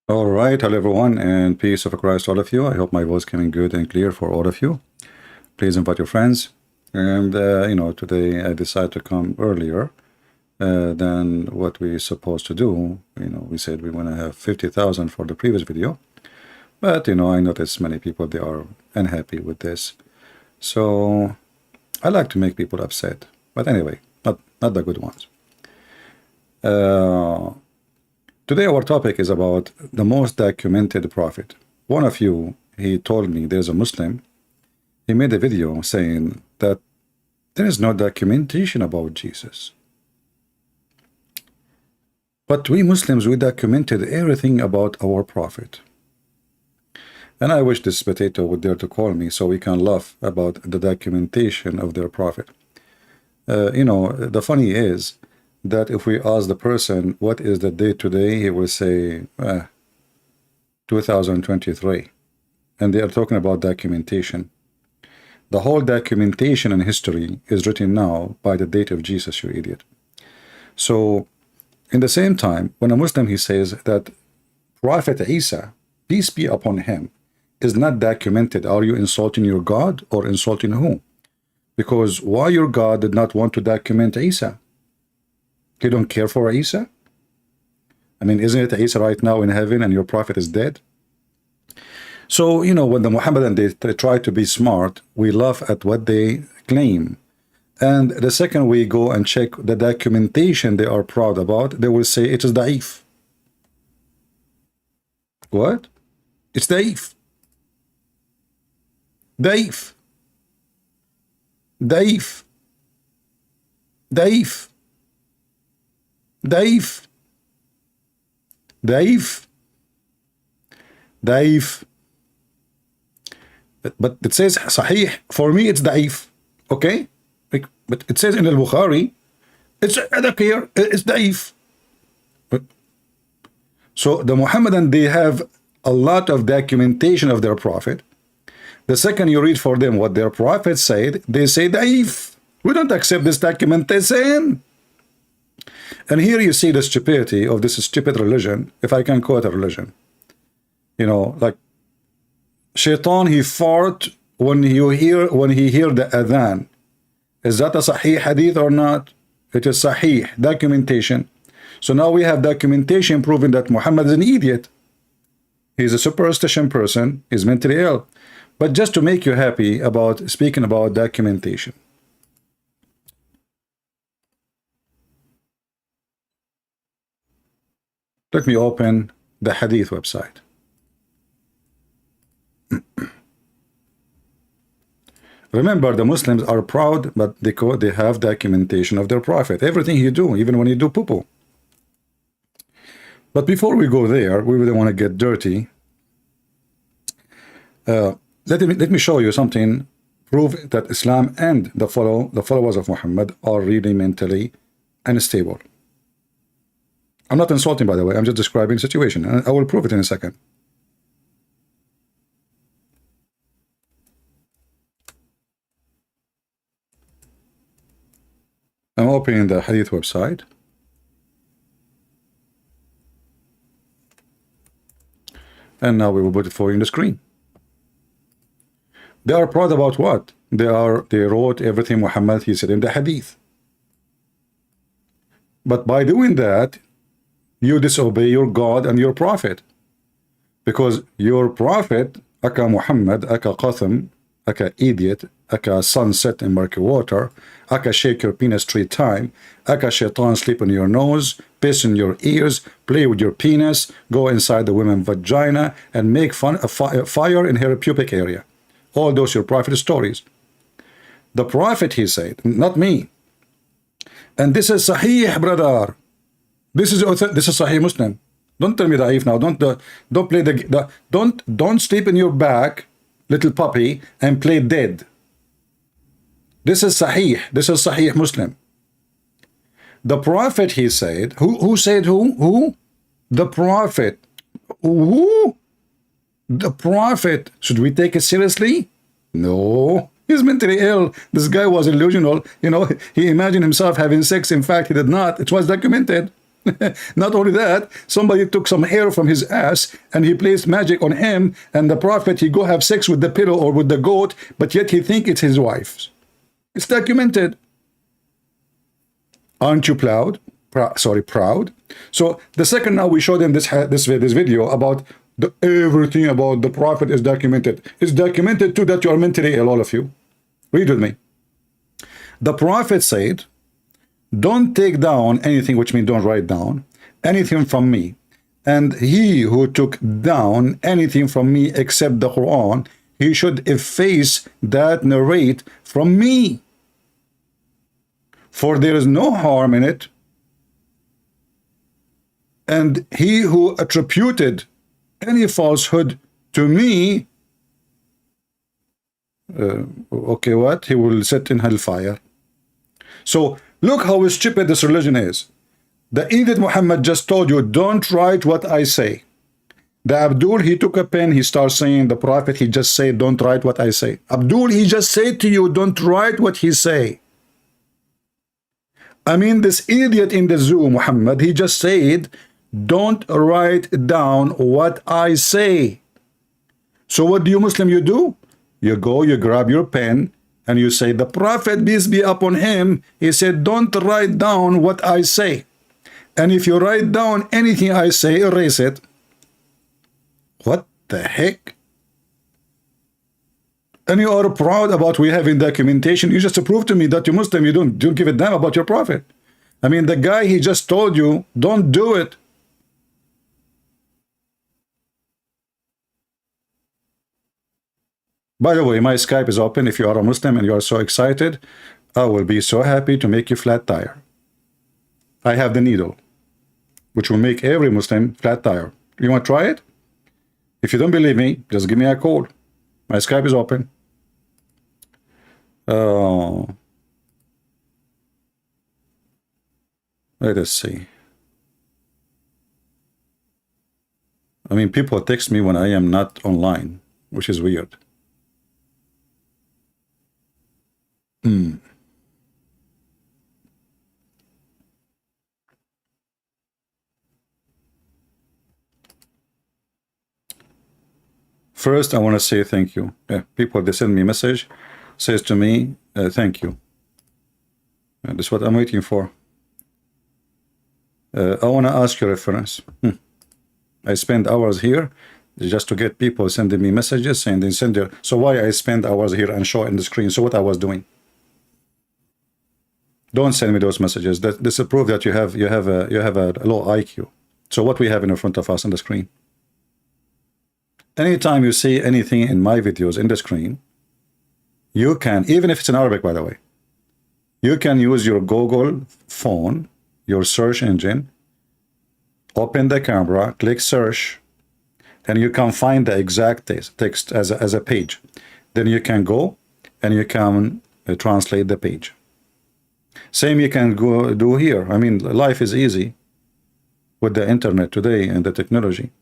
All right, hello everyone, and peace of Christ to all of you. I hope my voice coming good and clear for all of you. Please invite your friends. And today I decided to come earlier than what we supposed to do. We said we want to have 50,000 for the previous video, but I noticed many people they are unhappy with this. So I like to make people upset, but anyway, not the good ones. Today our topic is about the most documented prophet. One of you, he told me there's a Muslim, he made a video saying that there is no documentation about Jesus. But we Muslims, we documented everything about our prophet. And I wish this potato would dare to call me so we can laugh about the documentation of their prophet. The funny is that if we ask the person what is the date today, he will say 2023, and they are talking about documentation. The whole documentation in history is written now by the date of Jesus, you idiot. So in the same time, when a Muslim he says that Prophet Isa, peace be upon him, is not documented, are you insulting your God or insulting who? Because why your God did not want to document Isa? You don't care for Isa? I mean, isn't it Isa right now in heaven and your prophet is dead? So, when the Muhammadan, they try to be smart, we laugh at what they claim. And the second we go and check the documentation they are proud about, they will say it is da'if. What? It's da'if. Da'if. Da'if. Da'if. Daif. Daif. Daif. But it says Sahih. For me, it's Daif. Okay? But it says in Al-Bukhari, it's Adakir, it's Daif. So the Muhammadan, they have a lot of documentation of their prophet. The second you read for them what their prophet said, they say Daif. We don't accept this documentation. And here you see the stupidity of this stupid religion, if I can call it a religion. Like Shaitan, he fart when he hear the adhan. Is that a Sahih hadith or not? It is Sahih, documentation. So now we have documentation proving that Muhammad is an idiot. He's a superstition person, he's mentally ill. But just to make you happy about speaking about documentation. Let me open the Hadith website. Remember, the Muslims are proud, but they have documentation of their prophet. Everything you do, even when you do poo-poo. But before we go there, we really want to get dirty. Let me show you something. Prove that Islam and the followers of Muhammad are really mentally unstable. I'm not insulting, by the way. I'm just describing the situation, and I will prove it in a second. I'm opening the Hadith website. And now we will put it for you on the screen. They are proud about what? They wrote everything Muhammad he said in the Hadith. But by doing that, you disobey your God and your prophet, because your prophet, aka Muhammad, aka Qatham, aka idiot, aka sunset in murky water, aka shake your penis 3 times, aka shaitan sleep on your nose, piss in your ears, play with your penis, go inside the woman's vagina, and make fire in her pubic area. All those your prophet stories. The prophet, he said, not me. And this is Sahih, brother. This is Sahih Muslim. Don't tell me Da'if now. Don't play don't sleep in your back, little puppy, and play dead. This is Sahih. This is Sahih Muslim. The Prophet, he said, who said who? Who? The Prophet. Who? The Prophet. Should we take it seriously? No. He's mentally ill. This guy was illusional. He imagined himself having sex. In fact, he did not. It was documented. Not only that, somebody took some hair from his ass and he placed magic on him, and the prophet, he go have sex with the pillow or with the goat, but yet he think it's his wife's. It's documented. Aren't you proud? Proud. So the second now we show them this video about everything about the prophet is documented. It's documented too that you are mentally ill, all of you. Read with me. The prophet said, don't take down anything, which means don't write down anything from me. And he who took down anything from me except the Quran, he should efface that narrate from me. For there is no harm in it. And he who attributed any falsehood to me, okay, what? He will sit in hellfire. So look how stupid this religion is. The idiot Muhammad just told you, don't write what I say. The Abdul, he took a pen, he starts saying, the prophet, he just said, don't write what I say. Abdul, he just said to you, don't write what he say. I mean, this idiot in the zoo, Muhammad, he just said, don't write down what I say. So what do you Muslim, you do? You go, you grab your pen, and you say, the prophet, peace be upon him, he said, don't write down what I say. And if you write down anything I say, erase it. What the heck? And you are proud about we having documentation. You just prove to me that you Muslim, you don't give a damn about your prophet. I mean, the guy, he just told you, don't do it. By the way, my Skype is open. If you are a Muslim and you are so excited, I will be so happy to make you flat tire. I have the needle, which will make every Muslim flat tire. You want to try it? If you don't believe me, just give me a call. My Skype is open. Let us see. I mean, people text me when I am not online, which is weird. First, I want to say thank you. People, they send me a message, says to me, thank you. That's what I'm waiting for. I want to ask you a reference. I spend hours here just to get people sending me messages, saying they send their. So why I spend hours here and show in the screen? So what I was doing? Don't send me those messages. This is proof that you have a low IQ. So what we have in front of us on the screen? Anytime you see anything in my videos in the screen, you can, even if it's in Arabic, by the way, you can use your Google phone, your search engine, open the camera, click search, and you can find the exact text as a page. Then you can go and you can translate the page. Same you can go do here. I mean, life is easy with the internet today and the technology.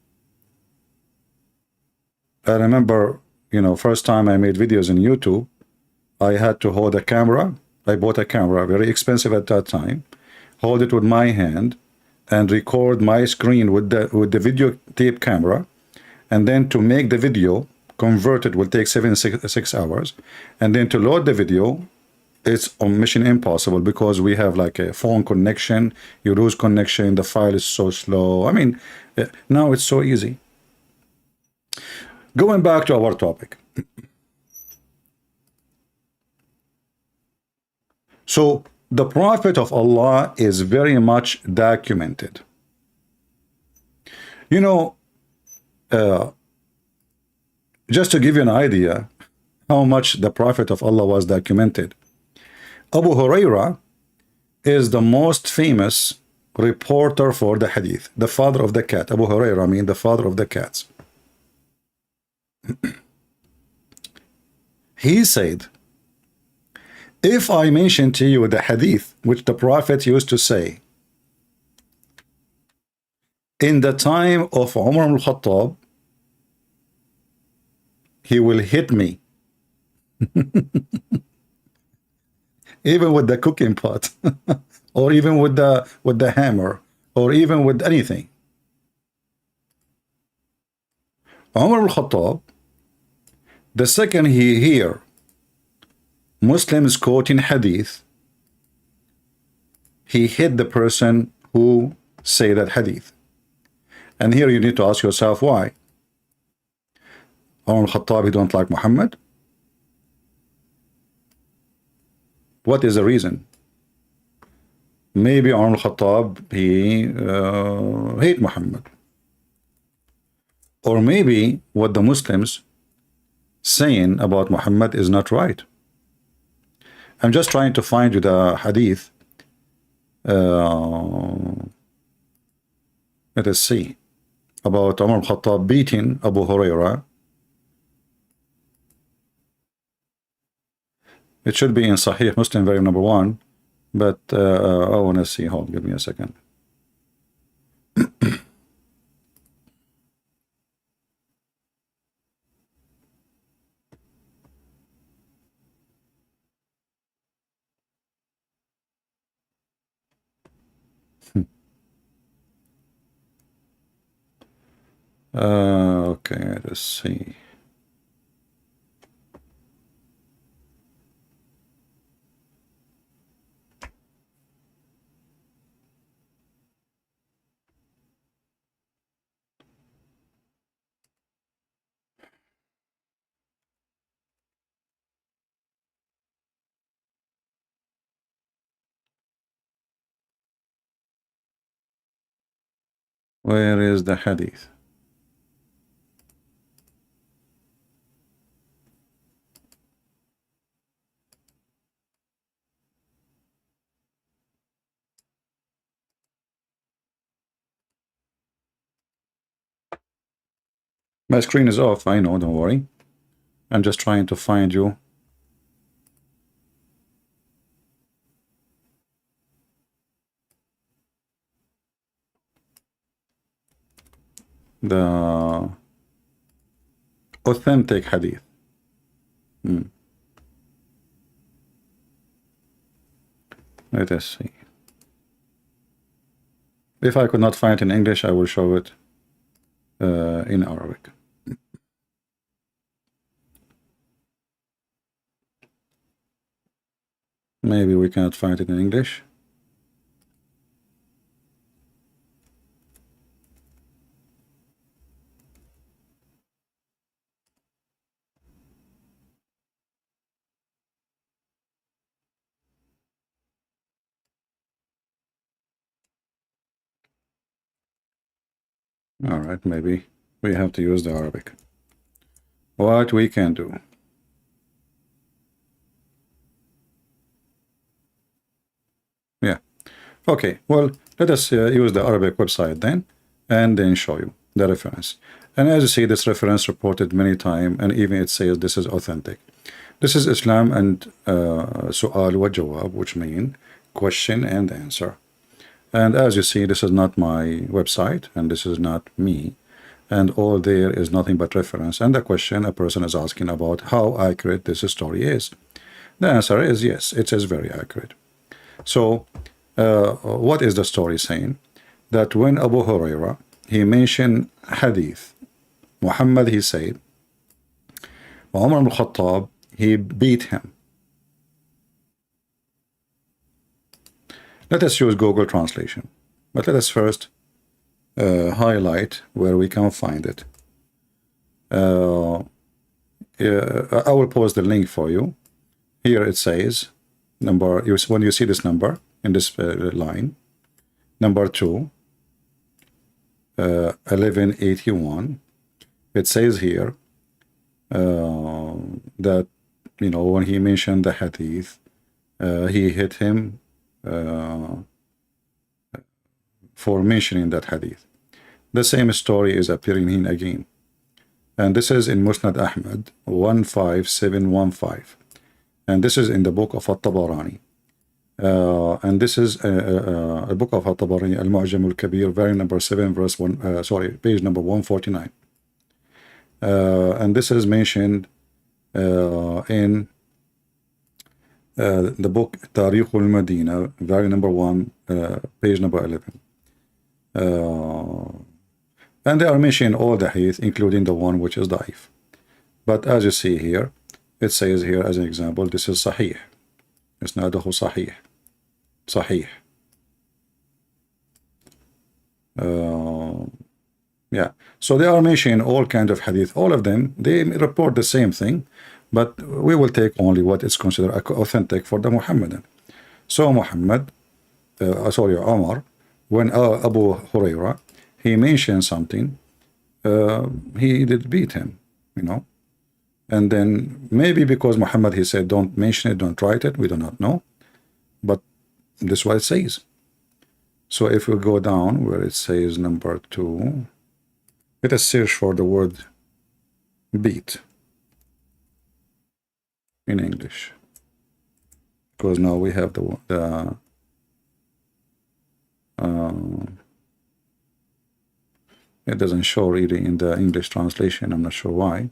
I remember, you know, first time I made videos in YouTube, I had to hold a camera. I bought a camera, very expensive at that time, hold it with my hand and record my screen with the video tape camera. And then to make the video, convert it will take 6 hours. And then to load the video, it's on mission impossible because we have like a phone connection, you lose connection, the file is so slow. I mean, now it's so easy. Going back to our topic. So the Prophet of Allah is very much documented. You know, just to give you an idea how much the Prophet of Allah was documented, Abu Huraira is the most famous reporter for the hadith, the father of the cat. Abu Huraira, I mean the father of the cats. He said, if I mention to you the hadith which the Prophet used to say in the time of Umar al-Khattab, he will hit me. Even with the cooking pot or even with the hammer or even with anything. Umar al-Khattab, the second he hear Muslims quoting hadith, he hit the person who say that hadith. And here you need to ask yourself why. Umar al-Khattab, he don't like Muhammad? What is the reason? Maybe Umar al-Khattab, he hate Muhammad. Or maybe what the Muslims saying about Muhammad is not right. I'm just trying to find you the hadith. Let us see. About Umar al-Khattab beating Abu Huraira. It should be in Sahih Muslim, very number 1. But I want to see. Hold, give me a second. Okay, let's see. Where is the hadith? My screen is off, I know, don't worry. I'm just trying to find you. The authentic hadith. Let us see. If I could not find it in English, I will show it in Arabic. Maybe we cannot find it in English. All right, maybe we have to use the Arabic. What we can do. Yeah. Okay, well, let us use the Arabic website then, and then show you the reference. And as you see, this reference reported many times, and even it says this is authentic. This is Islam and Su'al wa Jawab, which mean question and answer. And as you see, this is not my website, and this is not me. And all there is nothing but reference. And the question a person is asking about how accurate this story is. The answer is yes, it is very accurate. So, what is the story saying? That when Abu Huraira, he mentioned hadith, Muhammad, he said, Umar al-Khattab, he beat him. Let us use Google Translation. But let us first highlight where we can find it. I will post the link for you. Here it says, when you see this number in this line, number 2, 1181, it says here that, you know, when he mentioned the hadith, he hit him for mentioning that hadith. The same story is appearing here again. And this is in Musnad Ahmad 15715. And this is in the book of At-Tabarani. And this is a book of At-Tabarani, Al-Mu'jam al-Kabir, very number 7, verse 1, page number 149. And this is mentioned in the book Tariq al-Madina, very number 1, page number 11. And they are mentioning all the hadith, including the one which is da'if. But as you see here, it says here as an example, this is sahih. Isnaduhu sahih. Sahih. Yeah. So they are mentioning all kinds of hadith. All of them, they report the same thing, but we will take only what is considered authentic for the Muhammadan. So Muhammad, Omar, when Abu Huraira, he mentioned something, he did beat him, you know. And then maybe because Muhammad, he said, don't mention it, don't write it, we do not know. But this is what it says. So if we go down where it says number 2, let us search for the word beat in English. Because now we have it doesn't show really in the English translation. I'm not sure why.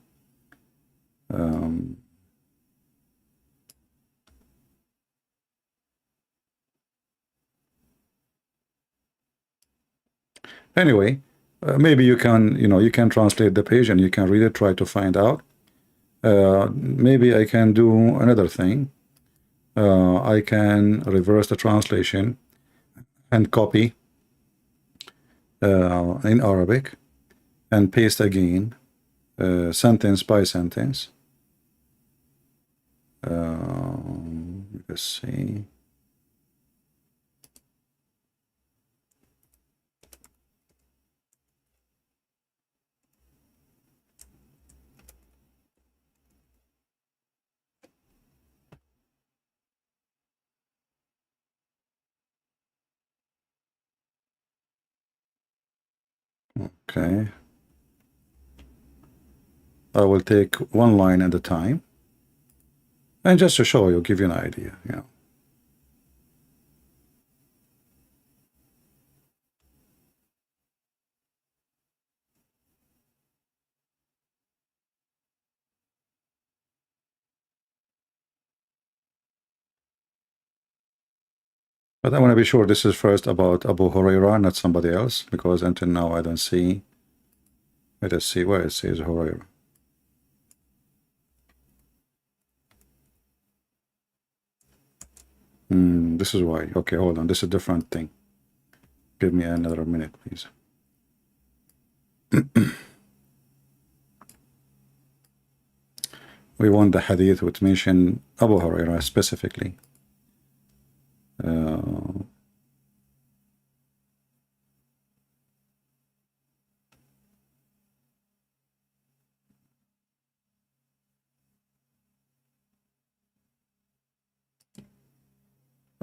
Anyway, maybe you can, you can translate the page and you can read it, try to find out. Maybe I can do another thing. I can reverse the translation and copy in Arabic and paste again, sentence by sentence. Let's see. Okay. I will take one line at a time. And just to show you, give you an idea, But I want to be sure this is first about Abu Huraira, not somebody else, because until now I don't see. Let us see where it says Huraira. This is why. Okay, hold on. This is a different thing. Give me another minute, please. We want the hadith which mention Abu Huraira specifically.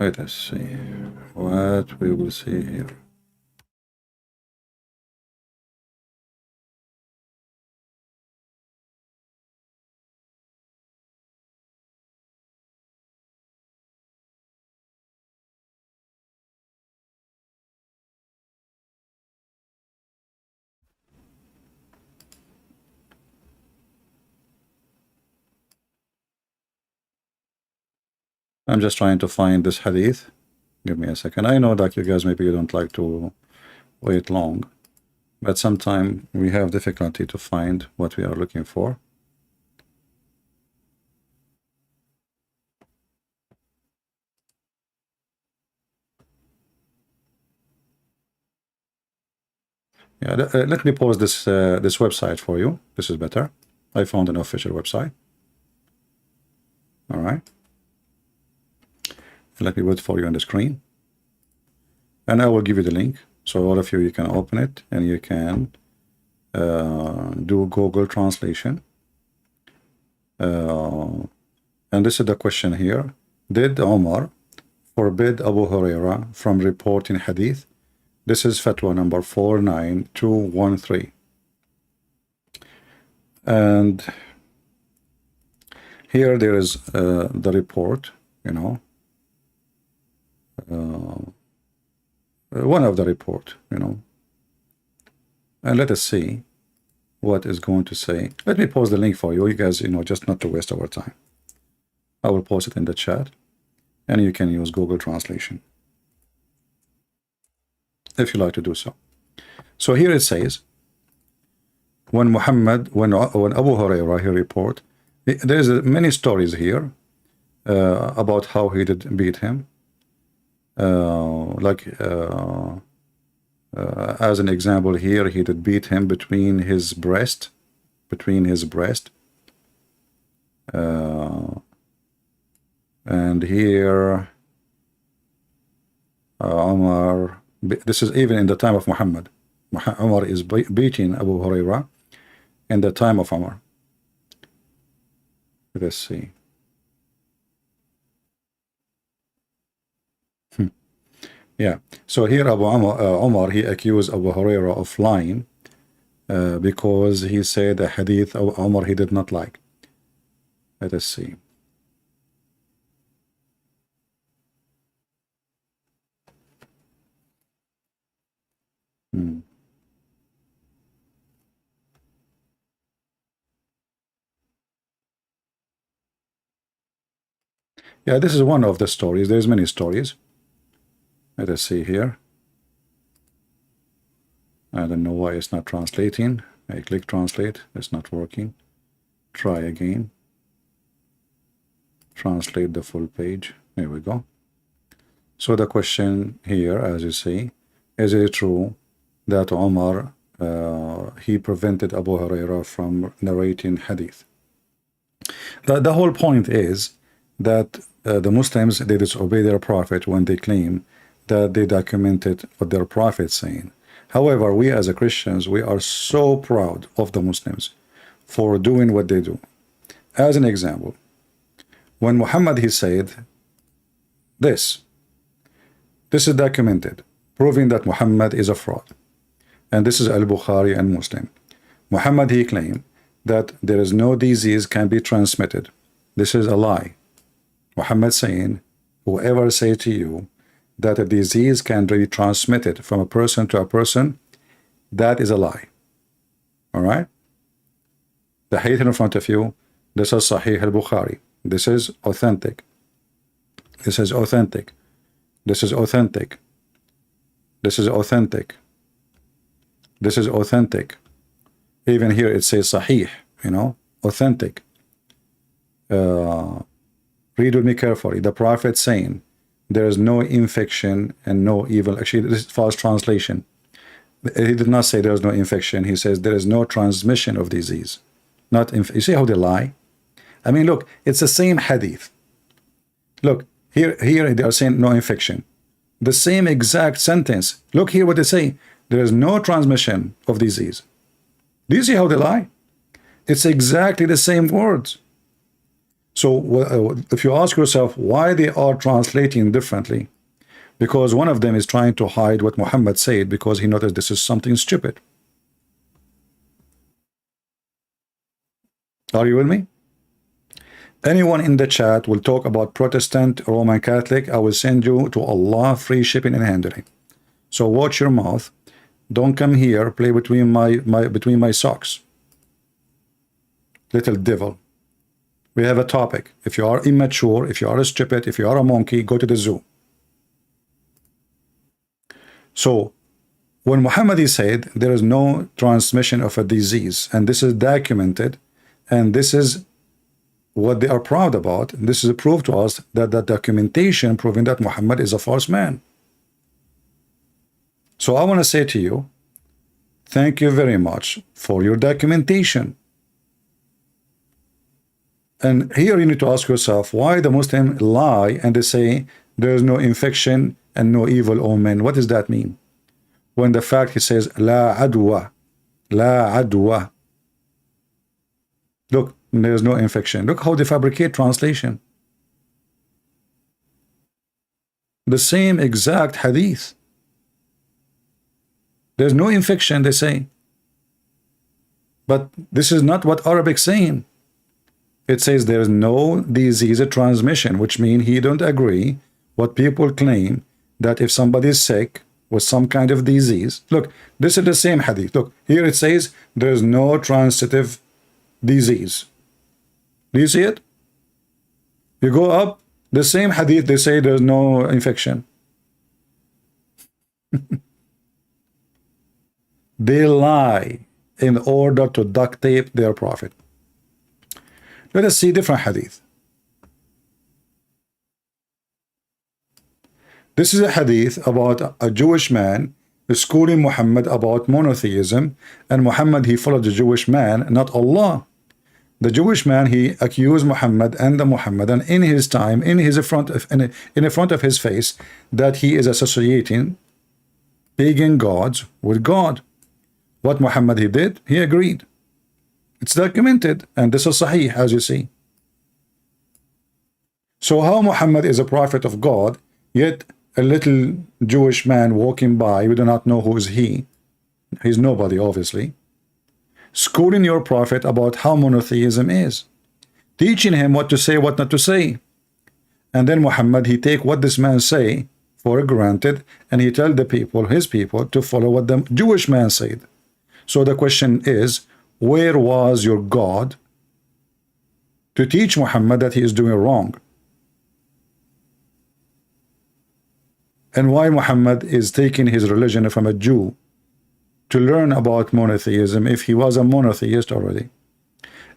Let us see what we will see here. I'm just trying to find this hadith. Give me a second. I know that you guys maybe you don't like to wait long, but sometimes we have difficulty to find what we are looking for. Yeah, let me pause this this website for you. This is better. I found an official website. All right. Let me put it for you on the screen. And I will give you the link. So all of you, you can open it and you can do Google translation. And this is the question here. Did Omar forbid Abu Huraira from reporting hadith? This is fatwa number 49213. And here there is the report, one of the report, and let us see what is going to say. Let me post the link for you, guys, just not to waste our time. I will post it in the chat, and you can use Google Translation if you like to do so. So here it says, when Muhammad, when Abu Hurairah, he report, there's many stories here about how he did beat him. As an example here, he did beat him between his breast, and here Umar, this is even in the time of Muhammad. Umar is beating Abu Hurairah in the time of Umar. Let's see. Yeah, so here Umar, he accused Abu Hurairah of lying because he said a hadith of Umar he did not like. Let us see. Yeah, this is one of the stories. There's many stories. Let us see here. I don't know why it's not translating. I click translate. It's not working. Try again. Translate the full page. There we go. So the question here, as you see, is it true that Omar he prevented Abu Hurairah from narrating hadith? The whole point is that the Muslims, they disobey their prophet when they claim that they documented what their prophet saying. However, we as Christians, we are so proud of the Muslims for doing what they do. As an example, when Muhammad he said this is documented, proving that Muhammad is a fraud. And this is Al-Bukhari and Muslim. Muhammad he claimed that there is no disease can be transmitted. This is a lie. Muhammad saying, whoever say to you that a disease can be transmitted from a person to a person, that is a lie. All right? The hadith in front of you, this is Sahih al-Bukhari. This is authentic. This is authentic. This is authentic. This is authentic. This is authentic. Even here it says Sahih, authentic. Read with me carefully. The Prophet saying, there is no infection and no evil. Actually, this is false translation. He did not say there is no infection. He says there is no transmission of disease. You see how they lie? I mean, look, it's the same hadith. Look, here they are saying no infection. The same exact sentence. Look here what they say. There is no transmission of disease. Do you see how they lie? It's exactly the same words. So if you ask yourself why they are translating differently, because one of them is trying to hide what Muhammad said because he noticed this is something stupid. Are you with me? Anyone in the chat will talk about Protestant, Roman Catholic, I will send you to Allah free shipping and handling. So watch your mouth. Don't come here, play between my socks. Little devil. We have a topic. If you are immature, if you are stupid, if you are a monkey, go to the zoo. So when Muhammad said there is no transmission of a disease, and this is documented, and this is what they are proud about, this is a proof to us that the documentation proving that Muhammad is a false man. So I want to say to you, thank you very much for your documentation. And here you need to ask yourself why the Muslim lie and they say there is no infection and no evil omen. What does that mean? When the fact he says la adwa, la adwa. Look, there is no infection. Look how they fabricate translation. The same exact hadith. There's no infection, they say. But this is not what Arabic is saying. It says there is no disease transmission, which means he don't agree what people claim that if somebody is sick with some kind of disease. Look, this is the same hadith. Look, here it says there is no transitive disease. Do you see it? You go up, the same hadith, they say there's no infection. They lie in order to duct tape their prophet. Let us see different hadith. This is a hadith about a Jewish man schooling Muhammad about monotheism, and Muhammad, he followed the Jewish man, not Allah. The Jewish man, he accused Muhammad and the Muhammadan in his time, in the front of his face, that he is associating pagan gods with God. What Muhammad he did, he agreed. It's documented, and this is Sahih, as you see. So how Muhammad is a prophet of God, yet a little Jewish man walking by, we do not know who is he. He's nobody, obviously. Schooling your prophet about how monotheism is, teaching him what to say, what not to say. And then Muhammad, he take what this man say for granted, and he tell the people, his people, to follow what the Jewish man said. So the question is, where was your God to teach Muhammad that he is doing wrong? And why Muhammad is taking his religion from a Jew to learn about monotheism if he was a monotheist already?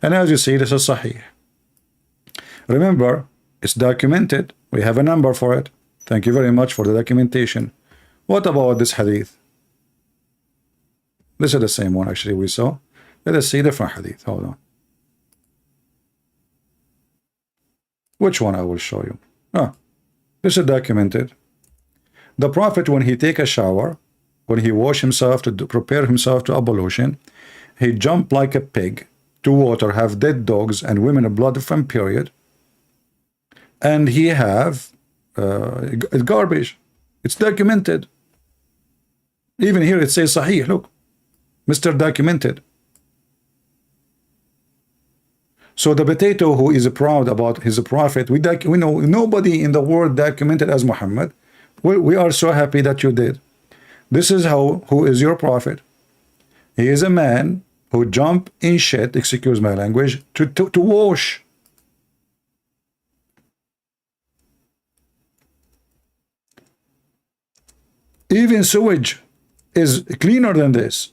And as you see, this is Sahih. Remember, it's documented. We have a number for it. Thank you very much for the documentation. What about this hadith? This is the same one actually we saw. Let us see different hadith. Hold on. Which one I will show you? This is documented. The Prophet, when he take a shower, when he wash himself to prepare himself to ablution, he jump like a pig to water, have dead dogs and women blood from period, and he have garbage. It's documented. Even here it says Sahih. Look, Mr. Documented. So the potato who is proud about his prophet, we know nobody in the world documented as Muhammad. We are so happy that you did. This is who is your prophet. He is a man who jump in shit, excuse my language, to wash. Even sewage is cleaner than this.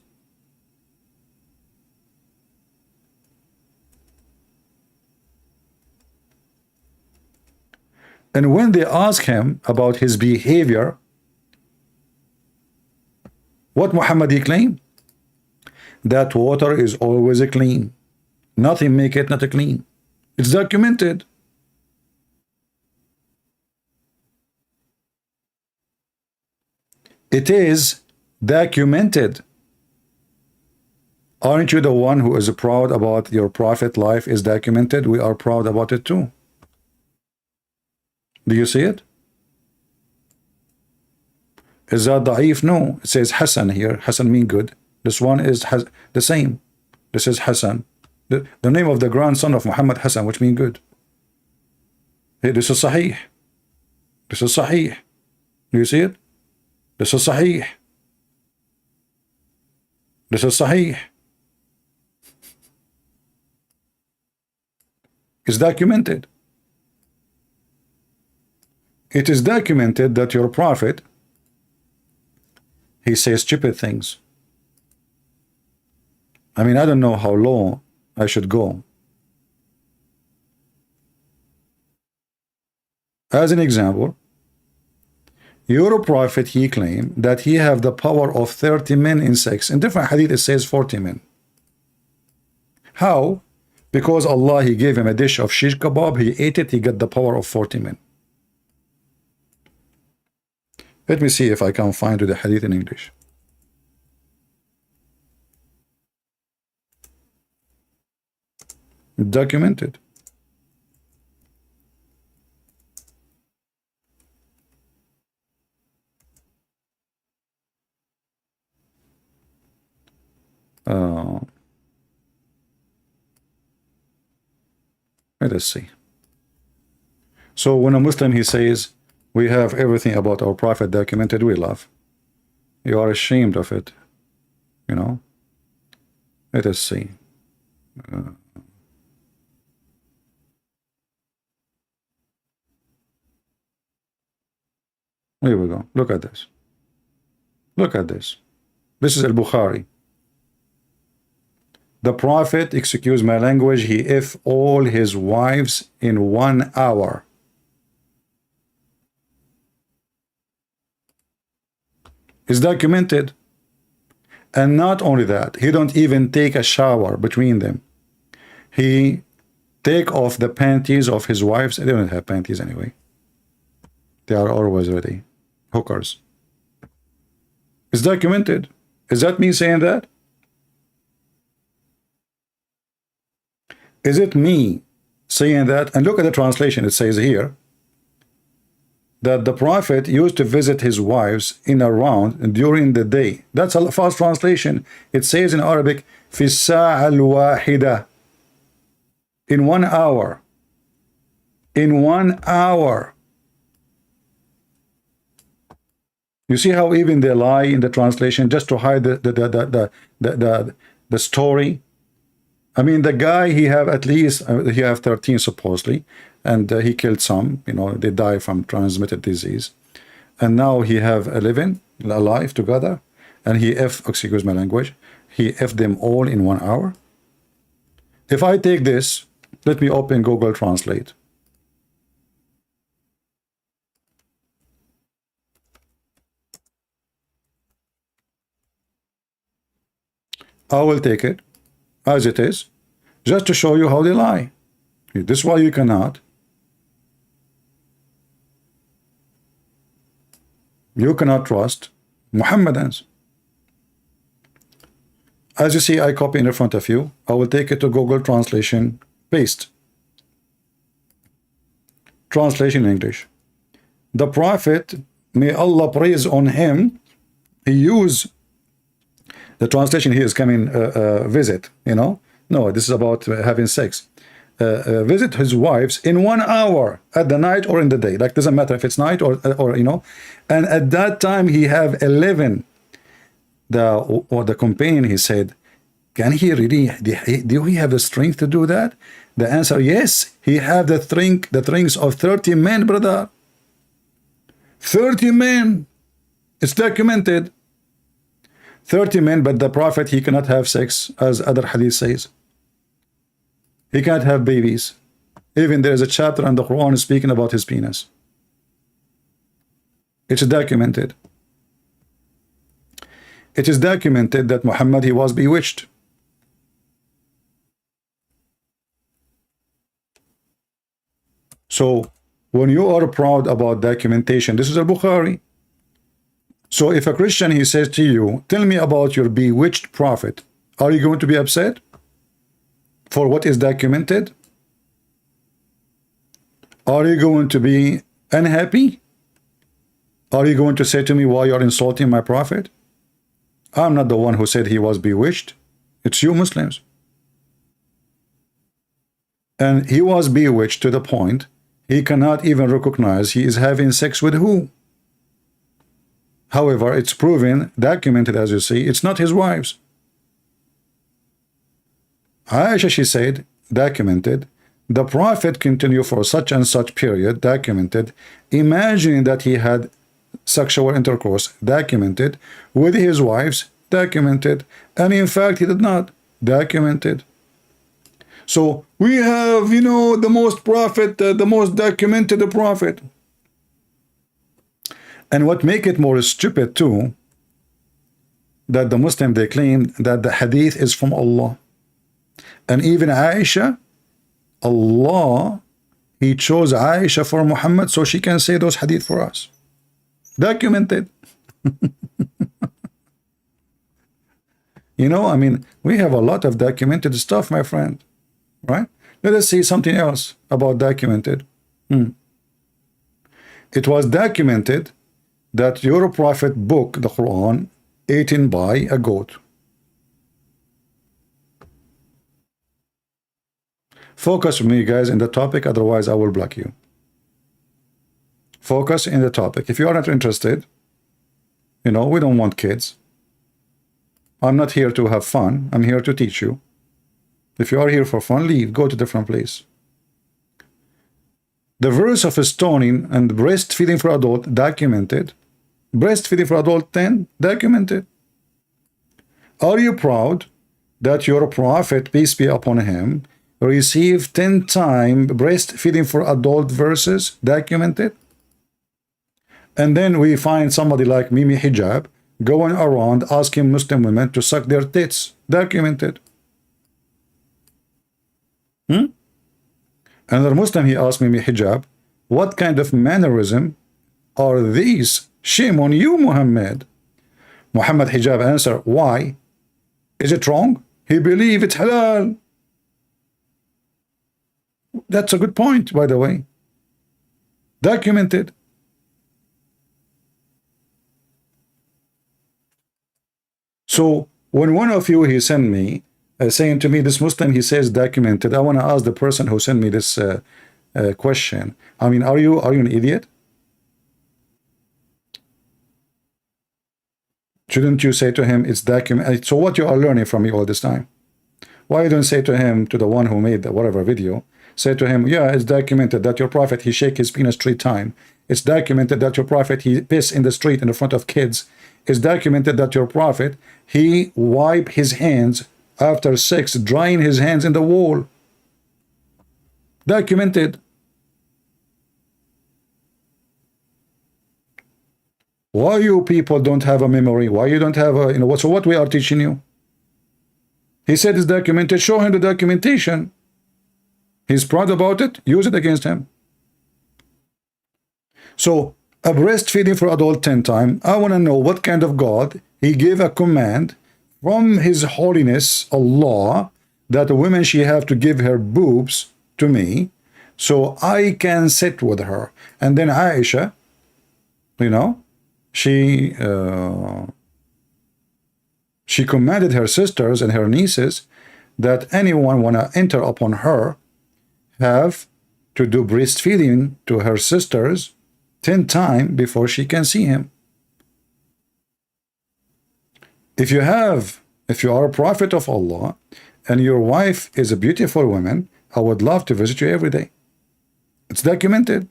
And when they ask him about his behavior, what Muhammad he claimed? That water is always clean. Nothing make it not clean. It's documented. It is documented. Aren't you the one who is proud about your prophet life is documented? We are proud about it too. Do you see it? Is that da'if? No. It says Hassan here. Hassan mean good. This one is the same. This is Hassan. The name of the grandson of Muhammad Hassan, which mean good. Hey, this is Sahih. This is Sahih. Do you see it? This is Sahih. This is Sahih. It's documented. It is documented that your prophet, he says stupid things. I mean, I don't know how low I should go. As an example, your prophet, he claimed that he have the power of 30 men in sex. In different hadith, it says 40 men. How? Because Allah, he gave him a dish of shish kebab, he ate it, he got the power of 40 men. Let me see if I can find the hadith in English. Documented. Let us see. So when a Muslim, he says, we have everything about our prophet documented, we laugh. You are ashamed of it, you know. Let us see. Here we go. Look at this. Look at this. This is al-Bukhari. The Prophet, excuse my language, he F all his wives in 1 hour. It's documented. And not only that, he don't even take a shower between them. He take off the panties of his wives. They don't have panties anyway. They are always ready. Hookers. It's documented. Is that me saying that? Is it me saying that? And look at the translation. It says here that the Prophet used to visit his wives in a round during the day. That's a false translation. It says in Arabic, في الساعة الواحدة, in 1 hour. In 1 hour. You see how even they lie in the translation just to hide the story. I mean, the guy, he have at least he have 13 supposedly, and he killed some. You know, they die from transmitted disease, and now he have 11 alive together, and he excuse my language, he them all in 1 hour. If I take this, let me open Google Translate. I will take it as it is, just to show you how they lie. This is why you cannot. You cannot trust Muhammadans. As you see, I copy in front of you. I will take it to Google Translation, paste. Translation in English. The Prophet, may Allah praise on him, he used, the translation here is coming, visit, you know. No, this is about having sex. Visit his wives in 1 hour at the night or in the day. Like, doesn't matter if it's night or you know. And at that time, he have 11. The companion, he said, can he really, do he have the strength to do that? The answer, yes, he have the strength of 30 men, brother. 30 men. It's documented. 30 men, but the Prophet, he cannot have sex, as other hadith says. He can't have babies. Even there is a chapter in the Quran speaking about his penis. It's documented. It is documented that Muhammad, he was bewitched. So when you are proud about documentation, this is al-Bukhari. So if a Christian, he says to you, tell me about your bewitched prophet, are you going to be upset for what is documented? Are you going to be unhappy? Are you going to say to me, why you're insulting my prophet? I'm not the one who said he was bewitched. It's you Muslims. And he was bewitched to the point he cannot even recognize he is having sex with who? However, it's proven, documented, as you see, it's not his wives. Aisha, she said, documented, the Prophet continued for such and such period, documented, imagining that he had sexual intercourse, documented, with his wives, documented, and in fact he did not, documented. So we have, you know, the most prophet, the most documented prophet. And what make it more stupid too, that the Muslim, they claim that the hadith is from Allah. And even Aisha, Allah, he chose Aisha for Muhammad so she can say those hadith for us. Documented. You know, I mean, we have a lot of documented stuff, my friend. Right? Let us see something else about documented. It was documented that your prophet book, the Quran, eaten by a goat. Focus with me, guys, in the topic, otherwise I will block you. Focus in the topic. If you are not interested, you know, we don't want kids. I'm not here to have fun. I'm here to teach you. If you are here for fun, leave. Go to a different place. The verse of stoning and breastfeeding for adult, documented. Breastfeeding for adult, 10, documented. Are you proud that your prophet, peace be upon him, received 10 times breastfeeding for adult verses documented? And then we find somebody like Mimi Hijab going around asking Muslim women to suck their tits, documented. Another Muslim, he asked Mimi Hijab, what kind of mannerism are these? Shame on you, Muhammad. Muhammad Hijab answered, why? Is it wrong? He believes it's halal. That's a good point, by the way. Documented. So when one of you, he sent me, saying to me, this Muslim, he says documented, I want to ask the person who sent me this question. I mean, are you an idiot? Shouldn't you say to him, it's documented? So what you are learning from me all this time? Why you don't say to him, to the one who made the whatever video, say to him, yeah, it's documented that your prophet, he shake his penis 3 times. It's documented that your prophet, he piss in the street in the front of kids. It's documented that your prophet, he wipe his hands after sex, drying his hands in the wall. Documented. Why you people don't have a memory? Why you don't have a, so what we are teaching you? He said it's documented. Show him the documentation. He's proud about it. Use it against him. So, a breastfeeding for adult 10 times. I want to know what kind of God, he gave a command from his holiness, Allah, that a woman, she have to give her boobs to me so I can sit with her. And then Aisha, she commanded her sisters and her nieces that anyone want to enter upon her have to do breastfeeding to her sisters 10 times before she can see him. If you are a prophet of Allah and your wife is a beautiful woman, I would love to visit you every day. It's documented.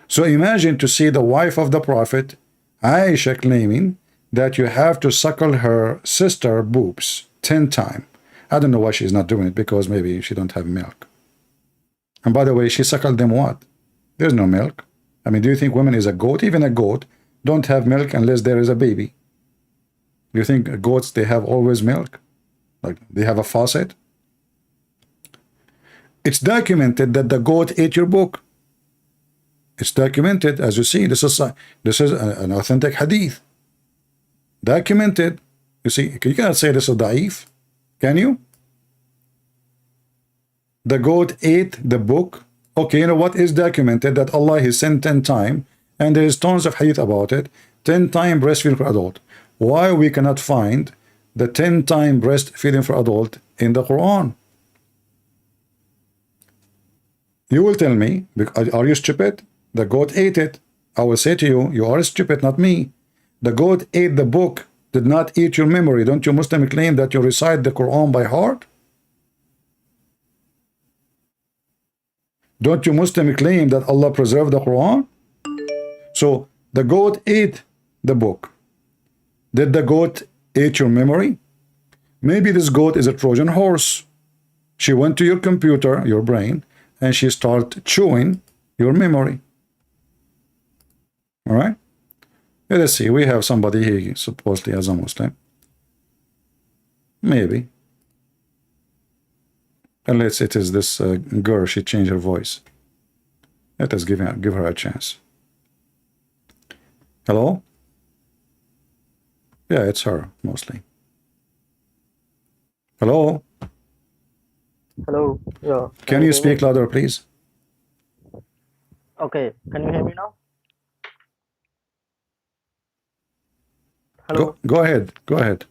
So imagine to see the wife of the prophet, Aisha, claiming that you have to suckle her sister boobs 10 times. I don't know why she's not doing it, because maybe she don't have milk. And by the way, she suckled them what? There's no milk. I mean, do you think women is a goat? Even a goat don't have milk unless there is a baby. Do you think goats, they have always milk? Like they have a faucet? It's documented that the goat ate your book. It's documented, as you see. This is an authentic hadith. Documented. You see, you cannot say this is da'if. Can you? The goat ate the book. Okay, you know what is documented? That Allah has sent 10 times, and there is tons of hadith about it. 10 times breastfeeding for adult. Why we cannot find the 10 times breastfeeding for adult in the Quran? You will tell me, are you stupid? The goat ate it. I will say to you, you are stupid, not me. The goat ate the book, did not eat your memory. Don't you Muslim claim that you recite the Quran by heart? Don't you Muslim claim that Allah preserved the Quran? So the goat ate the book. Did the goat eat your memory? Maybe this goat is a Trojan horse. She went to your computer, your brain, and she started chewing your memory. All right? Let's see. We have somebody here supposedly as a Muslim. Maybe. Unless it is this girl, she changed her voice. Let us give her a chance. Hello? Yeah, it's her, mostly. Hello? Hello. Yeah. Can you speak louder, please? Okay. Can you hear me now? Hello. Go ahead. Go ahead.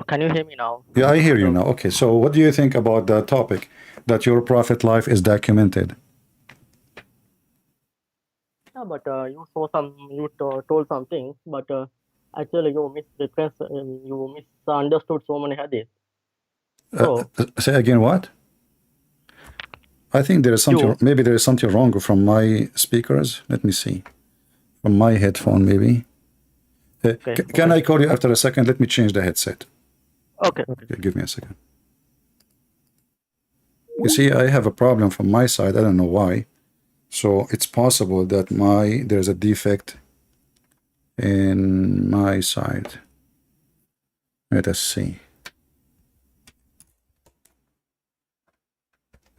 Can you hear me now? Yeah, I hear you now. Okay, so what do you think about the topic that your prophet life is documented? Yeah, but you told something, but actually you you misunderstood so many hadith. So say again what? I think there is something, maybe there is something wrong from my speakers. Let me see. From my headphone, maybe. Okay. Can Okay. I call you after a second? Let me change the headset. Okay. Okay. Okay, give me a second. You see, I have a problem from my side. I don't know why. So it's possible that there's a defect in my side. Let us see.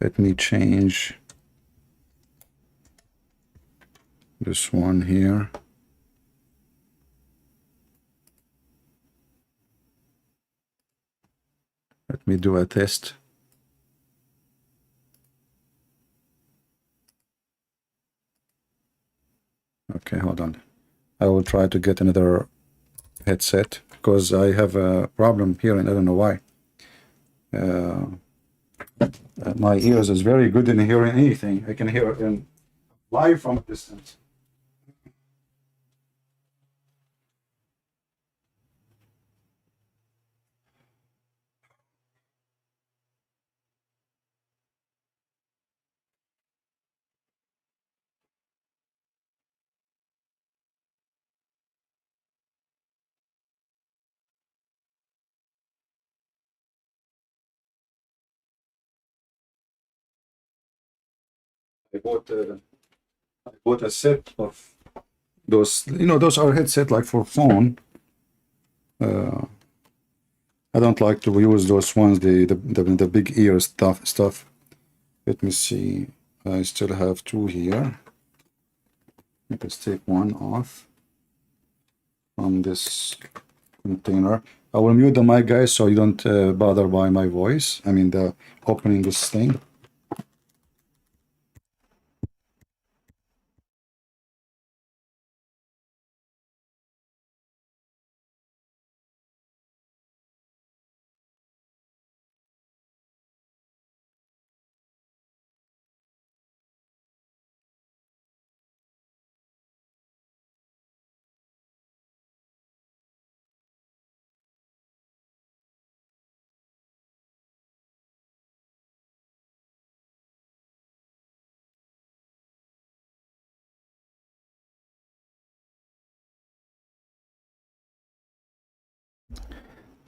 Let me change this one here. Let me do a test. Okay, hold on. I will try to get another headset because I have a problem here and I don't know why. My ears is very good in hearing anything. I can hear it in live from a distance. I bought a set of those. Those are headset like for phone. I don't like to use those ones, the big ear stuff. Let me see. I still have two here. Let's take one off from this container. I will mute the mic, guys, so you don't bother by my voice. I mean, the opening this thing.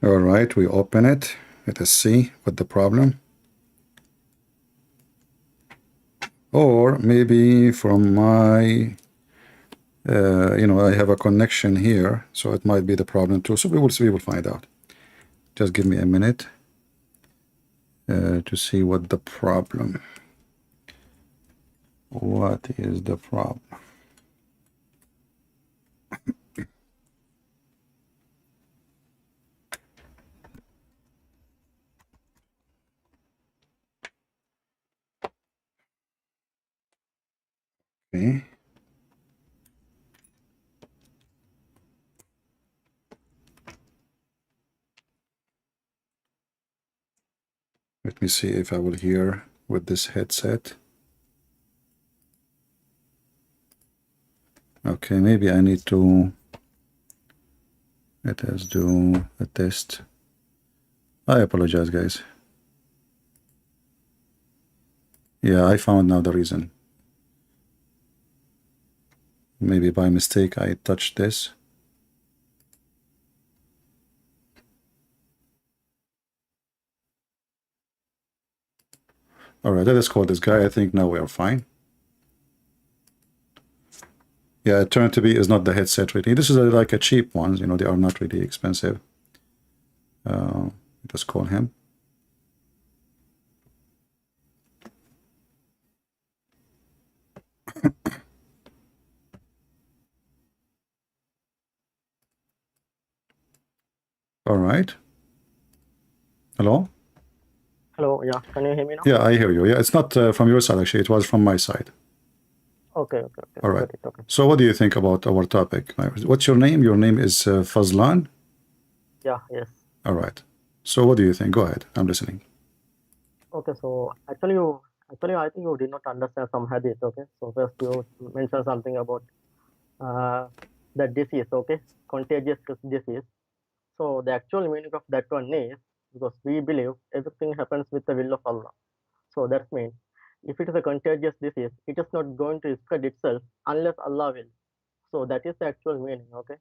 All right, we open it. Let us see what the problem. Or maybe from my, I have a connection here, so it might be the problem too. So we will see, we will find out. Just give me a minute to see what the problem. What is the problem? Okay. Let me see if I will hear with this headset. Okay, maybe I need to, let us do a test. I apologize, guys. Yeah, I found now the reason. Maybe by mistake I touched this. All right, let us call this guy. I think now we are fine. Yeah, it turned to be is not the headset really. This is like a cheap ones, they are not really expensive. Let's call him. All right. Hello? Hello. Yeah. Can you hear me now? Yeah, I hear you. Yeah, it's not from your side actually. It was from my side. Okay. Okay. Okay. All right. Got it. Okay. So what do you think about our topic? What's your name? Your name is Fazlan? Yeah. Yes. All right. So what do you think? Go ahead. I'm listening. Okay. So actually, I think you did not understand some hadith. Okay. So first you mentioned something about uh, the disease. Okay. Contagious disease. So the actual meaning of that one is because we believe everything happens with the will of Allah. So that means if it is a contagious disease, it is not going to spread itself unless Allah will. So that is the actual meaning. Okay.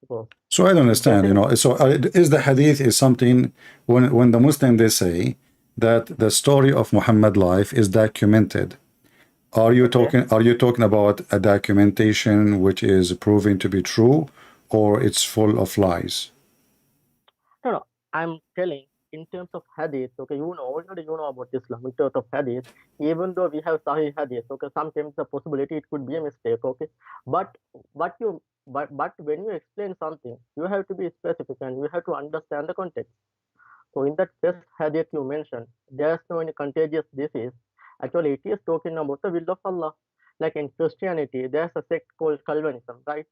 Because So I don't understand, you know. So is the hadith is something when the Muslim they say that the story of Muhammad life is documented. Are you okay, talking about a documentation which is proven to be true, or it's full of lies? no, no, I'm telling in terms of hadith, okay, already you know about Islam in terms of hadith, even though we have Sahih hadith, okay, sometimes the possibility it could be a mistake, okay, but but when you explain something, you have to be specific and you have to understand the context. So in that first hadith you mentioned, there's no any contagious disease. Actually, it is talking about the will of Allah. Like in Christianity, there's a sect called Calvinism, right?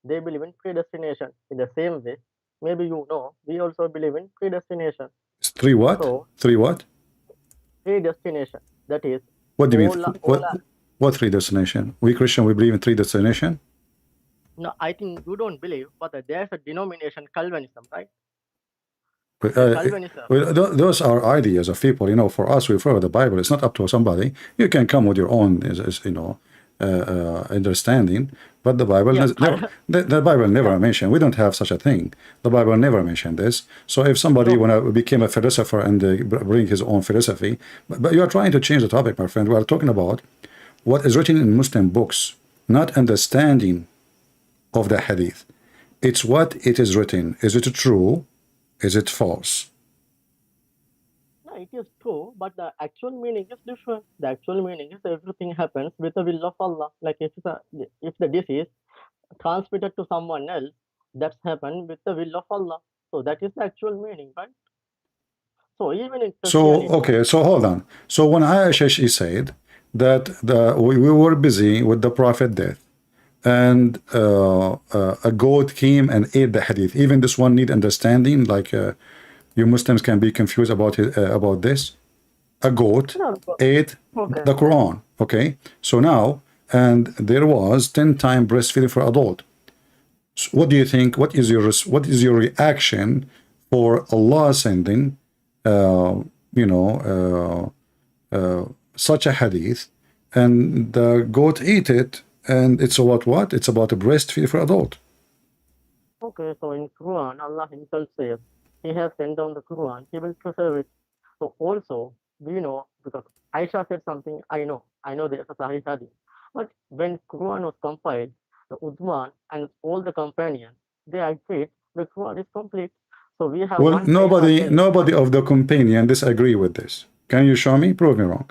They believe in predestination. In the same way, maybe we also believe in predestination. It's three what? So Three what? predestination, that is What do you mean? all What three destination? We Christian, we believe in three destination. no, I think you don't believe, but there's a denomination Calvinism, right? In Uh, Calvinism, well, those are ideas of people. You know, for us, we follow the Bible. It's not up to somebody. You can come with your own, understanding. But the Bible yeah, never, the Bible never mentioned. We don't have such a thing. The Bible never mentioned this. So if somebody no, when I became a philosopher and bring his own philosophy, but you are trying to change the topic, my friend. We are talking about what is written in Muslim books, not understanding of the hadith. It's what it is written. Is it true? Is it false? no, it is true, but the actual meaning is different. The actual meaning is everything happens with the will of Allah. Like if the disease transmitted to someone else, that's happened with the will of Allah. So that is the actual meaning, right? So even in So, Christianity, okay, so hold on. So when Aisha, she said that we were busy with the Prophet death, and a goat came and ate the hadith. Even this one need understanding, like you Muslims can be confused about this. A goat no, ate okay, the Quran, okay? So now, and there was 10 times breastfeeding for adult. So what do you think? What is your reaction for Allah sending, you know, such a hadith, and the goat ate it, and it's about what? It's about a breastfeed for adult. okay. So in Quran, Allah Himself says He has sent down the Quran. He will preserve it. So also we know because Aisha said something. I know there's a Sahih Hadith, but when Quran was compiled, the Uthman and all the companions they agreed the Quran is complete. So we have Well, one Aisha saying, nobody of the companion disagree with this. Can you show me? Prove me wrong.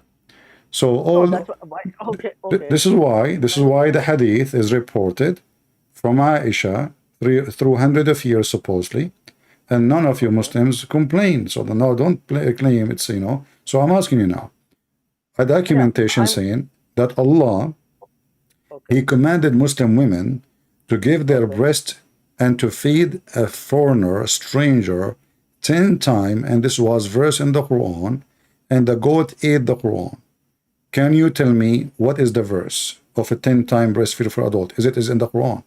So no, all that's why. Okay, okay. this is why the hadith is reported from Aisha through hundreds of years supposedly, and none of you Okay. Muslims complain. So no, don't claim it's So I'm asking you now, a Yeah, documentation I'm saying that Allah okay. He commanded Muslim women to give their Okay. breast and to feed a foreigner, a stranger, 10 times, and this was verse in the Quran, and the goat ate the Quran. Can you tell me what is the verse of a 10-time breastfeed for adult? Is in the Quran?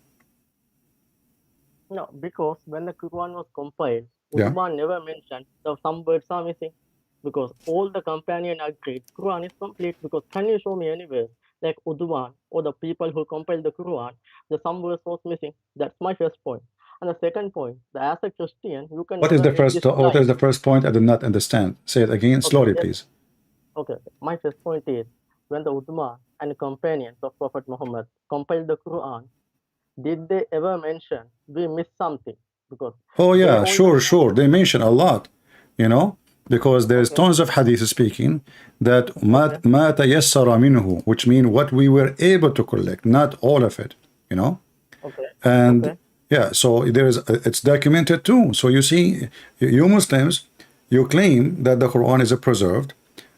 No, because when the Quran was compiled, Yeah. Uthman never mentioned that some words are missing. Because all the companion agreed Quran is complete. Because can you show me anywhere like Uthman or the people who compiled the Quran, the some verse was missing? That's my first point. And the second point, that as a Christian, you can never make this What claim. is the first point? I did not understand. Say it again Okay, slowly, please. okay. My first point is when the Uthman and companions of Prophet Muhammad compiled the Quran, did they ever mention we missed something? Because Oh they yeah, always sure. They mention a lot, you know, because there's okay, tons of hadith speaking that okay, ma tayassara minhu, which mean what we were able to collect, not all of it, you know. okay, And okay, yeah, so it's documented too. So you see, you Muslims, you claim that the Quran is preserved.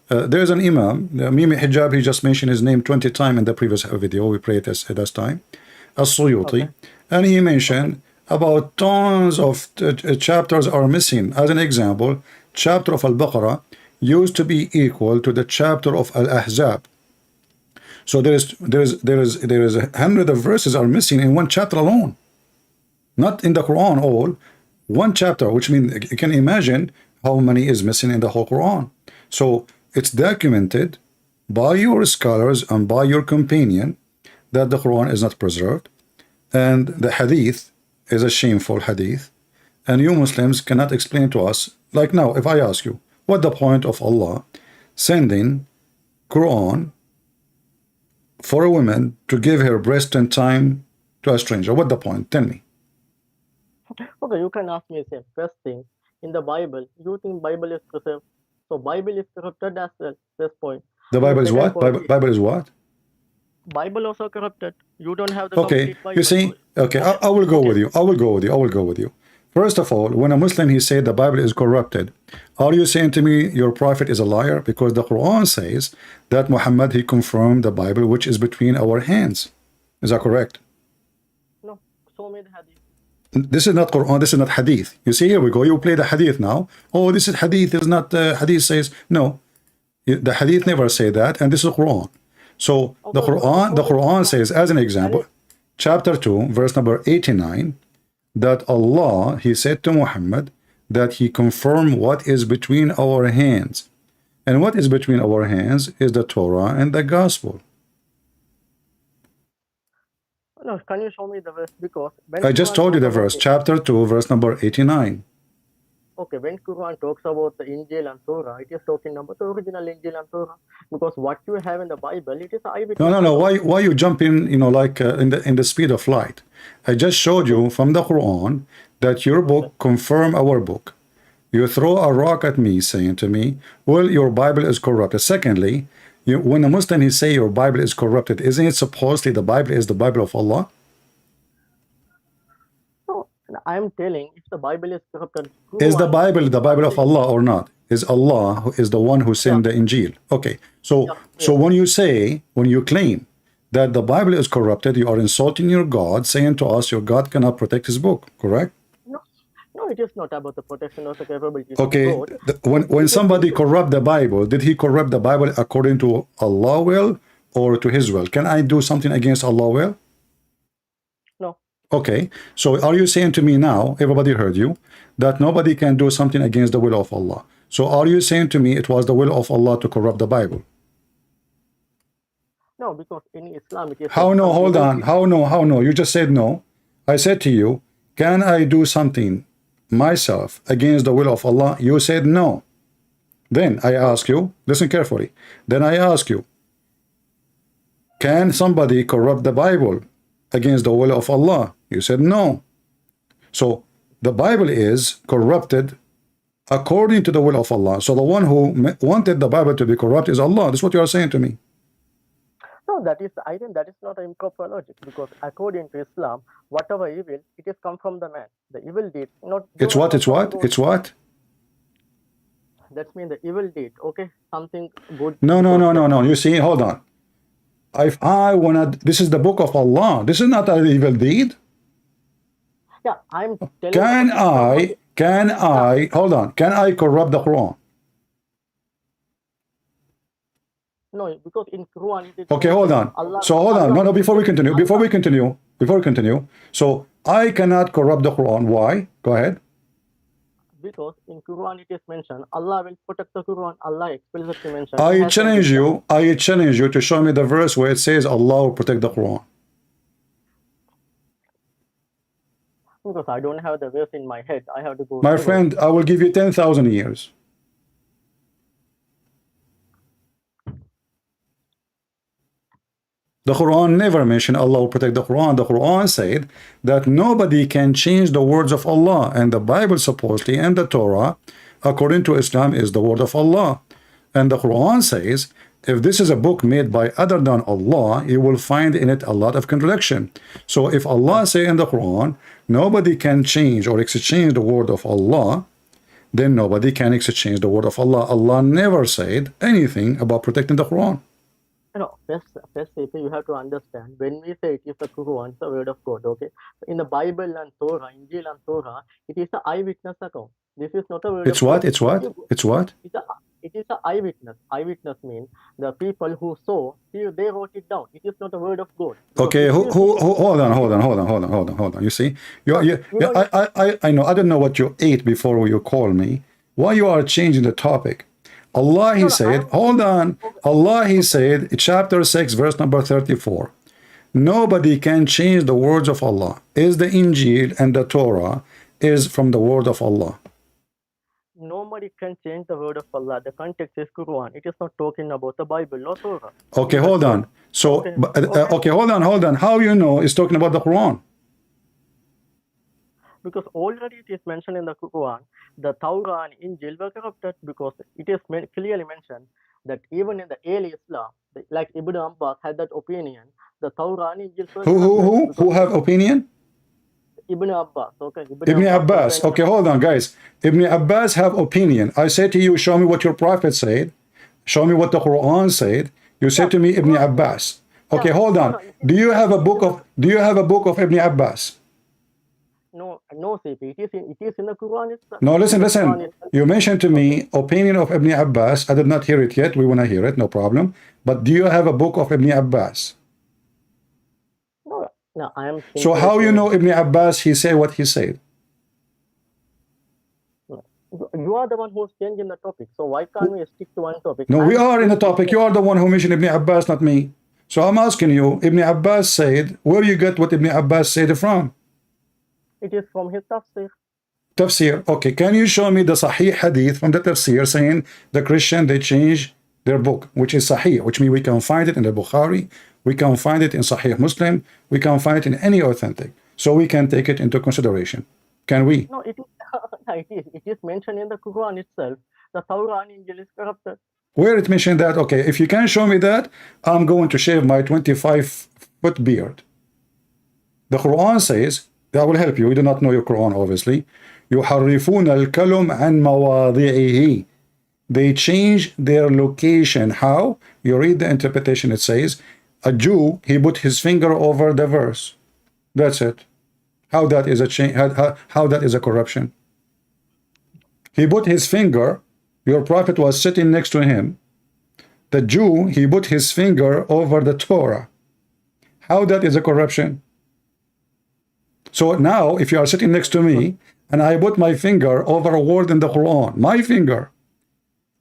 There's an Imam, Mimi Hijab, he just mentioned his name 20 times in the previous video. We prayed this at this time. okay, As-Suyuti, and he okay, mentioned about tons of chapters are missing. As an example, chapter of Al-Baqarah used to be equal to the chapter of Al-Ahzab. So there is a hundred of verses are missing in one chapter alone, not in the Quran all. One chapter, which means you can imagine how many is missing in the whole Quran. So it's documented by your scholars and by your companion that the Quran is not preserved. And the hadith is a shameful hadith, and you Muslims cannot explain to us. Like now, if I ask you, what the point of Allah sending Quran for a woman to give her breast and time to a stranger? What the point? Tell me. Okay, you can ask me the first thing. In the Bible, you think Bible is preserved. So Bible is corrupted as well. This point. The Bible is what? Bible is what? Bible also corrupted. You don't have the Okay, complete Bible. you see, okay, I will go with you. I will go with you. I will go with you. First of all, when a Muslim, he said the Bible is corrupted, are you saying to me your prophet is a liar? Because the Quran says that Muhammad, he confirmed the Bible, which is between our hands. Is that correct? No, so many hadith. This is not Quran, this is not Hadith. You see, here we go. You play the Hadith now. Oh, this is Hadith, is not Hadith says. No, the Hadith never say that, and this is Quran. So the Quran says, as an example, chapter 2, verse number 89, that Allah, he said to Muhammad that he confirmed what is between our hands. And what is between our hands is the Torah and the Gospel. No, can you show me the verse? Because when I just told you the verse, chapter 2, verse number 89. Okay, when Quran talks about the Injil and Torah, it is talking about the original Injil and Torah. Because what you have in the Bible, it is eyewitness. No. Why you jump in? You know, like in the speed of light. I just showed you from the Quran that your book confirm our book. You throw a rock at me, saying to me, "Well, your Bible is corrupted." Secondly, when a Muslim he say your Bible is corrupted, isn't it supposedly the Bible is the Bible of Allah? I am telling, if the Bible is corrupted, is the Bible of Allah or not? Is Allah who is the one who sent the Injil? Okay, so when you claim that the Bible is corrupted, you are insulting your God, saying to us your God cannot protect his book, correct? No, it is not about the protection or the capability. Okay, when somebody corrupt the Bible, did he corrupt the Bible according to Allah will or to his will? Can I do something against Allah will? Okay, so are you saying to me now, everybody heard you, that nobody can do something against the will of Allah? So are you saying to me it was the will of Allah to corrupt the Bible? No, because in Islam it is... How no? Hold on. How no? You just said no. I said to you, can I do something myself against the will of Allah? You said no. Then I ask you, listen carefully. Then I ask you, can somebody corrupt the Bible against the will of Allah? You said no. So the Bible is corrupted according to the will of Allah. So the one who wanted the Bible to be corrupt is Allah. That's what you are saying to me. No, I think that is not an improper logic, because according to Islam, whatever evil, it is come from the man. The evil deed, not... It's what? It's what? That means the evil deed, okay? Something good... No. You see, hold on. If I wanna... This is the book of Allah. This is not an evil deed. Yeah, I'm telling Can I hold on, can I corrupt the Quran? No, because in Quran it is... Okay, hold on. No, before we continue. So I cannot corrupt the Quran. Why? Go ahead. Because in Quran it is mentioned, Allah will protect the Quran. Allah explicitly mentioned... I challenge you to show me the verse where it says Allah will protect the Quran. Because I don't have the verse in my head. I have to go... My friend, I will give you 10,000 years. The Quran never mentioned Allah will protect the Quran. The Quran said that nobody can change the words of Allah, and the Bible supposedly and the Torah, according to Islam, is the word of Allah. And the Quran says, if this is a book made by other than Allah, you will find in it a lot of contradiction. So if Allah say in the Quran, nobody can change or exchange the word of Allah, then nobody can exchange the word of Allah. Allah never said anything about protecting the Quran. No, first you have to understand, when we say it is the Quran, it's the word of God, okay? In the Bible and Torah, Injil and Torah, it is the eyewitness account. This is not a word of God. It's what? It is an eyewitness. Eyewitness means the people who saw, they wrote it down. It is not a word of God. Okay, hold on. You see, I know. I don't know what you ate before you call me. Why you are changing the topic? Allah, he said, hold on. Allah, he said, chapter 6, verse number 34. Nobody can change the words of Allah. Is the Injil and the Torah is from the word of Allah. Nobody can change the word of Allah. The context is Quran. It is not talking about the Bible, no Torah. Okay, hold on. So, okay, hold on. How you know it's talking about the Quran? Because already it is mentioned in the Quran, the Torah and Injil were corrupted, because it is clearly mentioned that even in the early Islam, like Ibn Abbas had that opinion, the Torah and Injil were Who have opinion? Ibn Abbas. Okay, Ibn Abbas. Okay, hold on, guys. Ibn Abbas have opinion. I say to you, show me what your prophet said. Show me what the Quran said. You say to me, Ibn Abbas. Okay, hold on. Do you have a book of Ibn Abbas? No, CP. It is in the Quran itself. No, listen. You mentioned to me opinion of Ibn Abbas. I did not hear it yet. We want to hear it, no problem. But do you have a book of Ibn Abbas? No, I am. So how you know Ibn Abbas, he say what he said? You are the one who's changing the topic. So why can't we stick to one topic? No, we are in the topic. You are the one who mentioned Ibn Abbas, not me. So I'm asking you, Ibn Abbas said, where you get what Ibn Abbas said from? It is from his tafsir. Tafsir. Okay, can you show me the Sahih Hadith from the tafsir saying the Christian, they change their book, which is Sahih, which means we can find it in the Bukhari, we can find it in Sahih Muslim, we can find it in any authentic. So we can take it into consideration. Can we? No, it is mentioned in the Quran itself. The Torah and Injil is corrupted. Where it mentioned that? Okay, if you can show me that, I'm going to shave my 25-foot beard. The Quran says, that will help you. You do not know your Quran, obviously. يُحَرِّفُونَ الْكَلُمْ عَنْ مَوَاضِعِهِ. They change their location. How? You read the interpretation, it says, a Jew, he put his finger over the verse. That's it. How that is a change? How that is a corruption? He put his finger, your prophet was sitting next to him. The Jew, he put his finger over the Torah. How that is a corruption? So now, if you are sitting next to me, and I put my finger over a word in the Quran, my finger,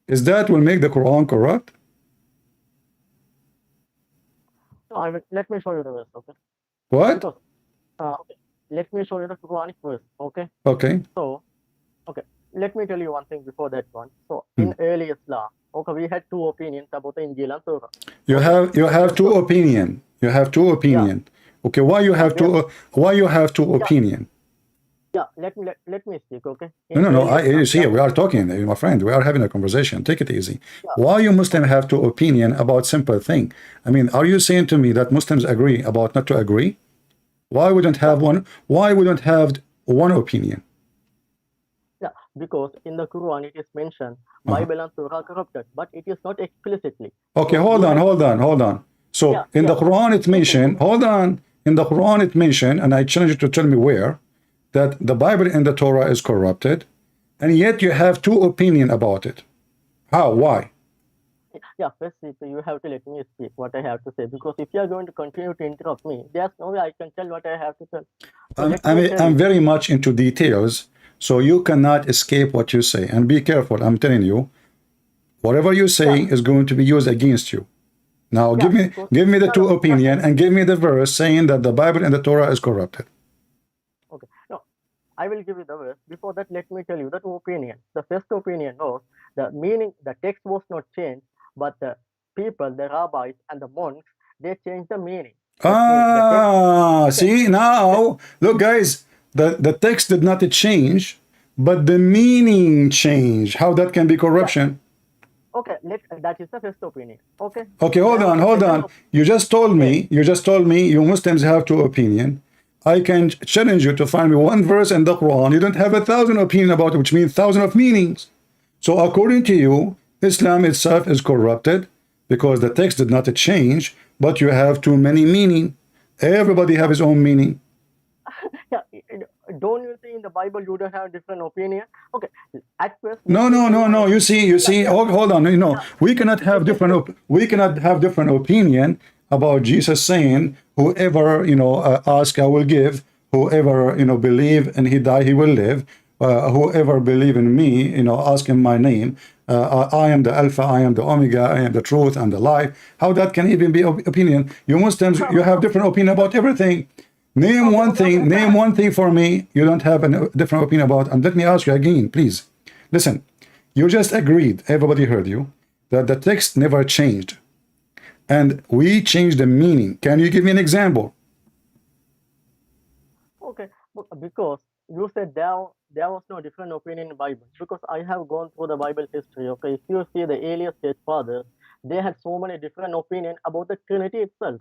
is that will make the Quran corrupt? No, let me show you the verse, okay? What? Because, okay. Let me show you the Quranic verse, okay? Okay. So, okay, let me tell you one thing before that one. So, in early Islam, okay, we had two opinions about the Injil and Torah. You have two opinion. You have two opinion. Yeah. Okay, why you have two opinion? Yeah, let me speak, okay? No. You see, we are talking, my friend. We are having a conversation. Take it easy. Yeah. Why you Muslim have two opinion about simple thing? I mean, are you saying to me that Muslims agree about not to agree? Why we don't have one? Why we don't have one opinion? Yeah, because in the Quran it is mentioned Bible and Torah corrupted, but it is not explicitly. Okay, hold on. So in the Quran it mentioned, hold on. In the Quran it mentioned, and I challenge you to tell me where, that the Bible and the Torah is corrupted, and yet you have two opinions about it. How? Why? Yeah, first you have to let me speak what I have to say, because if you are going to continue to interrupt me, there's no way I can tell what I have to tell. So I'm very much into details, so you cannot escape what you say. And be careful, I'm telling you, whatever you say is going to be used against you. Now give me the two opinion and give me the verse saying that the Bible and the Torah is corrupted. Okay, no, I will give you the verse. Before that, let me tell you the two opinions. The first opinion was the meaning, the text was not changed, but the people, the rabbis and the monks, they changed the meaning. See, now, look guys, the text did not change, but the meaning changed. How that can be corruption? Okay, that is the first opinion. Okay. Okay, hold on. You just told me you Muslims have two opinions. I can challenge you to find me one verse in the Quran. You don't have 1,000 opinions about it, which means 1,000 of meanings. So according to you, Islam itself is corrupted because the text did not change, but you have too many meaning. Everybody have his own meaning. Yeah, don't you think in the Bible you don't have different opinion? Okay, at first. No. You see. Hold on. We cannot have different opinion about Jesus saying, "Whoever ask, I will give. Whoever believe and he die, he will live." whoever believe in me, ask in my name. I am the Alpha, I am the Omega, I am the truth and the life. How that can even be opinion? You Muslims, you have different opinion about everything. Name one thing. Name one thing for me you don't have a different opinion about. And let me ask you again, please. Listen. You just agreed. Everybody heard you that the text never changed, and we changed the meaning. Can you give me an example? Okay, because you said there was no different opinion in Bible. Because I have gone through the Bible history. Okay, if you see the earliest church fathers, they had so many different opinion about the Trinity itself,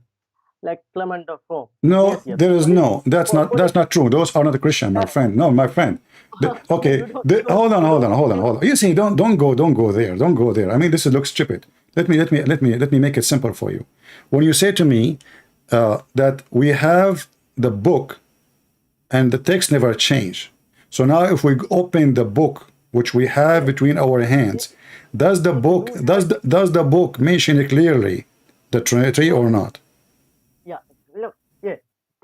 like Clement of Rome. No, there is no. That's not true. Those are not a Christian, my friend. No, my friend. Okay, hold on. You see, don't go there. Don't go there. I mean, this looks stupid. Let me make it simple for you. When you say to me that we have the book and the text never changed. So now if we open the book which we have between our hands, does the book mention clearly the Trinity or not? Yeah,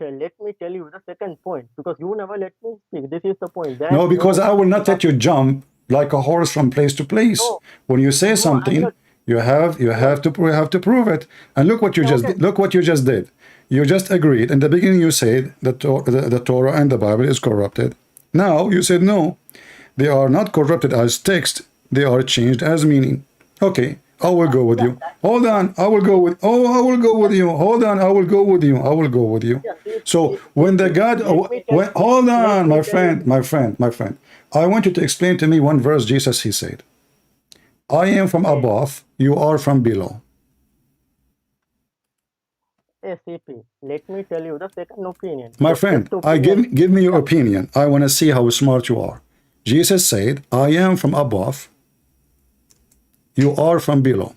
let me tell you the second point, because you never let me speak. This is the point. No, because I will not let you jump like a horse from place to place. No, when you say something, you have to prove it. And look what you just did. You just agreed. In the beginning, you said that the Torah and the Bible is corrupted. Now you said no, they are not corrupted as text. They are changed as meaning. Okay, I will go with you. Hold on, I will go with. Oh, I will go with you. Hold on, I will go with you. I will go with you. So when the God, hold on, my friend. I want you to explain to me one verse. Jesus, he said, "I am from above, you are from below." ACP, let me tell you the second opinion. My friend, give me your opinion. I want to see how smart you are. Jesus said, "I am from above, you are from below."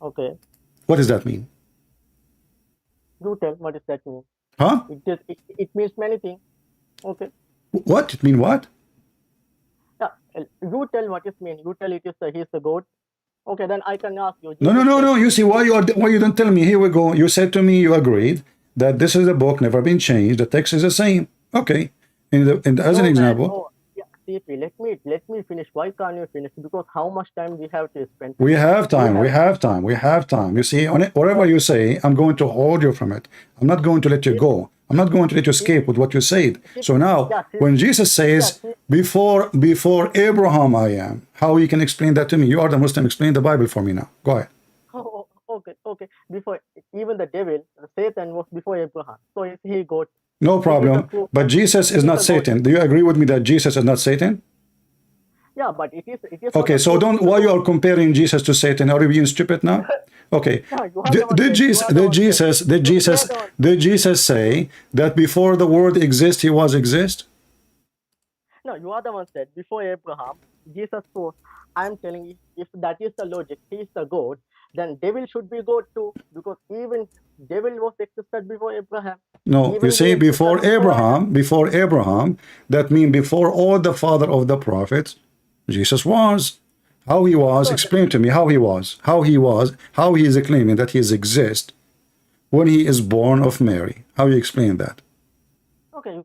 Okay. What does that mean? You tell what does that mean? Huh? It means many things. Okay. What? It mean what? Yeah, you tell what it means. You tell he's the God. Okay, then I can ask you. No. You see why you don't tell me? Here we go. You said to me you agreed that this is the book, never been changed. The text is the same. Okay. As an example. CP, let me finish. Why can't you finish? Because how much time we have to spend? We have time. You see, whatever you say, I'm going to hold you from it. I'm not going to let you go. I'm not going to let you escape with what you said. So now, when Jesus says, before Abraham I am, how you can explain that to me? You are the Muslim. Explain the Bible for me now. Go ahead. Oh, okay. Before even the devil, Satan was before Abraham. So is he God? No problem. But Jesus is not Satan. Do you agree with me that Jesus is not Satan? Yeah, but it is. Okay, so why you are comparing Jesus to Satan? Are you being stupid now? Okay. Did Jesus say that before the world exists, he was exist? No, you are the one said before Abraham, Jesus was. I'm telling you, if that is the logic, he is the God, then devil should be God too, because even devil was existed before Abraham. No, you say before Abraham, that means before all the father of the prophets, Jesus was. How he was, explain to me how he was. How he is claiming that he exists when he is born of Mary. How you explain that? Okay,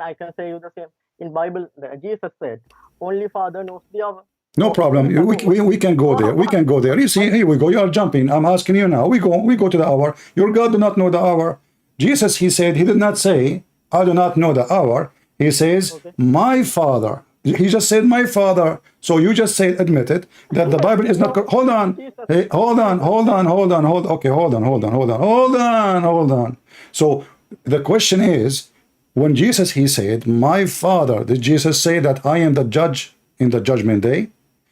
I can say you the same. In Bible, Jesus said, only Father knows the hour. No problem. We can go there. We can go there. You see, here we go. You are jumping. I'm asking you now. We go to the hour. Your God do not know the hour. Jesus, he said, he did not say, I do not know the hour. He says, my Father. He just said, my Father. So you just said, admitted that the Bible is not. Hold on. Hey, hold on. Okay, hold on. So the question is, when Jesus, he said, my Father, did Jesus say that I am the judge in the judgment day?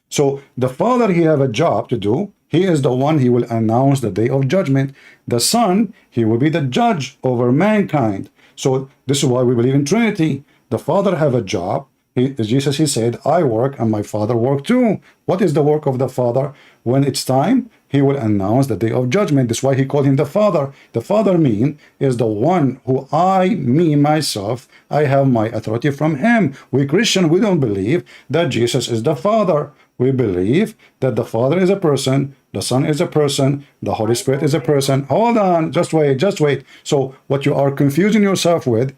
So the Father, he have a job to do. He is the one, he will announce the day of judgment. The Son, he will be the judge over mankind. So this is why we believe in Trinity. The Father have a job. Jesus, he said, I work and my Father work too. What is the work of the Father? When it's time, he will announce the day of judgment. That's why he called him the Father. The Father is the one who myself, I have my authority from him. We Christian, we don't believe that Jesus is the Father. We believe that the Father is a person, the Son is a person, the Holy Spirit is a person. Hold on, just wait. So what you are confusing yourself with,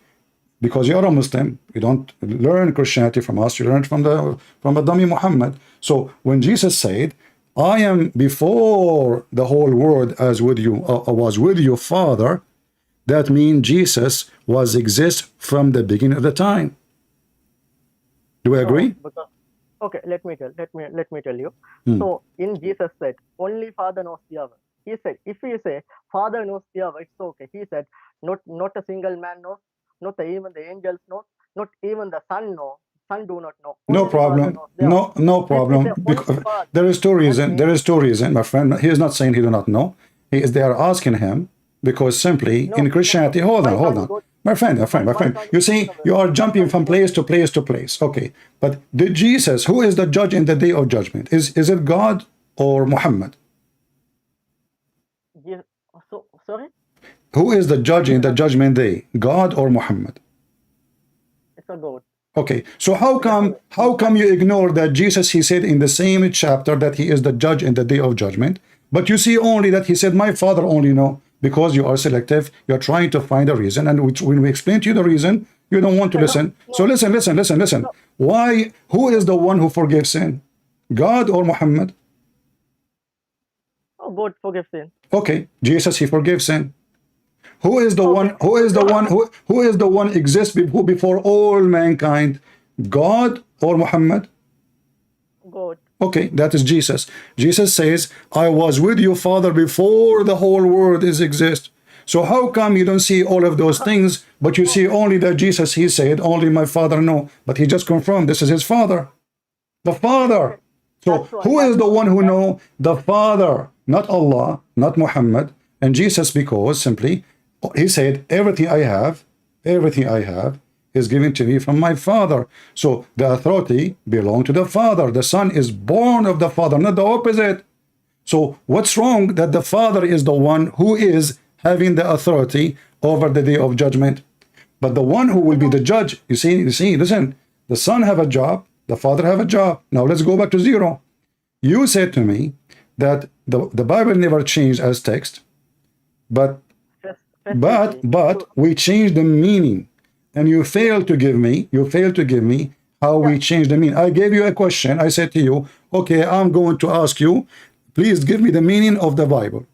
because you're a Muslim. You don't learn Christianity from us. You learn it from the dummy Muhammad. So when Jesus said, "I am before the whole world as with you, was with your Father," that means Jesus was exist from the beginning of the time. Do we agree? Because, okay, let me tell you. So in Jesus said, only Father knows the hour. He said, if we say Father knows the hour, it's okay. He said, not a single man knows, not even the angels know, not even the Son know. Son do not know. No Only Father problem. knows the hour. No If we problem. say only Because Father, there is two reasons. means- There is two reasons, my friend. He is not saying he do not know. They are asking him because simply in Christianity. Hold on. My friend. You see, you are jumping from place to place to place. Okay, but did Jesus, who is the judge in the day of judgment? Is it God or Muhammad? So, sorry? Who is the judge in the judgment day? God or Muhammad? It's a God. Okay, so how come you ignore that Jesus, he said in the same chapter that he is the judge in the day of judgment, but you see only that he said, my Father only know, because you are selective, you're trying to find a reason, and when we explain to you the reason, you don't want to listen. So listen. Why? Who is the one who forgives sin? God or Muhammad? Oh, God forgives sin. Okay, Jesus, he forgives sin. Who is the one? Who is the one exists who before all mankind? God or Muhammad? God. Okay, that is Jesus. Jesus says, "I was with you, Father, before the whole world is exist." So how come you don't see all of those things, but you see only that Jesus? He said, "Only my Father know," but he just confirmed this is his Father, the Father. So who is the one who know? The Father, not Allah, not Muhammad. And Jesus, because simply he said, everything I have is given to me from my Father. So the authority belongs to the Father. The Son is born of the Father, not the opposite. So what's wrong that the Father is the one who is having the authority over the day of judgment? But the one who will be the judge, you see, listen, the Son have a job, the Father have a job. Now let's go back to zero. You said to me that the Bible never changed as text, but we changed the meaning, and you failed to give me how we changed the meaning. I gave you a question. I said to you, okay, I'm going to ask you, please give me the meaning of the Bible.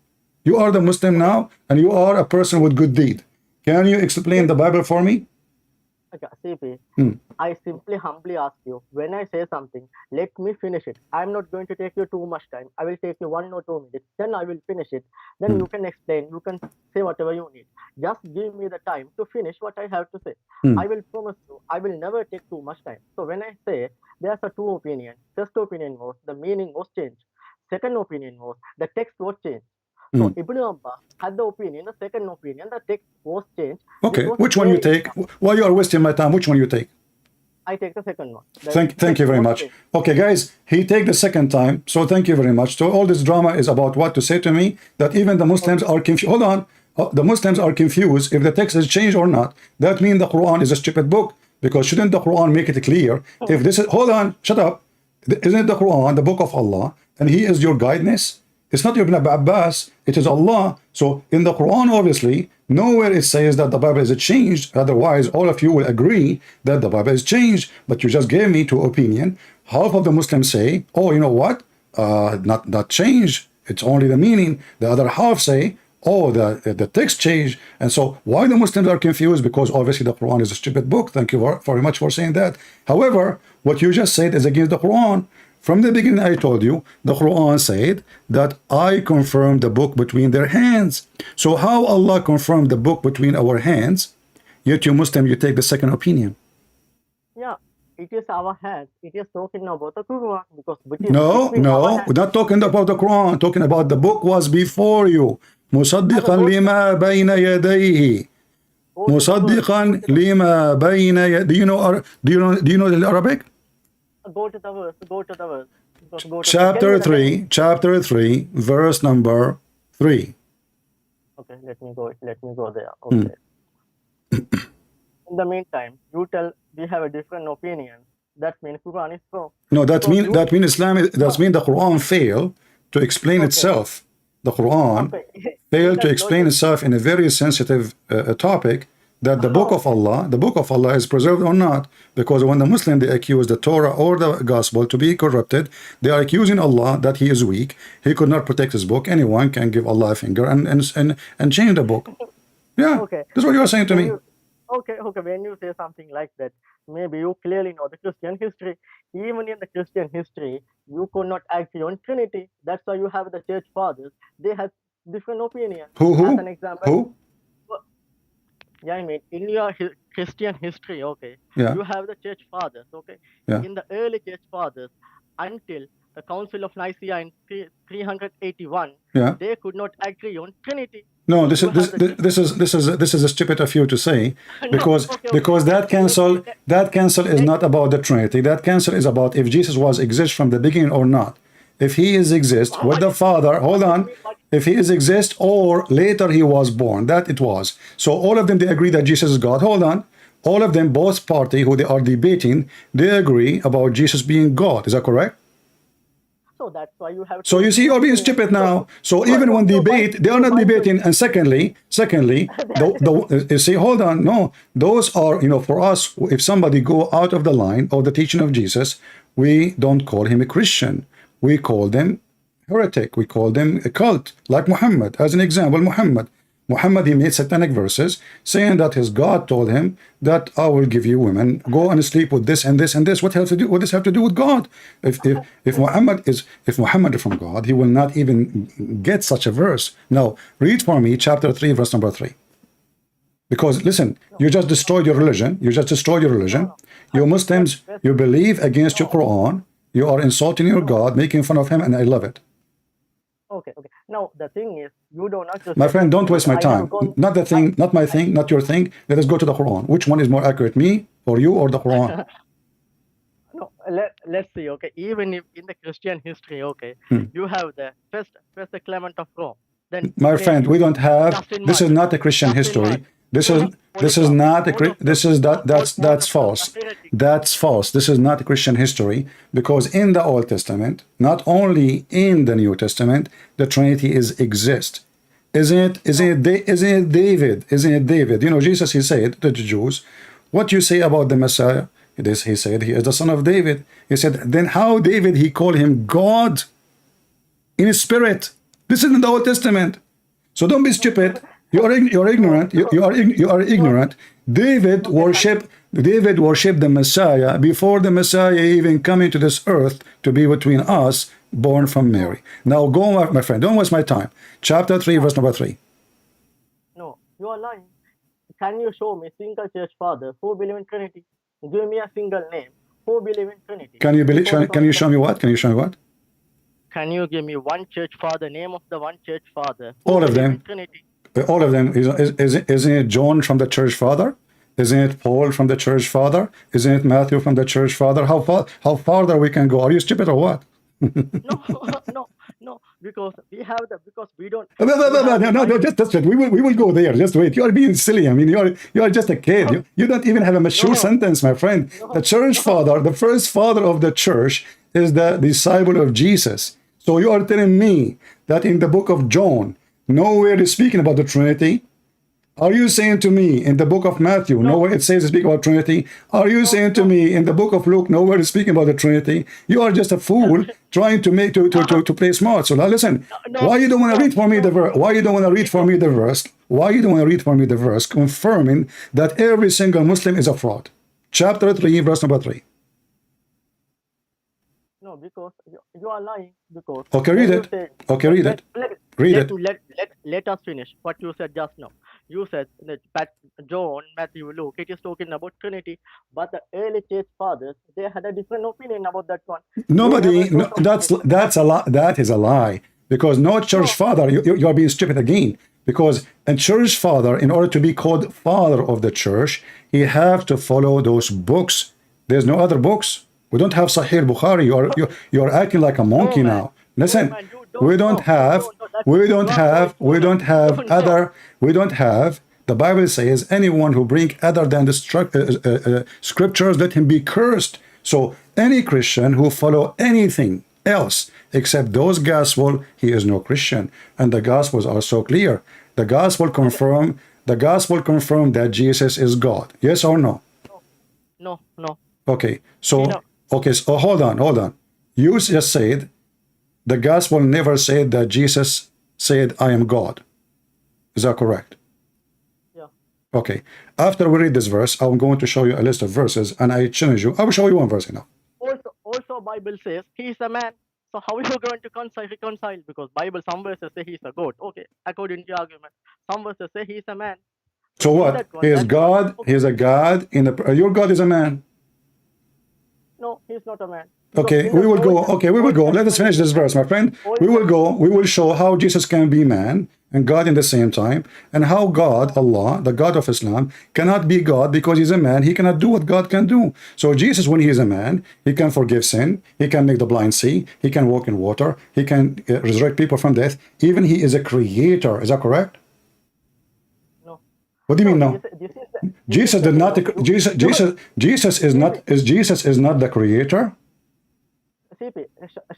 You are the Muslim now, and you are a person with good deed. Can you explain the Bible for me? Okay, CP, I simply humbly ask you, when I say something, let me finish it. I'm not going to take you too much time. I will take you 1 or 2 minutes. Then I will finish it. Then you can explain. You can say whatever you need. Just give me the time to finish what I have to say. I will promise you, I will never take too much time. So when I say there's a two opinions, first opinion was the meaning was changed. Second opinion was the text was changed. So Ibn Abbas had the opinion, the second opinion, the text was changed. Okay, which one you take? Why you are wasting my time? Which one you take? I take the second one. Thank you very much. Okay, guys, he take the second time, so thank you very much. So all this drama is about what to say to me, that even the Muslims are confused. Hold on. The Muslims are confused if the text is changed or not. That means the Quran is a stupid book, because shouldn't the Quran make it clear? If this is, hold on, shut up. Isn't the Quran the book of Allah, and he is your guidance? It's not Ibn Abbas, it is Allah. So in the Quran, obviously, nowhere it says that the Bible is changed. Otherwise, all of you will agree that the Bible is changed. But you just gave me two opinions. Half of the Muslims say, oh, you know what? Not changed. It's only the meaning. The other half say, oh, the text changed. And so why the Muslims are confused? Because obviously the Quran is a stupid book. Thank you very much for saying that. However, what you just said is against the Quran. From the beginning, I told you, the Quran said that I confirmed the book between their hands. So how Allah confirmed the book between our hands, yet you Muslim, you take the second opinion? Yeah, it is our hands. It is talking about the Quran. Because no, we're not talking about the Quran. Talking about the book was before you. مصدقا لما بين يديه. مصدقا لما بين يديه. Do you know the Arabic? Go to the verse. Chapter 3, verse number 3. Okay, let me go there. Okay. In the meantime, you tell we have a different opinion. That means Quran is wrong. No, that means Islam. That means the Quran failed to explain itself. The Quran failed to explain itself in a very sensitive topic. that the book of Allah is preserved or not, because when the Muslim they accuse the Torah or the gospel to be corrupted, they are accusing Allah that he is weak, he could not protect his book. Anyone can give Allah a finger and change the book. Yeah, Okay. that's what you are saying to me. Okay, when you say something like that, maybe you clearly know the Christian history. Even in the Christian history, you could not agree on Trinity. That's why you have the church fathers. They have different opinions. As an example, Who? yeah, I mean, in your Christian history, okay, Yeah. you have the church fathers, okay. Yeah. In the early church fathers, until the Council of Nicaea in 381, Yeah. they could not agree on Trinity. No, So this is stupid of you to say, because okay. that cancel is not about the Trinity. That cancel is about if Jesus was exist from the beginning or not. If he is exist with the Father, hold on. If he is exist or later he was born, that it was. So all of them they agree that Jesus is God. Hold on. All of them, both party who they are debating, they agree about Jesus being God. Is that correct? So that's why you have. So you see, you're being stupid now. So even when debate, they are not debating. And secondly, you see, hold on, no, those are, for us, if somebody go out of the line of the teaching of Jesus, we don't call him a Christian. We call them heretic. We call them a cult, like Muhammad. As an example, Muhammad, he made satanic verses saying that his God told him that I will give you women, go and sleep with this and this and this. What does this have to do with God? If Muhammad is from God, he will not even get such a verse. Now, read for me chapter 3, verse number 3. Because listen, you just destroyed your religion. You Muslims, you believe against your Quran. You are insulting your God, making fun of him, and I love it. Okay. Now the thing is, you do not. My friend, don't waste my time. Not the thing, not my thing, not your thing. Let us go to the Quran. Which one is more accurate, me or you or the Quran? No, let's see. Okay, even if in the Christian history, okay, you have the first the Clement of Rome. Then my friend, we don't have. This is not a Christian history. This is not a. That's false. That's false. This is not a Christian history, because in the Old Testament, not only in the New Testament, the Trinity exist. Isn't it David? Isn't it David? Jesus, he said to the Jews, what you say about the Messiah? He said he is the son of David. He said, then how David, he called him God in his spirit? This is in the Old Testament. So don't be stupid. You are ignorant. You are ignorant. David worshipped the Messiah before the Messiah even coming to this earth to be between us, born from Mary. Now go, my friend. Don't waste my time. Chapter 3, verse number 3. No, you are lying. Can you show me single church father who believe in Trinity? Give me a single name who believe in Trinity. Can you show me what? Can you give me one church father, name of the one church father? All of them. Trinity? All of them. Isn't it John from the church father? Isn't it Paul from the church father? Isn't it Matthew from the church father? How farther we can go? Are you stupid or what? No, because we don't. No, just wait. We will go there. Just wait. You are being silly. I mean, you are just a kid. You don't even have a mature sentence, my friend. The church father, the first father of the church, is the disciple of Jesus. So you are telling me that in the book of John, nowhere is speaking about the Trinity? Are you saying to me in the book of Matthew, nowhere it says to speak about Trinity? Are you saying to me in the book of Luke, nowhere is speaking about the Trinity? You are just a fool trying to make to play smart. So now listen, why you don't want to read for me the verse? Why you don't want to read for me the verse? Why you don't want to read for me the verse confirming that every single Muslim is a fraud? Chapter 3, verse number 3. No, because you are lying. Because okay, read it. Okay, read it. Let us finish what you said just now. You said that John, Matthew, Luke, it is talking about Trinity, but the early church fathers, they had a different opinion about that one. That's a lie. That is a lie, because no church father, you are being stupid again, because a church father, in order to be called father of the church, he have to follow those books. There's no other books. We don't have Sahih Bukhari. You are acting like a monkey now. Listen, we don't have. The Bible says anyone who bring other than the scriptures, let him be cursed. So any Christian who follow anything else except those gospel, he is no Christian. And the gospels are so clear. The gospel confirm the gospel confirm that Jesus is God? Yes or no? No. Okay, so No. okay, so hold on. You just said the gospel never said that Jesus said, I am God. Is that correct? Yeah. Okay. After we read this verse, I'm going to show you a list of verses, and I challenge you. I will show you one verse now. Also Bible says he is a man. So how are you going to reconcile? Because Bible some verses say he's a goat. Okay, according to your argument. Some verses say he's a man. So in what? that one, He is that's not God. He is a God. Your God is a man. No, he's not a man. Because Okay, in the we will go. Old- Okay, we will Old go. Let us Testament, finish this verse, my friend. Old We will Testament- go. We will show how Jesus can be man and God in the same time, and how God, Allah, the God of Islam, cannot be God because he's a man. He cannot do what God can do. So Jesus, when he is a man, he can forgive sin. He can make the blind see. He can walk in water. He can resurrect people from death. Even he is a creator. Is that correct? No. What do you mean no? This is Jesus did not. Jesus is not the creator. CP,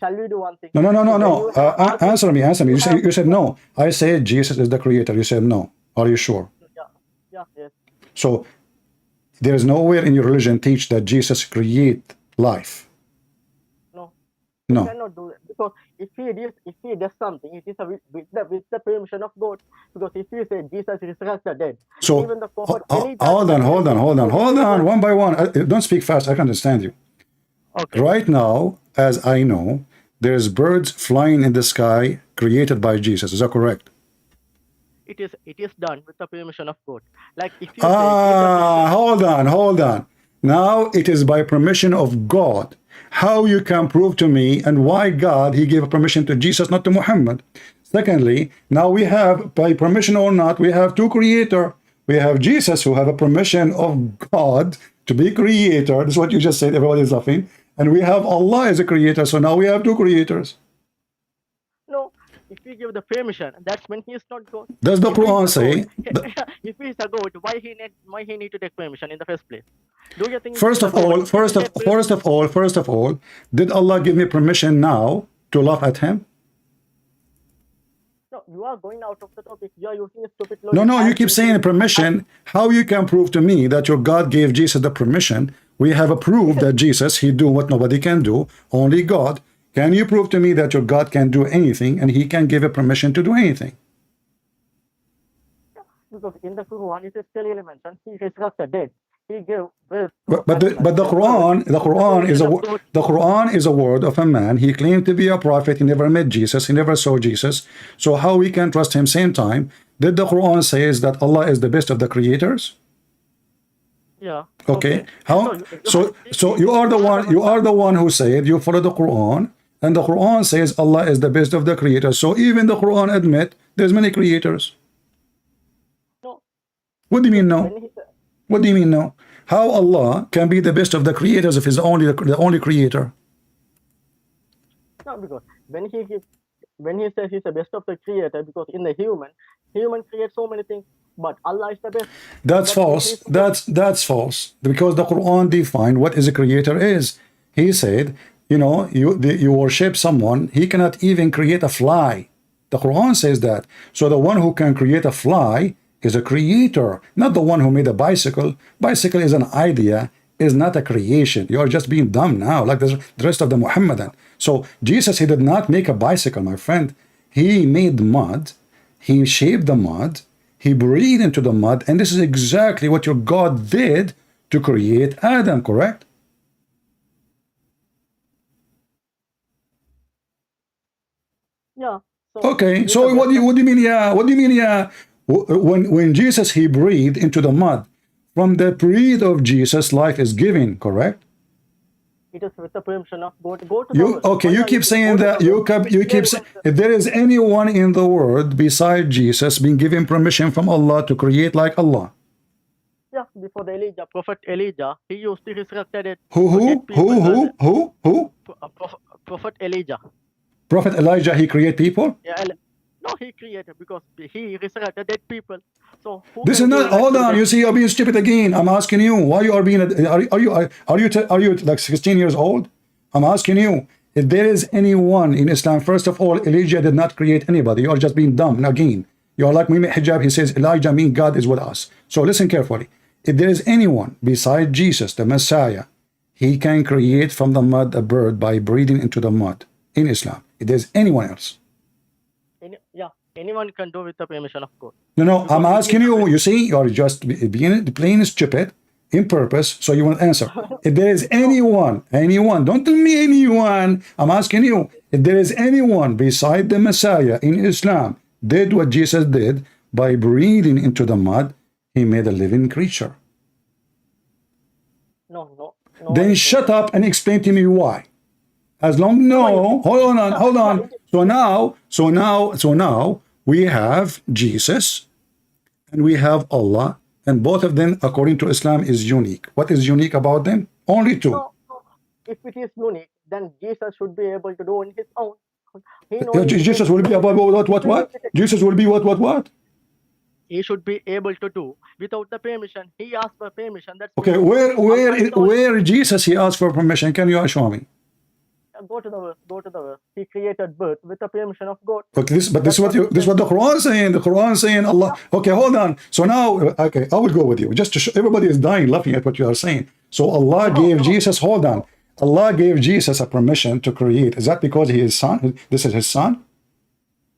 shall we do one thing? No. When you have Answer me. have- You said no. I said Jesus is the creator. You said no. Are you sure? Yes. So there is nowhere in your religion teach that Jesus create life. No. No. Cannot do it because if he does something, it is with the permission of God. Because if you say Jesus resurrected dead, So even the prophet hold on. One by one. Don't speak fast. I can understand you. Okay. Right now, as I know, there's birds flying in the sky created by Jesus. Is that correct? It is done with the permission of God. Like if you Hold on. Now it is by permission of God. How you can prove to me and why God, he gave permission to Jesus, not to Muhammad. Secondly, now we have, by permission or not, we have two creator. We have Jesus who have a permission of God to be creator. This is what you just said. Everybody is laughing. And we have Allah as a creator. So now we have two creators. No, if we give the permission, that's when he is not God. Does the Quran say? If he is a God, why he need to take permission in the first place? Do you think? First of all, did Allah give me permission now to laugh at him? No, you are going out of the topic. You are using a stupid logic. No, you keep saying permission. How you can prove to me that your God gave Jesus the permission? We have approved that Jesus, he do what nobody can do, only God. Can you prove to me that your God can do anything and he can give a permission to do anything? Because in the Quran, it is clearly mentioned he resurrected dead. He gave birth. But the Quran is a word of a man. He claimed to be a prophet. He never met Jesus. He never saw Jesus. So how we can trust him? Same time, did the Quran says that Allah is the best of the creators? Yeah. Okay. How? So you are the one who said you follow the Quran, and the Quran says Allah is the best of the creators. So even the Quran admit there's many creators. No. What do you mean no? What do you mean no? How Allah can be the best of the creators if he's the only creator? No, because when he says he's the best of the creator, because in the human creates so many things, but Allah is the best. That's false. That's false. Because the Quran defined what is a creator is. He said, you worship someone, he cannot even create a fly. The Quran says that. So the one who can create a fly is a creator, not the one who made a bicycle. Bicycle is an idea, is not a creation. You are just being dumb now, like the rest of the Muhammadan. So Jesus, he did not make a bicycle, my friend. He made mud, he shaped the mud, he breathed into the mud, and this is exactly what your God did to create Adam, correct? Yeah. Okay, so what do you mean, yeah? What do you mean, yeah? When Jesus, he breathed into the mud, from the breath of Jesus, life is given, correct? It is with the permission of God. Go to okay, you keep saying that. You keep saying, if there is anyone in the world beside Jesus being given permission from Allah to create like Allah. Yeah, before the Elijah, Prophet Elijah, he used to resurrect it. Who? Prophet Elijah. Prophet Elijah, he create people? Yeah, no, he created because he resurrected dead people. So this is not. Hold on, you see, you're being stupid again. I'm asking you why you are being. Are you like 16 years old? I'm asking you if there is anyone in Islam. First of all, Elijah did not create anybody. You are just being dumb again. You are like Muhammad Hijab. He says Elijah means God is with us. So listen carefully. If there is anyone beside Jesus, the Messiah, he can create from the mud a bird by breathing into the mud in Islam. If there's anyone else. Yeah, anyone can do with the permission of God. No, I'm asking you. You see, you're just being plain stupid in purpose, so you won't answer. If there is anyone, don't tell me anyone. I'm asking you, if there is anyone beside the Messiah in Islam did what Jesus did by breathing into the mud, he made a living creature. No. Then shut up and explain to me why. As long hold on. So now we have Jesus and we have Allah, and both of them, according to Islam, is unique. What is unique about them? Only two. No. If it is unique, then Jesus should be able to do on his own. Jesus will be about what? Jesus will be what? He should be able to do without the permission. He asked for permission. That's okay. Where Jesus he asked for permission? Can you show me? Go to the verse. He created birth with the permission of God. Okay, this is what the Quran is saying. The Quran is saying Allah. Okay, hold on. So now, okay, I will go with you. Just to show, everybody is dying laughing at what you are saying. So Allah gave Jesus. Hold on. Allah gave Jesus a permission to create. Is that because he is son? This is his son?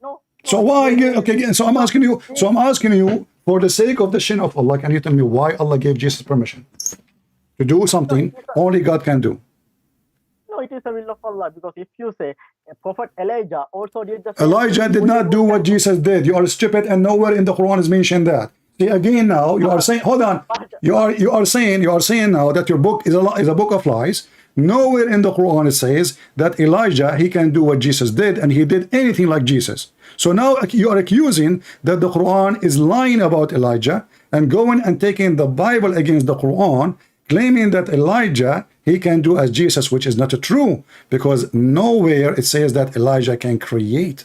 No. So why? Okay, so I'm asking you. So I'm asking you, for the sake of the shin of Allah, can you tell me why Allah gave Jesus permission to do something only God can do? No, it is the will of Allah, because if you say Prophet Elijah also did the same. Elijah did not do what Jesus did. You are stupid, and nowhere in the Quran is mentioned that. See, again now you are saying, hold on. You are saying now that your book is a book of lies. Nowhere in the Quran it says that Elijah he can do what Jesus did, and he did anything like Jesus. So now you are accusing that the Quran is lying about Elijah and going and taking the Bible against the Quran, claiming that Elijah he can do as Jesus, which is not true, because nowhere it says that Elijah can create.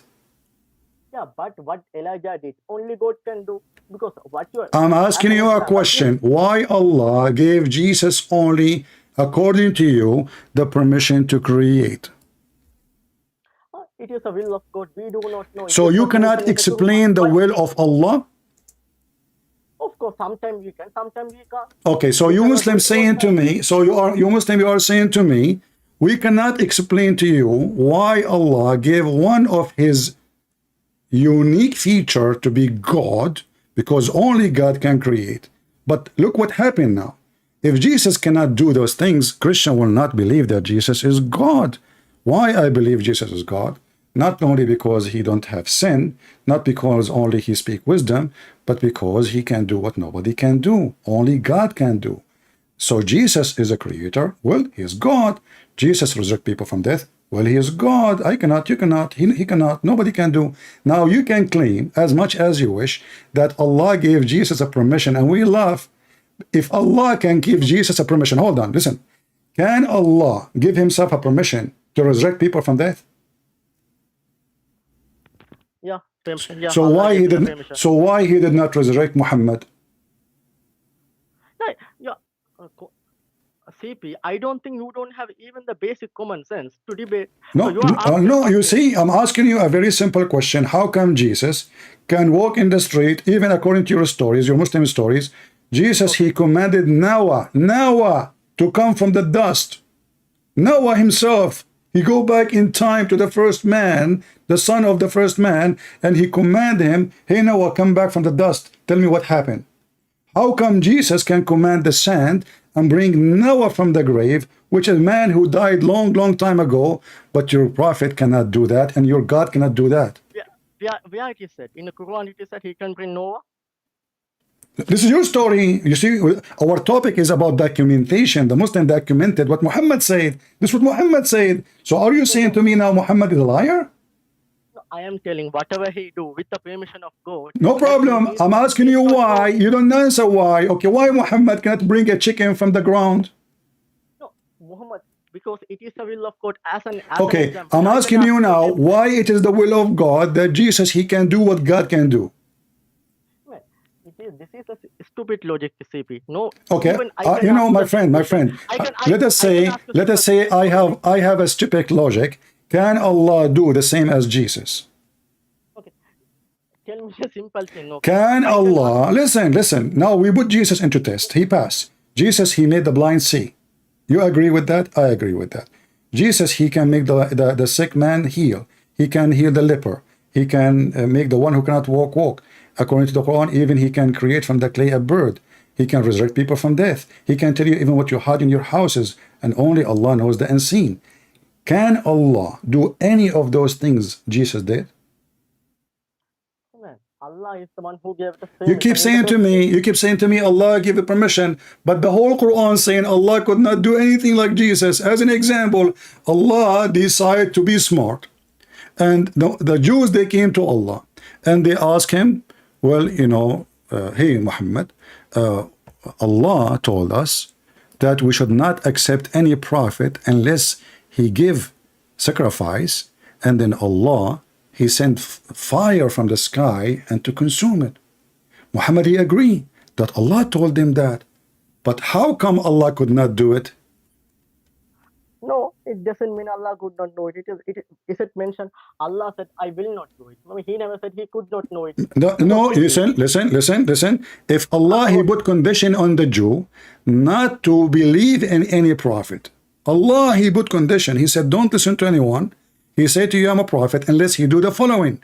Yeah, but what Elijah did, only God can do. Because what you are, I'm asking you a question. Why Allah gave Jesus only, according to you, the permission to create? It is the will of God. We do not know. So you cannot explain the will of Allah? Of course, sometimes we can, sometimes we can't. Okay, so you Muslims saying to me, you are saying to me, we cannot explain to you why Allah gave one of his unique feature to be God, because only God can create. But look what happened now. If Jesus cannot do those things, Christian will not believe that Jesus is God. Why I believe Jesus is God? Not only because he don't have sin, not because only he speak wisdom, but because he can do what nobody can do. Only God can do. So Jesus is a creator. Well, he is God. Jesus resurrect people from death. Well, he is God. I cannot, you cannot, he cannot, nobody can do. Now you can claim as much as you wish that Allah gave Jesus a permission, and we laugh. If Allah can give Jesus a permission, hold on, listen. Can Allah give himself a permission to resurrect people from death? Yeah. So why he did not resurrect Muhammad? Yeah. CP, I don't think you don't have even the basic common sense to debate. No, you see, I'm asking you a very simple question. How come Jesus can walk in the street, even according to your stories, your Muslim stories? Jesus, he commanded Noah to come from the dust. Noah himself, he go back in time to the first man, the son of the first man, and he command him, hey Noah, come back from the dust. Tell me what happened. How come Jesus can command the sand and bring Noah from the grave, which is a man who died long time ago, but your prophet cannot do that, and your God cannot do that? Where it is said? In the Quran it is said he can bring Noah? This is your story. You see, our topic is about documentation. The Muslim documented what Muhammad said. This is what Muhammad said. So are you saying to me now Muhammad is a liar? No, I am telling whatever he do with the permission of God. No problem. I'm asking you why. You don't answer why. Okay, why Muhammad cannot bring a chicken from the ground? No, Muhammad, because it is the will of God as an example. I'm asking you now why it is the will of God that Jesus, he can do what God can do. This is a stupid logic, CP. No. Okay. You know, my friend. Let us say I have a stupid logic. Can Allah do the same as Jesus? Okay. tell me a simple thing, okay? Can I cannot. Allah, listen, now we put Jesus into test. He passed. Jesus, he made the blind see. You agree with that? I agree with that. Jesus, he can make the sick man heal. He can heal the leper. He can make the one who cannot walk. According to the Quran, even he can create from the clay a bird. He can resurrect people from death. He can tell you even what you hide in your houses, and only Allah knows the unseen. Can Allah do any of those things Jesus did? Man, Allah is the one who gave the You permission keep in the saying to first place. me, Allah gave the permission, but the whole Quran saying Allah could not do anything like Jesus. As an example, Allah decided to be smart. And the Jews, they came to Allah and they asked him, well, hey, Muhammad, Allah told us that we should not accept any prophet unless he give sacrifice, and then Allah, he sent fire from the sky and to consume it. Muhammad, he agreed that Allah told them that. But how come Allah could not do it? No, it doesn't mean Allah could not know it. Is it mentioned? Allah said, I will not do it. I mean, he never said he could not know it. No, listen. If Allah, he put condition on the Jew not to believe in any prophet. Allah, he put condition. He said, don't listen to anyone. He said to you, I'm a prophet, unless you do the following.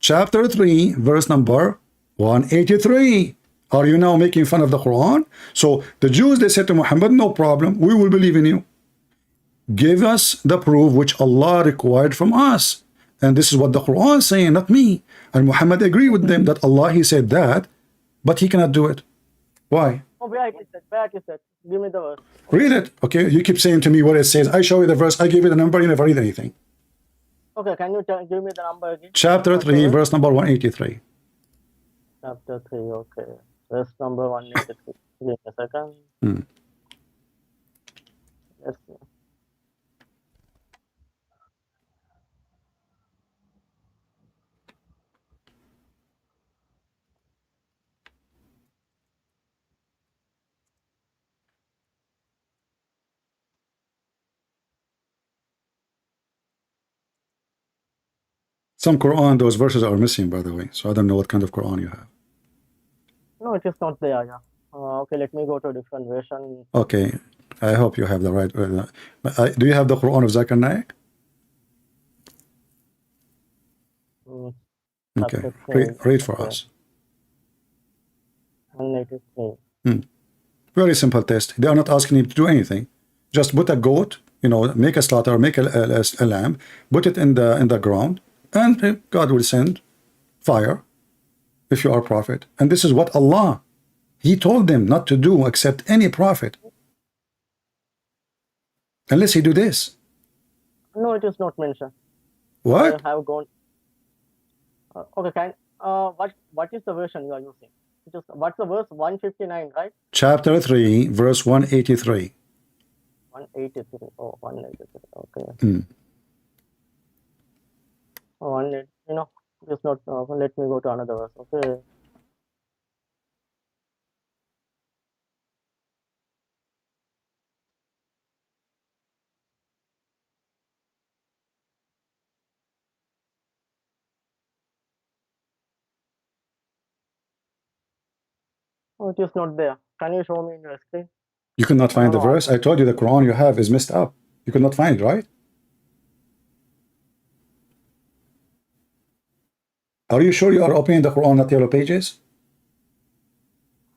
Chapter 3, verse number 183. Are you now making fun of the Quran? So the Jews, they said to Muhammad, no problem, we will believe in you. Give us the proof which Allah required from us. And this is what the Quran is saying, not me. And Muhammad agreed with them that Allah, he said that, but he cannot do it. Why? Oh, where is that? Give me the verse. Read it. Okay, you keep saying to me what it says. I show you the verse, I give you the number, you never read anything. Okay, can you give me the number again? Chapter 3, verse number 183. Chapter 3, okay. Verse number 183. Give me a second. Yes. Some Quran, those verses are missing, by the way. So I don't know what kind of Quran you have. No, it is not there, yeah. Okay, let me go to a different version. Okay, I hope you have the right. Do you have the Quran of Zakir Naik? Okay, read for us. 183. Very simple test. They are not asking him to do anything. Just put a goat, make a slaughter, make a lamb, put it in the ground, and God will send fire if you are a prophet. And this is what Allah, he told them not to do except any prophet. Unless he do this. No, it is not mentioned. What? I have gone. Okay, what is the version you are using? What's the verse? 159, right? Chapter 3, verse 183. 183. Oh, 183. Okay. Oh, just not. Let me go to another verse. Okay. Oh, it is not there. Can you show me in your screen? You could not find the verse? I told you the Quran you have is messed up. You could not find it, right? Are you sure you are opening the Quran, not yellow pages?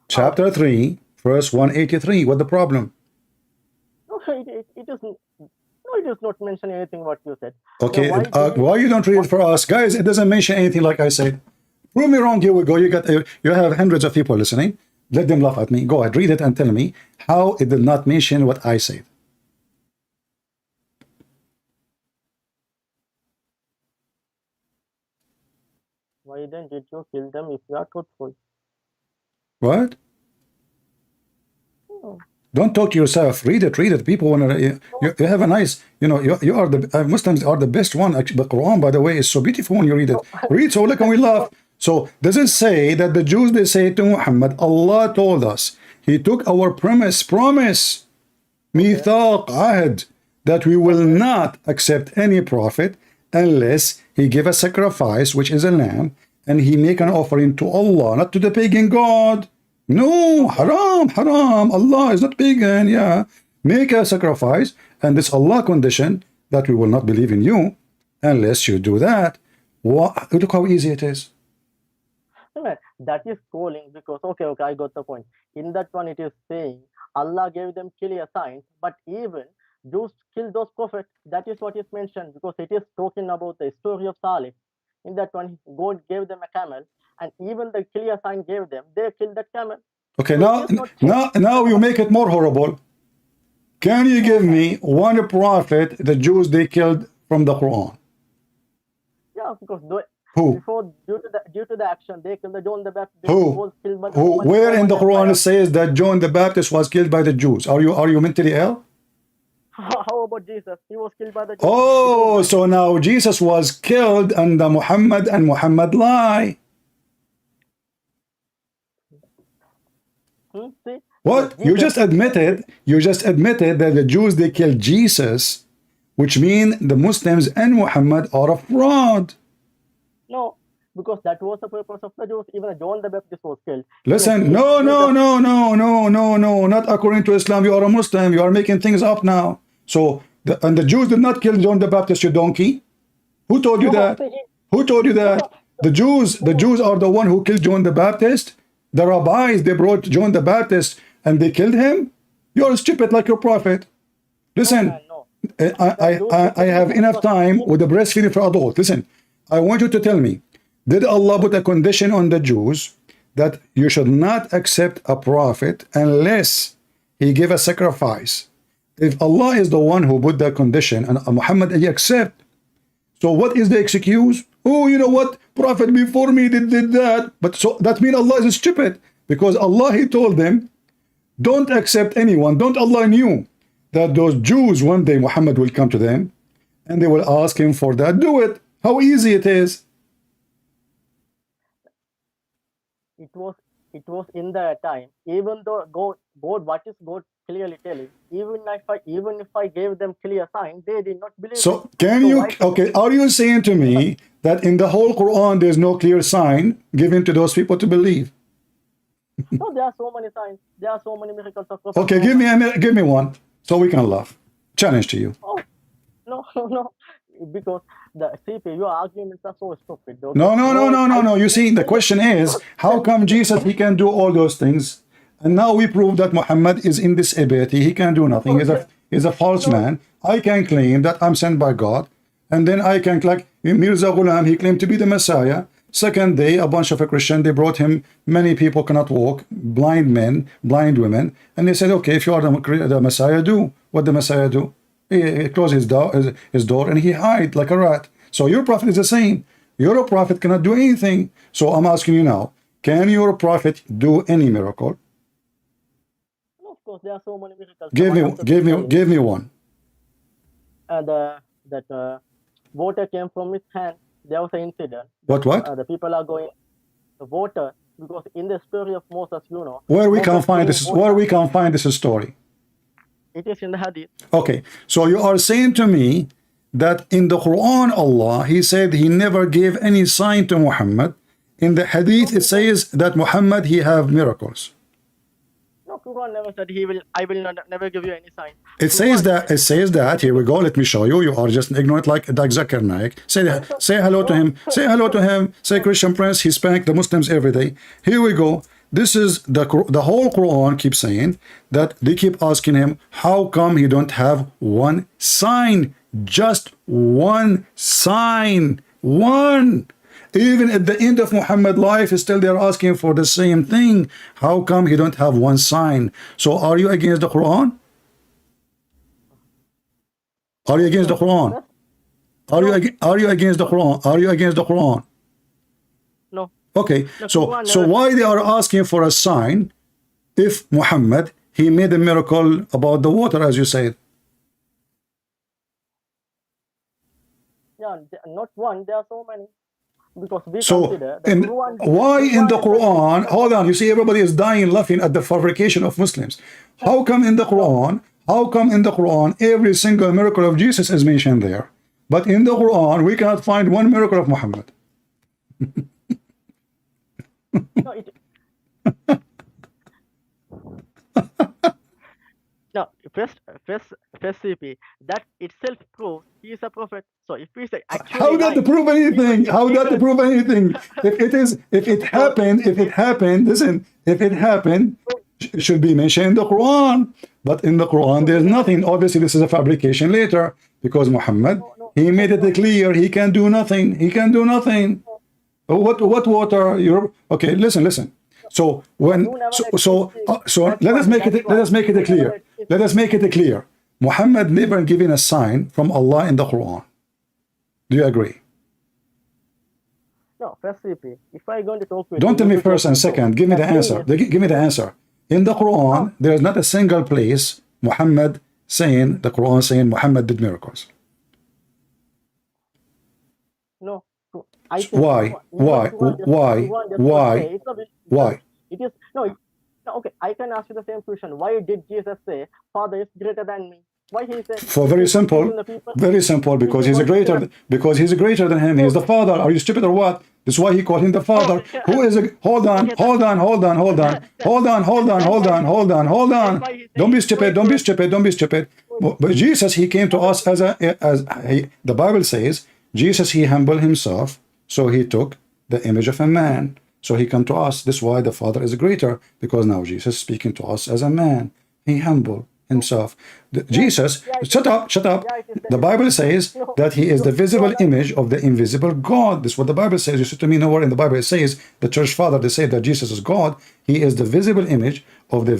Chapter 3, verse 183. What the problem? No, it is. No, it does not mention anything what you said. Okay, why you don't read it for us? Guys, it doesn't mention anything like I said. Prove me wrong, here we go. You have hundreds of people listening. Let them laugh at me. Go ahead, read it and tell me how it did not mention what I said. Why then did you kill them if you are truthful? What? Oh. Don't talk to yourself. Read it. People want to. You have a nice. You are the Muslims are the best one. Actually, the Quran, by the way, is so beautiful when you read it. Read so look and we laugh. So does it say that the Jews, they say to Muhammad, Allah told us, he took our promise, mithaq, ahd, that we will not accept any prophet unless he give a sacrifice, which is a lamb, and he make an offering to Allah, not to the pagan god. No, haram, haram. Allah is not pagan. Yeah, make a sacrifice, and this Allah condition that we will not believe in you unless you do that. Look how easy it is. That is calling, because okay, I got the point. In that one, it is saying Allah gave them clear signs, but even Jews killed those prophets. That is what is mentioned, because it is talking about the story of Salih. In that one, God gave them a camel, and even the clear sign gave them, they killed that camel. Okay, So now you make it more horrible. Can you give me one prophet the Jews they killed from the Quran? Yeah, because Who? before, due to the action, they killed the John the Baptist. Who? Was killed by the Who? Roman Where in the Quran it Empire. says that John the Baptist was killed by the Jews? Are you mentally ill? How about Jesus? He was killed by the Jews. Oh, so now Jesus was killed under Muhammad, and Muhammad lie. See? What? You just admitted that the Jews they killed Jesus, which mean the Muslims and Muhammad are a fraud. No, because that was the purpose of the Jews. Even John the Baptist was killed. Listen, no, not according to Islam. You are a Muslim. You are making things up now. So, and the Jews did not kill John the Baptist, you donkey. Who told you that? Who told you that? The Jews are the one who killed John the Baptist. The rabbis, they brought John the Baptist and they killed him. You're stupid like your prophet. Listen, I have enough time with the breastfeeding for adults. Listen, I want you to tell me, did Allah put a condition on the Jews that you should not accept a prophet unless he give a sacrifice? If Allah is the one who put that condition and Muhammad he accept, so what is the excuse? Oh, you know what? Prophet before me did that. But so that means Allah is stupid, because Allah he told them, don't accept anyone. Don't Allah knew that those Jews one day Muhammad will come to them and they will ask him for that. Do it. How easy it is. It was in the time. Even though God, what is God clearly telling? Even if I gave them clear sign, they did not believe. So are you saying to me that in the whole Quran there's no clear sign given to those people to believe? No, there are so many signs. There are so many miracles of Prophet. Okay, give me one so we can laugh. Challenge to you. Oh, no. Because the CP, your arguments are so stupid. Okay? No. You see, the question is, how come Jesus he can do all those things, and now we prove that Muhammad is in this ability, he can do nothing. He's a false man. I can claim that I'm sent by God, and then I can, like Mirza Ghulam, he claimed to be the Messiah. Second day, a bunch of a Christian, they brought him, many people cannot walk, blind men, blind women, and they said, okay, if you are the Messiah, do what the Messiah do. He closed his door and he hide like a rat. So your prophet is the same. Your prophet cannot do anything. So I'm asking you now, can your prophet do any miracle? No, of course, there are so many miracles. Give me one. That water came from his hand. There was an incident. What? The people are going the water, because in the story of Moses, where we can find this story. It is in the Hadith. Okay, so you are saying to me that in the Quran, Allah, he said he never gave any sign to Muhammad. In the Hadith, it says that Muhammad, he have miracles. No, Quran never said I will never give you any sign. It says that, here we go, let me show you. You are just ignorant like Zakir Naik. Say hello to him. Say hello to him. Say Christian Prince, he spanked the Muslims every day. Here we go. This is the whole Quran keeps saying that they keep asking him, how come he don't have one sign? Just one sign. One. Even at the end of Muhammad's life, still they're asking for the same thing. How come he don't have one sign? So are you against the Quran? Are you against the Quran? Are you against the Quran? Are you against the Quran? No. Okay, so why they are asking for a sign if Muhammad, he made a miracle about the water, as you said? Yeah, not one, there are so many. Because we consider why in the Quran, hold on, you see everybody is dying laughing at the fabrication of Muslims. How come in the Quran every single miracle of Jesus is mentioned there, but in the Quran we cannot find one miracle of Muhammad? No, no, first CP, that itself proves he is a prophet. So if he is actually How that to lying, prove anything? How that to prove anything? If it happened, listen, if it happened, it should be mentioned in the Quran. But in the Quran, there's nothing. Obviously, this is a fabrication later because Muhammad, he made it clear he can do nothing. He can do nothing. What water? You're okay. Listen. So let us make it clear. Let us make it clear. Muhammad never given a sign from Allah in the Quran. Do you agree? No, first CP, if I going to talk with Don't tell me first and second. Give me the answer. Give me the answer. In the Quran, there is not a single place the Quran saying Muhammad did miracles. No. Why? It is no. Okay, I can ask you the same question. Why did Jesus say, "Father is greater than me"? Why he said? For very simple, because he's greater than him. He's the Father. Are you stupid or what? That's why he called him the Father. Who is a hold on. Don't be stupid. But Jesus, he came to us the Bible says, Jesus, he humbled himself, so he took the image of a man. So he come to us. This is why the Father is greater, because now Jesus is speaking to us as a man. He humbled himself. Jesus, shut up. The Bible says that he is the visible image of the invisible God. This is what the Bible says. You said to me, nowhere in the Bible it says, the church father, they say that Jesus is God. He is the visible image of the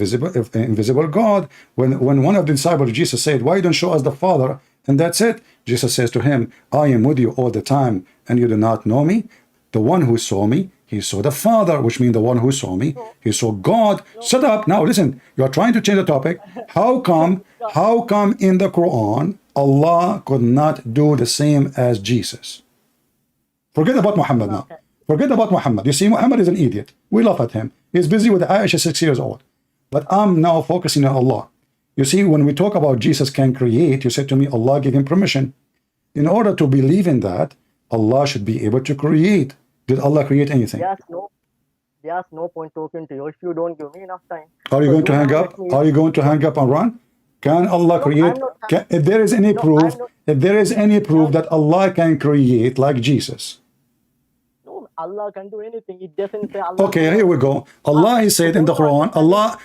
invisible God. When one of the disciples of Jesus said, why don't you show us the Father? And that's it. Jesus says to him, I am with you all the time, and you do not know me. The one who saw me, he saw the Father, which means the one who saw me, he saw God. Shut up. Now listen, you are trying to change the topic. How come in the Quran, Allah could not do the same as Jesus? Forget about Muhammad now. Forget about Muhammad. You see, Muhammad is an idiot. We laugh at him. He's busy with Aisha, 6 years old. But I'm now focusing on Allah. You see, when we talk about Jesus can create, you said to me, Allah gave him permission. In order to believe in that, Allah should be able to create. Did Allah create anything? There's no point talking to you if you don't give me enough time. Are you going to hang up? Are you going to hang up and run? Can Allah create? If there is any proof, that Allah can create like Jesus. No, Allah can do anything. It doesn't say Allah. Okay, here we go. Allah, he said in the Quran, Allah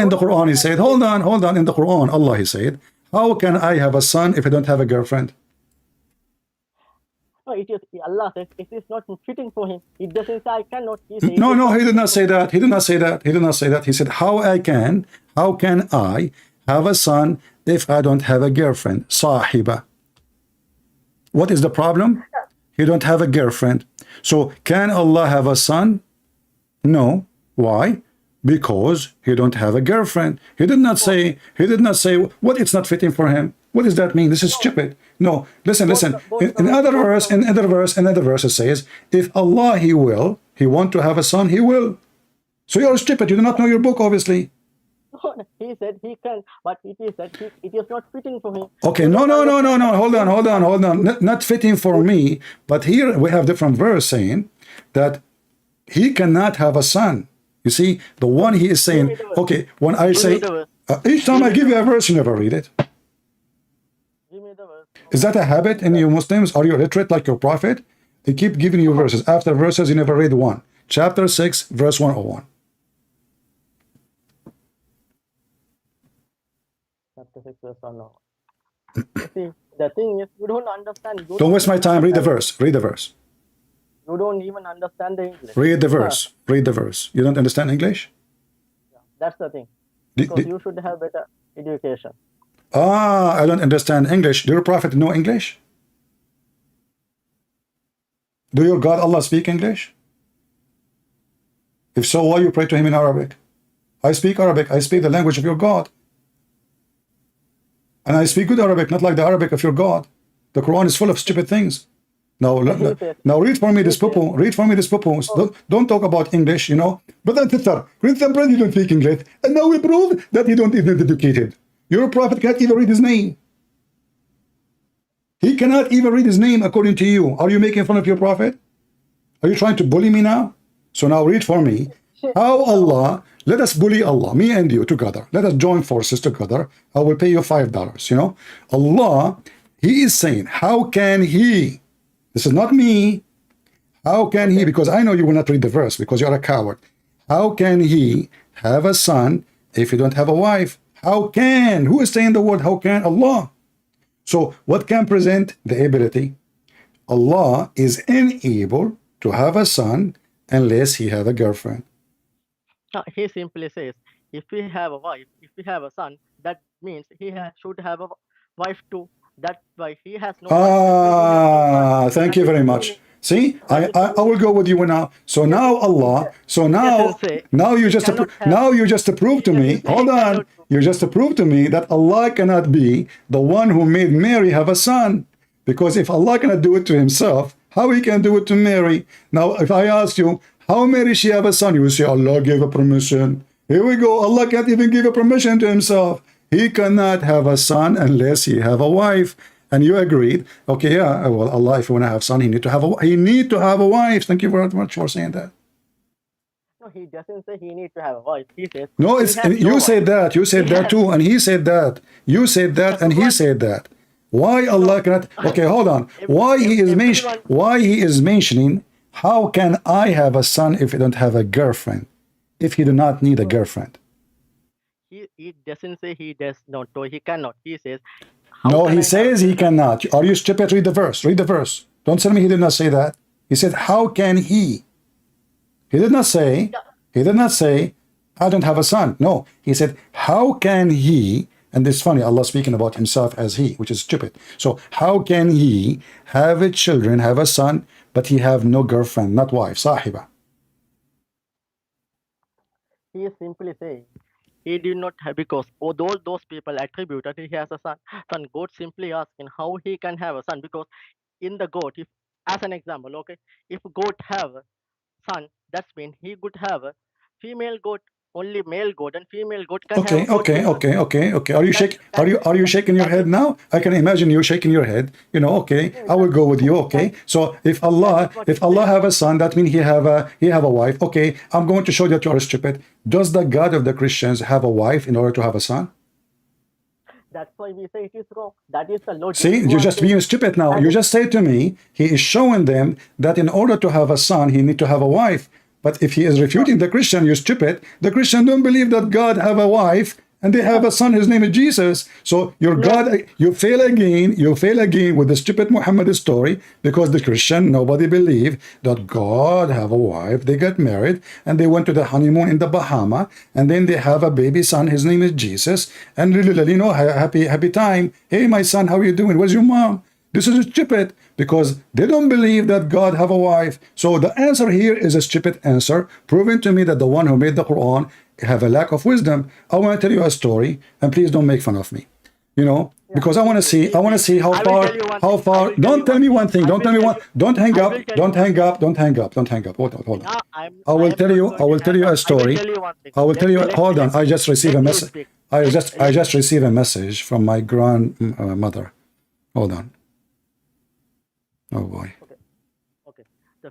in the Quran, he said, hold on. In the Quran, Allah, he said, how can I have a son if I don't have a girlfriend? No, it is Allah says it is not fitting for him. It doesn't say I cannot. No, he did not say that. He did not say that. He said, how can I have a son if I don't have a girlfriend? Sahiba. What is the problem? He don't have a girlfriend. So can Allah have a son? No. Why? Because he don't have a girlfriend. He did not say what it's not fitting for him. What does that mean? This is stupid. No, listen. In another verse, it says, if Allah, he want to have a son, he will. So you're stupid. You do not know your book, obviously. He said he can, but it is not fitting for him. Okay, no. Hold on. Not fitting for me. But here we have different verse saying that he cannot have a son. You see, the one he is saying, okay, when I say, each time I give you a verse, you never read it. Give me the verse. Is that a habit in you Muslims? Are you illiterate like your prophet? They keep giving you verses. After verses, you never read one. Chapter 6, verse 101. Chapter 6, verse 101. See, the thing is, you don't understand. Don't waste my time. Read the verse. You don't even understand the English. Read the verse. You don't understand English? Yeah, that's the thing. Because you should have better education. I don't understand English. Do your prophet know English? Do your God Allah speak English? If so, why you pray to him in Arabic? I speak Arabic. I speak the language of your God. And I speak good Arabic, not like the Arabic of your God. The Quran is full of stupid things. Now read for me this poo-poo. Don't talk about English, you know. Brother and sister, brother, you don't speak English. And now we prove that he don't even educated. Your prophet can't even read his name. He cannot even read his name according to you. Are you making fun of your prophet? Are you trying to bully me now? So now read for me how Allah, let us bully Allah, me and you together. Let us join forces together. I will pay you $5. You know, Allah, He is saying, how can He? This is not me. How can He? Because I know you will not read the verse because you're a coward. How can He have a son if you don't have a wife? How can? Who is saying the word how can? Allah. So what can present the ability? Allah is unable to have a son unless he have a girlfriend. He simply says, if we have a wife, if we have a son, that means should have a wife too. That's why he has no wife. And we do have no son. Thank you very much. See, I will go with you now. So now Allah, so now you just prove to me. Hold on, you just prove to me that Allah cannot be the one who made Mary have a son, because if Allah cannot do it to Himself, how He can do it to Mary? Now, if I ask you how Mary she have a son, you will say Allah gave a permission. Here we go. Allah can't even give a permission to Himself. He cannot have a son unless he have a wife. And you agreed. Okay, yeah. Well, Allah, if you want to have son, he need to have a wife. Thank you very much for saying that. No, he doesn't say he needs to have a wife. He says no. It's you said that. You said that too, and he said that. You said that, and he said that. Why Allah cannot? Okay, hold on. Why he is mentioning? How can I have a son if I don't have a girlfriend? If he do not need a girlfriend? He doesn't say he does not, or he cannot. He says. No, he says he cannot. Are you stupid? Read the verse. Read the verse. Don't tell me he did not say that. He said, how can he? He did not say, I don't have a son. No, he said, how can he? And it's funny, Allah speaking about himself as he, which is stupid. So how can he have a children, have a son, but he have no girlfriend, not wife, sahiba? He is simply saying, he did not have, because all those people attributed he has a son. Son, God simply asking how he can have a son, because in the goat, if as an example, okay, if goat have a son, that's mean he could have a female goat, only male goat, and female goat can have okay. Are you shaking your head now? I can imagine you shaking your head. You know, okay, I will go with you. Okay, so if Allah have a son, that means he have a wife. Okay, I'm going to show that you are stupid. Does the God of the Christians have a wife in order to have a son? That's why we say it is wrong. That is the logic. See, you're just being stupid now. You just say to me, he is showing them that in order to have a son, he need to have a wife. But if he is refuting the Christian, you're stupid. The Christian don't believe that God have a wife and they have a son. His name is Jesus. So your God, you fail again. You fail again with the stupid Muhammad story, because the Christian, nobody believe that God have a wife. They get married and they went to the honeymoon in the Bahama, and then they have a baby son. His name is Jesus. And you know, happy time. Hey, my son, how are you doing? Where's your mom? This is stupid, because they don't believe that God have a wife. So the answer here is a stupid answer, proving to me that the one who made the Quran have a lack of wisdom. I want to tell you a story, and please don't make fun of me. You know, because I want to see how far. Don't tell me one thing. Don't tell me one. Don't hang up. Don't hang up. Don't hang up. Don't hang up. Hold on. I will tell you a story. I will tell you. Hold on. I just received a message. I just received a message from my grandmother. Hold on. Oh boy. Okay.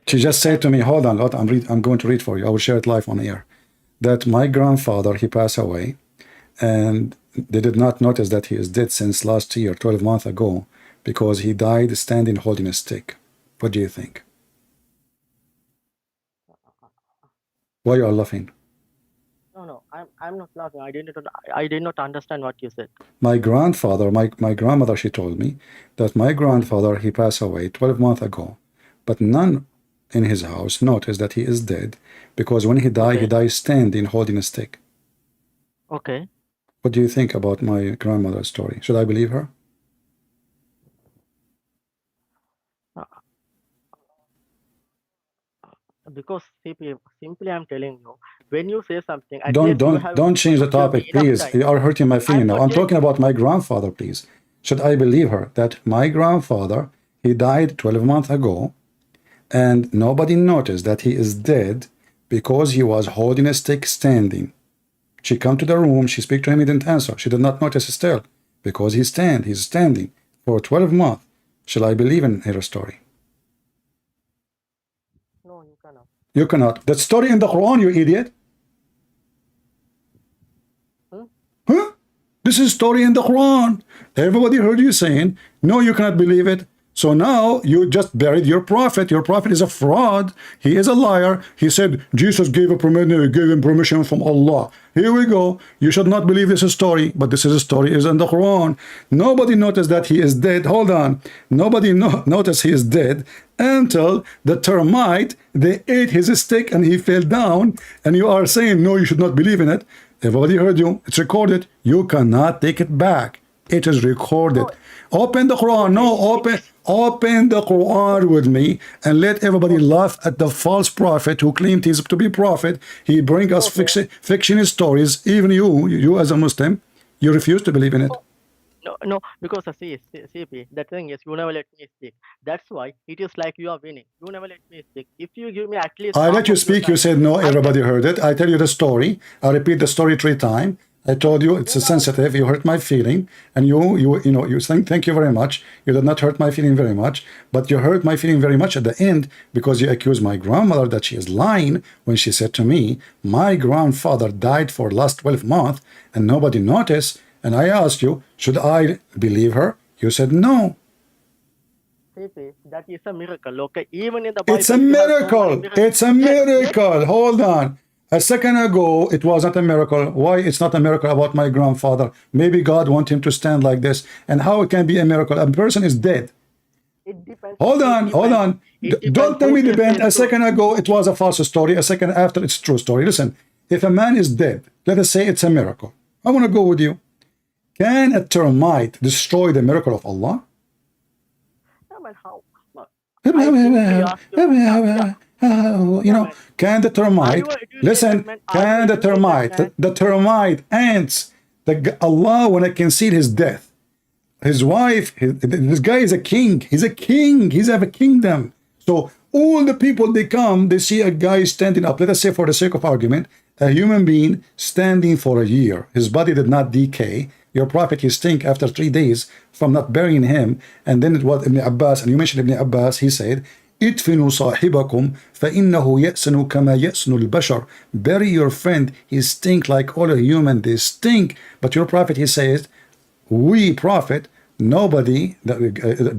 She just said to me, hold on, I'm going to read for you. I will share it live on air. That my grandfather, he passed away, and they did not notice that he is dead since last year, 12 months ago, because he died standing holding a stick. What do you think? Why you are laughing? No, I'm not laughing. I did not understand what you said. My grandfather, my grandmother, she told me that my grandfather, he passed away 12 months ago, but none in his house noticed that he is dead, because when he died standing holding a stick. Okay. What do you think about my grandmother's story? Should I believe her? Because simply I'm telling you, when you say something, don't change the topic, please. You are hurting my feeling now. I'm talking about my grandfather, please. Should I believe her that my grandfather, he died 12 months ago, and nobody noticed that he is dead because he was holding a stick standing? She come to the room, she speak to him, he didn't answer. She did not notice still, because he's standing for 12 months. Shall I believe in her story? No, you cannot. You cannot. That story in the Quran, you idiot. Huh? This is story in the Quran. Everybody heard you saying, no, you cannot believe it. So now you just buried your prophet. Your prophet is a fraud. He is a liar. He said Jesus gave him permission from Allah. Here we go. You should not believe this story, but this is a story is in the Quran. Nobody noticed that he is dead. Hold on. Nobody noticed he is dead until the termite, they ate his stick and he fell down. And you are saying, no, you should not believe in it. Everybody heard you. It's recorded. You cannot take it back. It is recorded. Open the Quran. No, open the Quran with me and let everybody laugh at the false prophet who claimed he's to be prophet. He bring us fiction stories. Even you as a Muslim, you refuse to believe in it. No, because CP, the thing is, you never let me speak. That's why it is like you are winning. You never let me speak. If you give me at least I let you speak, you said no, everybody heard it. I tell you the story. I repeat the story 3 times. I told you it's sensitive. You hurt my feeling, and you think thank you very much. You did not hurt my feeling very much, but you hurt my feeling very much at the end because you accused my grandmother that she is lying when she said to me, my grandfather died for last 12 months and nobody noticed. And I asked you, should I believe her? You said no. That is a miracle, okay? Even in the Bible, it's a miracle. It's a miracle. Hold on. A second ago, it was not a miracle. Why it's not a miracle about my grandfather? Maybe God want him to stand like this. And how it can be a miracle? A person is dead. It depends. Hold on. Don't tell me depend. A second ago, it was a false story. A second after, it's a true story. Listen, if a man is dead, let us say it's a miracle. I want to go with you. Can a termite destroy the miracle of Allah? How? Can the termite, listen, can the termite ants, Allah when I concede his death, his wife, this guy is a king, he's a king, he's have a kingdom. So all the people, they come, they see a guy standing up, let us say for the sake of argument, a human being standing for a year, his body did not decay. Your prophet, he stink after 3 days from not burying him. And then it was Ibn Abbas, and you mentioned Ibn Abbas, he said, idfinu sahibakum فإنه يأسن كما يأسن البشر. Bury your friend, he stink like all human, they stink. But your prophet, he says, we prophet, nobody,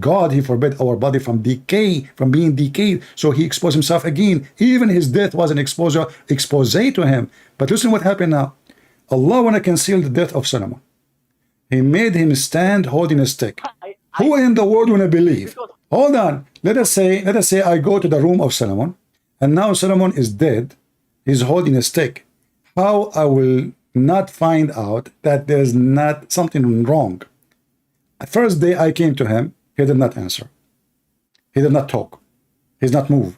God, he forbid our body from decay, from being decayed. So he exposed himself again. Even his death was an expose to him. But listen what happened now. Allah wanna conceal the death of Solomon. He made him stand holding a stick. Who in the world wanna believe? Hold on. Let us say I go to the room of Solomon, and now Solomon is dead. He's holding a stick. How I will not find out that there's not something wrong? First day I came to him, he did not answer. He did not talk. He's not moved.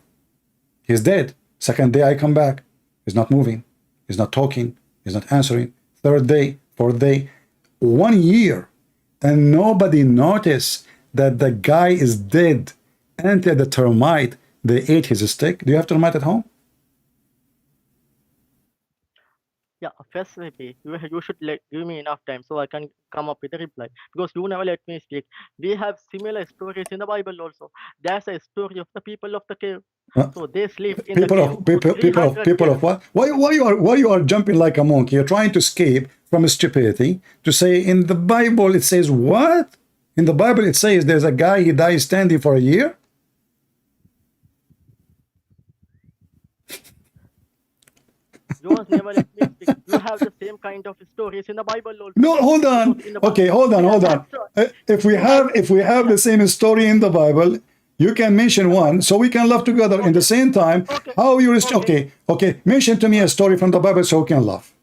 He's dead. Second day I come back. He's not moving. He's not talking. He's not answering. Third day, fourth day, 1 year, and nobody noticed that the guy is dead until the termite, they ate his stick. Do you have termite at home? Yeah, first, you should give me enough time so I can come up with a reply, because you never let me speak. We have similar stories in the Bible also. There's a story of the people of the cave. So they sleep in the cave. People of what? Why you are jumping like a monkey? You're trying to escape from stupidity to say in the Bible it says what? In the Bible it says there's a guy, he dies standing for a year. You never let me speak. You have the same kind of stories in the Bible also. No, hold on. Okay, hold on. If we have the same story in the Bible, you can mention one, so we can laugh together in the same time. How you okay? Mention to me a story from the Bible so we can laugh.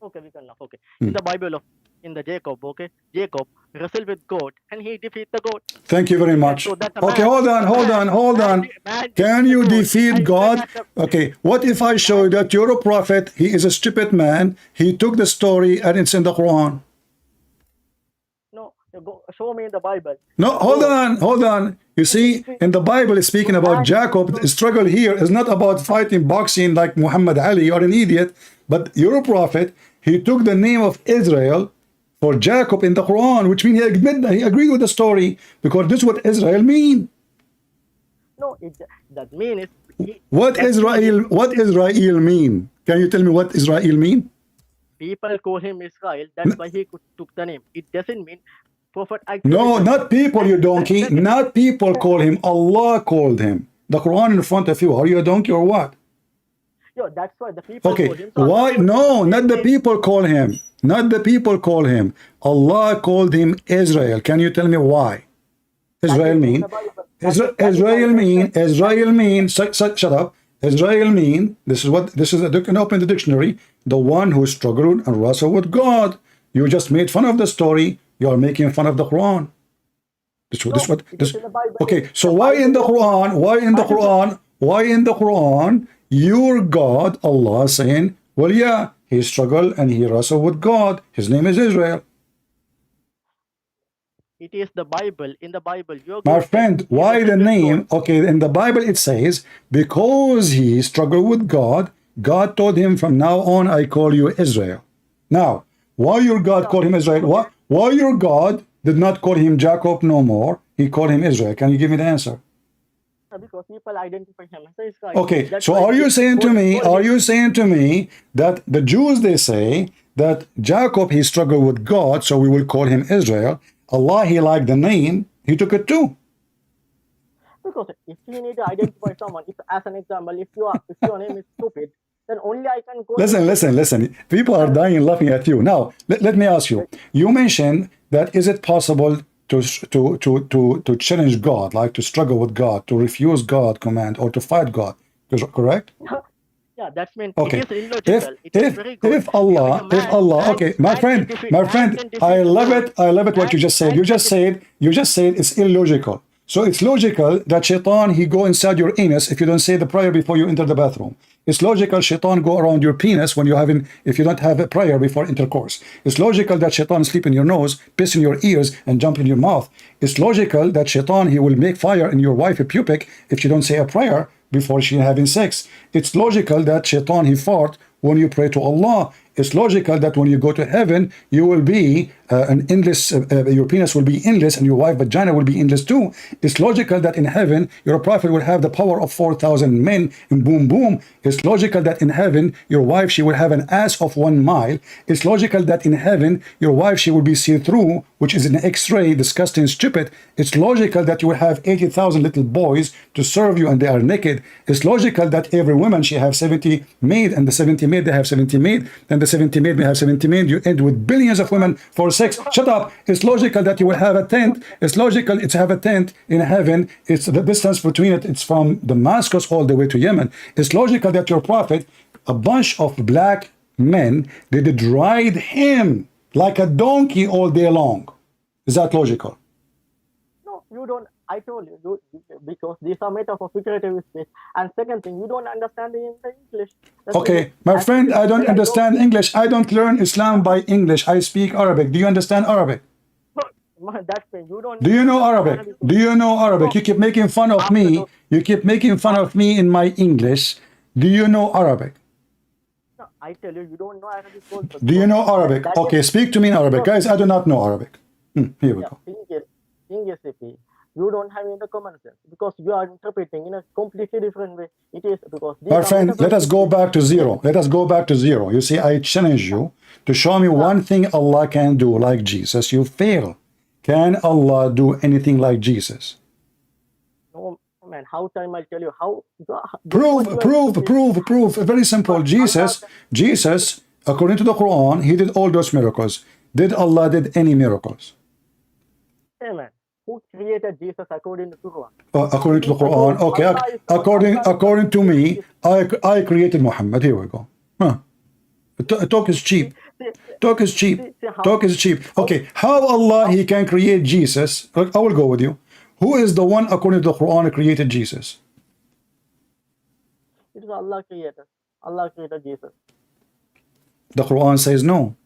Okay, we can laugh. Okay, in the Bible in the Jacob, okay, Jacob wrestled with God and he defeated the God. Thank you very much. So okay, hold on. Can you defeat God? Okay, what if I show you that you're a prophet, he is a stupid man, he took the story and it's in the Quran? No, go show me in the Bible. No, hold on. You see, in the Bible, speaking about Jacob, the struggle here is not about fighting boxing like Muhammad Ali or an idiot, but you're a prophet. He took the name of Israel for Jacob in the Quran, which means he agreed with the story, because this is what Israel mean. No, that means what That's Israel, what Israel mean? Can you tell me what Israel mean? people call him Israel. That's why he took the name. It doesn't mean Prophet actually. No, not people, you donkey. Second, Not people call him. Allah called him. The Quran in front of you. Are you a donkey or what? yo, that's why the people Okay, call him. So why? Allah No, not the said, people call him. Not the people call him. Allah called him Israel. Can you tell me why? Israel mean? Israel mean, shut up. Israel mean, this is, you can open the dictionary, the one who struggled and wrestled with God. You just made fun of the story. You are making fun of the Quran. Okay, so why in the Quran, your God, Allah saying, well, yeah, he struggled and he wrestled with God. His name is Israel. it is the Bible. In the Bible, My friend, why the name? Okay, in the Bible it says, because he struggled with God, God told him, from now on, I call you Israel. Now, why your God called him Israel? Why your God did not call him Jacob no more? He called him Israel. Can you give me the answer? Because people identify him as Israel. Okay, so are you saying to me that the Jews, they say that Jacob, he struggled with God, so we will call him Israel. Allah, he liked the name, he took it too. Because if you need to identify someone, if as an example, if your name is stupid, then only I can call. Listen. People are dying laughing at you. Now, let me ask you. You mentioned that is it possible to challenge God, like to struggle with God, to refuse God command, or to fight God? Correct? Yeah, that's mean okay. It is illogical. If Allah, okay, my friend, I love it what you just said. You just said it's illogical. So it's logical that Shaitan, he go inside your anus if you don't say the prayer before you enter the bathroom. It's logical Shaitan go around your penis when if you don't have a prayer before intercourse. It's logical that Shaitan sleep in your nose, piss in your ears, and jump in your mouth. It's logical that Shaitan, he will make fire in your wife a pubic if you don't say a prayer before she having sex. It's logical that Shaitan, he fart when you pray to Allah. It's logical that when you go to heaven, you will be an endless, your penis will be endless and your wife vagina will be endless too. It's logical that in heaven, your prophet will have the power of 4,000 men and boom, boom. It's logical that in heaven, your wife, she will have an ass of 1 mile. It's logical that in heaven, your wife, she will be see-through, which is an X-ray, disgusting, stupid. It's logical that you will have 80,000 little boys to serve you and they are naked. It's logical that every woman, she have 70 maid, and the 70 maid, they have 70 maid, and the 70 maid may have 70 maid. You end with billions of women for sex. Shut up. It's logical that you will have a tent. It's logical to have a tent in heaven. It's the distance between it. It's from Damascus all the way to Yemen. It's logical that your prophet, a bunch of black men, they did ride him like a donkey all day long. Is that logical? No, you don't. I told you, because these are metaphor figurative speech. And second thing, you don't understand the English. Okay, my friend, I don't understand English. I don't learn Islam by English. I speak Arabic. Do you understand Arabic? That's you don't. Do you know Arabic? Do you know Arabic? You keep making fun of me. You keep making fun of me in my English. Do you know Arabic? No, I tell you, you don't know Arabic also. Do you know Arabic? Okay, speak to me in Arabic. Guys, I do not know Arabic. Here we go. English, you don't have any common sense because you are interpreting in a completely different way. It is because our friend, let us go back to zero. Let us go back to zero. You see, I challenge you to show me one thing Allah can do like Jesus. You fail. Can Allah do anything like Jesus? No, man. How time I'll tell you how. Prove. Very simple. Jesus, according to the Quran, he did all those miracles. Did Allah did any miracles? Hey, man. Who created Jesus according to the Quran? According to the Quran, okay. According to me, I created Muhammad. Here we go. Talk is cheap. Talk is cheap. Talk is cheap. Okay, how Allah he can create Jesus? I will go with you. Who is the one according to the Quran who created Jesus? It is Allah created. Allah created Jesus. The Quran says no.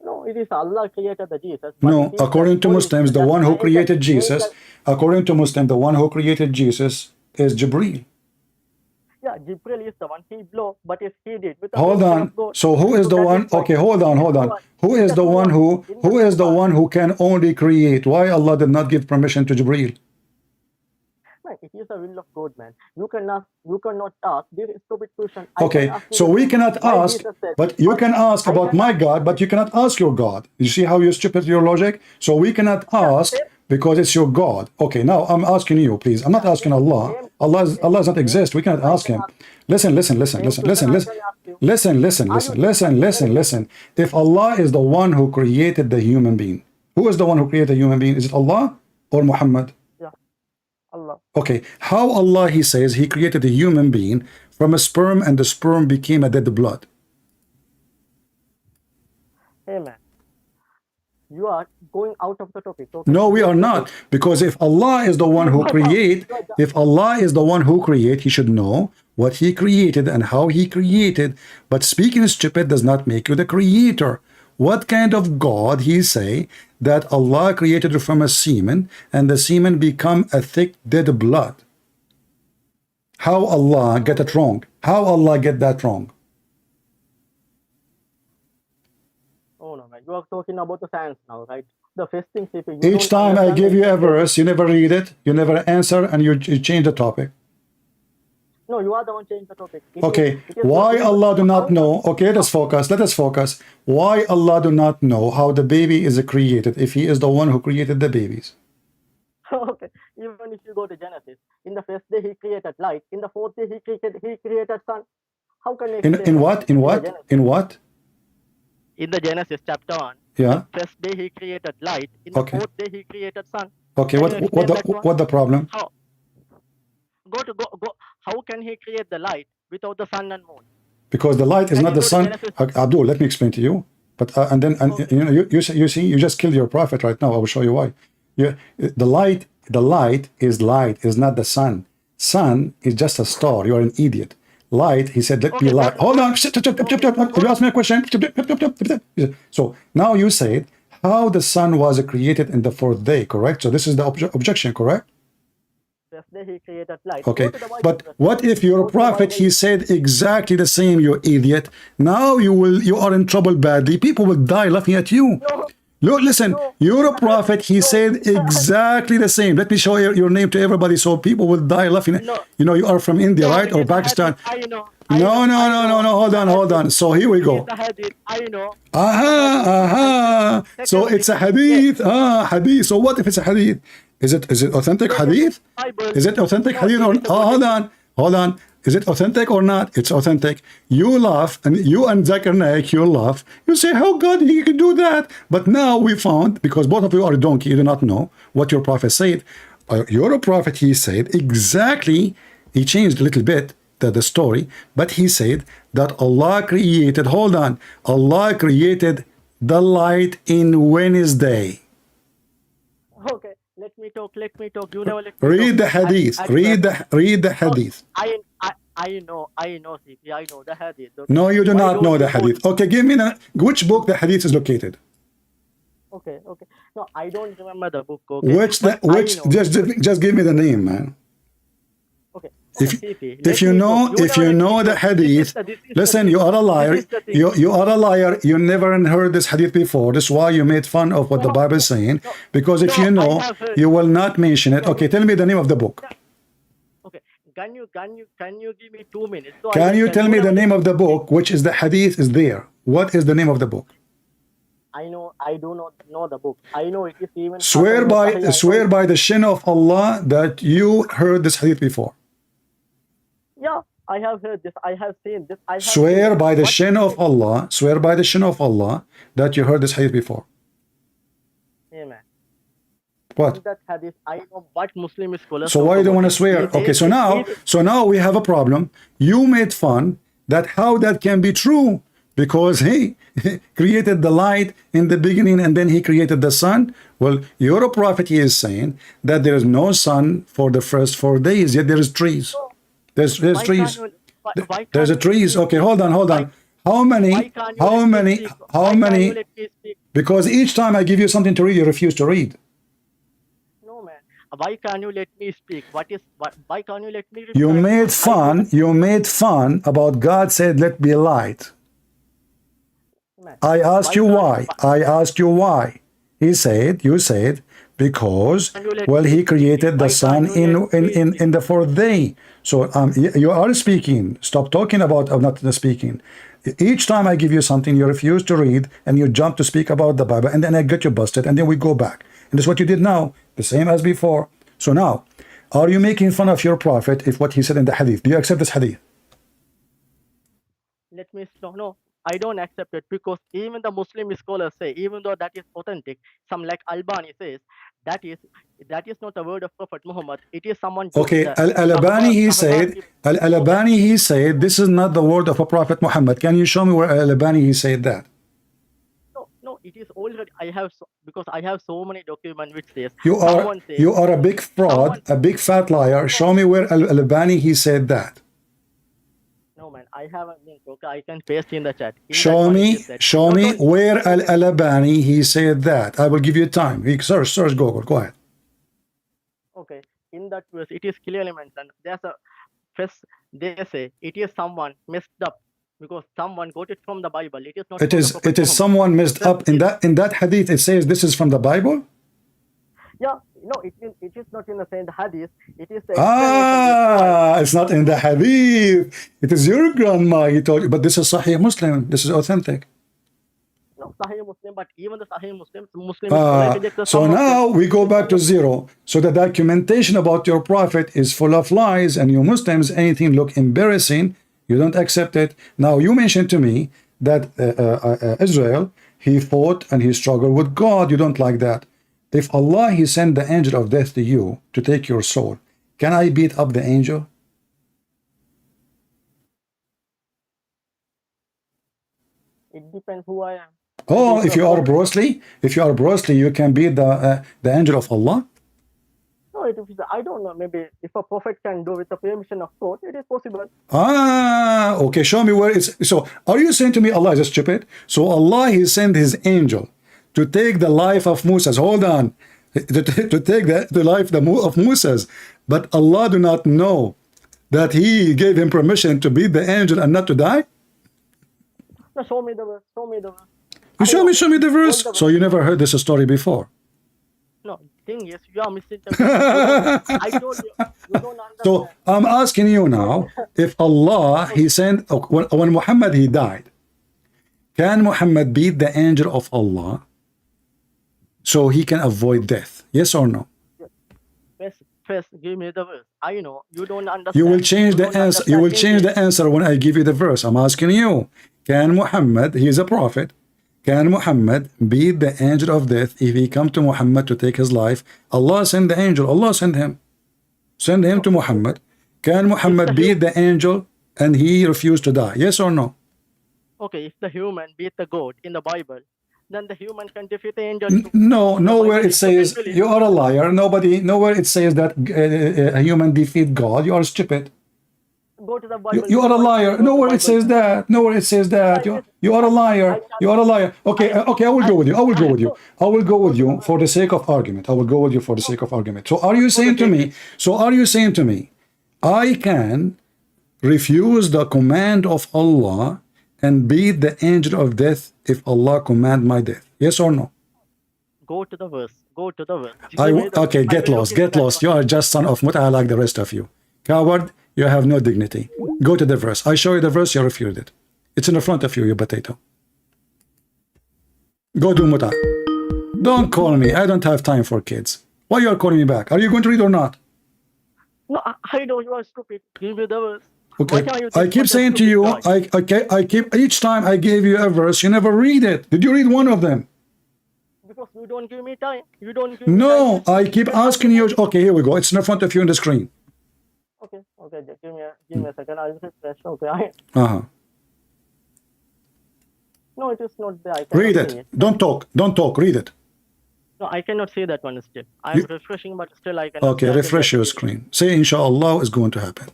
No, it is Allah created the Jesus. No, according to Muslims, the one who created Jesus, according to Muslims, the one who created Jesus is Jibreel. Yeah, Jibreel is the one he blew, but if he did. Hold on. So who is the one? Okay, hold on. Who is the one who can only create? Why Allah did not give permission to Jibreel? Man, it is the will of God, man. You cannot ask this stupid question. I can Okay, ask you so the we same. cannot Why ask, Jesus said, but you but can ask I about can my ask God, but you cannot ask your God. You see how you stupid your logic? So we cannot yeah, ask same, because it's your God. Okay, now I'm asking you, please. I'm not yeah, asking Allah. same, Allah does not same exist. We cannot I ask can him. ask Listen, listen, listen, same listen, question listen, I listen. can ask you. Listen, listen, Are you listen, listen, disrespecting listen, anyone? listen. If Allah is the one who created the human being, who is the one who created the human being? Is it Allah or Muhammad? Yeah, Allah. Okay, how Allah, he says, he created a human being from a sperm and the sperm became a dead blood. Hey man, you are going out of the topic. Okay, No, we go are to the not. topic. Because if Allah is the one You who are the, create, you are the, if Allah is the one who create, he should know what he created and how he created. But speaking stupid does not make you the creator. What kind of God he say that Allah created you from a semen and the semen become a thick dead blood? How Allah get it wrong? How Allah get that wrong? oh no man, you are talking about the science now, right? The first thing, CP, you Each don't time I understand the give you a intelligence. verse, you never read it, you never answer, and you change the topic. No, you are the one changing the topic. Okay, It is why it is Allah do not how the know? Okay, let us focus. Let us focus. Why Allah do not know how the baby is created if He is the one who created the babies? okay. Even if you go to Genesis, in the first day he created light. In the fourth day he created sun. How can you explain In that? what? In In the what? Genesis, In what? in the Genesis chapter 1, the Yeah. first day he created light. In the Okay. fourth day he created sun. Okay. Can you explain that one? What the problem? How? Go. How can he create the light without the sun and moon? Because the light is Can not you the go to sun. Genesis? Abdul, let me explain to you. But Okay. you know you see you just killed your prophet right now. I will show you why. The light is not the sun. Sun is just a star. You are an idiot. Light, he said, let be Okay. light. Hold on. You asked me a question. So now you said how the sun was created in the fourth day, correct? So this is the objection, correct? First day he created light. Go Okay, to the Bible but first. what if your Go to the prophet, Bible. he said exactly the same, you idiot. Now you are in trouble badly. People will die laughing at you. No, Look, listen, no, you're in a the hadith. prophet. He No, said exactly the same. Let me show your name to everybody so people will die laughing. no, You know, you are from India, no. right? It Or is a hadith. Pakistan. I know. No, no, no, no, no. It is a Hold hadith. on. So here we It is go. a hadith. I know. It is a Aha, hadith. aha. So Secondly, it's a yes, hadith. Hadith. So what if it's a hadith? Is it authentic yes, yes. hadith? Bible. Is it authentic No, hadith this or is a quotation. hold on. Is it authentic or not? It's authentic. You laugh, and you and Zakir Naik, you laugh. You say, how God he can do that? But now we found, because both of you are a donkey, you do not know what your prophet said. Your prophet, he said exactly, he changed a little bit the story, but he said that Allah created, hold on, Allah created the light in Wednesday. Okay, let me talk. You never let me talk. Read the hadith. At first, Read the okay, hadith. I know, CP. I know the hadith. Okay, No, you do why not don't know the you go? hadith. Okay, give me which book the hadith is located. Okay. No, I don't remember the book. Okay, but I Which know. just give me the name, man. Okay, If CP. if Let you me talk. know You never let me the talk. hadith, This is the listen, thing. you are a This liar. is the thing. You are a liar. You never heard this hadith before. That's why you made fun of what the No, Bible is saying. no, Because if no. you I know, have heard. you will not mention it. Can Okay, you? tell me the name of the book. Yeah, okay. Can you give me 2 minutes so I Can will you tell? tell You me never the let name me of the speak. book, which is the hadith is there? What is the name of the book? I know. I do not know the book. I know it is even Hasan or Sahih. I know Swear it. by the shin of Allah that you heard this hadith before. Yeah, I have heard this. I have seen this. I have seen Swear it. by the What shin he of said. Allah, swear by the shin of Allah that you heard this hadith before. Amen. What? In that hadith, I know what Muslim scholars So talk why you don't about want to it. He swear? Okay, says so now we have a problem. You made fun that how that can be true because he created the light in the beginning and then he created the sun. Well, your prophet is saying that there is no sun for the first 4 days, yet there is trees. so. There's Why can't trees. you? Why There's can't a you let trees. me Okay, speak? hold Why on. How why many? can't you How let me many? speak? How Why can't you many? let me speak? Because each time I give you something to read, you refuse to read. No, man. Why can't you let me speak? Why can't you let me You reply? made Because I know fun. that. You made fun about God said, "Let be light." Man, I ask why you can't? why. I ask you why. He said, you said, because, Can you let well, me he speak? created the Why sun can't you let me speak? in the fourth day. So you are speaking. Stop talking about not speaking. Each time I give you something, you refuse to read, and you jump to speak about the Bible, and then I get you busted, and then we go back. And that's what you did now, the same as before. So now, are you making fun of your prophet if what he said in the hadith? Do you accept this hadith? Let me no, I don't accept it, because even the Muslim scholars say, even though that is authentic, some like Albani says that is not a word of Prophet Muhammad. It is someone Okay, the Al-Albani, he said, okay. Al-Albani, he said, this is not the word of a prophet Muhammad. Can you show me where Al-Albani, he said that? No, it is already. I have because I have so many documents which says You are someone says you are a big fraud, someone. a big fat liar. Show me where Al-Albani, he said that. No man, I have a link. Okay, I can paste in the chat. In that Show one, it me, is said. show Not me only where okay, Al-Albani, he said that. I will give you time. Search Google. Go ahead. okay. In that verse, it is clearly mentioned. There's a first. They say it is someone messed up because someone got it from the Bible. It is not from the Prophet It is Muhammad. someone messed First, up in that hadith. It says this is from the Bible. yeah, no, it is not in the same hadith. It is the explanation given. It's not in the hadith. It is your grandma. He told you, but this is Sahih Muslim. This is authentic. No, Sahih Muslim, but even the Sahih Muslim scholar rejected So some of them. now we go back to zero. So the documentation about your prophet is full of lies, and you Muslims, anything look embarrassing, you don't accept it. Now you mentioned to me that Israel, he fought and he struggled with God. You don't like that. If Allah, he sent the angel of death to you to take your soul, can I beat up the angel? It depends who I am. Oh, if you are Bruce Lee, you can beat the angel of Allah. No, it is. I don't know. Maybe if a prophet can do with the permission of God, it is possible. Okay. Show me where it's. So, are you saying to me Allah is stupid? So Allah, he sent his angel to take the life of Moses. Hold on, to take the life of Moses, but Allah do not know that he gave him permission to beat the angel and not to die. No, show me the verse. Show me the verse. You show me the verse. So you never heard this story before. No, thing is, you are misinterpreting. I told you, you don't understand. So I'm asking you now, if Allah, he sent, when Muhammad, he died, can Muhammad beat the angel of Allah so he can avoid death? Yes or no? First, give me the verse. I know, you don't understand. You will change the answer. You will change the answer when I give you the verse. I'm asking you, can Muhammad, he is a prophet, can Muhammad beat the angel of death if he come to Muhammad to take his life? Allah send the angel. Allah send him. Send him to Muhammad. Can Muhammad beat the angel and he refused to die? Yes or no? Okay, if the human beat the God in the Bible, then the human can defeat the angel. No, nowhere it says you are a liar. Nowhere it says that a human defeat God. You are stupid. Go to the Bible. You are a liar. Nowhere it says that. Nowhere it says that. You are a liar. You are a liar. Okay, I will go with you. I will go with you. I will go with you for the sake of argument. I will go with you for the sake of argument. So are you saying to me, I can refuse the command of Allah and beat the angel of death if Allah command my death? Yes or no? Go to the verse. Go to the verse. Okay, get lost. You are just son of Mut'a like the rest of you. Coward, you have no dignity. Go to the verse. I show you the verse, you refuse it. It's in the front of you, you potato. Go do Mut'a. Don't call me. I don't have time for kids. Why you are calling me back? Are you going to read or not? No, I know you are stupid. Give me the verse. Okay, I keep saying to you, I keep, each time I gave you a verse, you never read it. Did you read one of them? Because you don't give me time. You don't give me No, time. I keep asking you. Okay, here we go. It's in front of you on the screen. Okay, give me a second. I'll refresh. Okay. No, it is not there. Read it. Don't talk. Read it. No, I cannot see that one still. I'm refreshing, but still I cannot. Okay, refresh your screen. Say, inshallah, is going to happen.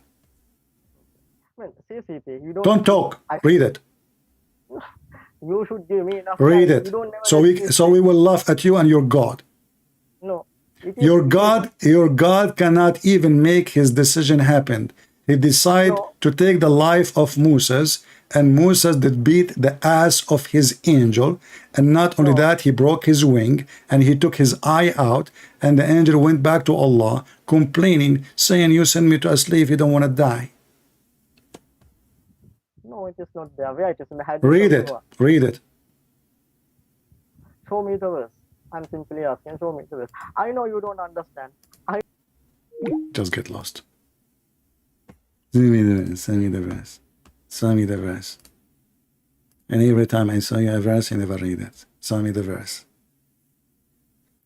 Man, CCP, you don't talk. Read it. You should give me enough Read time. it. So we will laugh at you and your God. No. Your God cannot even make his decision happen. He decided No. to take the life of Moses, and Moses did beat the ass of his angel. And not only No. that, he broke his wing and he took his eye out, and the angel went back to Allah complaining, saying, you send me to a slave, you don't want to die. No, it is not there. Where it is in the hadith? Read it. Read it. Show me the verse. I'm simply asking, show me the verse. I know you don't understand. Just get lost. Send me the verse. Send me the verse. Send me the verse. And every time I saw you a verse, you never read it. Send me the verse.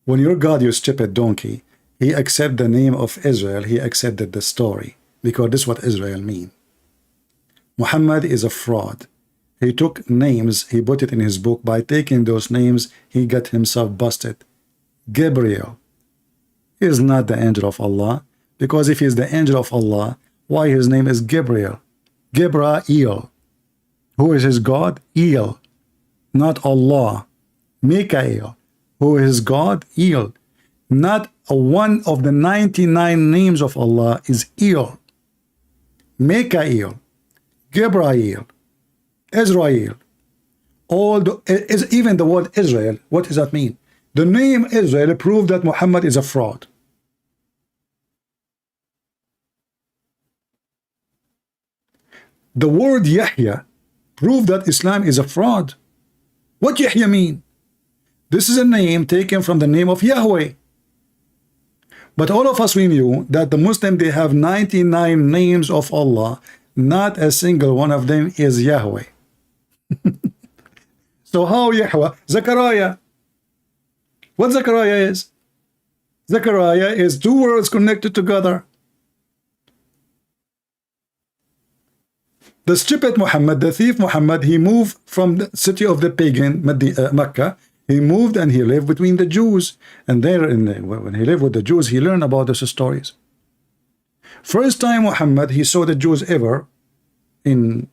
When your God, you stupid donkey, he accepted the name of Israel, he accepted the story. Because this is what Israel mean. Muhammad is a fraud. He took names, he put it in his book. By taking those names, he got himself busted. Gabriel is not the angel of Allah. Because if he is the angel of Allah, why his name is Gabriel? Gabriel. Who is his God? El. Not Allah. Mikael. Who is his God? El. Not one of the 99 names of Allah is El. Mikael. Gabriel. Israel. Even the word Israel, what does that mean? The name Israel proved that Muhammad is a fraud. The word Yahya proved that Islam is a fraud. What Yahya mean? This is a name taken from the name of Yahweh. But all of us, we knew that the Muslim, they have 99 names of Allah. Not a single one of them is Yahweh. So how Yahweh? Zechariah. What Zechariah is? Zechariah is two words connected together. The stupid Muhammad, the thief Muhammad, he moved from the city of the pagan, Mecca. He moved and he lived between the Jews. And there, when he lived with the Jews, he learned about those stories. First time Muhammad, he saw the Jews ever in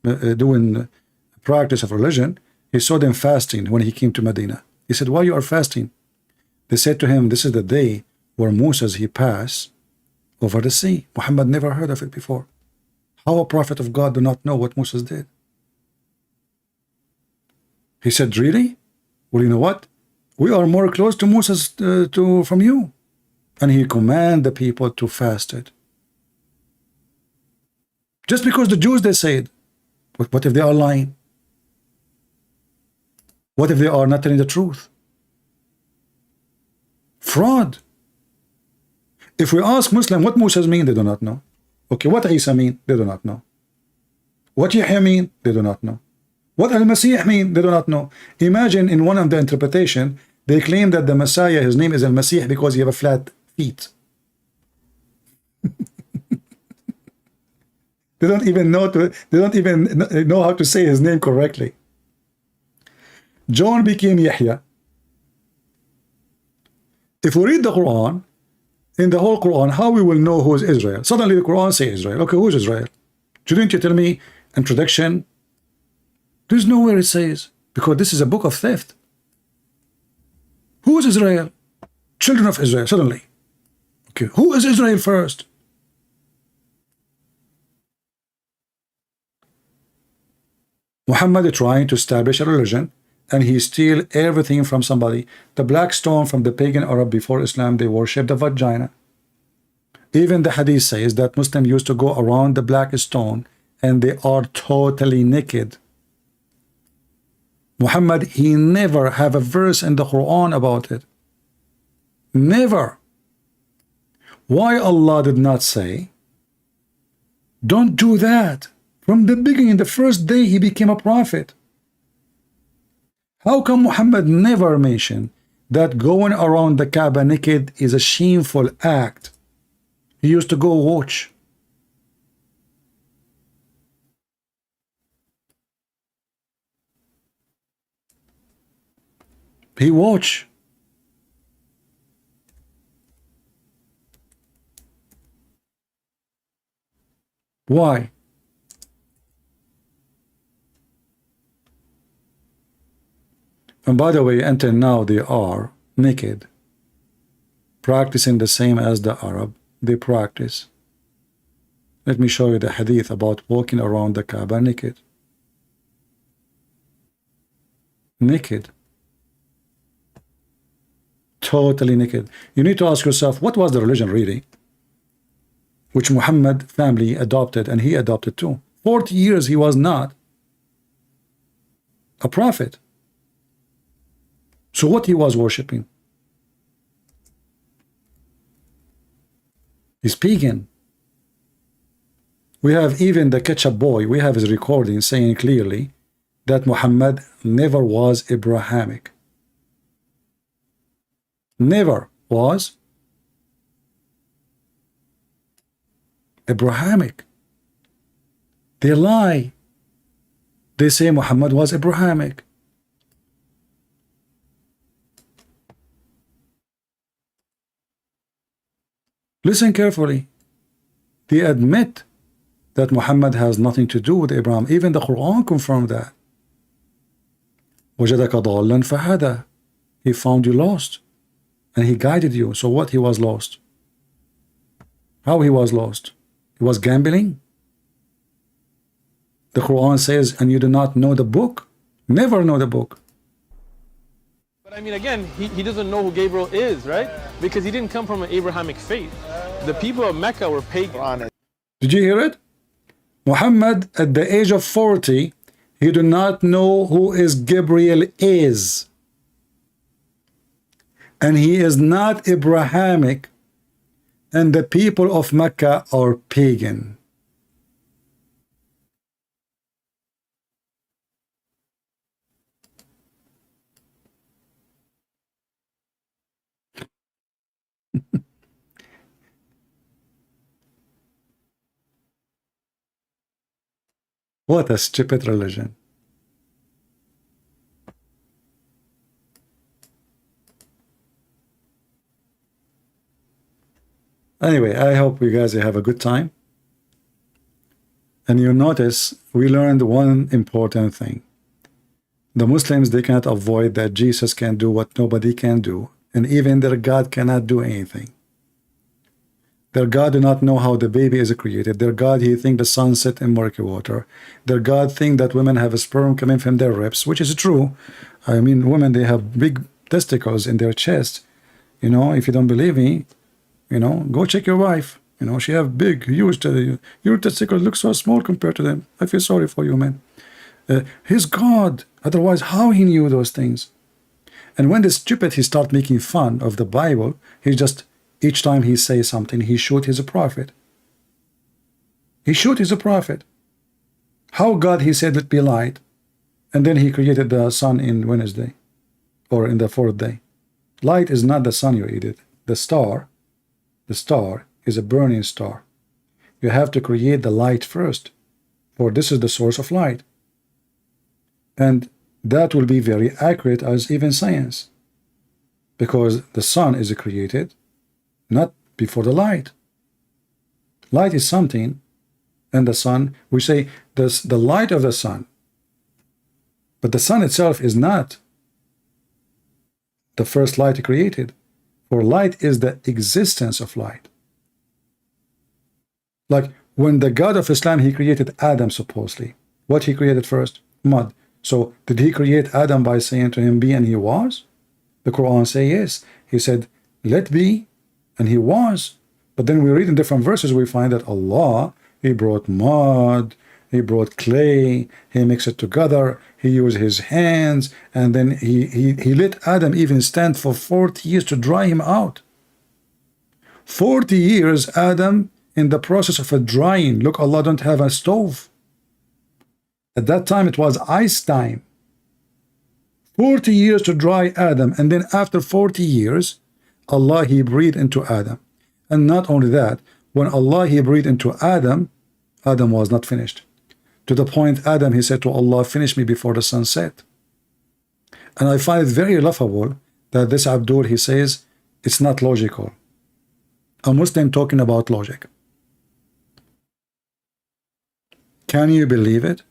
doing practice of religion. He saw them fasting when he came to Medina. He said, why you are fasting? They said to him, this is the day where Moses, he passed over the sea. Muhammad never heard of it before. How a prophet of God do not know what Moses did? He said, really? Well, you know what? We are more close to Moses from you. And he commanded the people to fast it. Just because the Jews, they said, but what if they are lying? What if they are not telling the truth? Fraud. If we ask Muslim what Moses mean, they do not know. Okay, what Isa mean? They do not know. What Yahya mean? They do not know. What Al-Masih mean? They do not know. Imagine in one of the interpretation, they claim that the Messiah, his name is Al-Masih because he have a flat feet. They don't even know how to say his name correctly. John became Yahya. If we read the Quran, in the whole Quran, how we will know who is Israel? Suddenly the Quran say Israel. Okay, who is Israel? Shouldn't you tell me introduction? There's nowhere it says, because this is a book of theft. Who is Israel? Children of Israel, suddenly. Okay, who is Israel first? Muhammad is trying to establish a religion, and he steal everything from somebody. The black stone from the pagan Arab before Islam, they worship the vagina. Even the hadith says that Muslims used to go around the black stone and they are totally naked. Muhammad, he never have a verse in the Quran about it. Never. Why Allah did not say, don't do that? From the beginning, the first day he became a prophet. How come Muhammad never mentioned that going around the Kaaba naked is a shameful act? He used to go watch. He watch. Why? And by the way, until now they are naked, practicing the same as the Arab. They practice. Let me show you the hadith about walking around the Kaaba naked. Naked. Totally naked. You need to ask yourself, what was the religion really? Which Muhammad family adopted, and he adopted too. 40 years he was not a prophet. So what he was worshipping? He's pagan. We have even the ketchup boy, we have his recording saying clearly that Muhammad never was Abrahamic. Never was Abrahamic. They lie. They say Muhammad was Abrahamic. Listen carefully. They admit that Muhammad has nothing to do with Abraham. Even the Quran confirmed that. وَجَدَكَ ضَالًّا فَهَدَى. He found you lost, and he guided you. So what? He was lost. How he was lost? He was gambling. The Quran says, and you do not know the book. Never know the book. But I mean, again, he doesn't know who Gabriel is, right? Because he didn't come from an Abrahamic faith. The people of Mecca were pagan. Did you hear it? Muhammad, at the age of 40, he do not know who is Gabriel is. And he is not Abrahamic. And the people of Mecca are pagan. What a stupid religion. Anyway, I hope you guys have a good time. And you notice we learned one important thing. The Muslims, they cannot avoid that Jesus can do what nobody can do. And even their God cannot do anything. Their God do not know how the baby is created. Their God, he think the sun set in murky water. Their God think that women have a sperm coming from their ribs, which is true. I mean, women, they have big testicles in their chest. You know, if you don't believe me, you know, go check your wife. You know, she have big, huge, your testicles look so small compared to them. I feel sorry for you, man. He's God. Otherwise, how he knew those things? And when the stupid, he start making fun of the Bible, he just, each time he says something, he shoot he's a prophet. He shoot he's a prophet. How God, he said, let be light. And then he created the sun in Wednesday, or in the fourth day. Light is not the sun you eat it. The star is a burning star. You have to create the light first, for this is the source of light. And that will be very accurate as even science, because the sun is created not before the light. Light is something, and the sun, we say this, the light of the sun, but the sun itself is not the first light created, for light is the existence of light. Like when the God of Islam, he created Adam supposedly. What he created first? Mud. So did he create Adam by saying to him, be, and he was? The Quran say yes. He said, let be, and he was. But then we read in different verses, we find that Allah, he brought mud, he brought clay, he mixed it together, he used his hands, and then he let Adam even stand for 40 years to dry him out. 40 years Adam in the process of a drying. Look, Allah don't have a stove. At that time it was ice time. 40 years to dry Adam, and then after 40 years Allah, he breathed into Adam. And not only that, when Allah, he breathed into Adam, Adam was not finished. To the point Adam, he said to Allah, finish me before the sun set. And I find it very laughable that this Abdul, he says it's not logical. A Muslim talking about logic. Can you believe it?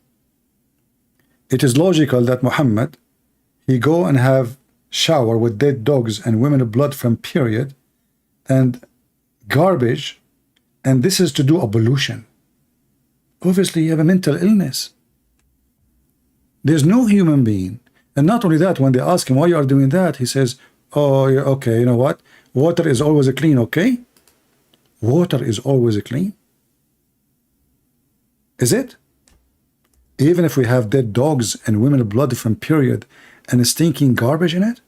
It is logical that Muhammad, he go and have shower with dead dogs and women of blood from period and garbage, and this is to do ablution. Obviously, you have a mental illness. There's no human being. And not only that, when they ask him why you are doing that, he says, oh, yeah, okay, you know what? Water is always clean, okay? Water is always clean. Is it? Even if we have dead dogs and women blood from period and stinking garbage in it?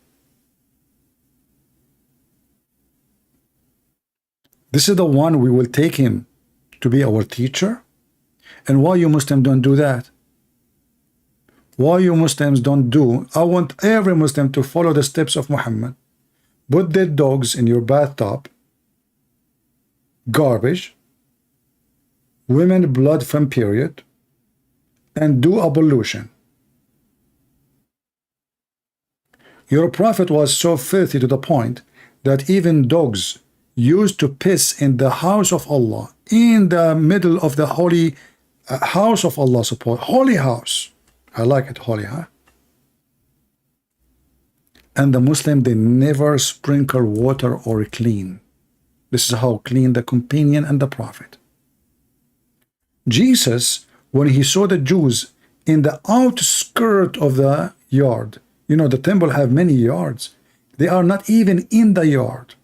This is the one we will take him to be our teacher? And why you Muslims don't do that? Why you Muslims don't do? I want every Muslim to follow the steps of Muhammad. Put dead dogs in your bathtub, garbage, women blood from period, and do ablution. Your prophet was so filthy to the point that even dogs used to piss in the house of Allah, in the middle of the holy house of Allah, holy house. I like it, holy, huh? And the Muslim, they never sprinkle water or clean. This is how clean the companion and the prophet. Jesus, when he saw the Jews in the outskirt of the yard, you know, the temple have many yards. They are not even in the yard.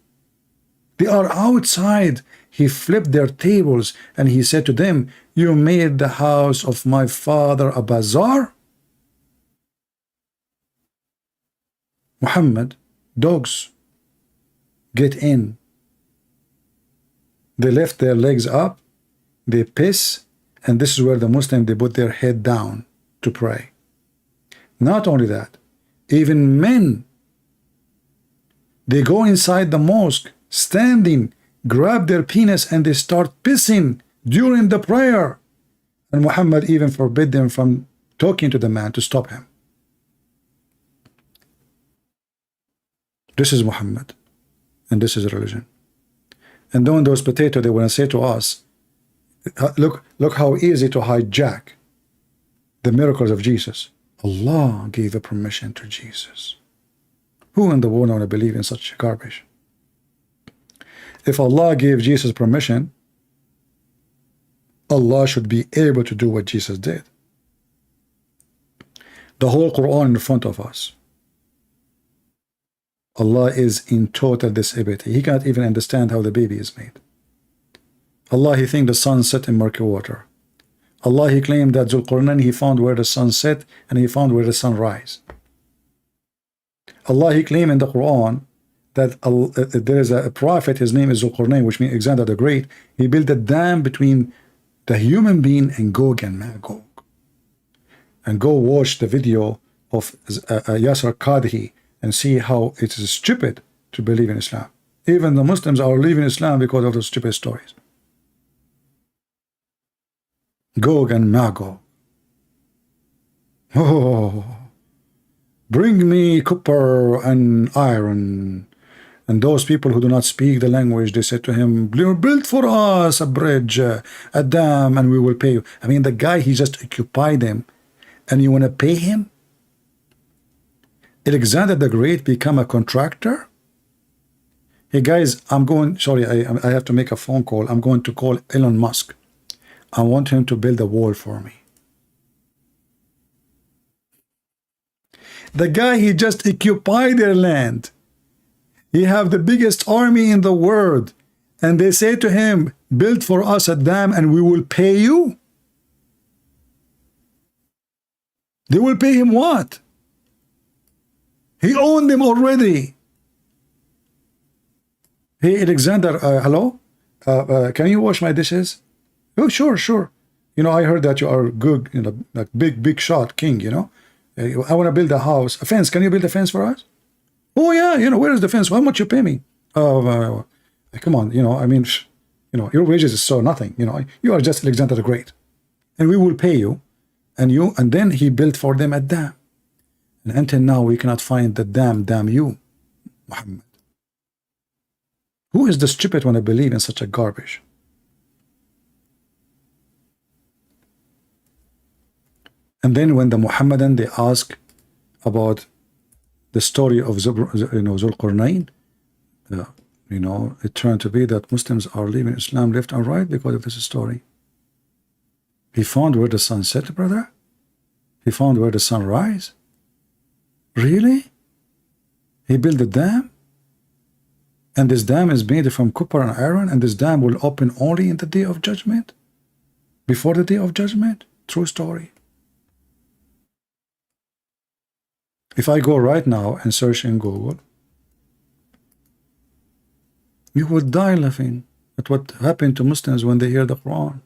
They are outside. He flipped their tables and he said to them, you made the house of my father a bazaar? Muhammad, dogs get in. They lift their legs up, they piss, and this is where the Muslim, they put their head down to pray. Not only that, even men, they go inside the mosque, standing, grab their penis, and they start pissing during the prayer. And Muhammad even forbid them from talking to the man to stop him. This is Muhammad, and this is religion. And then those potatoes, they want to say to us, look how easy to hijack the miracles of Jesus. Allah gave a permission to Jesus. Who in the world want to believe in such garbage? If Allah gave Jesus permission, Allah should be able to do what Jesus did. The whole Quran in front of us. Allah is in total disability. He cannot even understand how the baby is made. Allah, he thinks the sun set in murky water. Allah, he claimed that Zulqarnain, he found where the sun set and he found where the sun rise. Allah, he claimed in the Quran that there is a prophet, his name is Zulqarnain, which means Alexander the Great. He built a dam between the human being and Gog and Magog. And go watch the video of Yasser Qadhi and see how it is stupid to believe in Islam. Even the Muslims are leaving Islam because of those stupid stories. Gog and Magog. Oh, bring me copper and iron. And those people who do not speak the language, they said to him, build for us a bridge, a dam, and we will pay you. I mean, the guy, he just occupied them, and you want to pay him? Alexander the Great become a contractor? Hey guys, I'm going, sorry, I have to make a phone call. I'm going to call Elon Musk. I want him to build a wall for me. The guy, he just occupied their land. He have the biggest army in the world. And they say to him, build for us a dam and we will pay you. They will pay him what? He owned them already. Hey, Alexander, hello? Can you wash my dishes? Oh, sure, sure. You know, I heard that you are good, you know, like big shot king, you know. I want to build a house. A fence. Can you build a fence for us? Oh, yeah, you know, where is the fence? How much you pay me? Come on, you know, I mean, you know, your wages is so nothing, you know. You are just Alexander the Great. And we will pay you. And then he built for them a dam. And until now, we cannot find the dam, damn you, Muhammad. Who is the stupid one to believe in such a garbage? And then when the Muhammadan, they ask about the story of Zulqarnain, you know, it turned to be that Muslims are leaving Islam left and right because of this story. He found where the sun set, brother? He found where the sun rise? Really? He built a dam? And this dam is made from copper and iron, and this dam will open only in the day of judgment? Before the day of judgment? True story. If I go right now and search in Google, you would die laughing at what happened to Muslims when they hear the Quran.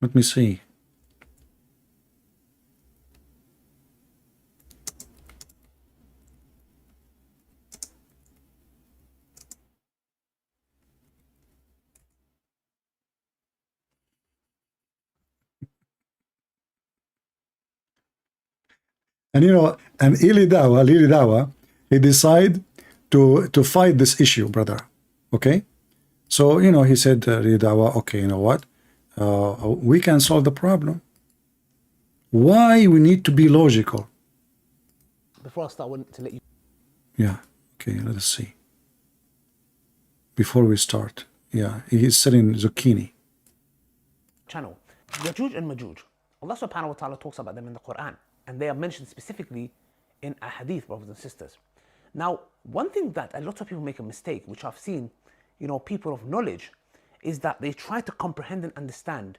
Let me see. And you know, and Ili Dawa, he decided to fight this issue, brother. Okay? So, you know, he said, Ili Dawa, okay, you know what? We can solve the problem. Why we need to be logical? Before I start, I want to let you... Yeah, okay, let us see. Before we start, yeah, he's selling zucchini. Channel. Yajuj and Majuj. Allah subhanahu wa ta'ala talks about them in the Quran. And they are mentioned specifically in a hadith, brothers and sisters. Now, one thing that a lot of people make a mistake, which I've seen, you know, people of knowledge, is that they try to comprehend and understand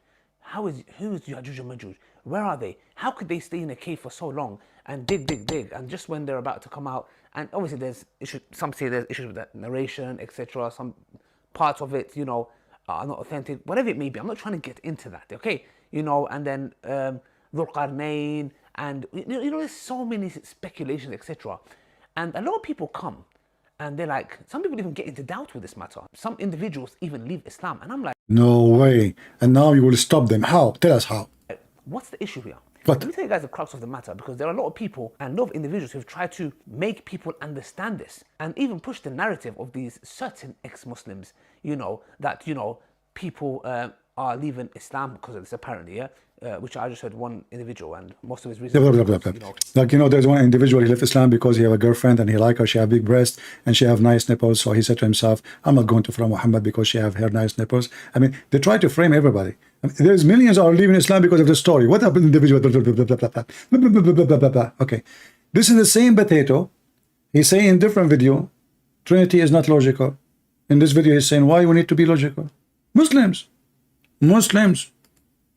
who is Yajuj and Majuj? Where are they? How could they stay in a cave for so long and dig, and just when they're about to come out? And obviously there's issues, some say there's issues with that narration, etc. Some parts of it, you know, are not authentic, whatever it may be. I'm not trying to get into that, okay? You know, and then Dhul Qarnayn, and you know, there's so many speculations, etc. And a lot of people come and they're like, some people even get into doubt with this matter. Some individuals even leave Islam. And I'm like, no way. And now you will stop them. How? Tell us how. What's the issue here? What? Let me tell you guys the crux of the matter, because there are a lot of people and a lot of individuals who've tried to make people understand this and even push the narrative of these certain ex-Muslims, you know, that, you know, people are leaving Islam because of this, apparently, yeah? Which I just heard one individual, and most of his reasons, you know, like, you know, there's one individual, he left Islam because he have a girlfriend and he like her, she have big breasts and she have nice nipples, so he said to himself, I'm not going to follow Muhammad because she have her nice nipples. I mean, they try to frame everybody. I mean, there's millions are leaving Islam because of the story. What happened to the individual? Okay, this is the same potato. He's saying in different video, Trinity is not logical. In this video, he's saying why we need to be logical. Muslims.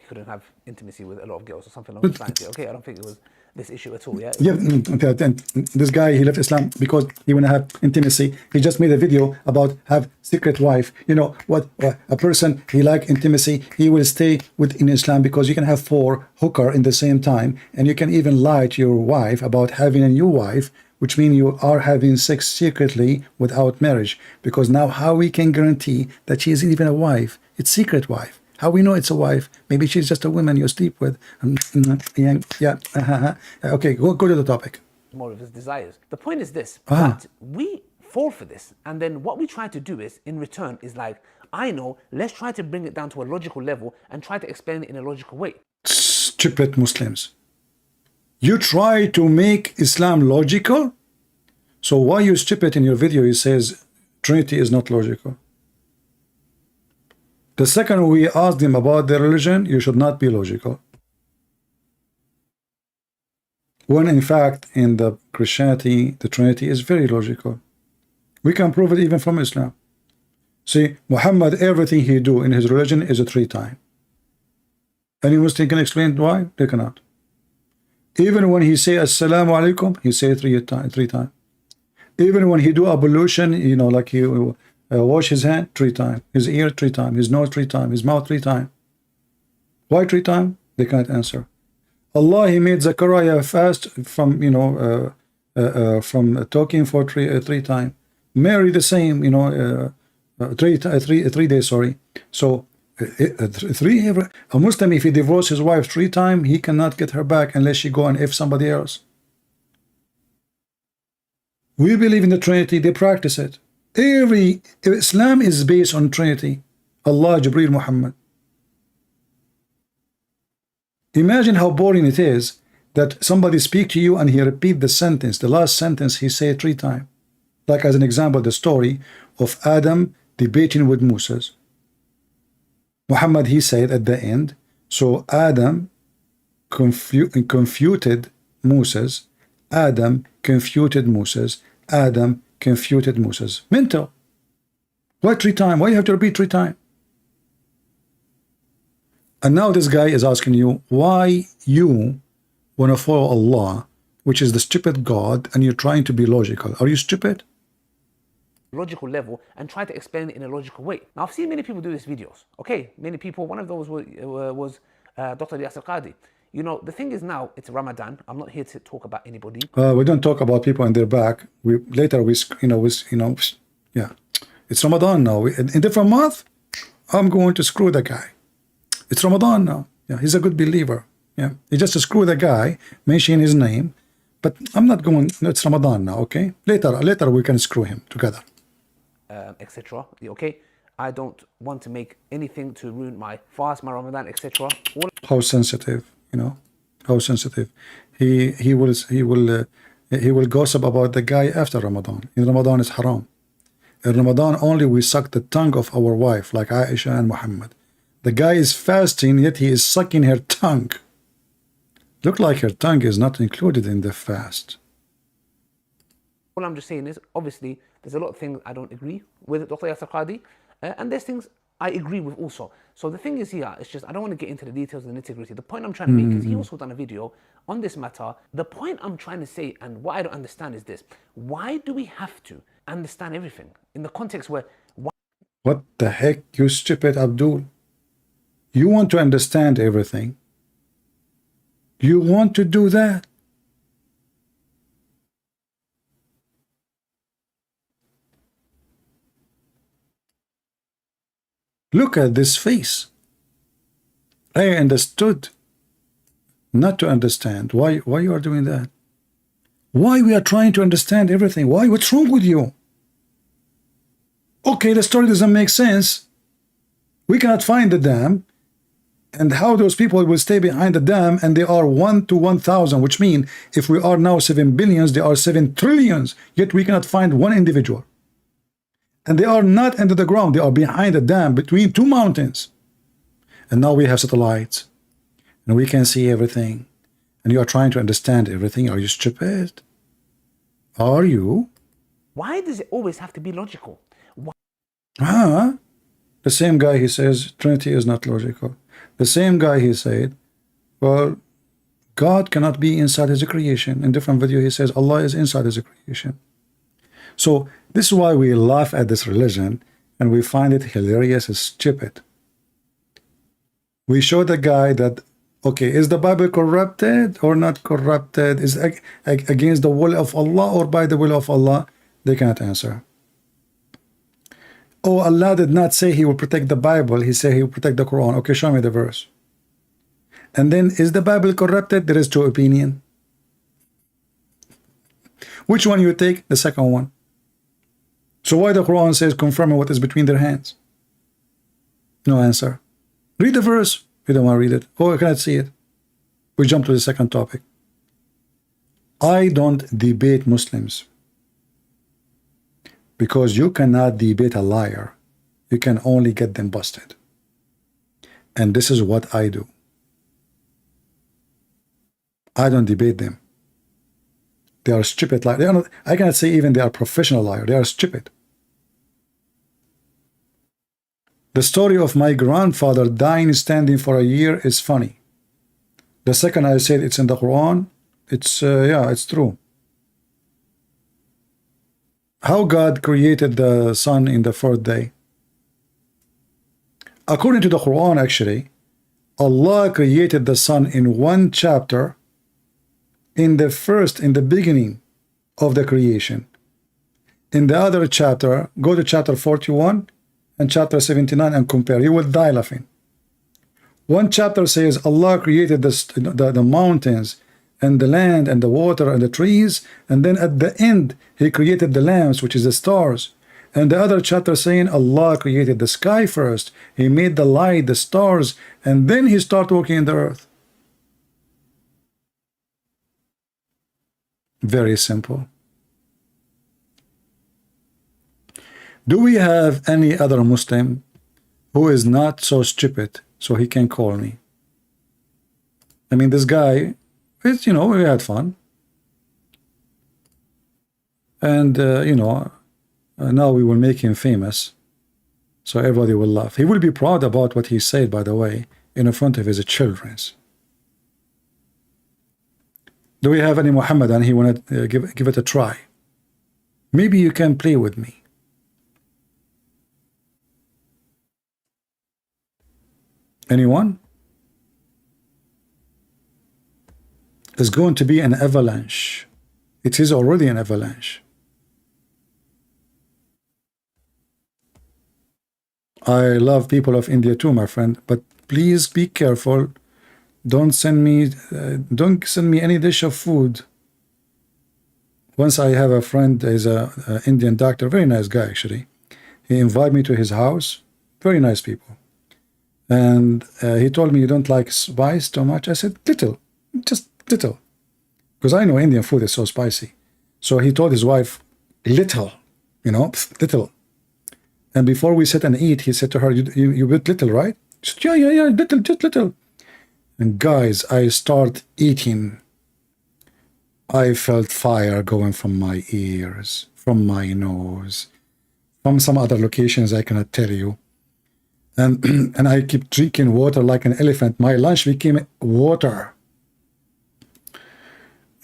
couldn't have intimacy with a lot of girls or something along those lines. Okay, I don't think it was this issue at all. Yeah. Yeah. And this guy, he left Islam because he want to have intimacy. He just made a video about have secret wife. You know what? A person he like intimacy, he will stay within Islam because you can have 4 hooker in the same time, and you can even lie to your wife about having a new wife, which means you are having sex secretly without marriage. Because now how we can guarantee that she is even a wife? It's secret wife. How we know it's a wife? Maybe she's just a woman you sleep with. Okay, go to the topic. More of his desires. The point is this, that we fall for this, and then what we try to do is, in return, is like, I know, let's try to bring it down to a logical level and try to explain it in a logical way. Stupid Muslims. You try to make Islam logical? So why you stupid in your video, he says Trinity is not logical. The second we asked him about their religion, you should not be logical. When in fact, in the Christianity, the Trinity is very logical. We can prove it even from Islam. See, Muhammad, everything he do in his religion is a 3 times. Any Muslim can explain why? They cannot. Even when he say Assalamu alaikum, he say 3 times. Even when he do ablution, you know, like he wash his hand 3 times, his ear 3 times, his nose 3 times, his mouth 3 times. Why 3 times? They can't answer. Allah, he made Zechariah fast from, you know, from talking for 3 times. Mary the same, you know, 3 days, sorry. So a Muslim, if he divorces his wife 3 times, he cannot get her back unless she go and F somebody else. We believe in the Trinity, they practice it. Islam is based on Trinity. Allah, Jibreel, Muhammad. Imagine how boring it is that somebody speak to you and he repeat the sentence, the last sentence he say 3 times. Like as an example, the story of Adam debating with Moses. Muhammad, he said at the end, so Adam confuted Moses, Adam confuted Moses, Adam confuted Moses. Mental. Why 3 times? Why you have to repeat 3 times? And now this guy is asking you why you want to follow Allah, which is the stupid God, and you're trying to be logical. Are you stupid? Logical level and try to explain it in a logical way. Now, I've seen many people do these videos. Okay, many people. One of those was Dr. Yasir Qadi. You know, the thing is now it's Ramadan. I'm not here to talk about anybody. We don't talk about people on their back. Yeah, it's Ramadan now. In different month, I'm going to screw the guy. It's Ramadan now. Yeah, he's a good believer. Yeah, he just screw the guy, mention his name, but I'm not going. It's Ramadan now. Okay, later we can screw him together. Etc. Okay, I don't want to make anything to ruin my fast, my Ramadan, etc. How sensitive, how sensitive. He will gossip about the guy after Ramadan. In Ramadan is haram. In Ramadan only we suck the tongue of our wife like Aisha and Muhammad. The guy is fasting, yet he is sucking her tongue. Look like her tongue is not included in the fast. All I'm just saying is, obviously, there's a lot of things I don't agree with Dr. Yasir Qadi, and there's things I agree with also. So the thing is here, it's just, I don't want to get into the details and the nitty-gritty. The point I'm trying to make is he also done a video on this matter. The point I'm trying to say, and what I don't understand is this. Why do we have to understand everything? In the context where... What the heck, you stupid Abdul? You want to understand everything. You want to do that. Look at this face. I understood not to understand. Why you are doing that? Why we are trying to understand everything? Why? What's wrong with you? Okay, the story doesn't make sense. We cannot find the dam. And how those people will stay behind the dam, and they are 1 to 1,000, which means if we are now 7 billions, they are 7 trillions, yet we cannot find one individual. And they are not under the ground, they are behind the dam between 2 mountains. And now we have satellites, and we can see everything. And you are trying to understand everything. Are you stupid? Are you? Why does it always have to be logical? Why? The same guy, he says, Trinity is not logical. The same guy, he said, well, God cannot be inside his creation. In different video, he says Allah is inside his creation. So this is why we laugh at this religion and we find it hilarious and stupid. We show the guy that, okay, is the Bible corrupted or not corrupted? Is it against the will of Allah or by the will of Allah? They cannot answer. Oh, Allah did not say he will protect the Bible. He said he will protect the Quran. Okay, show me the verse. And then, is the Bible corrupted? There is 2 opinions. Which one you take? The second one. So why the Quran says confirming what is between their hands? No answer. Read the verse. You don't want to read it. Oh, I cannot see it. We jump to the second topic. I don't debate Muslims. Because you cannot debate a liar. You can only get them busted. And this is what I do. I don't debate them. They are stupid liars. They are not, I cannot say even they are professional liars. They are stupid. The story of my grandfather dying standing for a year is funny. The second I said it's in the Quran, it's yeah, it's true. How God created the sun in the 4th day. According to the Quran, actually, Allah created the sun in 1 chapter in the beginning of the creation. In the other chapter, go to chapter 41 and chapter 79 and compare. You will die laughing. 1 chapter says Allah created the mountains and the land and the water and the trees, and then at the end he created the lamps, which is the stars. And the other chapter saying Allah created the sky first, he made the light, the stars, and then he started working in the earth. Very simple. Do we have any other Muslim who is not so stupid so he can call me? I mean, this guy, it's, you know, we had fun. And, you know, now we will make him famous. So everybody will laugh. He will be proud about what he said, by the way, in front of his children. Do we have any Muhammadan? He want to give it a try. Maybe you can play with me. Anyone? There's going to be an avalanche. It is already an avalanche. I love people of India too, my friend, but please be careful. Don't send me any dish of food. Once I have a friend, is a Indian doctor, very nice guy actually. He invited me to his house. Very nice people. And he told me, you don't like spice too much? I said, little, just little. Because I know Indian food is so spicy. So he told his wife, little, you know, little. And before we sit and eat, he said to her, you bit little, right? She said, yeah, little, just little. And guys, I start eating. I felt fire going from my ears, from my nose, from some other locations I cannot tell you. And I keep drinking water like an elephant. My lunch became water.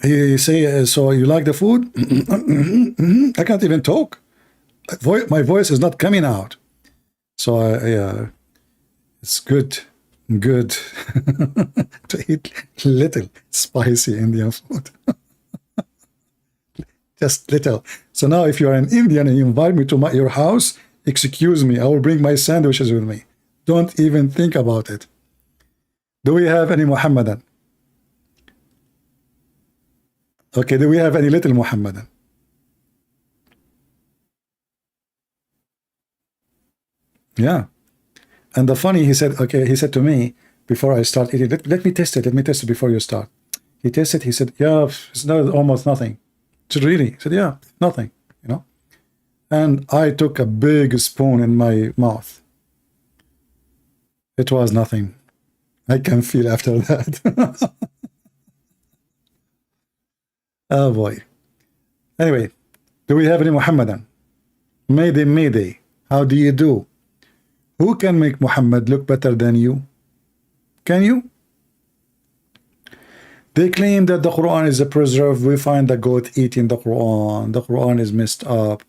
He say, so you like the food? I can't even talk. My voice is not coming out. So yeah, it's good to eat little spicy Indian food. Just little. So now if you're an Indian and you invite me to your house, excuse me, I will bring my sandwiches with me. Don't even think about it. Do we have any Muhammadan? Okay, do we have any little Muhammadan? Yeah. And the funny, he said to me, before I start eating, let me test it before you start. He tested, he said, yeah, it's not almost nothing. It's really, he said, yeah, nothing, you know. And I took a big spoon in my mouth. It was nothing. I can feel after that. Oh boy. Anyway, do we have any Muhammadan? Mayday. How do you do? Who can make Muhammad look better than you? Can you? They claim that the Quran is a preserve. We find the goat eating the Quran. The Quran is messed up.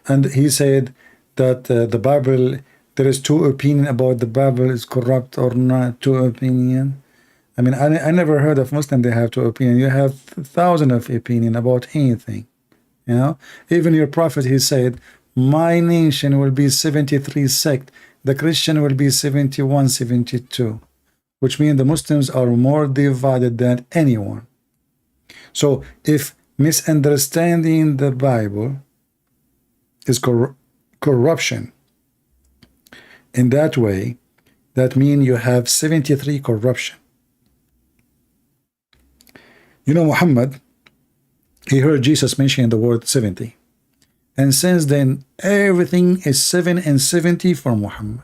And he said that the Bible, there is two opinions about the Bible is corrupt or not. Two opinion. I mean, I never heard of Muslim they have two opinions. You have thousands of opinions about anything. You know, even your prophet, he said, my nation will be 73 sect. The Christian will be 71, 72. Which means the Muslims are more divided than anyone. So if misunderstanding the Bible is corruption in that way, that means you have 73 corruption. You know, Muhammad, he heard Jesus mention the word 70. And since then, everything is 7 and 70 for Muhammad.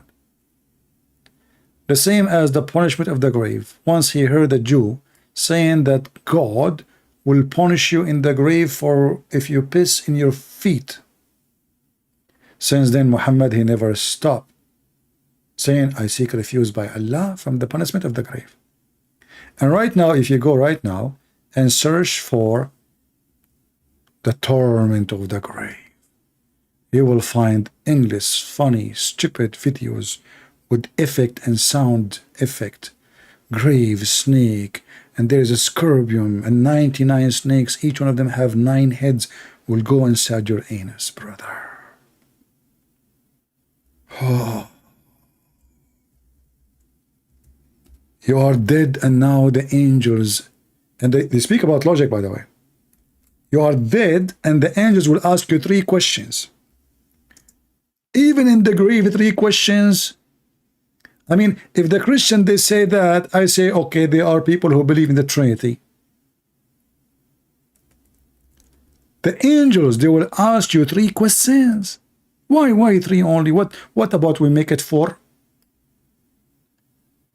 The same as the punishment of the grave. Once he heard a Jew saying that God will punish you in the grave for if you piss in your feet. Since then, Muhammad, he never stopped saying, I seek refuge by Allah from the punishment of the grave. And right now, if you go right now and search for the torment of the grave, you will find endless, funny, stupid videos with effect and sound effect. Grave, snake, and there is a scorpion and 99 snakes. Each one of them have 9 heads. Will go inside your anus, brother. Oh. You are dead, and now the angels, and they speak about logic, by the way. You are dead, and the angels will ask you 3 questions. Even in the grave, 3 questions. I mean, if the Christian, they say that, I say, okay, they are people who believe in the Trinity. The angels, they will ask you 3 questions. Why 3 only? What about we make it 4?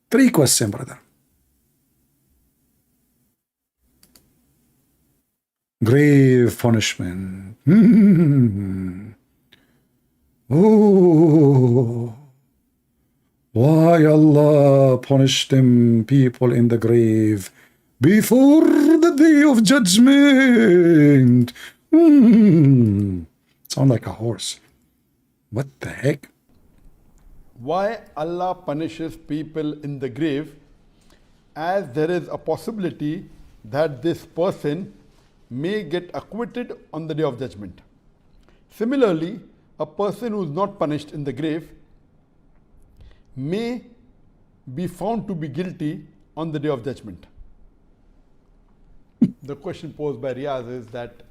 3 questions, brother. Grave punishment. Oh, why Allah punished them people in the grave before the day of judgment? Sound like a horse. What the heck? Why Allah punishes people in the grave, as there is a possibility that this person may get acquitted on the day of judgment. Similarly, a person who is not punished in the grave may be found to be guilty on the day of judgment. The question posed by Riyaz is that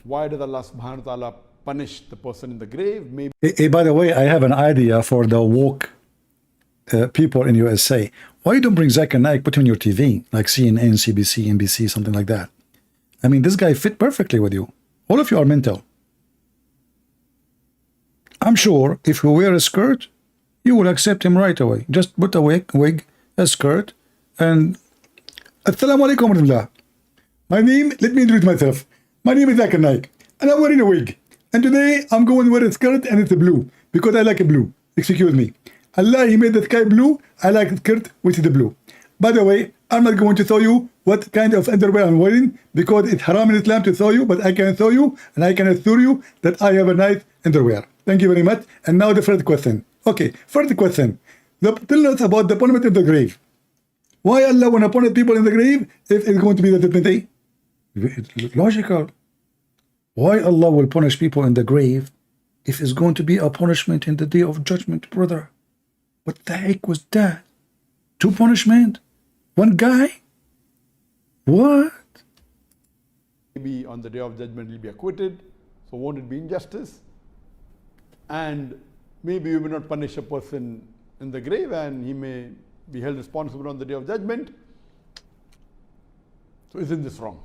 why does Allah subhanahu wa ta'ala punish the person in the grave? Maybe. Hey, by the way, I have an idea for the woke people in USA. Why you don't bring Zakir Naik, put him on your TV, like CNN, CBC, NBC, something like that? I mean, this guy fit perfectly with you. All of you are mental. I'm sure if you wear a skirt, you will accept him right away. Just put a wig, a skirt, and Assalamu alaikum wa rahmatullah. My name, let me introduce myself. My name is Zakir Naik, and I'm wearing a wig. And today, I'm going to wear a skirt, and it's blue, because I like it blue. Excuse me. Allah, He made the sky blue. I like the skirt, which is the blue. By the way, I'm not going to show you what kind of underwear I'm wearing, because it's haram in Islam to show you, but I can show you, and I can assure you that I have a nice underwear. Thank you very much. And now the first question. Okay, first question. Tell us about the punishment in the grave. Why Allah want to punish people in the grave if it's going to be the judgment day? It's logical. Why Allah will punish people in the grave if it's going to be a punishment in the day of judgment, brother? What the heck was that? 2 punishment? 1 guy? What? Maybe on the day of judgment he'll be acquitted, so won't it be injustice? And maybe you may not punish a person in the grave and he may be held responsible on the day of judgment. So isn't this wrong?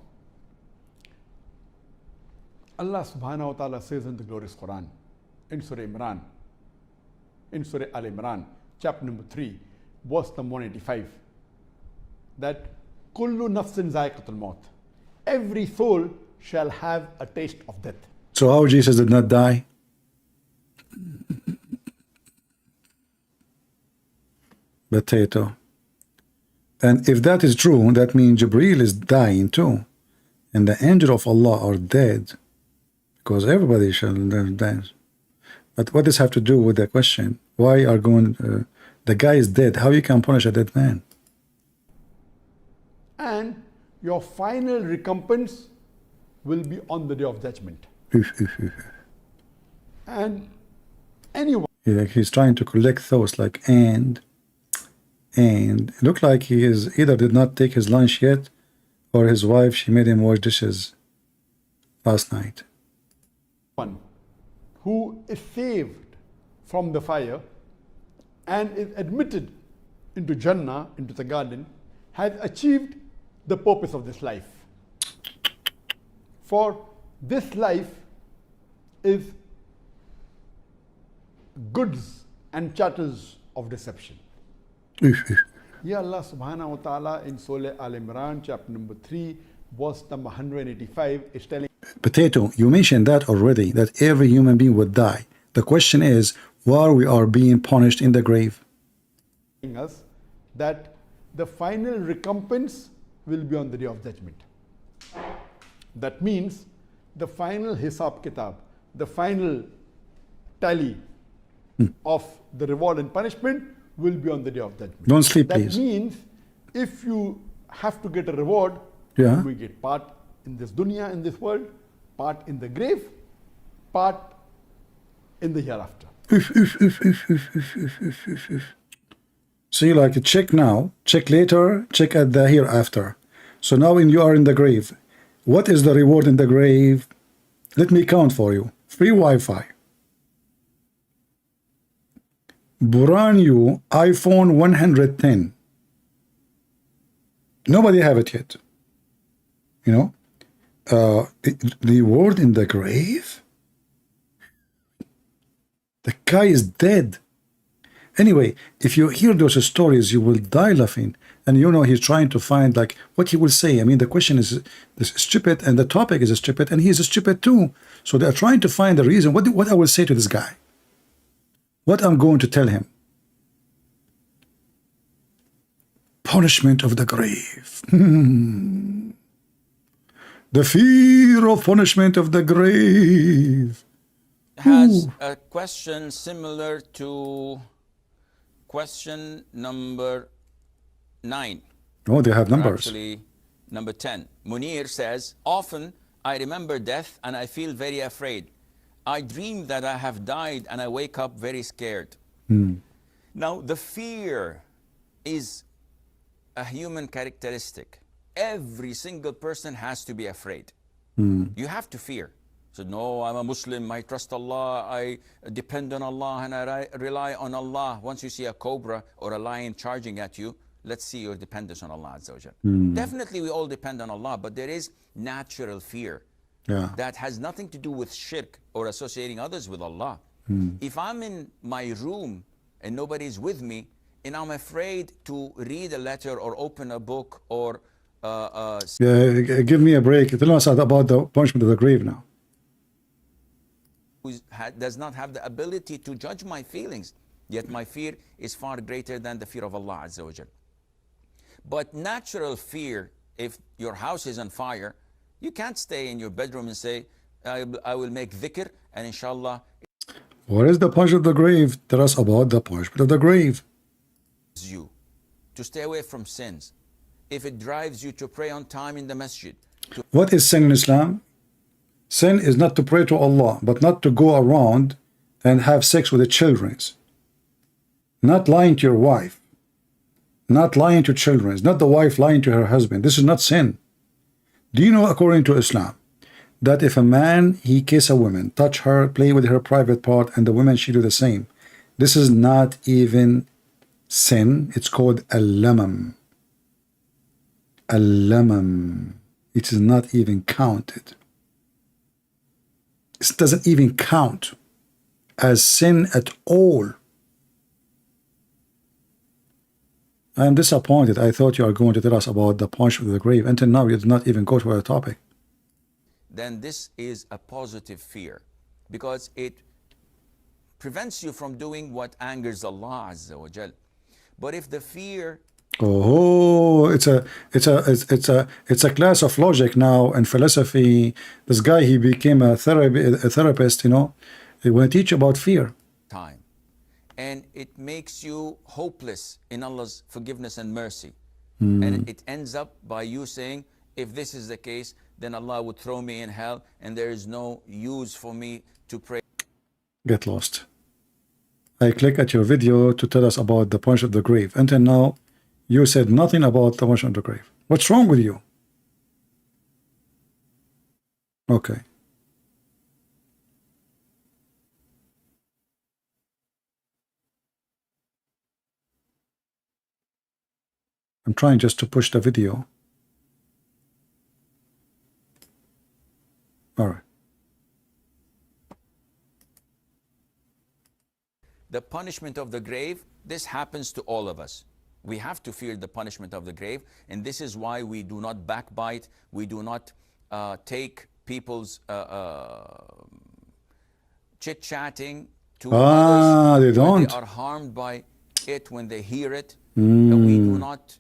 Allah subhanahu wa ta'ala says in the glorious Quran, in Surah Imran, in Surah Al Imran, chapter number 3, verse number 185, that kullu nafsin zaiqatul maut, every soul shall have a taste of death. So how Jesus did not die? Potato. And if that is true, that means Jibreel is dying too. And the angel of Allah are dead. Because everybody shall die. But what does have to do with the question? Why are going... the guy is dead. How you can punish a dead man? And your final recompense will be on the day of judgment. And anyone... Yeah, he's trying to collect thoughts like and it looked like he is either did not take his lunch yet, or his wife, she made him wash dishes last night. One who is saved from the fire and is admitted into Jannah, into the garden, has achieved the purpose of this life. For this life is goods and chattels of deception. Here Allah subhanahu wa ta'ala in Surah Al Imran, chapter number 3, verse number 185 is telling... Potato, you mentioned that already, that every human being would die. The question is, why we are being punished in the grave? us that the final recompense will be on the day of judgment. That means the final hisab kitab, the final tally of the reward and punishment will be on the day of judgment. Don't sleep, please. That means if you have to get a reward, yeah, you will get part in this dunya, in this world, part in the grave, part in the hereafter. See, like check now, check later, check at the hereafter. So now when you are in the grave, what is the reward in the grave? Let me count for you. Free Wi-Fi. Brand new iPhone 110. Nobody have it yet. You know, The word in the grave? The guy is dead. Anyway, if you hear those stories, you will die laughing. And you know, he's trying to find like what he will say. I mean, the question is stupid, and the topic is stupid, and he's stupid too. So they're trying to find the reason. What I will say to this guy? What I'm going to tell him? Punishment of the grave. The fear of punishment of the grave. Has a question similar to question number 9. Oh, they have numbers. Actually, number 10. Munir says, often I remember death and I feel very afraid. I dream that I have died and I wake up very scared. Now, the fear is a human characteristic. Every single person has to be afraid. You have to fear. So, no, I'm a Muslim, I trust Allah, I depend on Allah, and I rely on Allah. Once you see a cobra or a lion charging at you, let's see your dependence on Allah Azza wa Jal. Definitely we all depend on Allah, but there is natural fear that has nothing to do with shirk or associating others with Allah. If I'm in my room and nobody's with me, and I'm afraid to read a letter or open a book or give me a break. Tell us about the punishment of the grave now. who does not have the ability to judge my feelings, yet my fear is far greater than the fear of Allah Azza wa Jal. But natural fear, if your house is on fire, you can't stay in your bedroom and say, I will make dhikr and inshallah. What is the punishment of the grave? Tell us about the punishment of the grave. You to stay away from sins. If it drives you to pray on time in the masjid. What is sin in Islam? Sin is not to pray to Allah, but not to go around and have sex with the children. Not lying to your wife. Not lying to children. Not the wife lying to her husband. This is not sin. Do you know, according to Islam, that if a man, he kiss a woman, touch her, play with her private part, and the woman, she do the same, this is not even sin. It's called al-lamam. Al-lamam. It is not even counted. It doesn't even count as sin at all. I am disappointed. I thought you are going to tell us about the punishment of the grave. Until now, you did not even go to our topic. Then this is a positive fear, because it prevents you from doing what angers Allah Azza wa Jal. But if the fear, it's a class of logic now and philosophy. This guy, he became a therapist, you know. He will teach about fear. time, and it makes you hopeless in Allah's forgiveness and mercy. And it ends up by you saying, if this is the case, then Allah would throw me in hell and there is no use for me to pray. Get lost. I click at your video to tell us about the punishment of the grave. Until now, you said nothing about the punishment of the grave. What's wrong with you? Okay. I'm trying just to push the video. All right. The punishment of the grave, this happens to all of us. We have to fear the punishment of the grave, and this is why we do not backbite, we do not take people's chit-chatting to others. They don't. They are harmed by it when they hear it. And we do not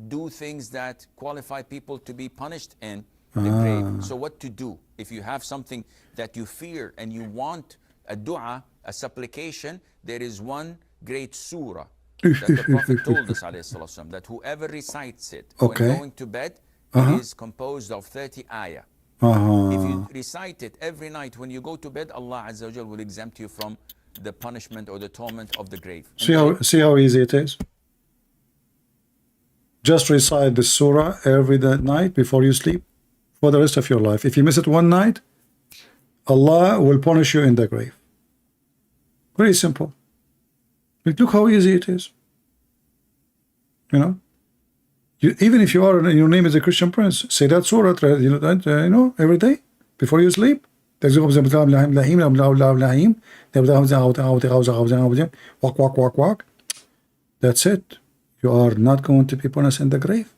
do things that qualify people to be punished in the grave. So what to do? If you have something that you fear and you want a dua, a supplication, there is one great surah that the Prophet told us, ﷺ, that whoever recites it when going to bed, it is composed of 30 ayah. If you recite it every night when you go to bed, Allah Azza wa Jal will exempt you from the punishment or the torment of the grave. See how easy it is? Just recite the surah every night before you sleep for the rest of your life. If you miss it one night, Allah will punish you in the grave. Very simple. But look how easy it is. You know, Even if you are, your name is a Christian Prince, say that surah, every day before you sleep. Walk, walk, walk, walk. That's it. You are not going to be punished in the grave.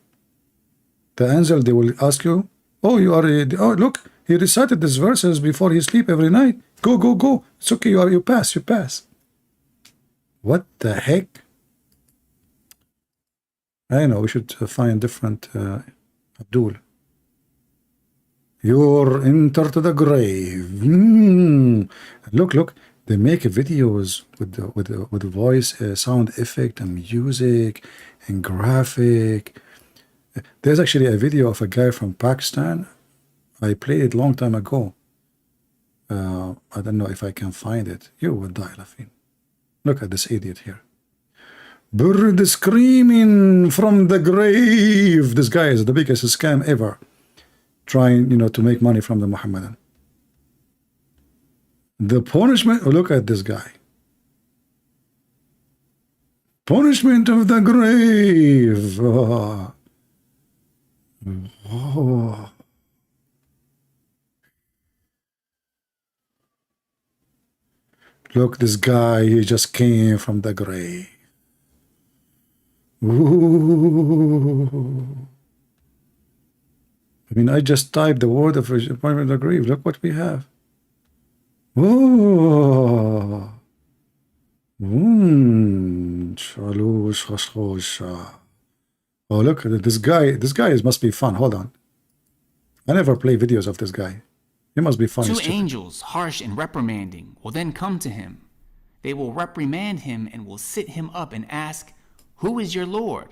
The angel, they will ask you, oh, look, he recited these verses before he sleep every night. Go, go, go. It's okay, you pass, you pass. What the heck? I know, we should find different Abdul. You're entered to the grave. Look, they make videos with voice, sound effect, and music, and graphic. There's actually a video of a guy from Pakistan. I played it long time ago. I don't know if I can find it. You will die laughing. Look at this idiot here. Bird screaming from the grave. This guy is the biggest scam ever. Trying, to make money from the Muhammadan. The punishment, look at this guy. Punishment of the grave. Oh. Look, this guy, he just came from the grave. Ooh. I mean, I just typed the word of punishment of the grave. Look what we have. Oh. Oh, look at this guy. This guy must be fun. Hold on. I never play videos of this guy. He must be fun. Two angels, harsh and reprimanding, will then come to him. They will reprimand him and will sit him up and ask, "Who is your Lord?"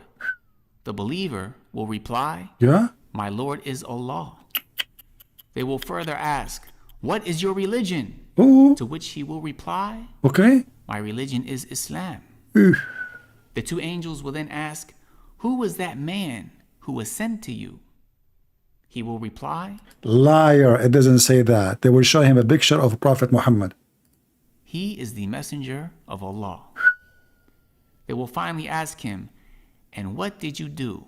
The believer will reply, Yeah? "My Lord is Allah." They will further ask, "What is your religion?" Oh. To which he will reply, Okay. "My religion is Islam." Ooh. The two angels will then ask, "Who was that man who was sent to you?" He will reply, Liar. It doesn't say that. They will show him a picture of Prophet Muhammad. "He is the messenger of Allah." They will finally ask him, "And what did you do?"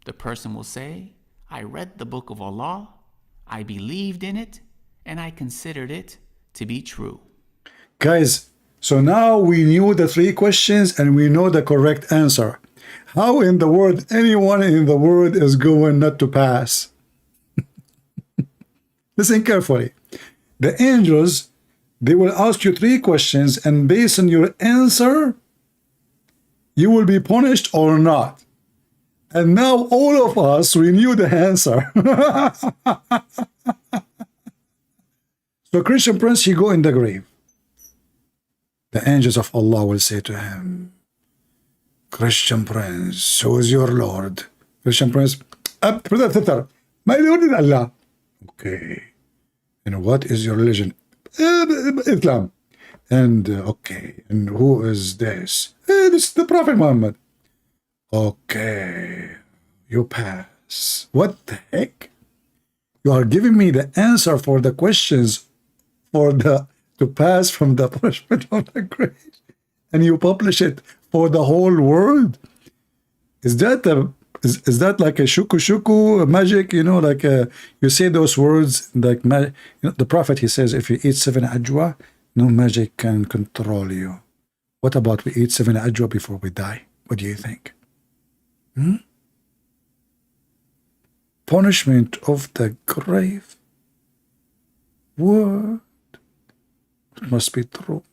The person will say, "I read the book of Allah, I believed in it, and I considered it to be true." Guys, so now we knew the 3 questions and we know the correct answer. How in the world anyone in the world is going not to pass? Listen carefully. The angels, they will ask you 3 questions, and based on your answer, you will be punished or not. And now all of us, we knew the answer. So Christian Prince, he go in the grave. The angels of Allah will say to him, Christian Prince, who is your Lord? Christian Prince, my Lord is Allah. Okay. And what is your religion? Islam. And okay. And who is this? This is the Prophet Muhammad. Okay. You pass. What the heck? You are giving me the answer for the questions to pass from the punishment of the grave, and you publish it for the whole world. Is that like a shuku magic? Like you say those words like the Prophet, he says, if you eat 7 ajwa, no magic can control you. What about we eat 7 ajwa before we die? What do you think? Punishment of the grave. What? It must be true.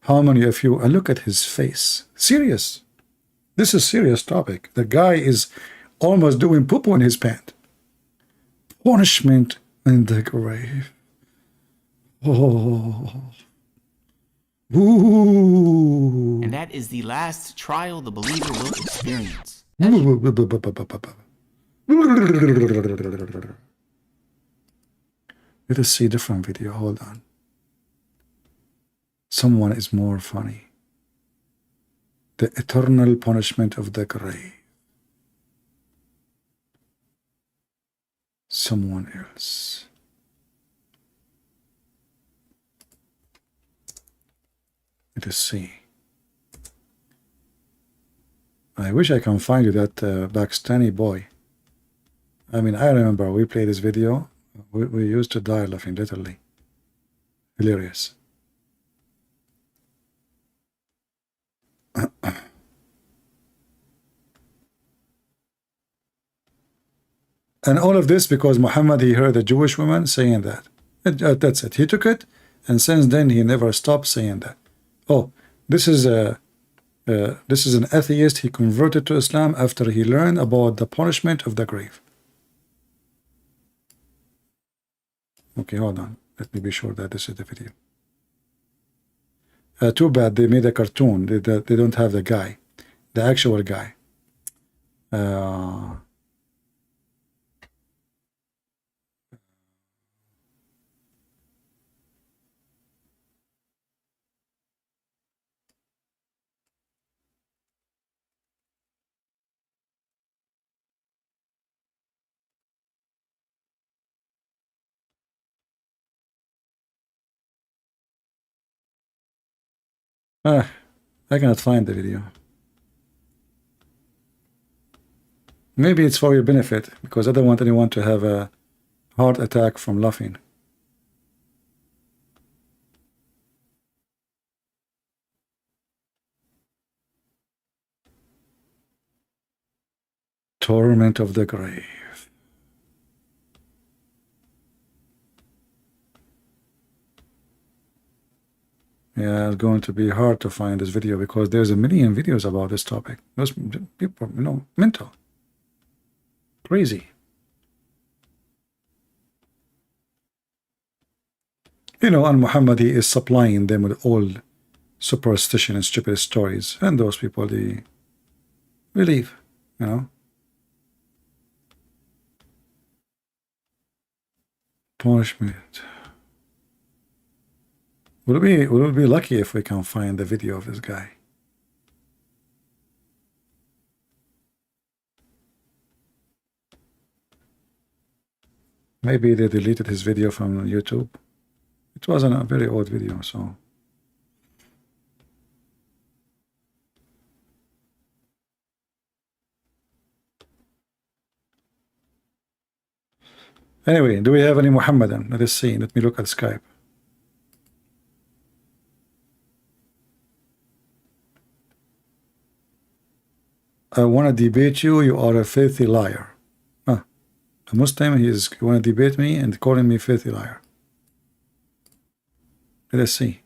How many of you, and look at his face, serious. This is serious topic. The guy is almost doing poo-poo in his pant. Punishment in the grave. Oh. Ooh. And that is the last trial the believer will experience. Let us see a different video. Hold on. Someone is more funny. The eternal punishment of the grave. Someone else. Let us see. I wish I can find you that Pakistani boy. I mean, I remember we played this video. We used to die laughing, literally. Hilarious. And all of this because Muhammad, he heard a Jewish woman saying that. That's it. He took it, and since then he never stopped saying that. Oh, this is an atheist. He converted to Islam after he learned about the punishment of the grave. Okay, hold on. Let me be sure that this is the video. Too bad they made a cartoon. They don't have the guy, the actual guy. I cannot find the video. Maybe it's for your benefit, because I don't want anyone to have a heart attack from laughing. Torment of the grave. Yeah, it's going to be hard to find this video because there's a million videos about this topic. Those people, mental. Crazy. And Muhammad, he is supplying them with all superstition and stupid stories. And those people, they believe, Punishment. We'll be lucky if we can find the video of this guy. Maybe they deleted his video from YouTube. It wasn't a very old video, so. Anyway, do we have any Muhammadan? Let us see. Let me look at Skype. I want to debate you. You are a filthy liar. A Muslim, he want to debate me and calling me filthy liar. Let us see.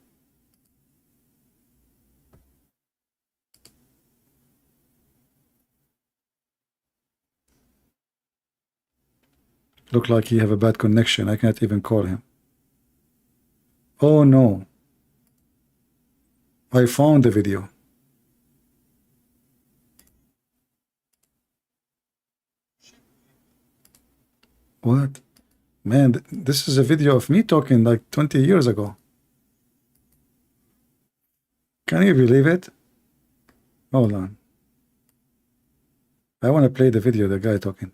Look like he have a bad connection. I can't even call him. Oh no. I found the video. What? Man, this is a video of me talking like 20 years ago. Can you believe it? Hold on. I want to play the video of the guy talking.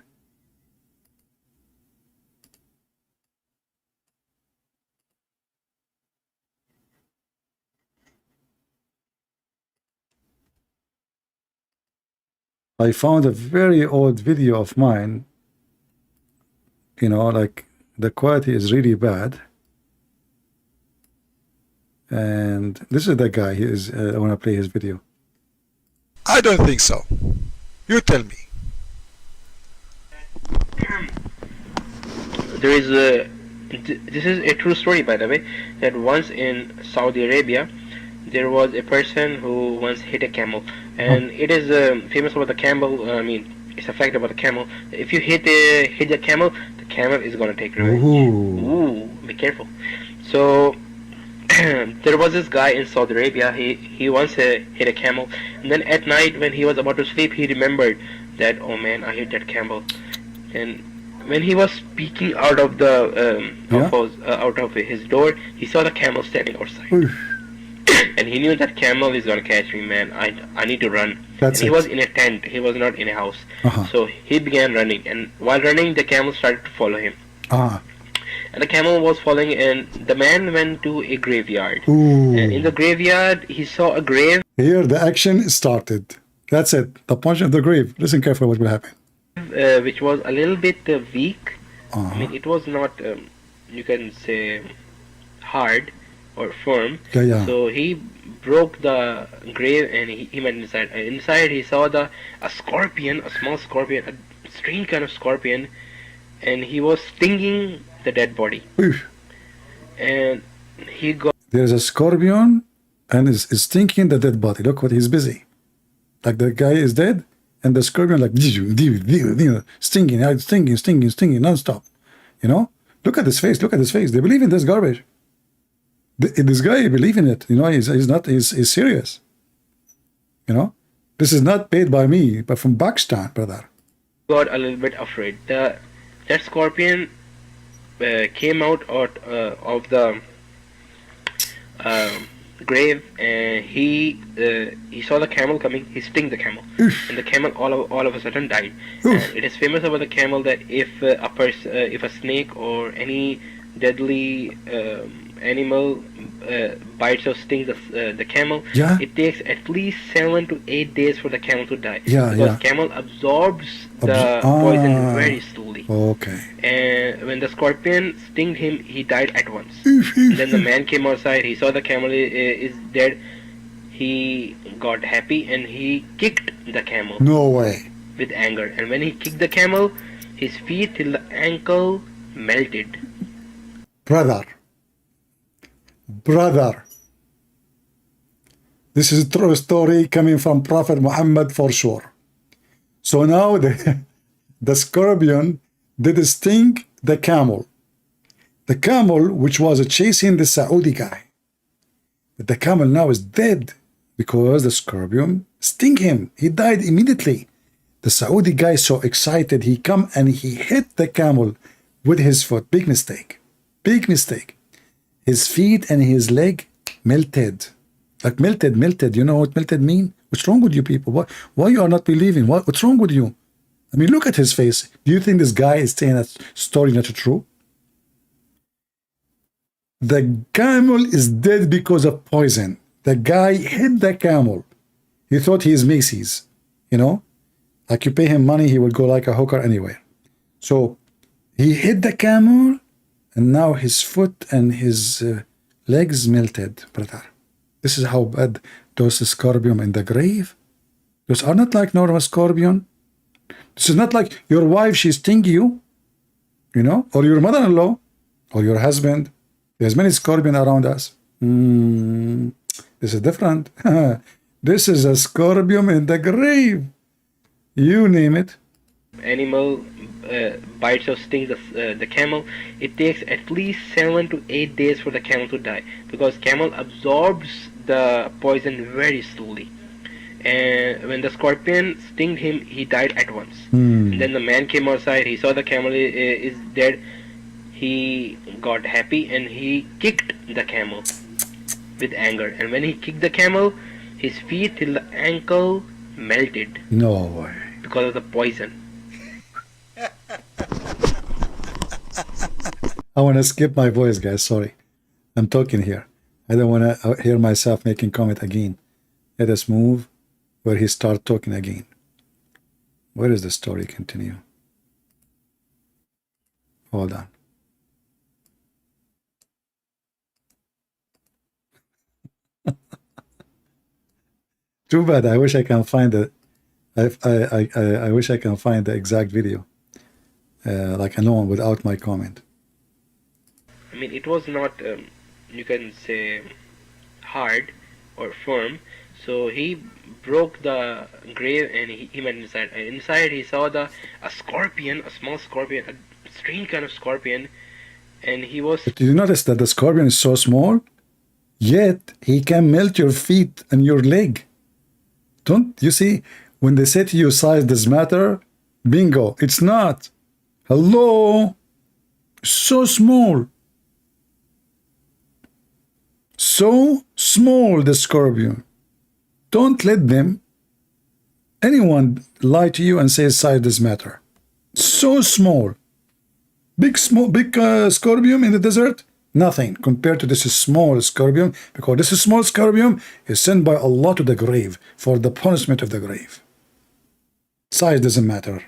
I found a very old video of mine. Like the quality is really bad. And this is the guy. I want to play his video. I don't think so. You tell me. There is this is a true story, by the way, that once in Saudi Arabia, there was a person who once hit a camel. And it is famous about the camel. It's a fact about the camel. If you hit the camel is going to take revenge. Ooh, be careful. So there was this guy in Saudi Arabia. He once hit a camel, and then at night when he was about to sleep, he remembered that, oh man, I hit that camel. And when he was peeking out of the out of his door, he saw the camel standing outside. And he knew that camel is gonna catch me, man. I need to run. He was in a tent. He was not in a house. So he began running, and while running, the camel started to follow him. And the camel was following, and the man went to a graveyard. And in the graveyard, he saw a grave. Here, the action started. That's it. The punch of the grave. Listen carefully what will happen. Which was a little bit weak. I mean, it was not, you can say, hard or firm. Yeah. So he broke the grave and he went inside. And inside he saw a scorpion, a small scorpion, a strange kind of scorpion, and he was stinging the dead body. Oof. And he got. There's a scorpion and is stinking the dead body. Look what he's busy. Like the guy is dead and the scorpion like stinging non-stop. You know? Look at his face. Look at his face. They believe in this garbage. This guy believe in it. You know, he's serious. You know? This is not paid by me, but from Pakistan, brother. Got a little bit afraid. That scorpion came out of the grave, and he saw the camel coming. He sting the camel, and the camel all of a sudden died. And it is famous about the camel that if a snake or any deadly animal bites or stings the camel, it takes at least 7 to 8 days for the camel to die. Because camel absorbs the poison very slowly. Okay. And when the scorpion stinged him, he died at once. Then the man came outside. He saw the camel is dead. He got happy and he kicked the camel. No way. With anger. And when he kicked the camel, his feet till the ankle melted. Brother, this is a true story coming from Prophet Muhammad for sure. So now the scorpion did sting the camel. The camel, which was chasing the Saudi guy. But the camel now is dead because the scorpion sting him. He died immediately. The Saudi guy is so excited. He come and he hit the camel with his foot. Big mistake. Big mistake. His feet and his leg melted. Like melted. You know what melted mean? What's wrong with you people? Why you are not believing? What's wrong with you? I mean, look at his face. Do you think this guy is saying that story not true? The camel is dead because of poison. The guy hit the camel. He thought he is Macy's. You know? Like you pay him money, he will go like a hooker anywhere. So he hit the camel, and now his foot and his legs melted, brother. This is how bad those scorpion in the grave. Those are not like normal scorpion. This is not like your wife, she sting you, you know, or your mother-in-law, or your husband. There's many scorpion around us. This is different. This is a scorpion in the grave. You name it. Animal bites or stings the camel, it takes at least 7 to 8 days for the camel to die, because camel absorbs the poison very slowly. And when the scorpion stinged him, he died at once. And then the man came outside. He saw the camel is dead. He got happy and he kicked the camel with anger. And when he kicked the camel, his feet till the ankle melted. No way. Because of the poison. I want to skip my voice, guys. Sorry. I'm talking here. I don't want to hear myself making comment again. Let us move where he start talking again. Where is the story continue? Hold on. Too bad. I wish I can find it. I wish I can find the exact video, like alone without my comment. I mean, it was not, you can say, hard or firm. So he broke the grave and he went inside. And inside he saw a scorpion, a small scorpion, a strange kind of scorpion. And he was... But did you notice that the scorpion is so small, yet he can melt your feet and your leg? Don't you see? When they say to you size does matter, bingo, it's not. Hello? So small. So small, the scorpion. Don't let anyone lie to you and say size does matter. So small. Big scorpion in the desert, Nothing compared to this small scorpion, because this small scorpion is sent by Allah to the grave for the punishment of the grave. Size doesn't matter.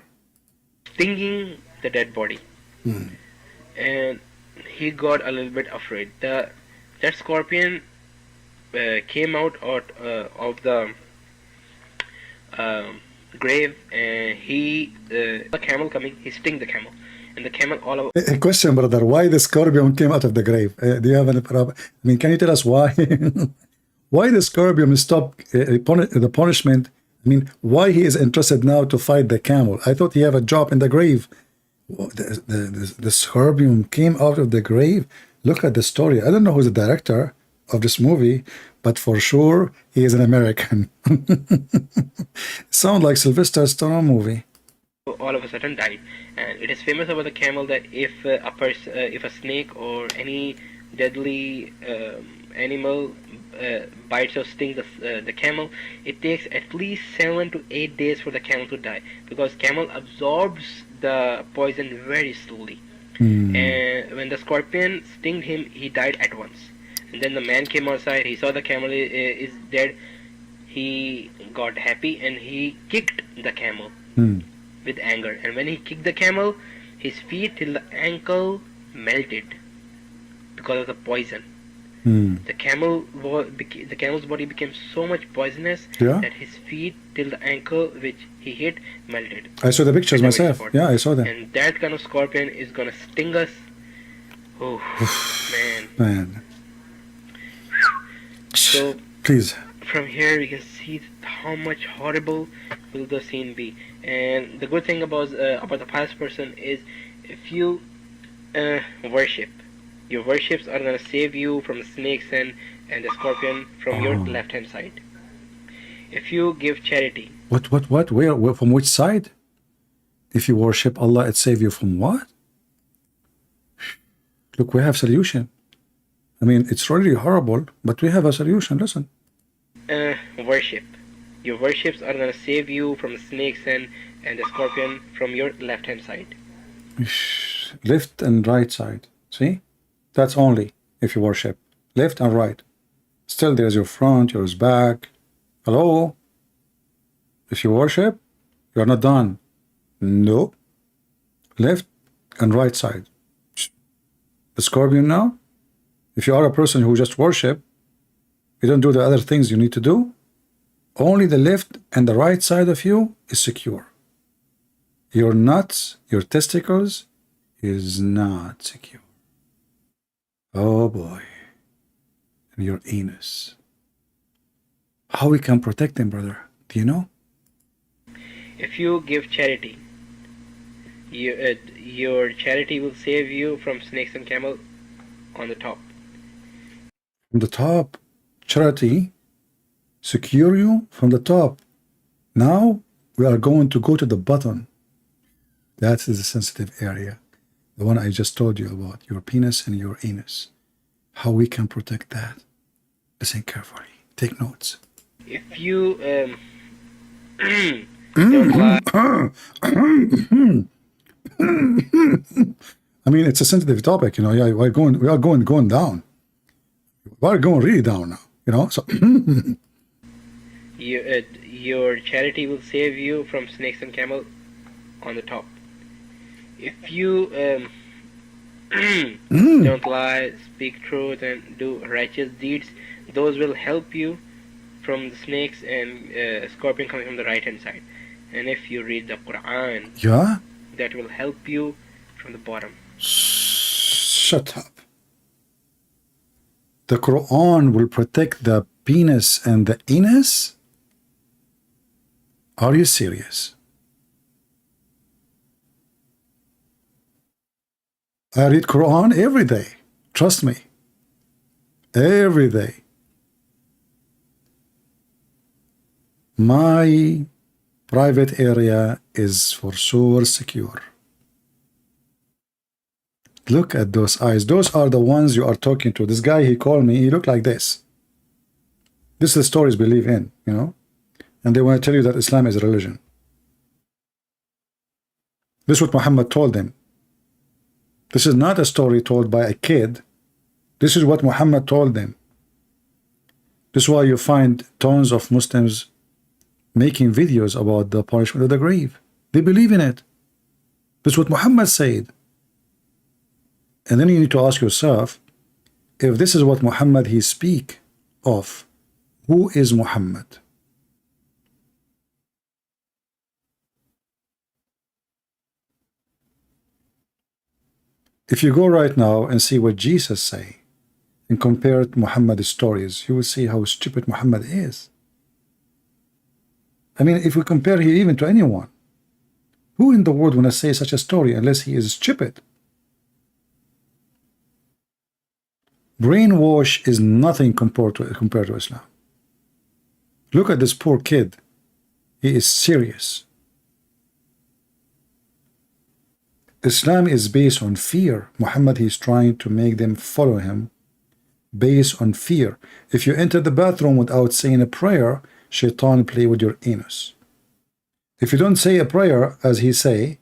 Stinging the dead body. And he got a little bit afraid. That scorpion came out of the grave, and the camel coming, he sting the camel, and the camel all over. A question, brother, why the scorpion came out of the grave? Do you have any problem? I mean, can you tell us why? Why the scorpion stopped the punishment? I mean, why he is interested now to fight the camel? I thought he have a job in the grave. The scorpion came out of the grave. Look at the story. I don't know who's the director of this movie, but for sure he is an American. Sound like Sylvester Stallone movie. All of a sudden died, and it is famous about the camel that if a snake or any deadly animal bites or stings the camel, it takes at least 7 to 8 days for the camel to die, because camel absorbs the poison very slowly. And when the scorpion stinged him, he died at once. And then the man came outside, he saw the camel is dead, he got happy and he kicked the camel with anger. And when he kicked the camel, his feet till the ankle melted because of the poison. The camel's body became so much poisonous that his feet till the ankle which he hit melted. I saw the pictures myself. Yeah, I saw them. And that kind of scorpion is gonna sting us. Oh man. So please, from here we can see how much horrible will the scene be. And the good thing about the pious person is, if you worship, your worships are going to save you from the snakes and the scorpion from your left hand side. If you give charity. What? Where? From which side? If you worship Allah, it save you from what? Look, we have solution. I mean, it's really horrible, but we have a solution. Listen. Worship. Your worships are going to save you from the snakes and the scorpion from your left hand side. Left and right side. See? That's only if you worship. Left and right. Still there's your front, yours back. Hello? If you worship, you're not done. No. Left and right side. The scorpion now? If you are a person who just worship, you don't do the other things you need to do, only the left and the right side of you is secure. Your nuts, your testicles is not secure. Oh boy. And your anus. How we can protect them, brother? Do you know? If you give charity, your charity will save you from snakes and camel on the top. From the top, charity secure you from the top. Now we are going to go to the bottom. That is the sensitive area. The one I just told you about, your penis and your anus. How we can protect that. Listen carefully. Take notes. If you don't lie. I mean, it's a sensitive topic, you know. Yeah, we are going down. We are going really down now, you know. So your charity will save you from snakes and camel on the top. If you don't lie, speak truth, and do righteous deeds, those will help you from the snakes and scorpion coming from the right hand side. And if you read the Quran, that will help you from the bottom. Shut up. The Quran will protect the penis and the anus? Are you serious? I read Quran every day. Trust me. Every day. My private area is for sure secure. Look at those eyes. Those are the ones you are talking to. This guy, he called me. He looked like this. This is the stories believe in, you know. And they want to tell you that Islam is a religion. This is what Muhammad told them. This is not a story told by a kid This is what Muhammad told them. This is why you find tons of Muslims making videos about the punishment of the grave. They believe in it. That's what Muhammad said. And then you need to ask yourself, if this is what Muhammad he speak of, who is Muhammad? If you go right now and see what Jesus say and compare it to Muhammad's stories, you will see how stupid Muhammad is. I mean, if we compare him even to anyone, who in the world want to say such a story unless he is stupid? Brainwash is nothing compared to Islam. Look at this poor kid. He is serious. Islam is based on fear. Muhammad is trying to make them follow him based on fear. If you enter the bathroom without saying a prayer, Shaitan play with your anus. If you don't say a prayer as he say,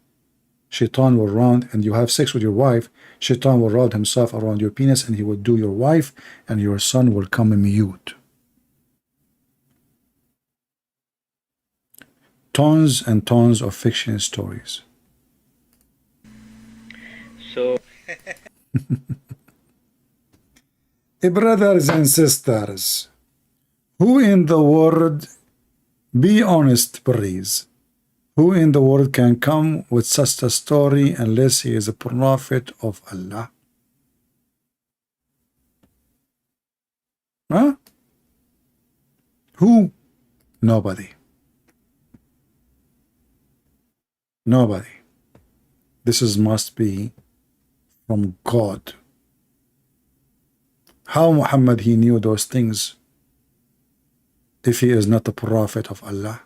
Shaitan will round, and you have sex with your wife, Shaitan will round himself around your penis and he will do your wife, and your son will come mute. Tons and tons of fiction stories. So Brothers and sisters, who in the world, be honest please, who in the world can come with such a story unless he is a prophet of Allah? Huh? Who? Nobody. Nobody. This is must be from God. How Muhammad he knew those things if he is not the prophet of Allah?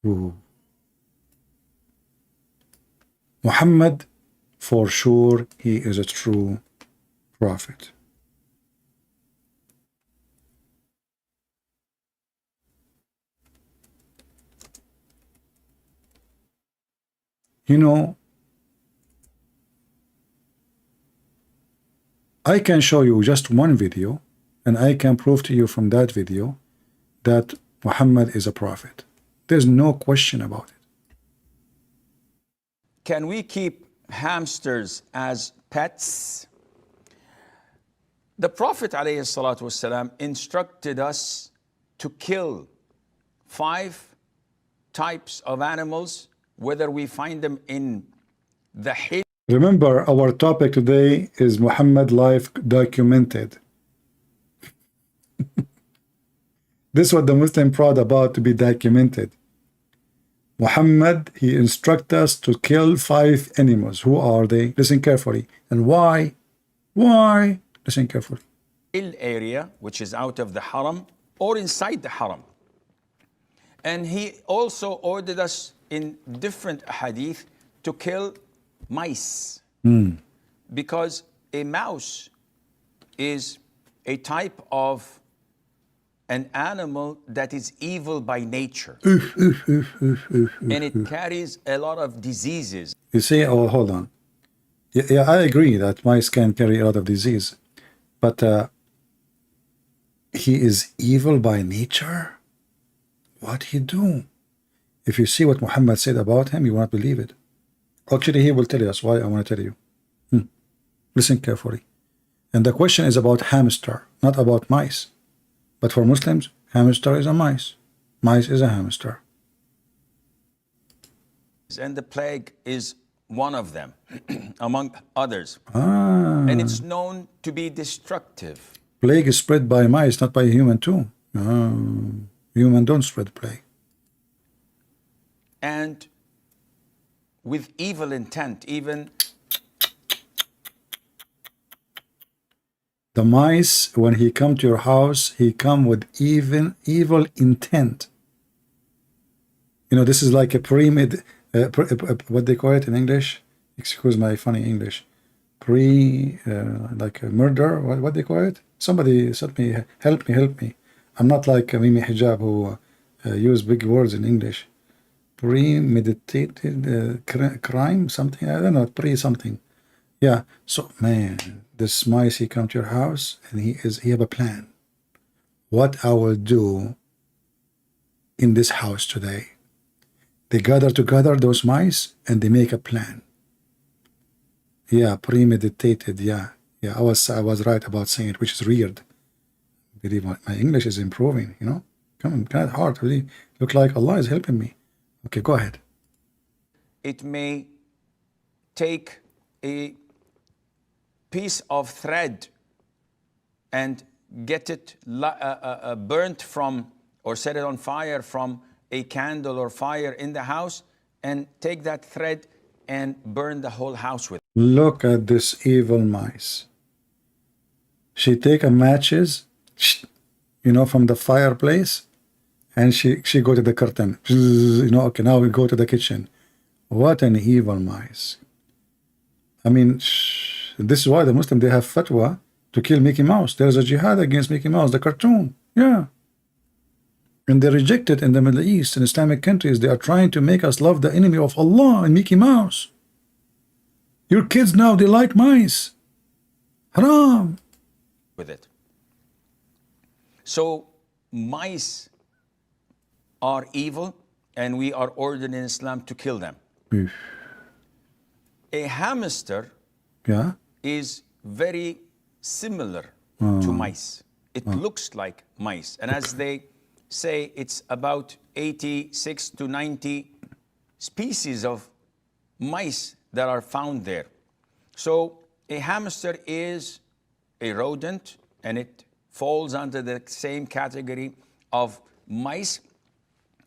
Ooh. Muhammad, for sure, he is a true prophet. You know, I can show you just one video, and I can prove to you from that video that Muhammad is a prophet. There's no question about it. Can we keep hamsters as pets? The Prophet ﷺ instructed us to kill 5 types of animals, whether we find them in the Hadith. Remember, our topic today is Muhammad life documented. This is what the Muslim proud about, to be documented. Muhammad, he instructs us to kill 5 animals. Who are they? Listen carefully. And why? Why? Listen carefully. Area, which is out of the haram or inside the haram. And he also ordered us in different hadith to kill mice. Because a mouse is a type of an animal that is evil by nature. And it carries a lot of diseases. You see, oh, hold on. Yeah, I agree that mice can carry a lot of disease. But he is evil by nature? What he do? If you see what Muhammad said about him, you won't believe it. Actually, he will tell us why. I want to tell you. Listen carefully. And the question is about hamster, not about mice. But for Muslims, hamster is a mice. Mice is a hamster. And the plague is one of them, among others. And it's known to be destructive. Plague is spread by mice, not by human too. Human don't spread plague. And with evil intent, even the mice, when he come to your house, he come with even evil intent. You know, this is like a what they call it in English? Excuse my funny English. Like a murder. What they call it? Somebody help me, help me. I'm not like Mimi Hijab who use big words in English. Premeditated crime, something. I don't know. Something. Yeah. So man, this mice, he come to your house and he have a plan. What I will do in this house today. They gather together, those mice, and they make a plan. Yeah, premeditated. Yeah, yeah. I was right about saying it, which is weird. Believe my English is improving. You know, come on, kind of hard. Really, look like Allah is helping me. Okay, go ahead. It may take a piece of thread and get it burnt from, or set it on fire from a candle or fire in the house, and take that thread and burn the whole house with it. Look at this evil mice. She take a matches, you know, from the fireplace, and she go to the curtain. You know, okay, now we go to the kitchen. What an evil mice. I mean, this is why the Muslims, they have fatwa to kill Mickey Mouse. There's a jihad against Mickey Mouse, the cartoon. Yeah. And they reject it in the Middle East and Islamic countries. They are trying to make us love the enemy of Allah and Mickey Mouse. Your kids now, they like mice. Haram. With it. So mice are evil, and we are ordered in Islam to kill them. A hamster, yeah, is very similar to mice. It looks like mice. And as they say, it's about 86 to 90 species of mice that are found there. So a hamster is a rodent, and it falls under the same category of mice,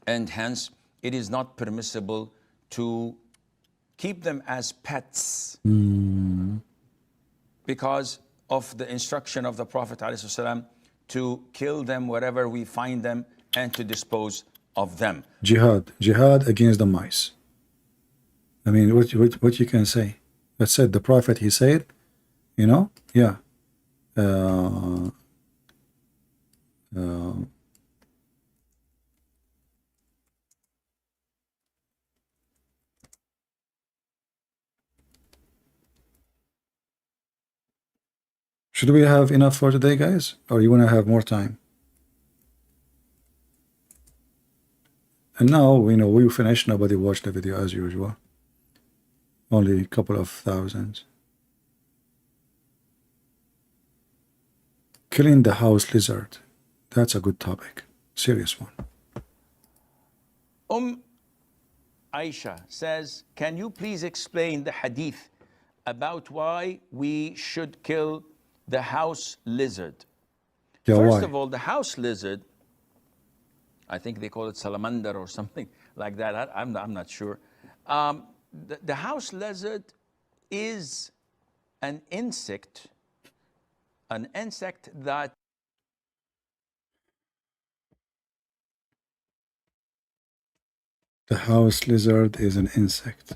and hence it is not permissible to keep them as pets because of the instruction of the Prophet ﷺ to kill them wherever we find them and to dispose of them. Jihad against the mice. I mean, what you can say? That's it. The Prophet, he said, you know, yeah. Should we have enough for today, guys? Or you want to have more time? And now, we know we finished. Nobody watched the video as usual. Only a couple of thousands. Killing the house lizard. That's a good topic. Serious one. Aisha says, can you please explain the hadith about why we should kill the house lizard? Yeah, First why? of all, the house lizard, I think they call it salamander or something like that. I'm not sure. The house lizard is an insect that The house lizard is an insect.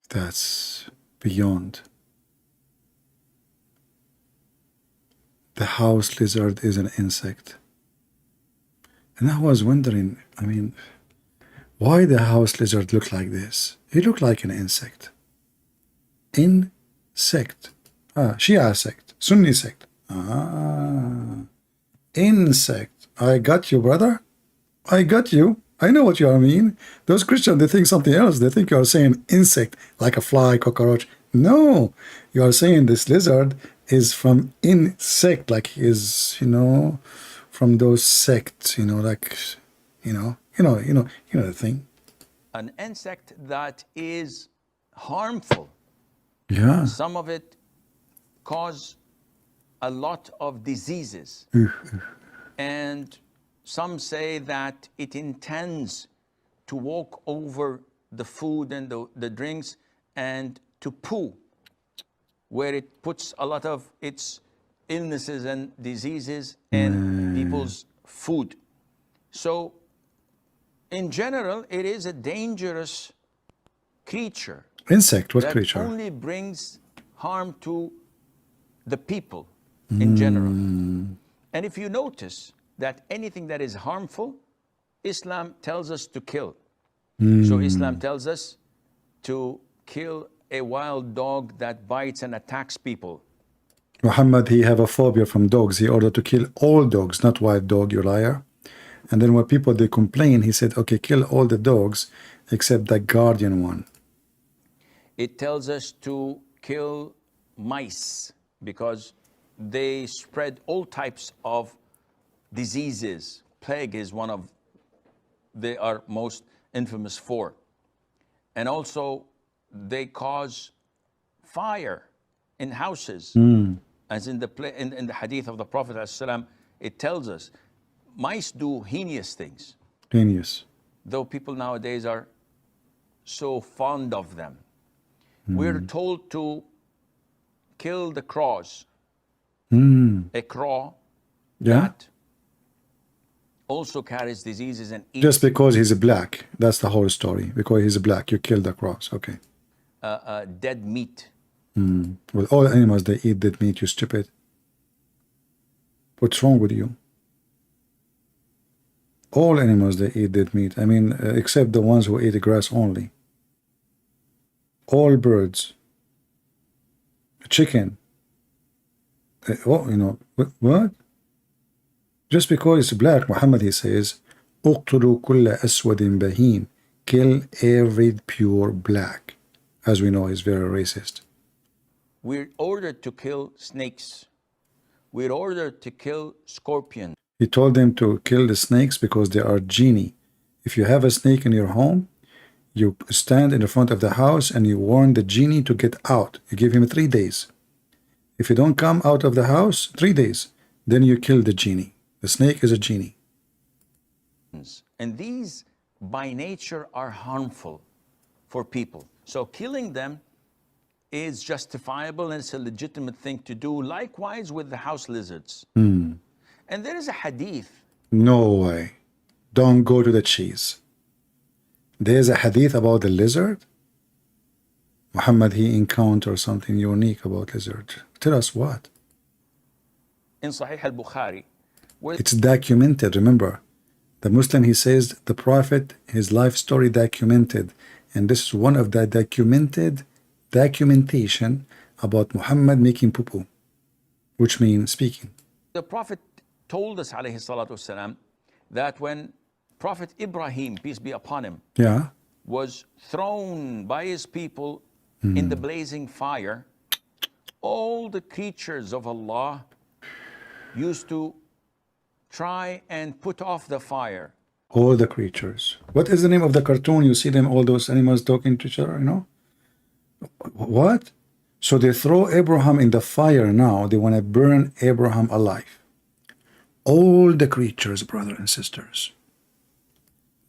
That's beyond. The house lizard is an insect. And I was wondering, I mean, why the house lizard look like this? He looked like an insect. Insect. Shia sect. Sunni sect. Insect. I got you, brother. I got you. I know what you mean. Those Christians, they think something else. They think you are saying insect, like a fly, cockroach. No, you are saying this lizard is from insect, like he is, you know, from those sects, you know, like, you know the thing. an insect that is harmful. Yeah. Some of it cause a lot of diseases. And some say that it intends to walk over the food and the drinks and to poo, where it puts a lot of its illnesses and diseases in people's food. So in general, it is a dangerous creature. Insect, what that creature? Only brings harm to the people in general. And if you notice, that anything that is harmful, Islam tells us to kill. So Islam tells us to kill a wild dog that bites and attacks people. Muhammad, he have a phobia from dogs. He ordered to kill all dogs, not wild dog, you liar. And then when people, they complain, he said, okay, kill all the dogs except the guardian one. It tells us to kill mice because they spread all types of diseases. Plague is one of they are most infamous for. And also they cause fire in houses. As in the hadith of the Prophet ﷺ, it tells us mice do heinous things. Genius. Though people nowadays are so fond of them. We're told to kill the crows. A crow that also carries diseases and eats. Just because he's black. That's the whole story. Because he's black, you kill the crows. Okay. Dead meat. Well, all animals, they eat dead meat, you stupid. What's wrong with you? All animals, they eat dead meat. I mean, except the ones who eat grass only. All birds. Chicken. Oh, you know, what? Just because it's black, Muhammad, he says, اقتلوا كل أسود بهيم. Kill every pure black. As we know, he's very racist. We're ordered to kill snakes. We're ordered to kill scorpions. He told them to kill the snakes because they are genie. If you have a snake in your home, you stand in the front of the house and you warn the genie to get out. You give him 3 days. If you don't come out of the house, 3 days, then you kill the genie. The snake is a genie. And these, by nature, are harmful for people. So killing them is justifiable and it's a legitimate thing to do. Likewise with the house lizards. And there is a hadith. No way. Don't go to the cheese. There's a hadith about the lizard. Muhammad, he encountered something unique about lizard. Tell us what. In Sahih al-Bukhari. It's documented, remember. The Muslim, he says, the Prophet, his life story documented. And this is one of the documentation about Muhammad making poo-poo, which means speaking. The Prophet told us, alayhi salatu wasalam, that when Prophet Ibrahim, peace be upon him, was thrown by his people in the blazing fire, all the creatures of Allah used to try and put off the fire. All the creatures. What is the name of the cartoon? You see them, all those animals talking to each other, you know? What? So they throw Abraham in the fire now. They want to burn Abraham alive. All the creatures, brothers and sisters.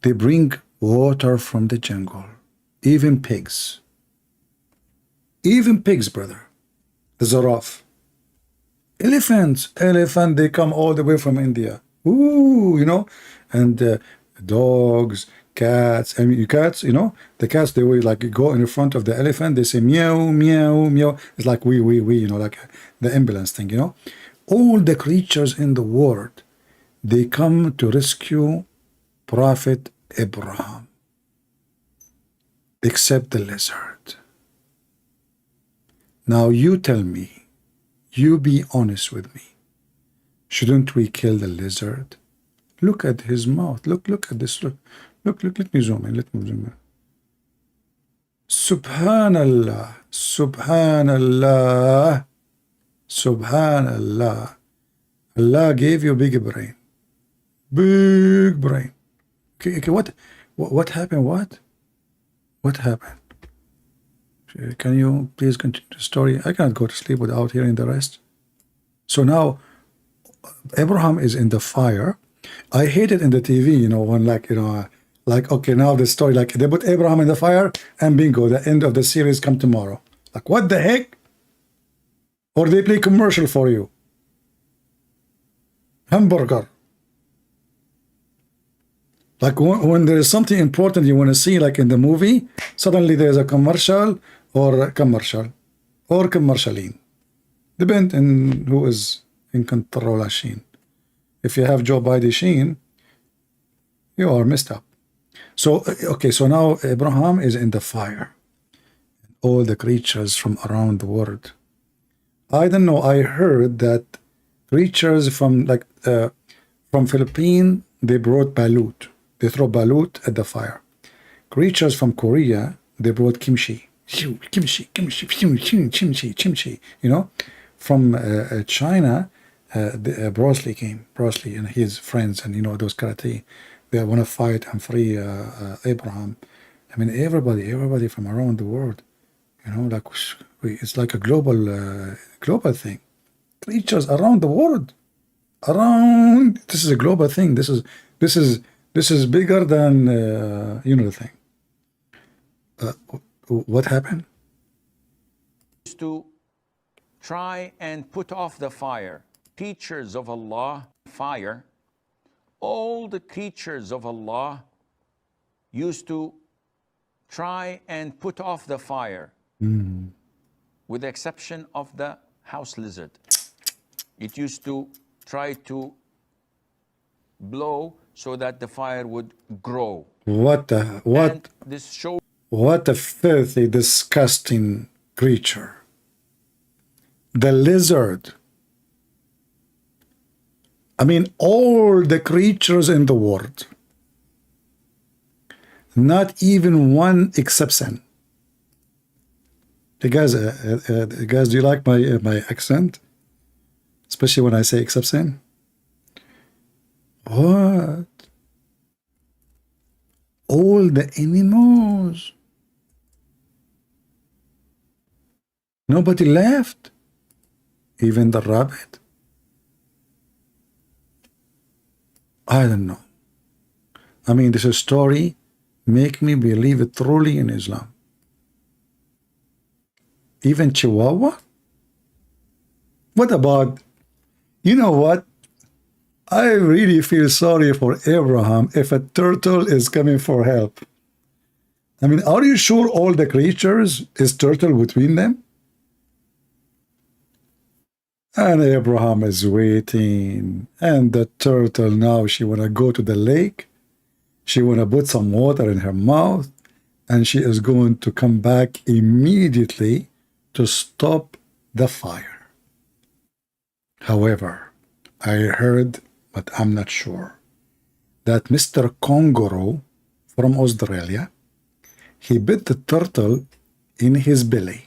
They bring water from the jungle. Even pigs. Even pigs, brother. The giraffe. Elephants. Elephant, they come all the way from India. Ooh, you know. And dogs, cats. I mean, cats, you know. The cats, they will like go in the front of the elephant. They say meow, meow, meow. It's like we, you know, like the ambulance thing, you know. All the creatures in the world, they come to rescue Prophet Abraham. Except the lizard. Now you tell me, you be honest with me. Shouldn't we kill the lizard? Look at his mouth. Look at this. Look, let me zoom in. Let me zoom in. Subhanallah. Subhanallah. Subhanallah. Allah gave you big brain. Big brain. Okay, what happened? What happened? Can you please continue the story? I cannot go to sleep without hearing the rest. So now, Abraham is in the fire. I hate it in the TV, you know, when like, you know, like, okay, now the story, like they put Abraham in the fire and bingo, the end of the series come tomorrow. Like, what the heck? Or they play commercial for you. Hamburger. Like when there is something important you want to see, like in the movie, suddenly there's a commercial or commercialine. Depends on who is in control machine. If you have Joe Biden Sheen, you are messed up. So, okay, so now Abraham is in the fire. All the creatures from around the world. I don't know, I heard that creatures from from Philippines, they brought balut. They throw balut at the fire. Creatures from Korea, they brought kimchi. Kimchi, kimchi, kimchi, kimchi. You know, from China, Bruce Lee came. Bruce Lee and his friends, and you know those karate. They want to fight and free Abraham. I mean, everybody from around the world. You know, like it's like a global thing. Creatures around the world. Around. This is a global thing. This is bigger than you know the thing. What happened? To try and put off the fire. Creatures of Allah, fire. All the creatures of Allah used to try and put off the fire, with the exception of the house lizard. It used to try to blow so that the fire would grow. What And this shows what a filthy, disgusting creature. The lizard. I mean, all the creatures in the world. Not even one exception. Hey guys, do you like my accent? Especially when I say exception. What? All the animals. Nobody left. Even the rabbit. I don't know. I mean, this story make me believe it truly in Islam. Even Chihuahua? What about, you know what? I really feel sorry for Abraham if a turtle is coming for help. I mean, are you sure all the creatures is turtle between them? And Abraham is waiting. And the turtle now, she want to go to the lake. She want to put some water in her mouth. And she is going to come back immediately to stop the fire. However, I heard, but I'm not sure, that Mr. Kangaroo from Australia, he bit the turtle in his belly.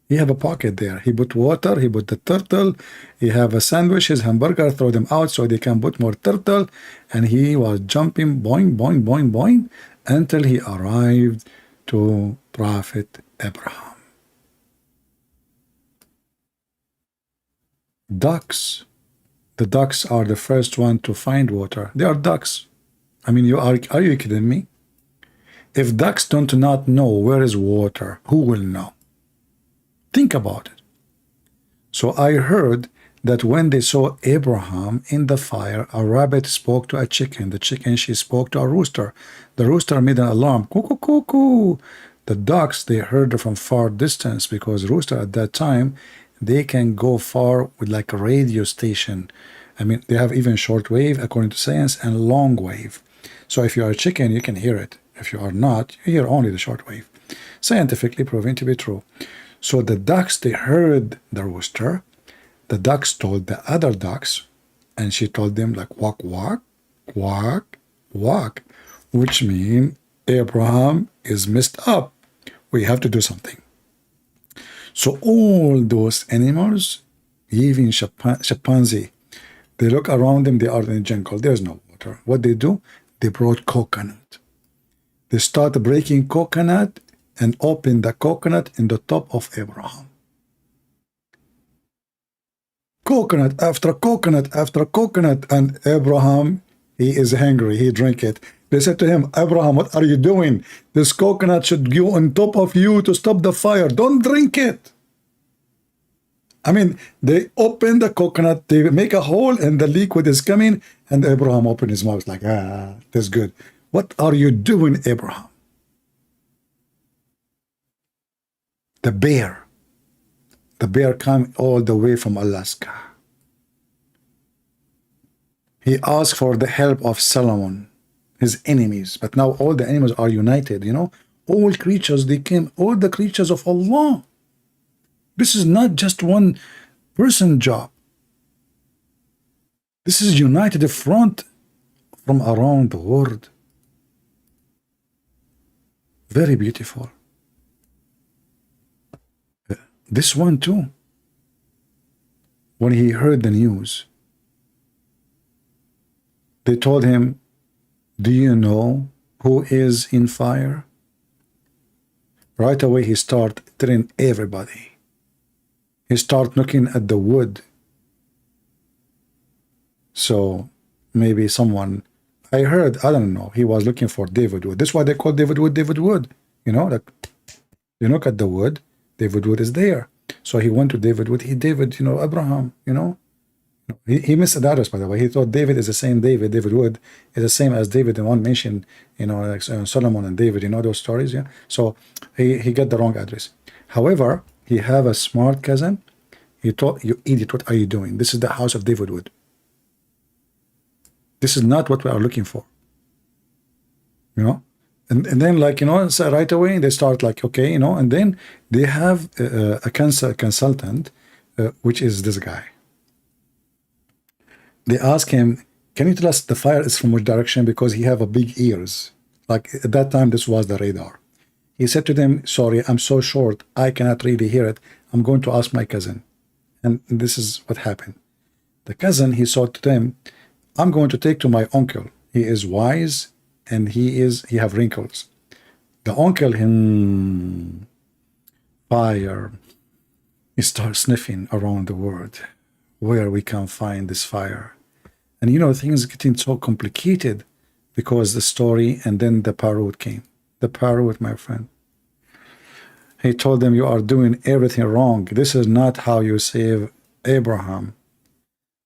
He have a pocket there. He put water, he put the turtle, he have a sandwich, his hamburger, throw them out so they can put more turtle, and he was jumping boing, boing, boing, boing, until he arrived to Prophet Abraham. Ducks. The ducks are the first one to find water. They are ducks. I mean, are you kidding me? If ducks do not know where is water, who will know? Think about it. So I heard that when they saw Abraham in the fire, a rabbit spoke to a chicken. The chicken, she spoke to a rooster. The rooster made an alarm. Cuckoo, cuckoo. The ducks, they heard from far distance because rooster at that time, they can go far with like a radio station. I mean, they have even short wave, according to science, and long wave. So if you are a chicken, you can hear it. If you are not, you hear only the short wave. Scientifically proven to be true. So the ducks, they heard the rooster. The ducks told the other ducks, and she told them like, walk, walk, walk, walk, which means Abraham is messed up. We have to do something. So all those animals, even chimpanzee, they look around them, they are in the jungle, there's no water. What they do? They brought coconut. They start breaking coconut and open the coconut in the top of Abraham. Coconut after coconut after coconut, and Abraham, he is hungry, he drink it. They said to him, Abraham, what are you doing? This coconut should go on top of you to stop the fire. Don't drink it. I mean, they open the coconut, they make a hole, and the liquid is coming, and Abraham opened his mouth like, that's good. What are you doing, Abraham? The bear came all the way from Alaska. He asked for the help of Solomon, his enemies. But now all the enemies are united, you know. All creatures, they came, all the creatures of Allah. This is not just one person job. This is united front from around the world. Very beautiful. This one too. When he heard the news, they told him, do you know who is in fire? Right away he started telling everybody. He started looking at the wood. So maybe someone, I heard, I don't know, he was looking for David Wood. This is why they call David Wood David Wood. You know, like you look at the wood, David Wood is there. So he went to David Wood. He David, you know, Abraham, you know. He missed the address, by the way. He thought David is the same David. David Wood is the same as David in one mention, you know, like Solomon and David, you know those stories, yeah? So he got the wrong address. However, he have a smart cousin. He thought, you idiot, what are you doing? This is the house of David Wood. This is not what we are looking for. You know? And then, like, you know, so right away they start like, okay, you know, and then they have a consultant, which is this guy. They ask him, can you tell us the fire is from which direction? Because he have a big ears. Like at that time, this was the radar. He said to them, sorry, I'm so short, I cannot really hear it. I'm going to ask my cousin. And this is what happened. The cousin, he said to them, I'm going to take to my uncle. He is wise and he have wrinkles. The uncle, fire. He starts sniffing around the world where we can find this fire. And you know, things getting so complicated because the story, and then the parrot came. The parrot, my friend. He told them, you are doing everything wrong. This is not how you save Abraham.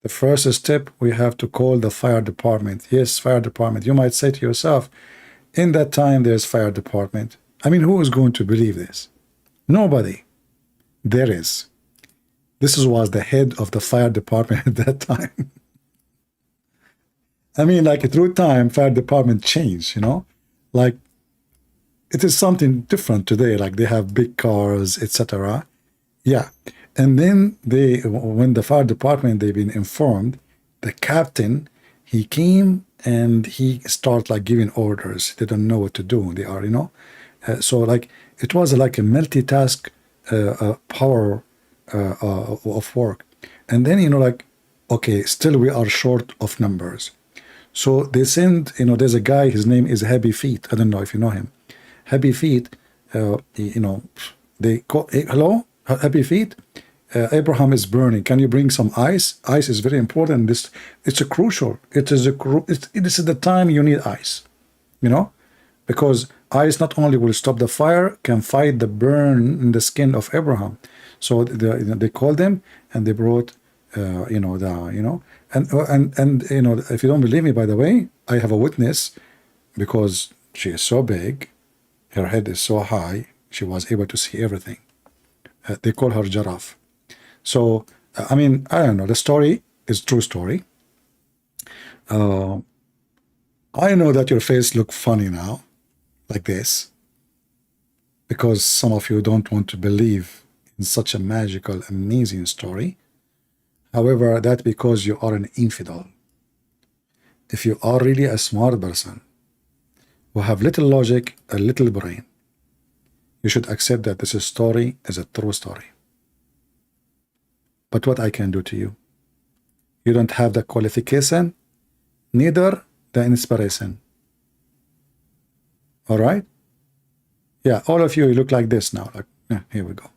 The first step, we have to call the fire department. Yes, fire department. You might say to yourself, in that time, there's fire department. I mean, who is going to believe this? Nobody. There is. This was the head of the fire department at that time. I mean, like through time, fire department changed, you know? Like, it is something different today. Like they have big cars, etc. Yeah. And then when the fire department, they've been informed, the captain, he came and he started like giving orders. They don't know what to do. They are, you know? So like, it was like a multitask power of work. And then, you know, like, okay, still we are short of numbers. So they send, you know, there's a guy, his name is Happy Feet. I don't know if you know him. Happy Feet, you know, they call, hey, hello, Happy Feet, Abraham is burning. Can you bring some ice? Ice is very important. This, it's a crucial. This is the time you need ice, you know, because ice not only will stop the fire, can fight the burn in the skin of Abraham. So they called them and they brought, you know, and you know, if you don't believe me, by the way, I have a witness because she is so big, her head is so high, she was able to see everything. They call her giraffe. So, I mean, I don't know, the story is true story. I know that your face looks funny now, like this, because some of you don't want to believe in such a magical, amazing story. However, that's because you are an infidel. If you are really a smart person who have little logic, a little brain, you should accept that this story is a true story. But what I can do to you? You don't have the qualification, neither the inspiration. All right? Yeah, all of you look like this now. Like, yeah, here we go.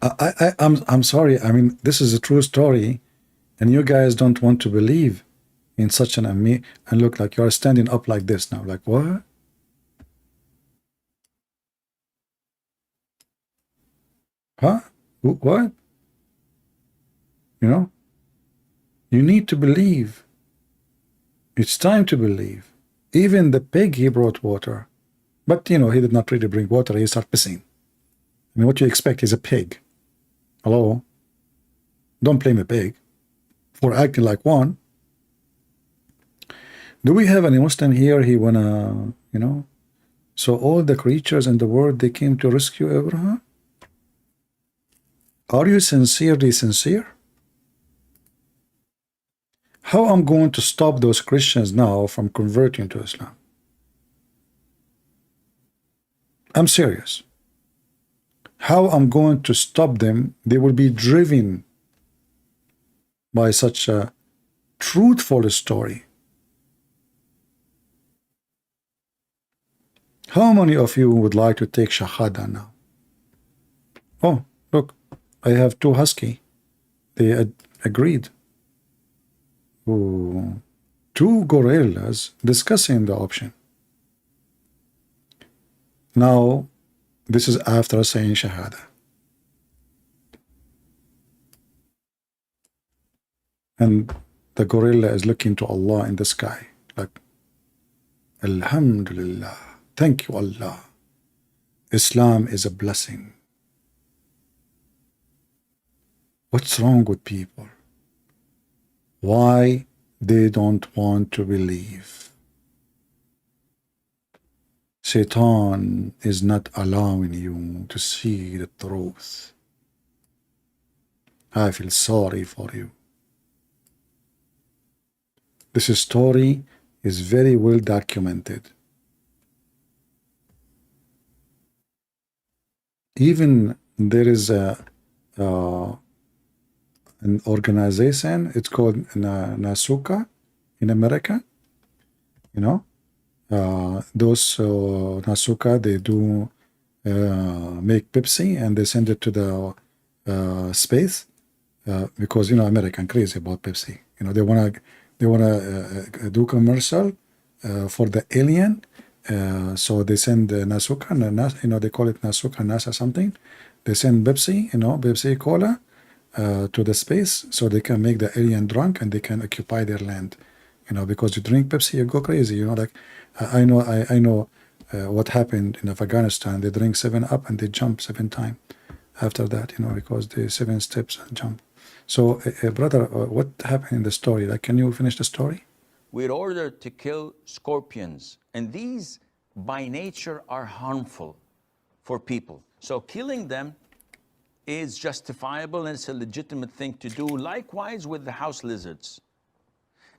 I'm sorry. I mean, this is a true story, and you guys don't want to believe in such an and look like you're standing up like this now. Like what? Huh? What? You know? You need to believe. It's time to believe. Even the pig, he brought water. But, you know, he did not really bring water. He started pissing. mean, what do you expect? He's a pig. Hello? Don't blame a pig for acting like one. Do we have any Muslim here? He wanna, you know? So all the creatures in the world, they came to rescue Abraham? Are you sincerely sincere? How I'm going to stop those Christians now from converting to Islam? I'm serious. How I'm going to stop them? They will be driven by such a truthful story. How many of you would like to take Shahada now? Oh, look, I have two husky. They agreed. Ooh, two gorillas discussing the option. Now, this is after saying Shahada. And the gorilla is looking to Allah in the sky, like, Alhamdulillah, thank you Allah. Islam is a blessing. What's wrong with people? Why they don't want to believe? Satan is not allowing you to see the truth. I feel sorry for you. This story is very well documented. Even there is an organization, it's called Nasuka in America. You know, those Nasuka, they do make Pepsi and they send it to the space because, you know, American crazy about Pepsi. You know, they wanna do commercial for the alien. So they send Nasuka, you know, they call it Nasuka, NASA something. They send Pepsi, you know, Pepsi Cola to the space so they can make the alien drunk and they can occupy their land. You know, because you drink Pepsi, you go crazy. You know, like I know what happened in Afghanistan. They drink 7-Up and they jump 7 times after that. You know, because the 7 steps and jump. So, brother, what happened in the story? Like, can you finish the story? We're ordered to kill scorpions, and these by nature are harmful for people. So killing them is justifiable and it's a legitimate thing to do. Likewise with the house lizards.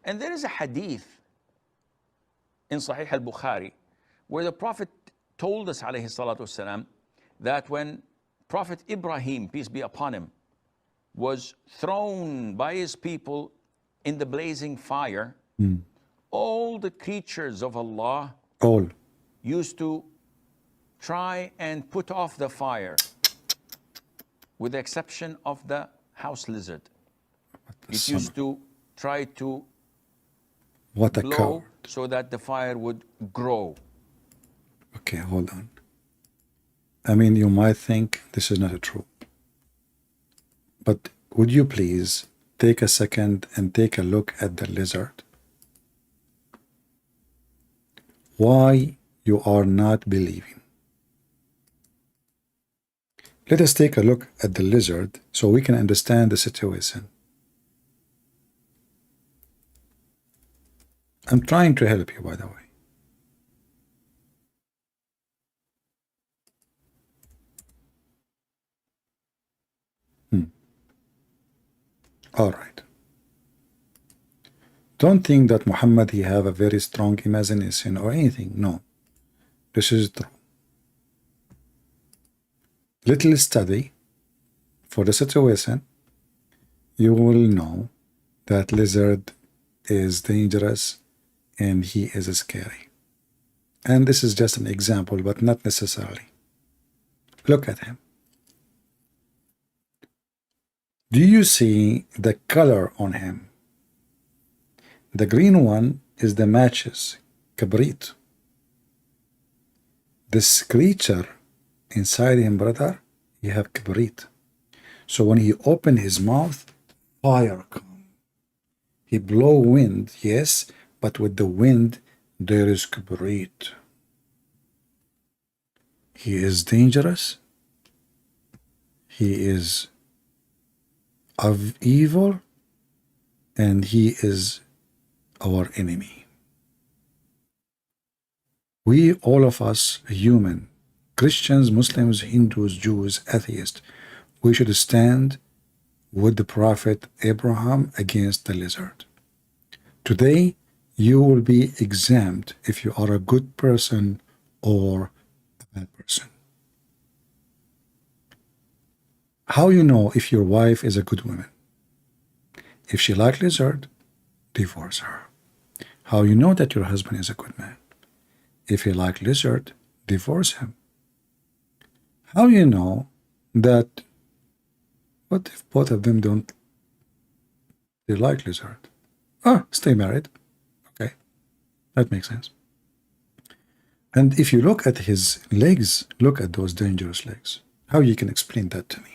And there is a hadith in Sahih al-Bukhari where the Prophet told us, alayhi salatu wasalam, that when Prophet Ibrahim, peace be upon him, was thrown by his people in the blazing fire, all the creatures of Allah used to try and put off the fire, with the exception of the house lizard. It used to try to blow so that the fire would grow. Okay, hold on. I mean, you might think this is not true. But would you please take a second and take a look at the lizard? Why you are not believing? Let us take a look at the lizard so we can understand the situation. I'm trying to help you, by the way. All right. Don't think that Muhammad, he have a very strong imagination or anything. No. This is true. Little study for the situation, you will know that lizard is dangerous and he is scary. And this is just an example, but not necessarily. Look at him. Do you see the color on him? The green one is the matches, kabrit. This creature inside him, brother, you have kabrit. So when he open his mouth, fire come. He blow wind, yes, but with the wind there is kabrit. He is dangerous he is of evil, and he is our enemy. We, all of us, human, Christians, Muslims, Hindus, Jews, atheists, we should stand with the Prophet Abraham against the lizard. Today, you will be exempt if you are a good person or a bad person. How you know if your wife is a good woman? If she like lizard, divorce her. How you know that your husband is a good man? If he like lizard, divorce him. How you know that, what if both of them don't, they like lizard? Stay married. Okay, that makes sense. And if you look at his legs, look at those dangerous legs. How you can explain that to me?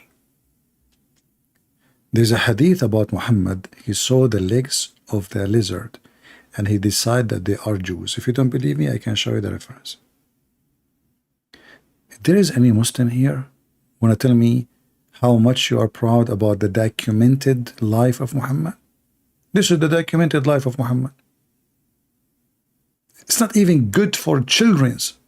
There's a hadith about Muhammad. He saw the legs of the lizard and he decided that they are Jews. If you don't believe me, I can show you the reference. If there is any Muslim here want to tell me how much you are proud about the documented life of Muhammad? This is the documented life of Muhammad. It's not even good for children's.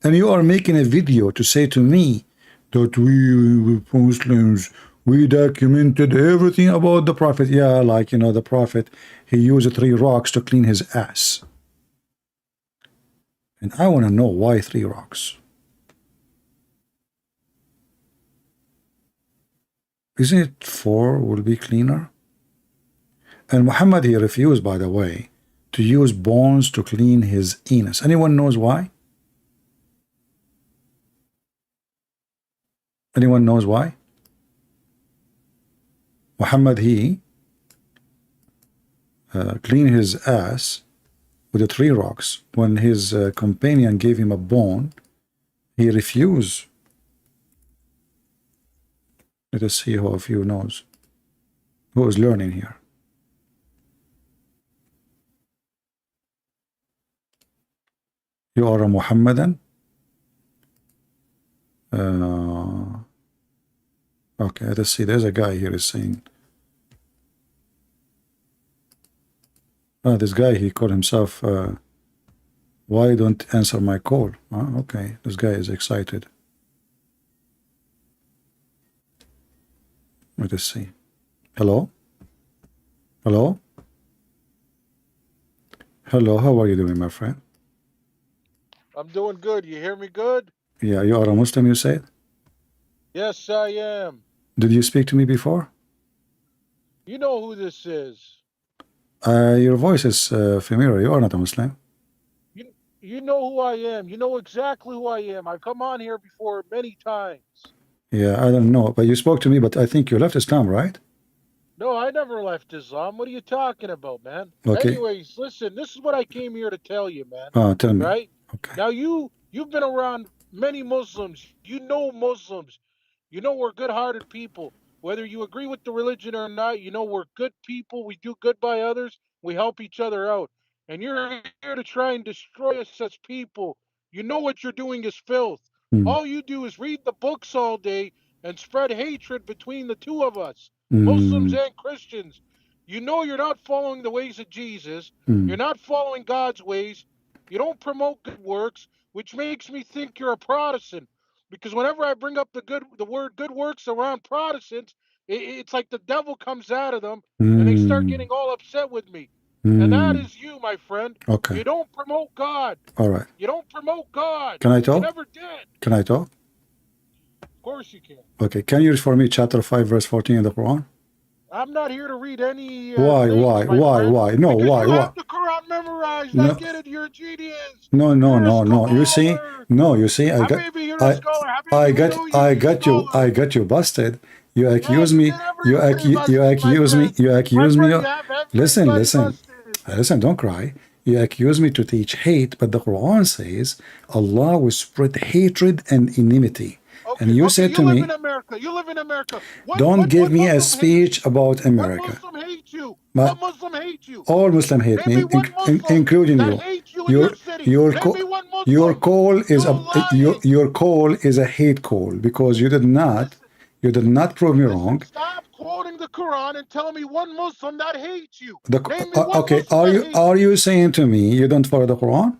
And you are making a video to say to me that we Muslims, we documented everything about the Prophet. Yeah, like, you know, the Prophet, he used 3 rocks to clean his ass. And I want to know why 3 rocks. Isn't it 4 will be cleaner? And Muhammad, he refused, by the way, to use bones to clean his anus. Anyone knows why? Anyone knows why? Muhammad, he cleaned his ass with the 3 rocks. When his companion gave him a bone, he refused. Let us see who of you knows. Who is learning here? You are a Muhammadan? Okay, let's see. There's a guy here is saying, this guy, he called himself, why don't answer my call? Okay, this guy is excited. Let us see. Hello? Hello? Hello, how are you doing, my friend? I'm doing good. You hear me good? Yeah, you are a Muslim, you said? Yes, I am. Did you speak to me before? You know who this is. Your voice is familiar. You are not a Muslim. You know who I am. You know exactly who I am. I've come on here before many times. Yeah, I don't know. But you spoke to me, but I think you left Islam, right? No, I never left Islam. What are you talking about, man? Okay. Anyways, listen, this is what I came here to tell you, man. Tell me. Right? Okay. Now, you've been around many Muslims. You know Muslims. You know we're good-hearted people. Whether you agree with the religion or not, you know we're good people. We do good by others. We help each other out. And you're here to try and destroy us as people. You know what you're doing is filth. All you do is read the books all day and spread hatred between the two of us, Muslims and Christians. You know you're not following the ways of Jesus. You're not following God's ways. You don't promote good works, which makes me think you're a Protestant. Because whenever I bring up the word good works around Protestants, it's like the devil comes out of them and they start getting all upset with me. And that is you, my friend. Okay. You don't promote God. All right. You don't promote God. Can I talk? You never did. Can I talk? Of course you can. Okay. Can you read for me chapter 5, verse 14 in the Quran? I'm not here to read any. Why? Things, Why? my Why? friend, Why? No. because Why? you Why? have the Quran memorized. No. I get it. You're a genius. No. No. You're a No. No. You see? scholar. No. You see? I got. Maybe you're a scholar. I Maybe got. you know I you're a got you. scholar. I got you busted. You accuse Yeah, me. you get You everybody busted, my accuse me. friend. You accuse My me. friend, you have Listen. everybody Listen. busted. Listen. Don't cry. You accuse me to teach hate, but the Quran says Allah will spread hatred and enmity. Okay, And you okay, said to you live me, in America. You live in America. don't give me a Muslim speech about What America. Muslim hates you? But What Muslim hates you? all Muslim hate Name me, me one Muslim including that you. hates you in your city. You're Name me one Your Muslim. call is You're lying. your call is a hate call because you did not prove me wrong. Stop quoting the Quran and tell me one Muslim that hates you. The, Name me one okay, Muslim that hates are you saying to me you don't follow the Quran?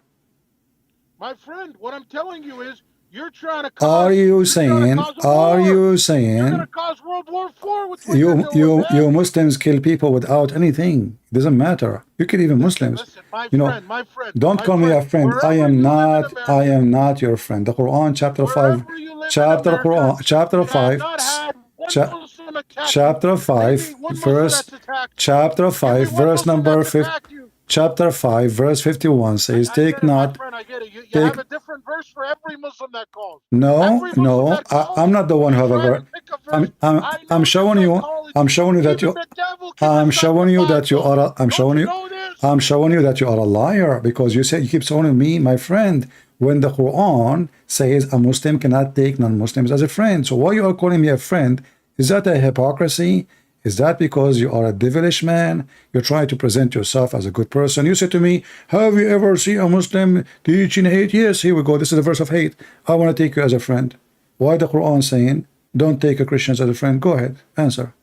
My friend, what I'm telling you is you're trying to Are cause. you You're saying? trying to cause a war. Are you You're saying? gonna cause World War IV with what you're doing, man. You Muslims kill people without anything. It doesn't matter. You kill even Muslims. Listen, my You know, friend, my friend. don't my call me a friend. Wherever I am you live in not. America, I am not your friend. The Quran, chapter 5, wherever you live in chapter America, Quran, chapter you 5, have not had one cha- Muslim attack chapter you. 5, Name me one Muslim verse, that's attacked you. chapter Give me 5, one verse Muslim number that's 50. attacked you. Chapter 5, verse 51 says, I take get it, my not. friend, I get it. You Take, have a different verse for every Muslim that calls. no, Every Muslim no, that calls, I'm not the one who have you a try to verse. pick a verse. I'm showing you. I'm showing you that Even you. the devil can I'm recite showing the you that you Bible. are. I'm Don't showing you you. know this? I'm showing you that you are a liar because you keep calling me my friend when the Quran says a Muslim cannot take non-Muslims as a friend. So why you are calling me a friend? Is that a hypocrisy? Is that because you are a devilish man? You're trying to present yourself as a good person. You said to me, have you ever seen a Muslim teaching hate? Yes, here we go. This is a verse of hate. I want to take you as a friend. Why the Quran saying, don't take a Christian as a friend? Go ahead, answer.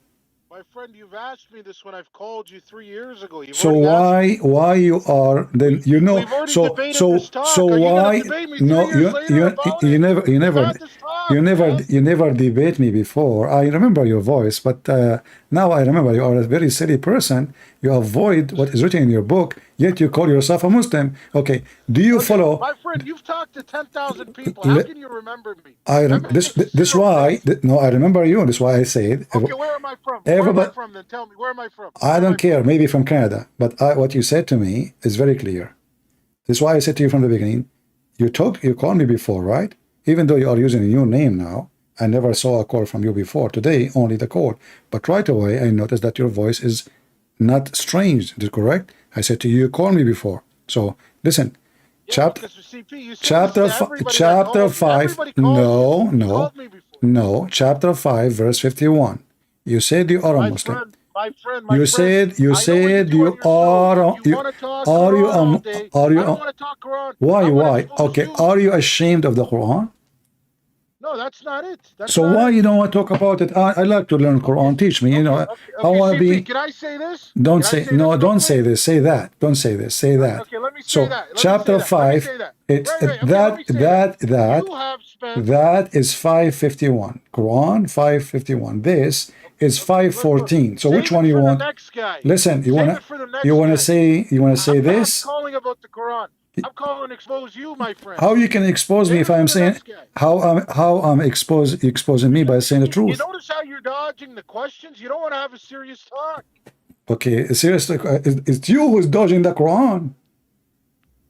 My friend, you've asked me this when I've called you 3 years ago. So why you are then we've already debated this talk. so Are you why gonna debate me 3 years later about it? you never debate me before. I remember your voice, but now I remember you are a very silly person. You avoid what is written in your book, yet you call yourself a Muslim. Okay, do you follow? My friend, you've talked to 10,000 people. How can you remember me? This why no, I remember you. This is why I said. Okay, where am I from? Everybody, where am I from? Then tell me, where am I from? I don't care. Maybe from Canada, but what you said to me is very clear. This is why I said to you from the beginning. You called me before, right? Even though you are using a new name now, I never saw a call from you before. Today, only the call. But right away, I noticed that your voice is not strange. Is it correct? I said to you, you called me before. So listen. Chapter 5. No. Chapter 5, verse 51. You said you are a Muslim. You said you are. Why? Okay. Are you ashamed of the Quran? No, that's not it. So why you don't want to talk about it? I like to learn Quran. Teach me. You know, I want to be. Can I say this? Don't say no. Don't say this. Say that. Don't say this. Say that. Okay, let me say so that. chapter 5. That is 551. Quran 551. This is 514. So which one you want? Listen, you want to say this? I'm calling about the Quran. I'm calling to expose you, my friend. How you can expose me if I'm saying how I'm exposing me by saying the truth? You notice how you're dodging the questions? You don't want to have a serious talk. Okay, seriously, it's you who's dodging the Quran.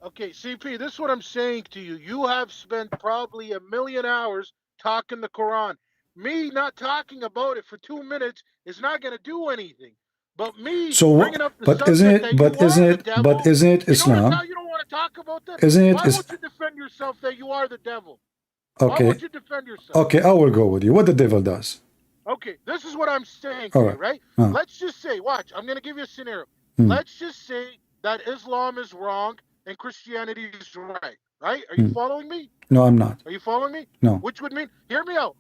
Okay, CP, this is what I'm saying to you. You have spent probably 1 million hours talking the Quran. Me not talking about it for 2 minutes is not going to do anything. But me bringing up the subject isn't it Islam? You notice how you don't want to talk about that? Isn't it? Why won't you defend yourself that you are the devil? Okay. Why won't you defend yourself? Okay, I will go with you. What the devil does? Okay, this is what I'm saying to you, right? Let's just say, watch, I'm going to give you a scenario. Let's just say that Islam is wrong and Christianity is right, right? Are you following me? No, I'm not. Are you following me? No. Which would mean, hear me out.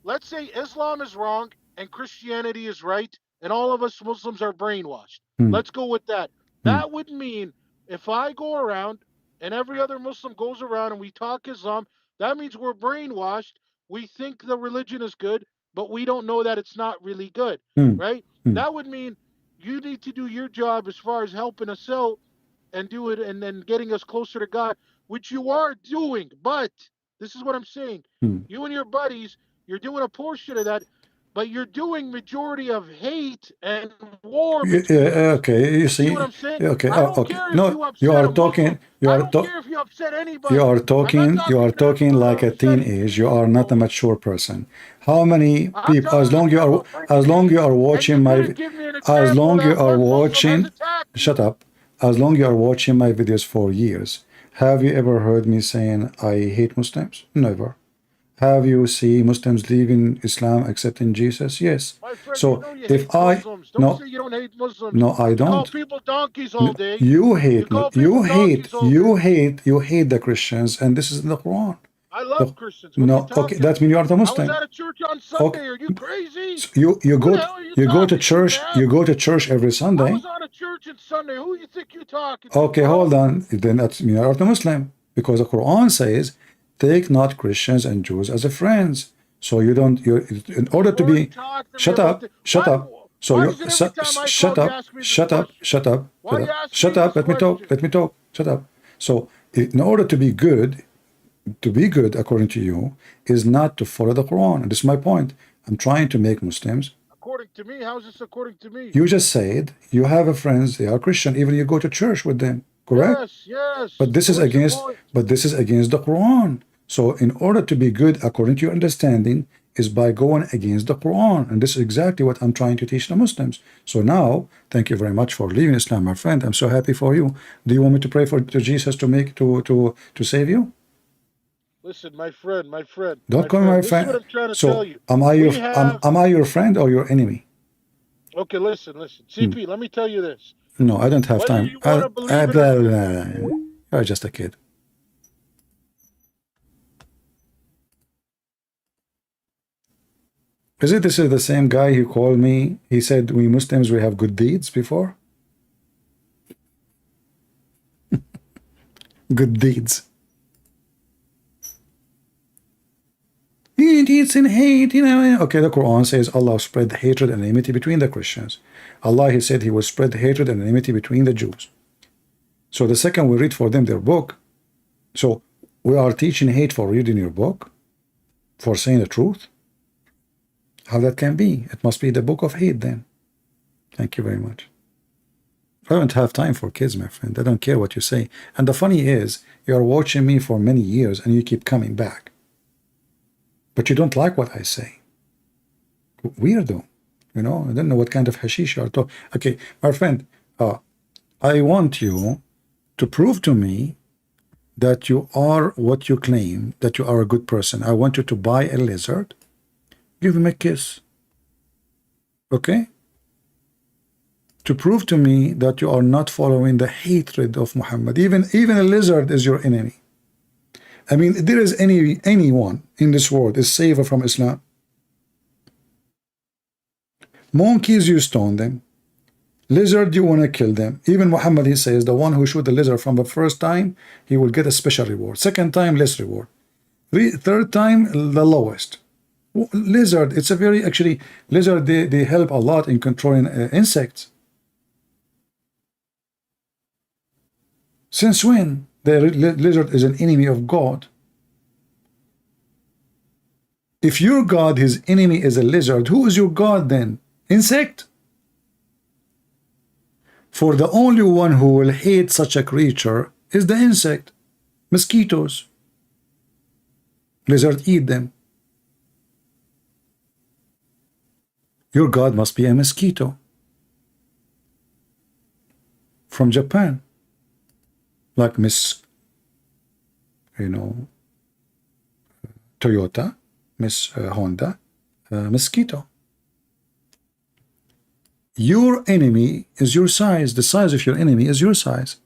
Let's say Islam is wrong and Christianity is right, and all of us Muslims are brainwashed. Let's go with that. That would mean if I go around and every other Muslim goes around and we talk Islam, that means we're brainwashed. We think the religion is good, but we don't know that it's not really good, right? That would mean you need to do your job as far as helping us out and do it and then getting us closer to God, which you are doing. But this is what I'm saying. You and your buddies, you're doing a portion of that, but you're doing majority of hate and war. Okay, you see. What I'm saying? Okay, I don't care if you are talking. I don't care if you upset anybody. You are talking like a teenage. You are not a mature person. How many people? As long you are watching my, as long you are watching, shut up. As long you are watching my videos for years, have you ever heard me saying I hate Muslims? Never. Have you seen Muslims leaving Islam accepting Jesus? Yes. My friend, you So know you if hate I Muslims. Don't no say you don't hate Muslims. no I You call don't. people donkeys all day. You You hate call people donkeys all day. you hate the Christians, and this is in the Quran. I love The- Christians. What are you no, okay, talking that means about? you are the I was Muslim. at a church on Okay, Sunday. Are you crazy? so you Who the hell are you go to talking to, church. man? You go to church every I Sunday. was on a church on Sunday. Who you think you're talking to, Okay, bro? hold on. Then that's you are the Muslim because the Quran says, "Take not Christians and Jews as a friends." So you don't. You in order You've to already be. talked to me Shut about up. the Shut up. So why you is it every time I shut call you up. ask me this Shut up. question? Shut up. Why you ask Shut me up. this Let me talk. question? Let me talk. Shut up. So in order to be good, according to you, is not to follow the Quran. And this is my point. I'm trying to make Muslims. According to me, how's this according to me? You just said you have a friends, they are Christian, even you go to church with them, correct? Yes, yes. But this So is what's your against point? the Quran. So in order to be good according to your understanding is by going against the Quran. And this is exactly what I'm trying to teach the Muslims. So now, thank you very much for leaving Islam, my friend. I'm so happy for you. Do you want me to pray for to Jesus to make to save you? Listen, my friend, Don't call me my this is what friend. I'm trying to tell So you. am I your We have am I your friend or your enemy? okay, listen. CP, let me tell you this. No, I don't have Whether time. you want to believe it or Blah, blah, blah. You're just a kid. This is the same guy who called me? He said we Muslims we have good deeds before. Good deeds. Deeds and hate, you know. Okay, the Quran says Allah spread hatred and enmity between the Christians. Allah, He said He will spread hatred and enmity between the Jews. So the second we read for them their book, so we are teaching hate for reading your book, for saying the truth. How that can be? It must be the book of hate then. Thank you very much. I don't have time for kids, my friend. I don't care what you say. And the funny is, you are watching me for many years and you keep coming back. But you don't like what I say. Weirdo. You know, I don't know what kind of hashish you are talking. Okay, my friend, I want you to prove to me that you are what you claim, that you are a good person. I want you to buy a lizard, give him a kiss. Okay? To prove to me that you are not following the hatred of Muhammad. Even a lizard is your enemy. I mean, there is anyone in this world is safer from Islam. Monkeys, you stone them. Lizard, you want to kill them. Even Muhammad, he says, the one who shoot the lizard from the first time, he will get a special reward. Second time, less reward. Third time, the lowest. Lizard, it's a very, actually, lizard, they help a lot in controlling insects. Since when the lizard is an enemy of God? If your God, his enemy is a lizard, who is your God then? Insect? For the only one who will hate such a creature is the insect. Mosquitoes. Lizard eat them. Your God must be a mosquito. From Japan. Like Miss, Toyota, Miss Honda, mosquito. Your enemy is your size. The size of your enemy is your size.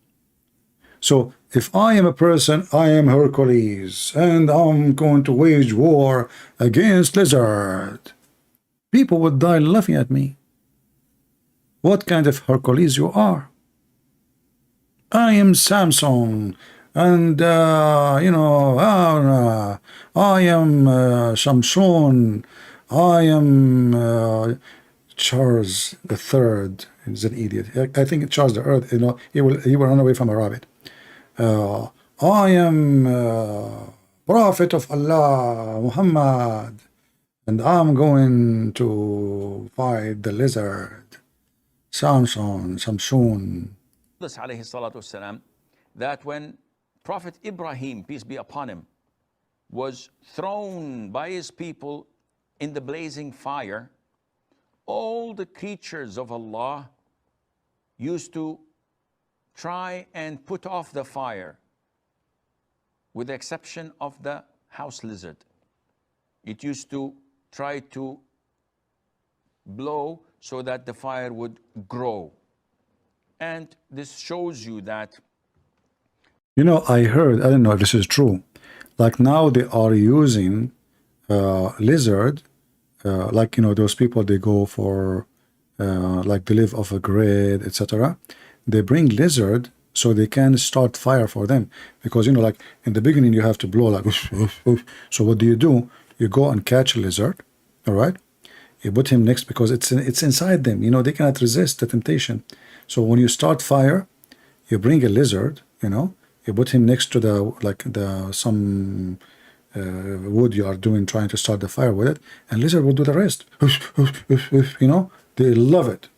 So if I am a person, I am Hercules, and I'm going to wage war against lizard, people would die laughing at me. What kind of Hercules you are? I am Samson, and I am Shamshon, I am Charles the Third. He's an idiot. I think Charles the Third. He will run away from a rabbit. I am Prophet of Allah, Muhammad, and I'm going to fight the lizard. Samson. That when Prophet Ibrahim, peace be upon him, was thrown by his people in the blazing fire, all the creatures of Allah used to try and put off the fire, with the exception of the house lizard. it used to try to blow so that the fire would grow. And this shows you that. You know, I heard, I don't know if this is true, like now they are using lizard, like, you know, those people, they go for, like they live off a grid, etc. They bring lizard so they can start fire for them. Because, you know, like in the beginning, you have to blow like, oof, oof, oof. So what do? You go and catch a lizard, all right? You put him next because it's inside them. You know, they cannot resist the temptation. So when you start fire, you bring a lizard, you know, you put him next to the, like some wood you are doing, trying to start the fire with it, and lizard will do the rest. You know, they love it.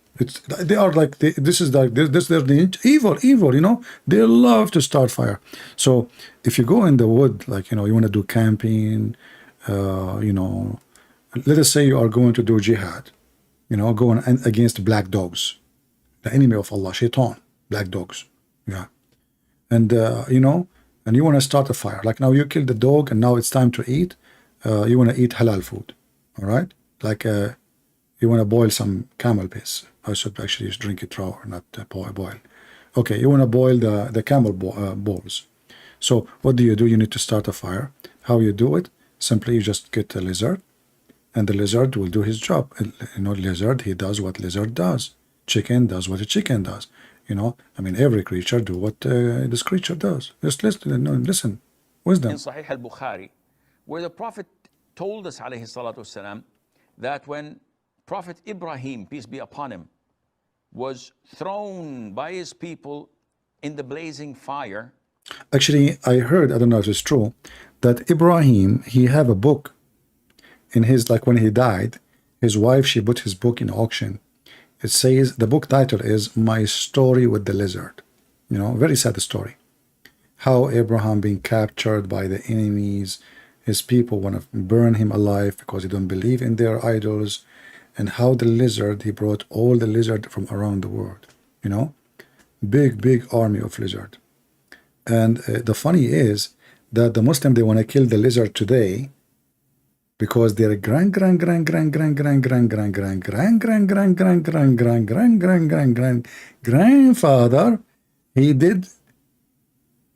They are like, this is like, this they're the evil, you know, they love to start fire. So if you go in the wood, like, you know, you want to do camping, you know, let us say you are going to do jihad, you know, going against black dogs, the enemy of Allah, shaitan, black dogs, yeah. And, you know, and you want to start a fire. Like now you killed the dog and now it's time to eat. You want to eat halal food, all right? Like you want to boil some camel piss. I should actually just drink it raw, not boil. Okay, you want to boil the camel balls. So what do? You need to start a fire. How you do it? Simply you just get a lizard, and the lizard will do his job. You know, lizard, he does what lizard does. Chicken does what a chicken does. You know, I mean, every creature do what this creature does. Just listen. Wisdom. In Sahih al-Bukhari, where the Prophet told us, alayhi salatu wasalam, that when Prophet Ibrahim, peace be upon him, was thrown by his people in the blazing fire. Actually, I heard, I don't know if it's true, that Ibrahim, he have a book in his, like when he died, his wife, she put his book in auction. It says, the book title is My Story with the Lizard. You know, very sad story. How Abraham being captured by the enemies, his people want to burn him alive because they don't believe in their idols, and how the lizard, he brought all the lizard from around the world, you know, big army of lizard. And the funny is that the Muslim, they want to kill the lizard today because their grandfather, he did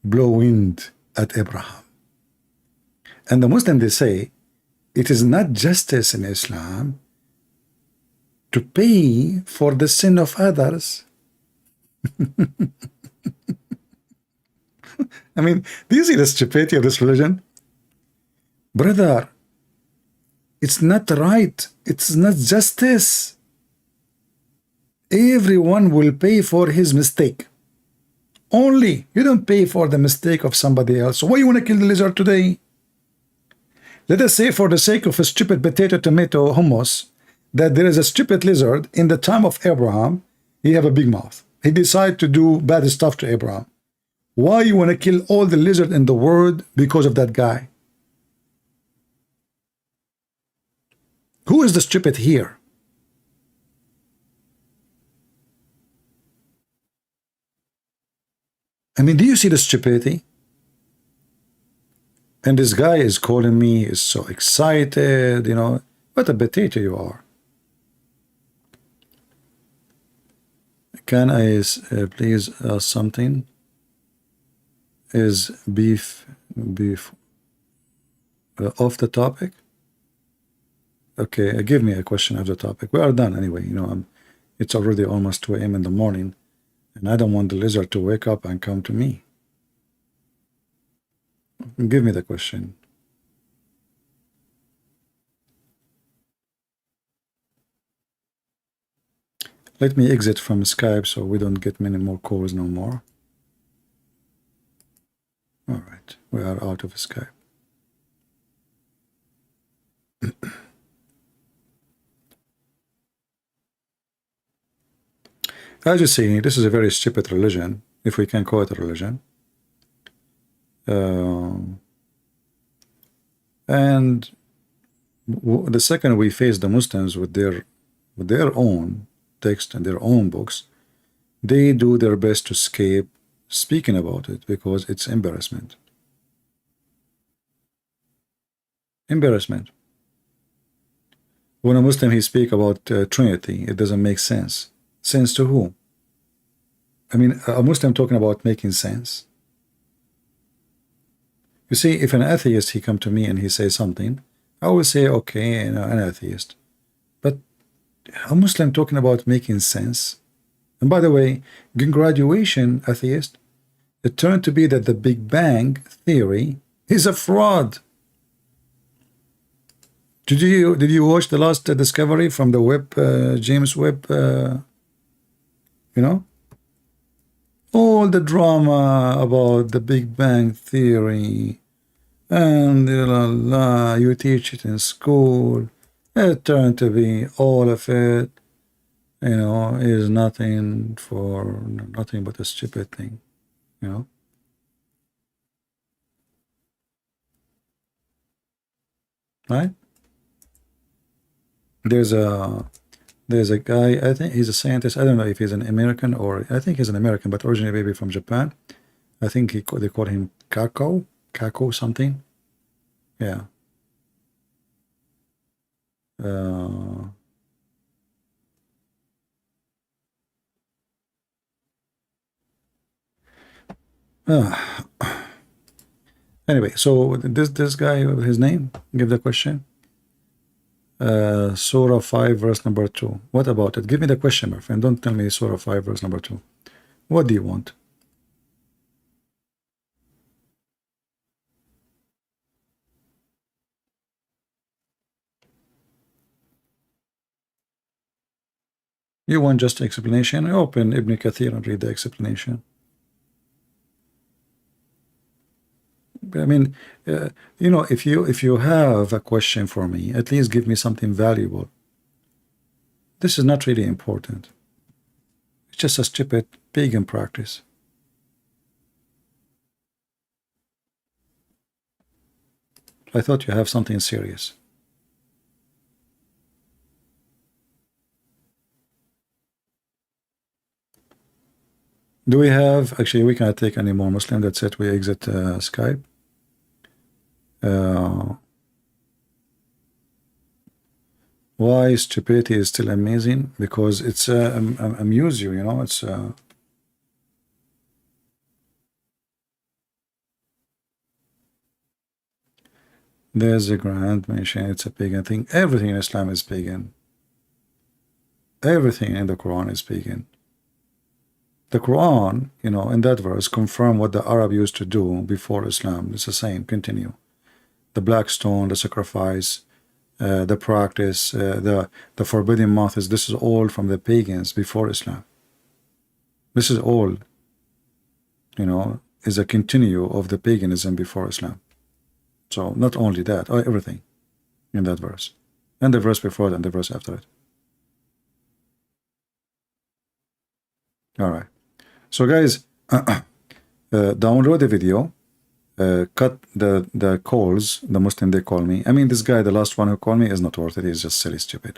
blow wind at Abraham. And the Muslim, they say, it is not justice in Islam to pay for the sin of others. I mean, do you see the stupidity of this religion? Brother, it's not right. It's not justice. Everyone will pay for his mistake. Only. You don't pay for the mistake of somebody else. So why you want to kill the lizard today? Let us say, for the sake of a stupid potato, tomato, hummus, that there is a stupid lizard in the time of Abraham. He have a big mouth. He decided to do bad stuff to Abraham. Why you want to kill all the lizard in the world because of that guy? Who is the stupid here? I mean, do you see the stupidity? And this guy is calling me, is so excited, you know. What a potato you are. Can I please ask something? Is beef off the topic? Okay, give me a question of the topic. We are done anyway. You know, it's already almost 2 a.m. in the morning, and I don't want the lizard to wake up and come to me. Give me the question. Let me exit from Skype so we don't get many more calls no more. All right, we are out of Skype. As you see, this is a very stupid religion, if we can call it a religion. And the second we face the Muslims with their own text and their own books, they do their best to escape speaking about it because it's embarrassment. Embarrassment. When a Muslim he speak about Trinity, it doesn't make sense. Sense to who? I mean, a Muslim talking about making sense. You see, if an atheist he come to me and he say something, I will say, okay, you know, an atheist. But a Muslim talking about making sense. And by the way, in graduation, atheist, it turned to be that the Big Bang theory is a fraud. Did you watch the last discovery from the Webb, James Webb? You know, all the drama about the Big Bang theory, and you teach it in school. It turned to be all of it, you know, is nothing but a stupid thing, you know. Right? There's a guy, I think he's a scientist. I don't know if he's an American or I think he's an American, but originally maybe from Japan. I think they call him Kako something. Yeah. Anyway, so this guy, his name, give the question. Surah 5 verse number 2. What about it? Give me the question, my friend. Don't tell me Surah 5 verse number 2. What do you want? You want just explanation? Open Ibn Kathir and read the explanation. I mean, you know, if you have a question for me, at least give me something valuable. This is not really important. It's just a stupid pagan practice. I thought you have something serious. Do we have, actually we cannot take any more Muslim, that's it, we exit Skype. Why stupidity is still amazing? Because it's amuse you, you know, it's there's a grand mention, it's a pagan thing. Everything in Islam is pagan. Everything in the Quran is pagan. The Quran, you know, in that verse, confirm what the Arab used to do before Islam. It's the same, continue. The black stone, the sacrifice, the practice, the forbidden months, this is all from the pagans before Islam. This is all, you know, is a continue of the paganism before Islam. So not only that, everything in that verse. And the verse before it and the verse after it. All right. So guys, download the video, cut the calls, the Muslim they call me. I mean, this guy, the last one who called me, is not worth it. He's just silly stupid.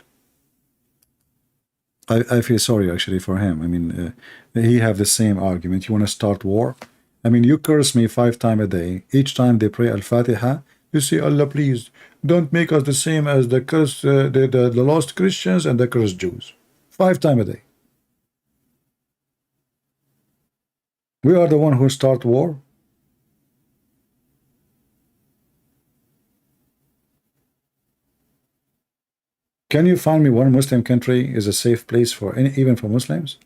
I feel sorry actually for him. I mean, he have the same argument. You want to start war? I mean, you curse me 5 times a day. Each time they pray Al-Fatiha, you say, Allah, please, don't make us the same as the cursed, the lost Christians and the cursed Jews. 5 times a day. We are the one who start war. Can you find me one Muslim country is a safe place for any, even for Muslims?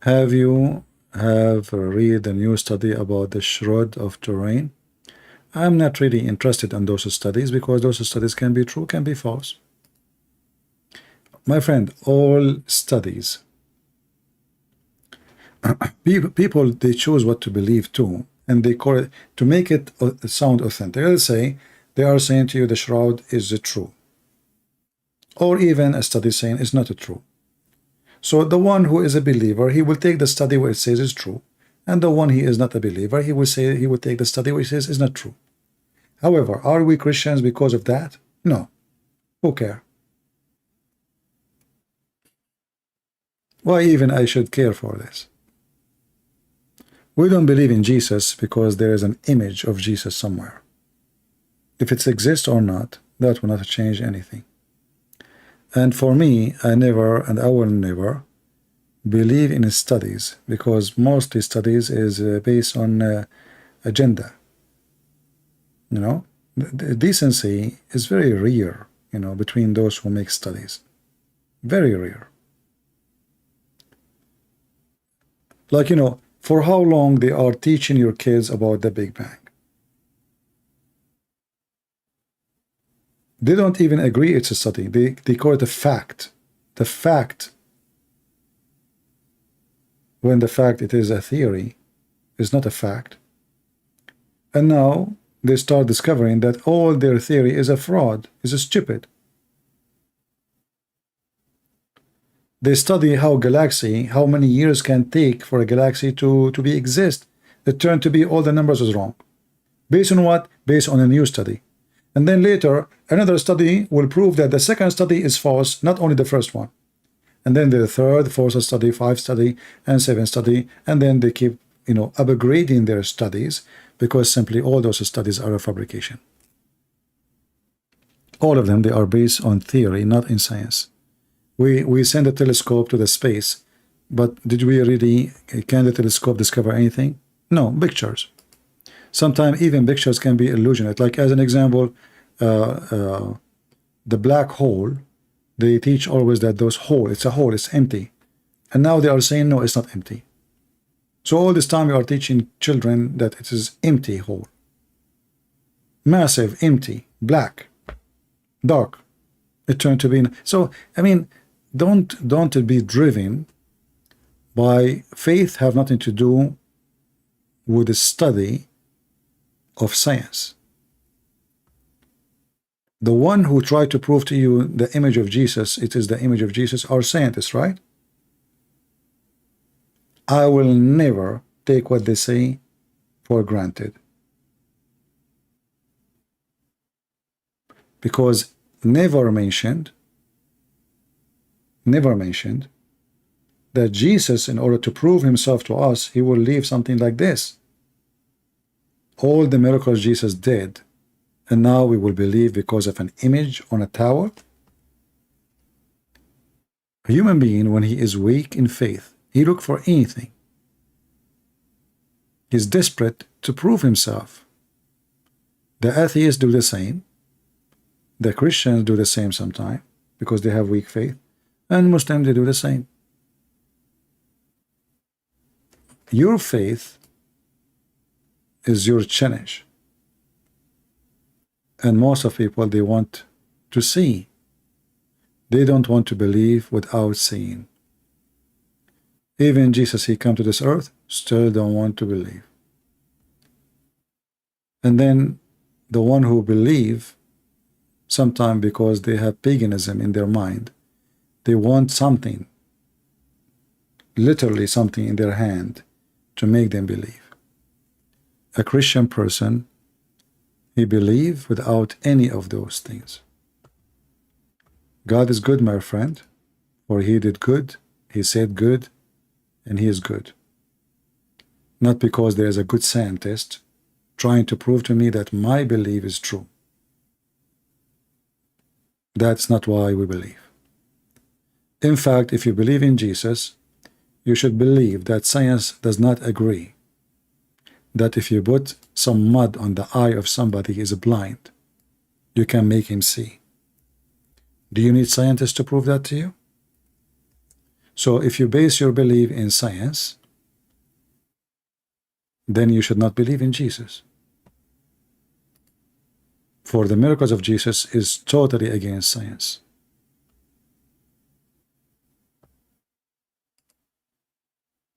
Have you read a new study about the shroud of Turin? I'm not really interested in those studies because those studies can be true, can be false. My friend, all studies, people, they choose what to believe too, and they call it, to make it sound authentic. Let's say they are saying to you the shroud is true, or even a study saying it's not true. So the one who is a believer, he will take the study where it says is true, and the one he is not a believer, he will take the study where it says is not true. However, are we Christians because of that? No. Who care? Why even I should care for this? We don't believe in Jesus because there is an image of Jesus somewhere. If it exists or not, that will not change anything. And for me, I never and I will never believe in studies, because mostly studies is based on agenda. You know, the decency is very rare, you know, between those who make studies. Very rare. Like, you know, for how long they are teaching your kids about the Big Bang? They don't even agree it's a study. They call it a fact. The fact, when the fact it is a theory, is not a fact. And now they start discovering that all their theory is a fraud, is a stupid. They study how many years can take for a galaxy to exist. It turned to be all the numbers is wrong. Based on what? Based on a new study. And then later, another study will prove that the second study is false, not only the first one. And then the third, fourth study, fifth study, and seventh study, and then they keep, you know, upgrading their studies, because simply all those studies are a fabrication. All of them, they are based on theory, not in science. We send a telescope to the space, but did we really, can the telescope discover anything? No, pictures. Sometimes even pictures can be illusionate. Like as an example, the black hole, they teach always that those hole, it's a hole, it's empty. And now they are saying, no, it's not empty. So all this time we are teaching children that it is empty hole. Massive, empty, black, dark. It turned to be. So, I mean, don't be driven by faith, have nothing to do with the study of science. The one who tried to prove to you the image of Jesus, it is the image of Jesus, are scientists, right? I will never take what they say for granted, because never mentioned that Jesus, in order to prove himself to us, he will leave something like this. All the miracles Jesus did, and now we will believe because of an image on a tower? A human being, when he is weak in faith, he looks for anything. He's desperate to prove himself. The atheists do the same. The Christians do the same sometimes, because they have weak faith. And Muslims, they do the same. Your faith is your challenge. And most of people, they want to see. They don't want to believe without seeing. Even Jesus, he came to this earth, still don't want to believe. And then the one who believe, sometimes because they have paganism in their mind, they want something, literally something in their hand to make them believe. A Christian person, he believes without any of those things. God is good, my friend, for he did good, he said good, and he is good. Not because there is a good scientist trying to prove to me that my belief is true. That's not why we believe. In fact, if you believe in Jesus, you should believe that science does not agree that if you put some mud on the eye of somebody who is blind, you can make him see. Do you need scientists to prove that to you? So if you base your belief in science, then you should not believe in Jesus. For the miracles of Jesus is totally against science.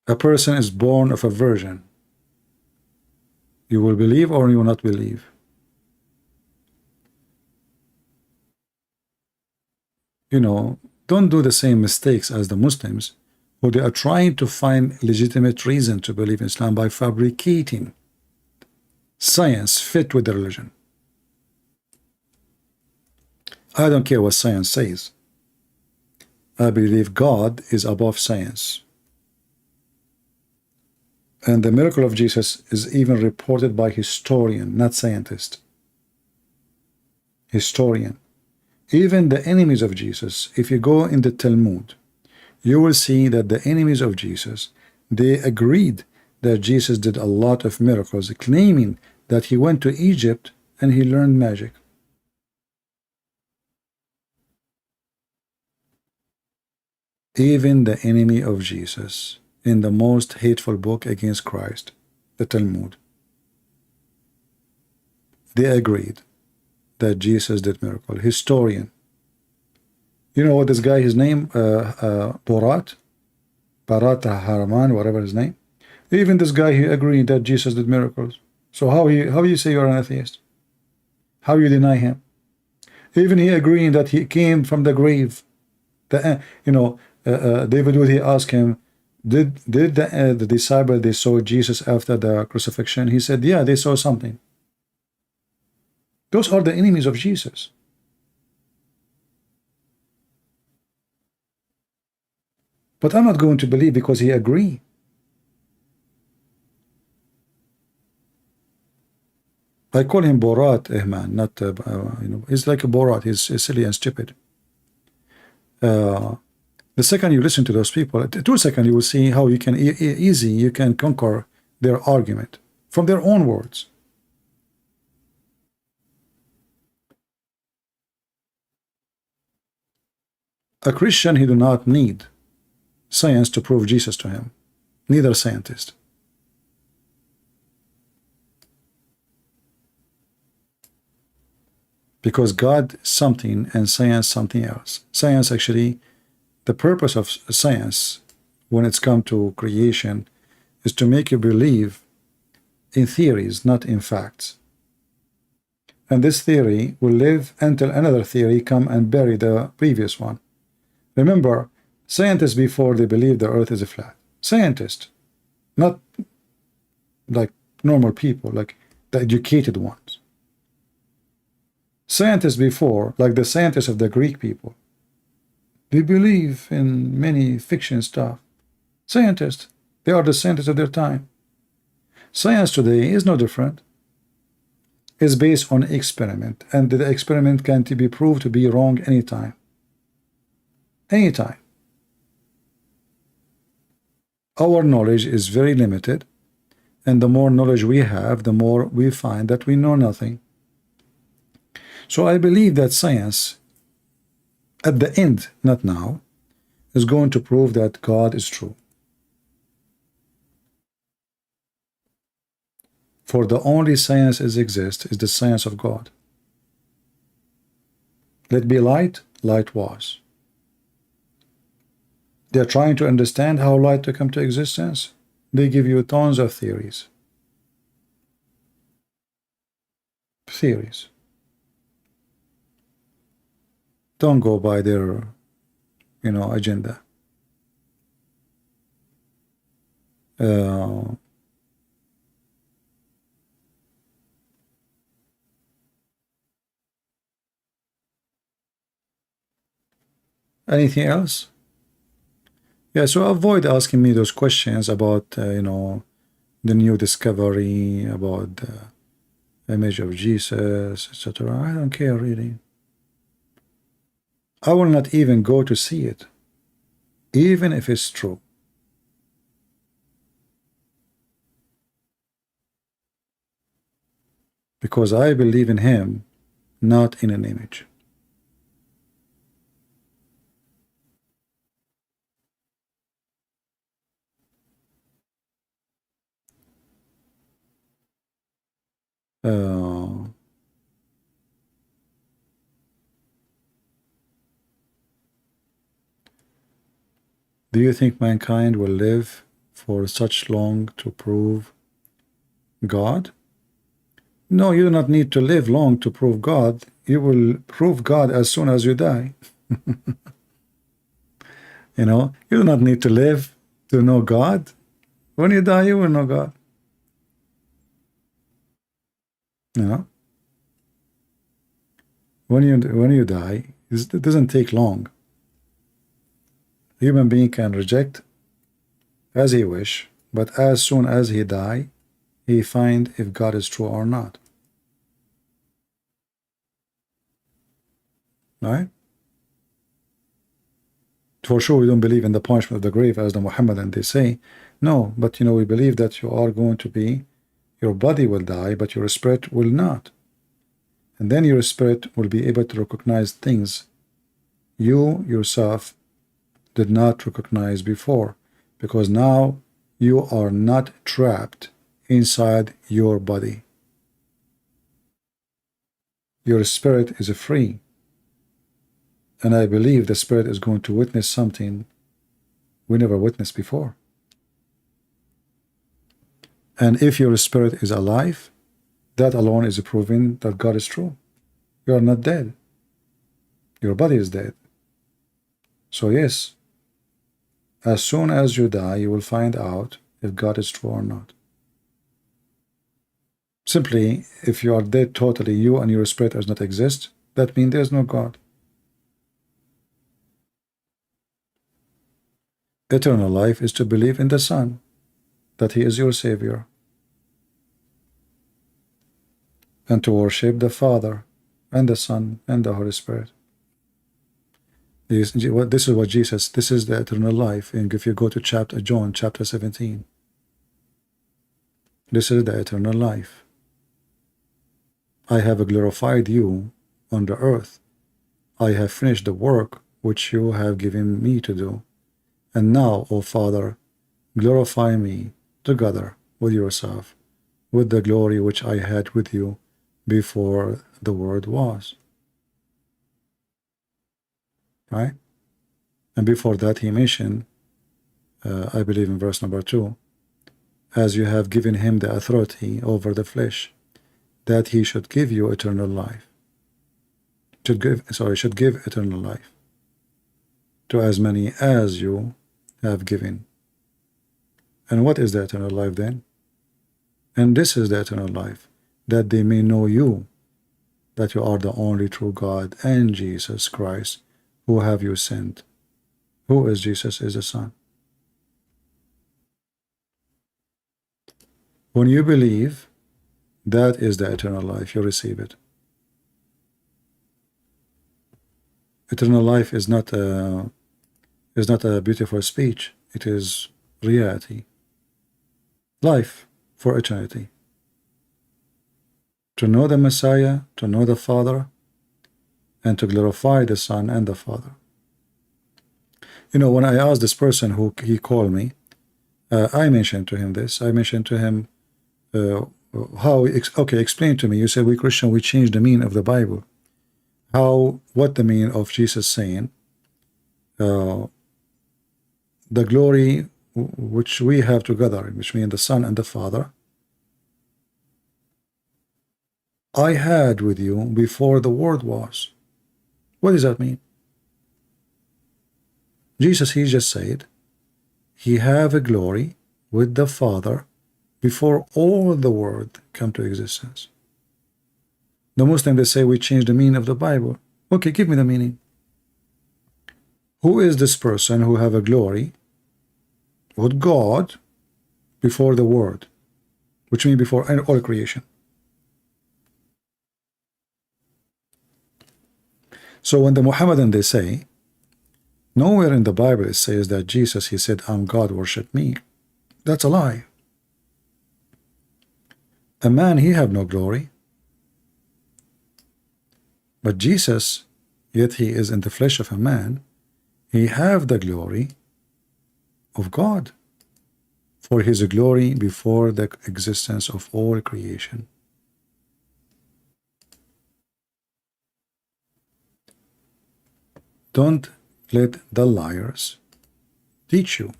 A person is born of a virgin. You will believe or you will not believe. You know, don't do the same mistakes as the Muslims, who they are trying to find legitimate reason to believe in Islam by fabricating science fit with the religion. I don't care what science says. I believe God is above science. And the miracle of Jesus is even reported by historian, not scientist. Historian. Even the enemies of Jesus, if you go in the Talmud, you will see that the enemies of Jesus, they agreed that Jesus did a lot of miracles, claiming that he went to Egypt and he learned magic. Even the enemy of Jesus, in the most hateful book against Christ, the Talmud, they agreed that Jesus did miracle. Historian. You know what this guy, his name, Borat Haraman, whatever his name. Even this guy, he agreed that Jesus did miracles. So how you say you're an atheist? How you deny him? Even he agreeing that he came from the grave. David Wood, he asked him, did the disciple, they saw Jesus after the crucifixion? He said, yeah, they saw something. Those are the enemies of Jesus. But I'm not going to believe because he agreed. I call him Borat, man, not, he's like a Borat. He's silly and stupid. The second you listen to those people, 2 seconds, you will see how you can you can conquer their argument from their own words. A Christian, he do not need science to prove Jesus to him, neither scientist. Because God something and science something else. Science actually, the purpose of science when it's come to creation is to make you believe in theories, not in facts. And this theory will live until another theory come and bury the previous one. Remember, scientists before they believed the earth is a flat. Scientists, not like normal people, like the educated ones. Scientists before, like the scientists of the Greek people, they believe in many fiction stuff. Scientists, they are the scientists of their time. Science today is no different. It's based on experiment, and the experiment can be proved to be wrong anytime. Anytime. Our knowledge is very limited, and the more knowledge we have, the more we find that we know nothing. So I believe that science, at the end, not now, is going to prove that God is true. For the only science that exists is the science of God. Let be light, light was. They're trying to understand how light to come to existence. They give you tons of theories. Theories. Don't go by their, agenda. Anything else? Yeah, so avoid asking me those questions about, the new discovery, about the image of Jesus, etc. I don't care, really. I will not even go to see it, even if it's true. Because I believe in him, not in an image. Do you think mankind will live for such long to prove God? No, you do not need to live long to prove God. You will prove God as soon as you die. You do not need to live to know God. When you die, you will know God. When you die, it doesn't take long. A human being can reject as he wish But as soon as he die, he find if God is true or not. Right? For sure, we don't believe in the punishment of the grave as the Muhammadan they say. No, but we believe that you are going to be, your body will die, but your spirit will not. And then your spirit will be able to recognize things you yourself did not recognize before, because now you are not trapped inside your body. Your spirit is free. And I believe the spirit is going to witness something we never witnessed before. And if your spirit is alive, that alone is proving that God is true. You are not dead. Your body is dead. So yes, as soon as you die, you will find out if God is true or not. Simply, if you are dead totally, you and your spirit does not exist, that means there is no God. Eternal life is to believe in the Son, that He is your Savior, and to worship the Father and the Son and the Holy Spirit. This is what Jesus, this is the eternal life. And if you go to John chapter 17, this is the eternal life. I have glorified you on the earth. I have finished the work which you have given me to do. And now, O Father, glorify me together with yourself, with the glory which I had with you before the world was. Right? And before that he mentioned, I believe in verse number 2, as you have given him the authority over the flesh, that he should give you eternal life. Should give eternal life to as many as you have given. And what is the eternal life then? And this is the eternal life, that they may know you, that you are the only true God, and Jesus Christ, who have you sent. Who is Jesus? Is the Son. When you believe, that is the eternal life, you receive it. Eternal life is not a beautiful speech. It is reality. Life for eternity. To know the Messiah, to know the Father, and to glorify the Son and the Father. When I asked this person who he called me, I mentioned to him this. I mentioned to him explain to me. You said we Christian, we change the meaning of the Bible. What the meaning of Jesus saying, the glory which we have together, which means the Son and the Father, I had with you before the world was. What does that mean? Jesus, he just said, he have a glory with the Father before all the world come to existence. The Muslims, they say we change the meaning of the Bible. Okay, give me the meaning. Who is this person who have a glory with God before the world, which means before all creation? So when the Muhammadan, they say, nowhere in the Bible it says that Jesus, he said, I'm God, worship me. That's a lie. A man, he have no glory. But Jesus, yet he is in the flesh of a man, he have the glory of God, for his glory before the existence of all creation. Don't let the liars teach you.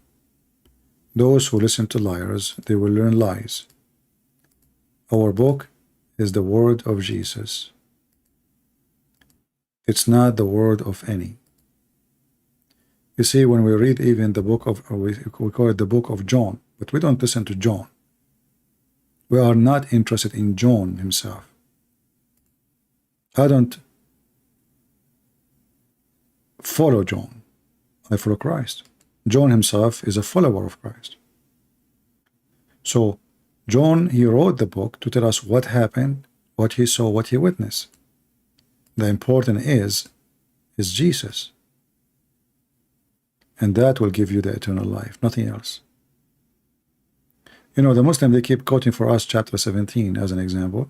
Those who listen to liars, they will learn lies. Our book is the word of Jesus. It's not the word of any. You see, when we read even the book of, we call it the book of John, but we don't listen to John. We are not interested in John himself. I don't follow John. I follow Christ. John himself is a follower of Christ. So John, he wrote the book to tell us what happened, what he saw, what he witnessed. The important is Jesus. And that will give you the eternal life, nothing else. You know, the Muslim, they keep quoting for us chapter 17 as an example,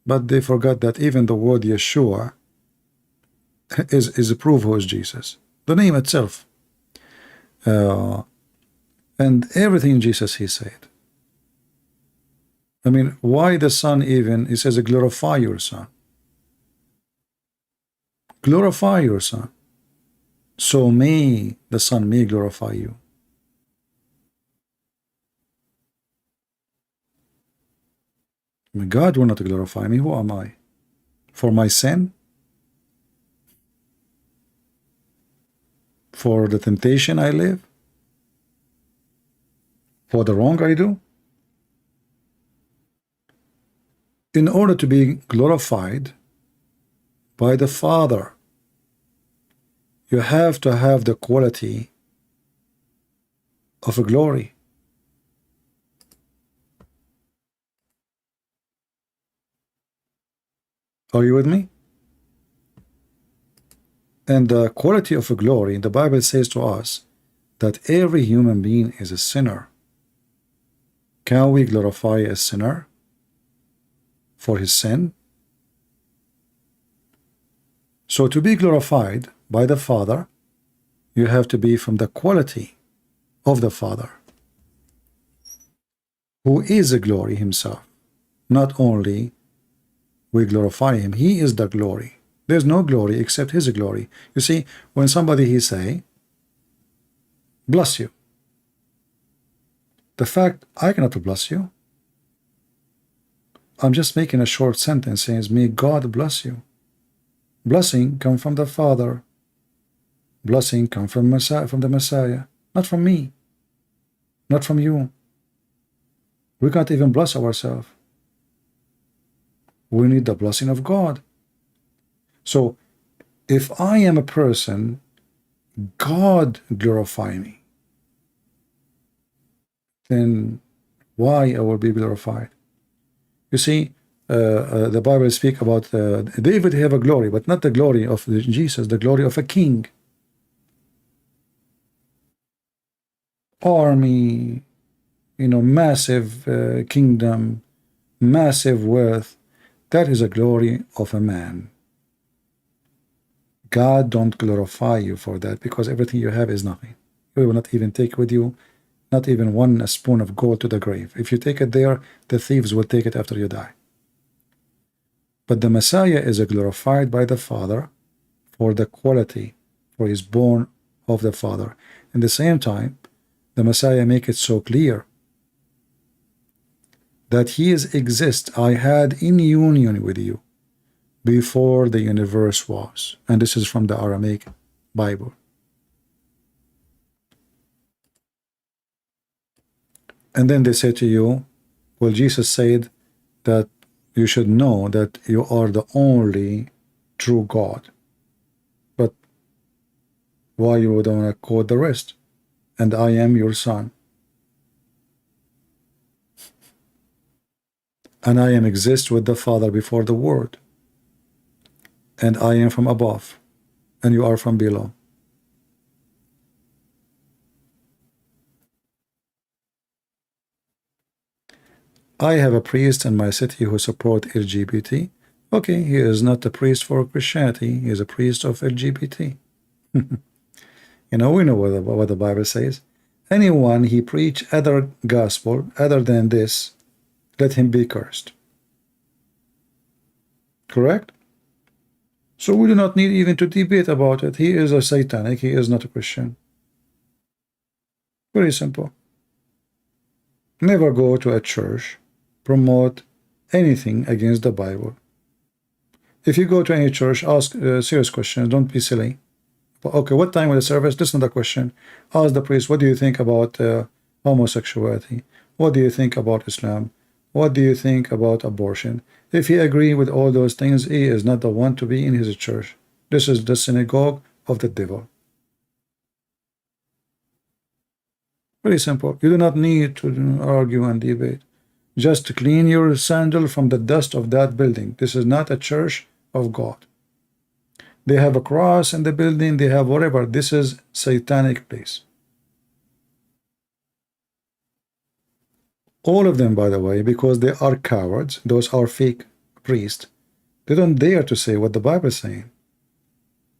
but they forgot that even the word Yeshua is a proof who is Jesus. The name itself. And everything Jesus, he said. I mean, why the Son even, he says, glorify your Son. Glorify your Son. So may the Son may glorify you. I mean, God will not glorify me. Who am I? For my sin? For the temptation I live? For the wrong I do? In order to be glorified by the Father, you have to have the quality of a glory. Are you with me? And the quality of a glory, the Bible says to us that every human being is a sinner. Can we glorify a sinner for his sin? So to be glorified by the Father, you have to be from the quality of the Father, who is a glory himself. Not only we glorify him, he is the glory. There's no glory except his glory. You see, when somebody he say, bless you, the fact I cannot bless you, I'm just making a short sentence saying, may God bless you. Blessing come from the Father. Blessing come from the Messiah, not from me, not from you. We can't even bless ourselves. We need the blessing of God. So if I am a person, God glorify me, then why I will be glorified? You see, the Bible speak about David have a glory, but not the glory of Jesus, the glory of a king. Army, you know, massive kingdom, massive wealth. That is a glory of a man. God don't glorify you for that, because everything you have is nothing. You will not even take with you, not even one spoon of gold to the grave. If you take it there, the thieves will take it after you die. But the Messiah is glorified by the Father for the quality, for he is born of the Father. At the same time, the Messiah make it so clear that he exists. I had in union with you before the universe was. And this is from the Aramaic Bible. And then they say to you, well, Jesus said that you should know that you are the only true God. But why you don't want to quote the rest? And I am your son. And I am exist with the Father before the world. And I am from above, and you are from below. I have a priest in my city who support LGBT. Okay, he is not a priest for Christianity. He is a priest of LGBT. You know, we know what the Bible says. Anyone he preach other gospel other than this, let him be cursed. Correct? So we do not need even to debate about it. He is a satanic. He is not a Christian. Very simple. Never go to a church, promote anything against the Bible. If you go to any church, ask serious questions. Don't be silly. Okay, what time of the service? This is not a question. Ask the priest, what do you think about homosexuality? What do you think about Islam? What do you think about abortion? If he agrees with all those things, he is not the one to be in his church. This is the synagogue of the devil. Very simple. You do not need to argue and debate. Just clean your sandal from the dust of that building. This is not a church of God. They have a cross in the building, they have whatever. This is satanic place. All of them, by the way, because they are cowards. Those are fake priests. They don't dare to say what the Bible is saying.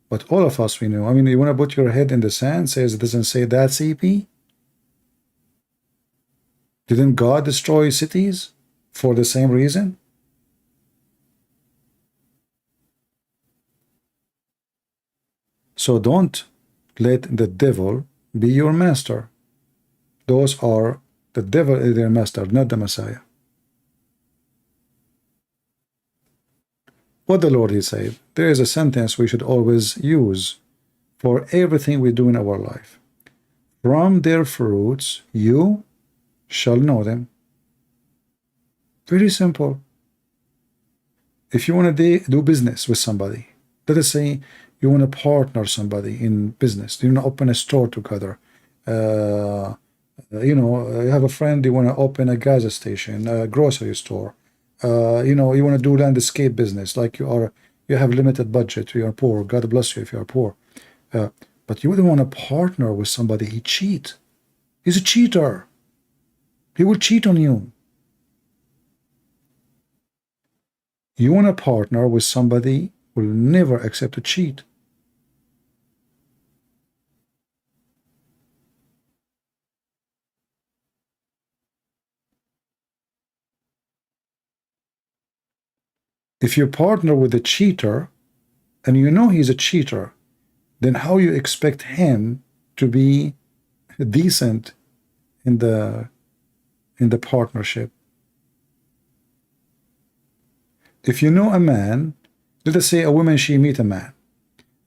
But all of us, we know. I mean, you want to put your head in the sand, says it doesn't say that, CP? Didn't God destroy cities for the same reason? So don't let the devil be your master. Those are, the devil is their master, not the Messiah. What the Lord, he said, there is a sentence we should always use for everything we do in our life. From their fruits you shall know them. Very simple. If you want to do business with somebody, let us say you want to partner somebody in business, you want to open a store together, you know, you have a friend, you want to open a gas station, a grocery store, you know, you want to do landscape business, like you have limited budget, you are poor, God bless you if you are poor, but you wouldn't want to partner with somebody, he's a cheater, he will cheat on you. You want to partner with somebody who will never accept a cheat. If you partner with a cheater and you know he's a cheater, then how you expect him to be decent in the partnership? If you know a man, let us say a woman, she meet a man,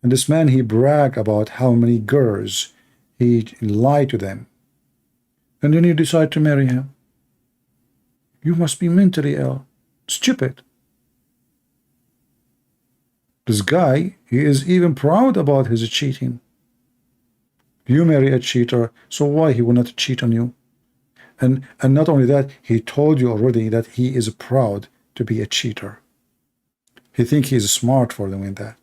and this man, he brag about how many girls he lied to them, and then you decide to marry him. You must be mentally ill, stupid. This guy, he is even proud about his cheating. You marry a cheater, so why he will not cheat on you? And not only that, he told you already that he is proud to be a cheater. He thinks he's smart for doing that.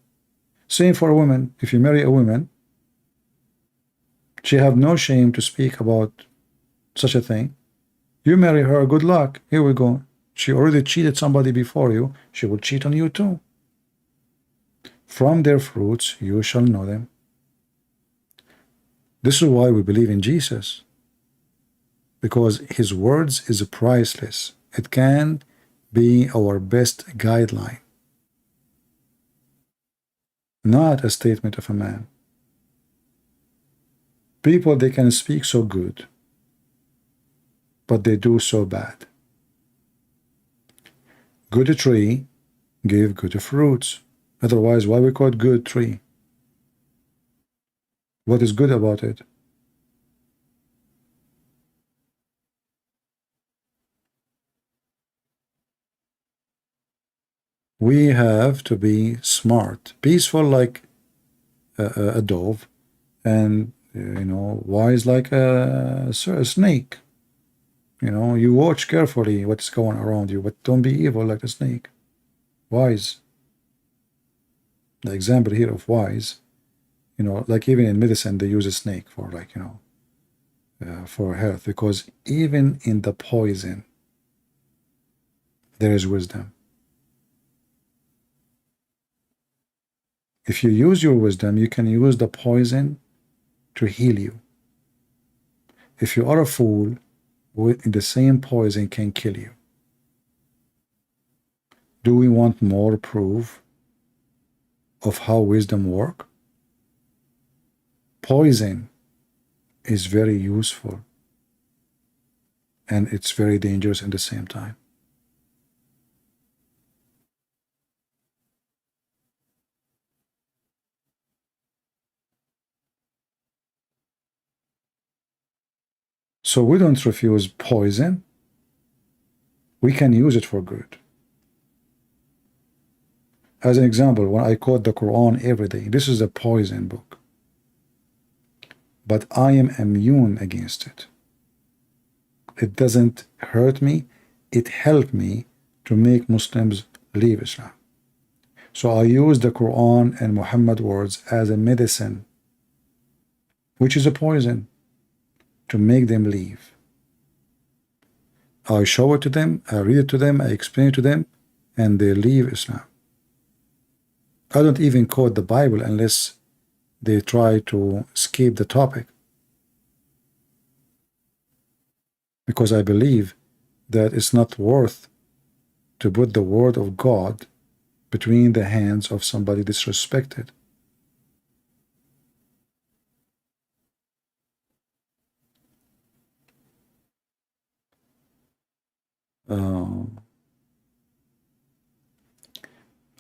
Same for a woman. If you marry a woman, she have no shame to speak about such a thing. You marry her, good luck. Here we go. She already cheated somebody before you. She will cheat on you too. From their fruits you shall know them. This is why we believe in Jesus, because his words is priceless. It can be our best guideline, not a statement of a man. People, they can speak so good, but they do so bad. Good tree give good fruits. Otherwise, why we call it good tree? What is good about it? We have to be smart, peaceful like a dove, and you know, wise like a snake. You know, you watch carefully what's going around you, but don't be evil like a snake. Wise. The example here of wise, you know, like even in medicine they use a snake for, like, you know, for health, because even in the poison there is wisdom. If you use your wisdom, you can use the poison to heal you. If you are a fool, the same poison can kill you. Do we want more proof of how wisdom works? Poison is very useful, and it's very dangerous at the same time. So we don't refuse poison. We can use it for good. As an example, when I quote the Quran every day, this is a poison book, but I am immune against it. it doesn't hurt me. It helped me to make Muslims leave Islam. So I use the Quran and Muhammad words as a medicine, which is a poison, to make them leave. I show it to them, I read it to them, I explain it to them, and they leave Islam. I don't even quote the Bible unless they try to escape the topic, because I believe that it's not worth to put the word of God between the hands of somebody disrespected.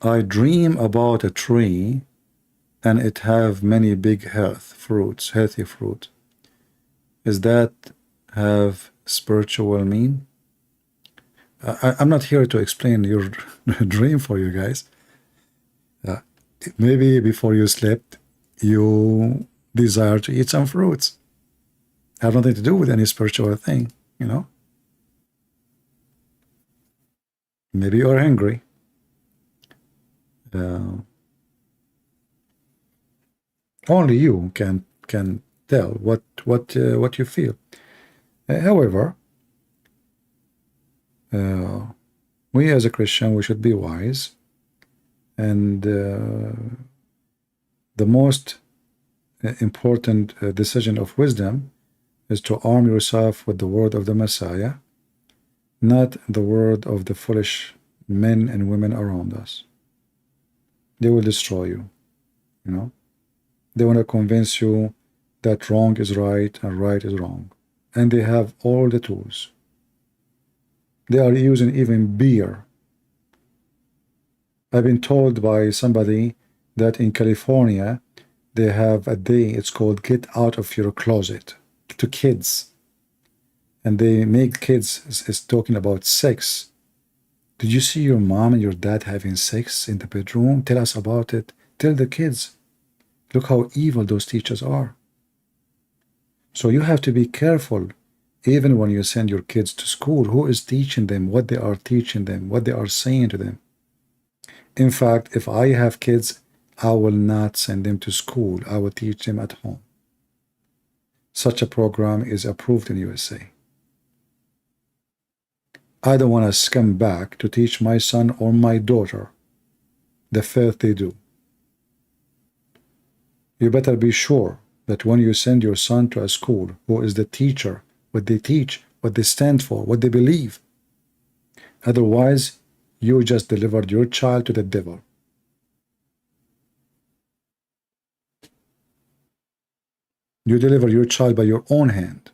I dream about a tree and it have many big healthy fruit. Is that have spiritual mean? I'm not here to explain your dream for you guys. Maybe before you slept, you desire to eat some fruits. Have nothing to do with any spiritual thing, you know. Maybe you're angry. Only you can tell what you feel. However, we as a Christian, we should be wise, and the most important decision of wisdom is to arm yourself with the word of the Messiah, not the word of the foolish men and women around us. They will destroy you, you know. They want to convince you that wrong is right and right is wrong, and they have all the tools. They are using even beer. I've been told by somebody that in California they have a day, it's called Get Out of Your Closet, to kids, and they make kids is talking about sex. Did you see your mom and your dad having sex in the bedroom? Tell us about it. Tell the kids. Look how evil those teachers are. So you have to be careful, even when you send your kids to school, who is teaching them, what they are teaching them, what they are saying to them. In fact, if I have kids, I will not send them to school. I will teach them at home. Such a program is approved in USA. I don't want to come back to teach my son or my daughter the filth they do. You better be sure that when you send your son to a school, who is the teacher, what they teach, what they stand for, what they believe. Otherwise, you just delivered your child to the devil. You deliver your child by your own hand.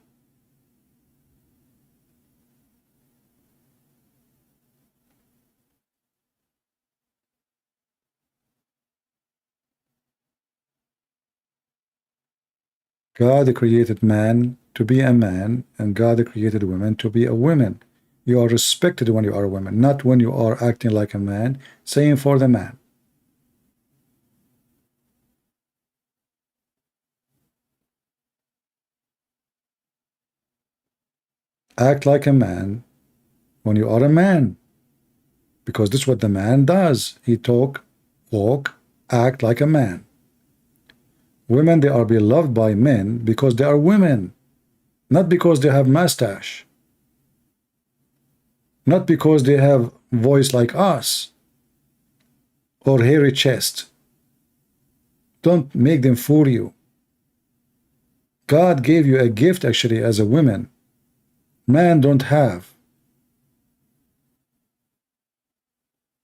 God created man to be a man, and God created women to be a woman. You are respected when you are a woman, not when you are acting like a man, saying for the man. Act like a man when you are a man, because this is what the man does. He talk, walk, act like a man. Women, they are beloved by men because they are women, not because they have mustache, not because they have voice like us or hairy chest. Don't make them fool you. God gave you a gift actually as a woman. Man don't have.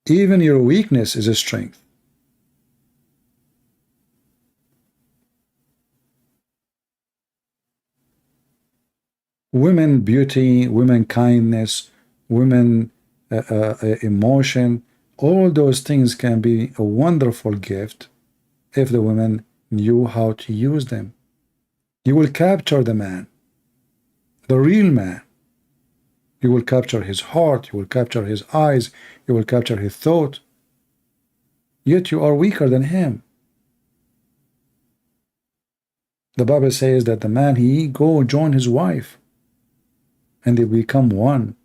Even your weakness is a strength. Women beauty, women kindness, women emotion, all those things can be a wonderful gift if the women knew how to use them. You will capture the man, the real man. You will capture his heart, you will capture his eyes, you will capture his thought. Yet you are weaker than him. The Bible says that the man, he go join his wife. and they become one.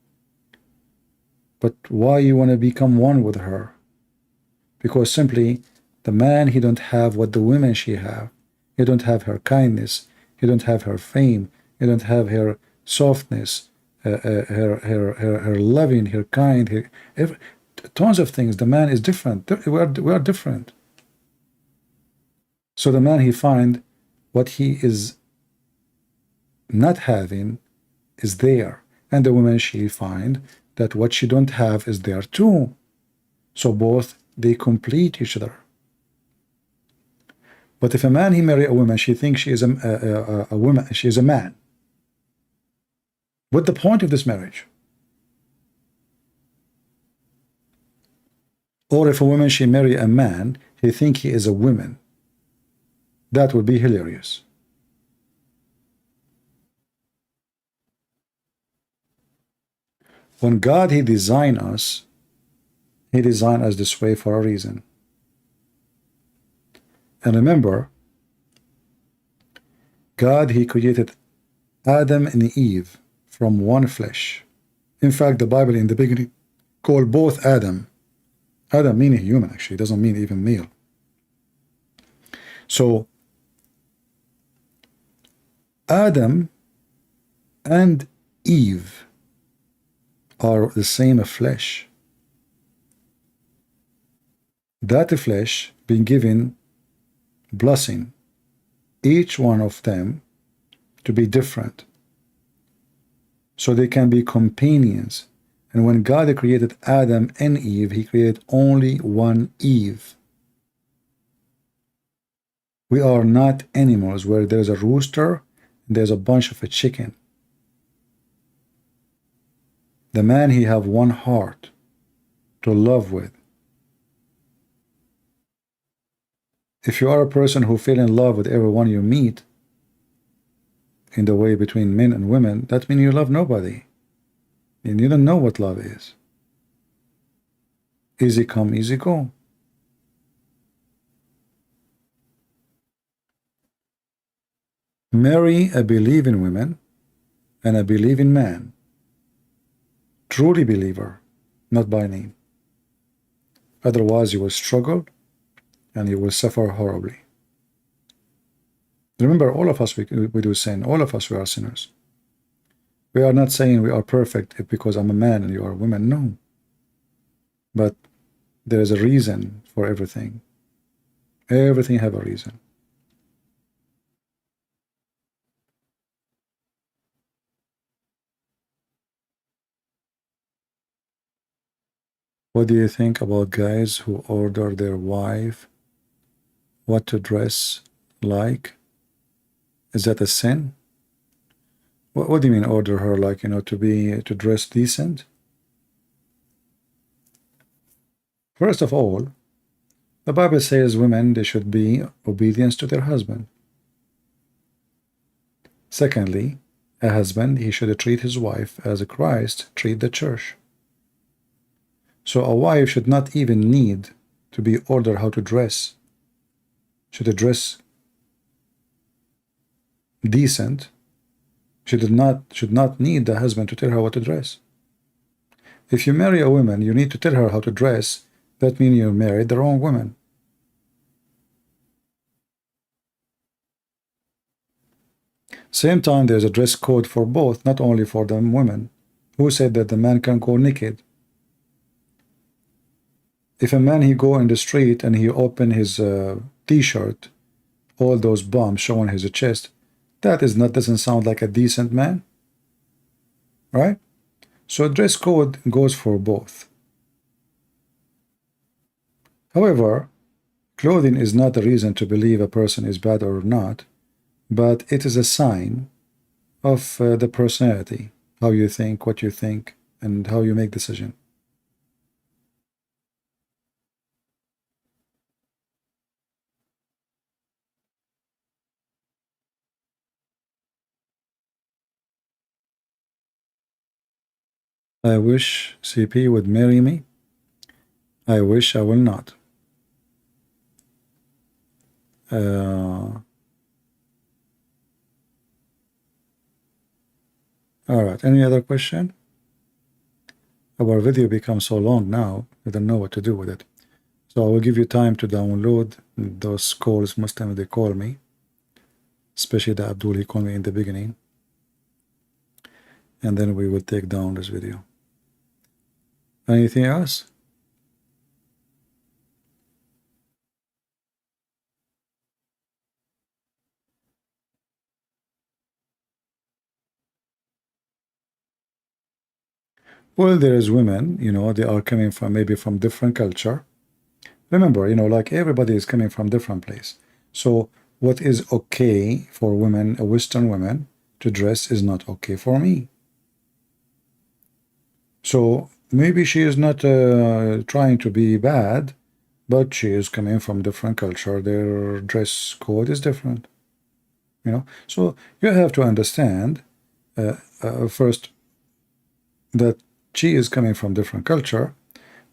But why you want to become one with her? Because simply the man, he don't have what the women she have. He don't have her kindness. He don't have her fame. He don't have her softness, her loving, her kind, tons of things. The man is different. We are different. So the man, he find what he is not having is there, and the woman, she find that what she don't have is there too. So both, they complete each other. But if a man, he marry a woman, she thinks she is a woman, she is a man. What's the point of this marriage? Or if a woman, she marry a man, he think he is a woman. That would be hilarious. When God, he designed us, he designed us this way for a reason. And remember, God, he created Adam and Eve from one flesh. In fact, the Bible in the beginning called both Adam. Adam meaning human, actually, it doesn't mean even male. So Adam and Eve are the same flesh. That flesh being given blessing, each one of them to be different, so they can be companions. And when God created Adam and Eve, he created only one Eve. We are not animals where there's a rooster and there's a bunch of a chicken. The man, he have one heart to love with. If you are a person who fell in love with everyone you meet in the way between men and women, that means you love nobody. And you don't know what love is. Easy come, easy go. Marry a believing woman and a believing man. Truly believer, not by name. Otherwise you will struggle and you will suffer horribly. Remember, all of us, we do sin. All of us, we are sinners. We are not saying we are perfect because I'm a man and you are a woman. No. But there is a reason for everything. Everything have a reason. What do you think about guys who order their wife what to dress like? Is that a sin? What do you mean order her like, to dress decent? First of all, the Bible says women, they should be obedient to their husband. Secondly, a husband, he should treat his wife as Christ treat the church. So a wife should not even need to be ordered how to dress. Should dress decent. She should not need the husband to tell her what to dress. If you marry a woman, you need to tell her how to dress. That means you married the wrong woman. Same time, there's a dress code for both, not only for the women. Who said that the man can go naked? If a man, he go in the street and he open his t-shirt, all those bumps showing his chest, that doesn't sound like a decent man, right? So dress code goes for both. However, clothing is not a reason to believe a person is bad or not, but it is a sign of the personality, how you think, what you think, and how you make decision. I wish CP would marry me. I wish I will not. All right, any other question? Our video becomes so long now, I don't know what to do with it. So I will give you time to download those calls. Most times they call me, especially the Abdul, he called me in the beginning. And then we will take down this video. Anything else? Well, there is women, you know, they are coming from maybe from different culture. Remember, you know, like everybody is coming from different place. So what is okay for women, Western women, to dress is not okay for me. So maybe she is not trying to be bad, but she is coming from different culture. Their dress code is different, you know. So you have to understand first that she is coming from different culture,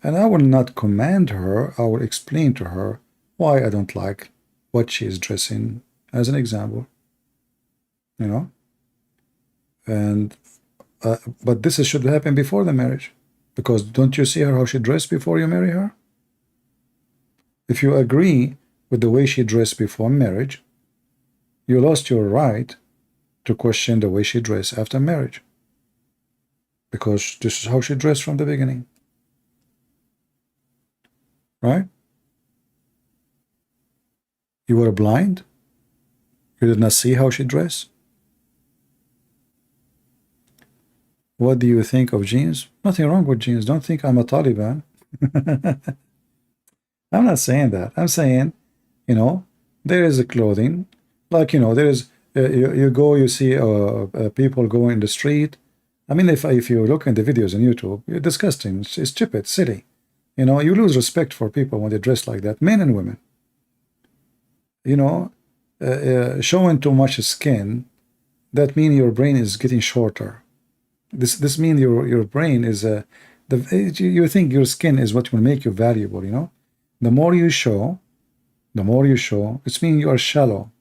and I will not command her. I will explain to her why I don't like what she is dressing, as an example, you know. And but this should happen before the marriage, because don't you see her how she dressed before you marry her? If you agree with the way she dressed before marriage, you lost your right to question the way she dressed after marriage, because this is how she dressed from the beginning, right? You were blind? You did not see how she dressed? What do you think of jeans? Nothing wrong with jeans. Don't think I'm a Taliban. I'm not saying that. I'm saying, you know, there is a clothing, like, you know, there is, you go, you see people go in the street. I mean, if you look in the videos on YouTube, you're disgusting. It's stupid, silly. You know, you lose respect for people when they dress like that, men and women. You know, showing too much skin, that means your brain is getting shorter. This means your brain is you think your skin is what will make you valuable, you know. The more you show, it means you are shallow.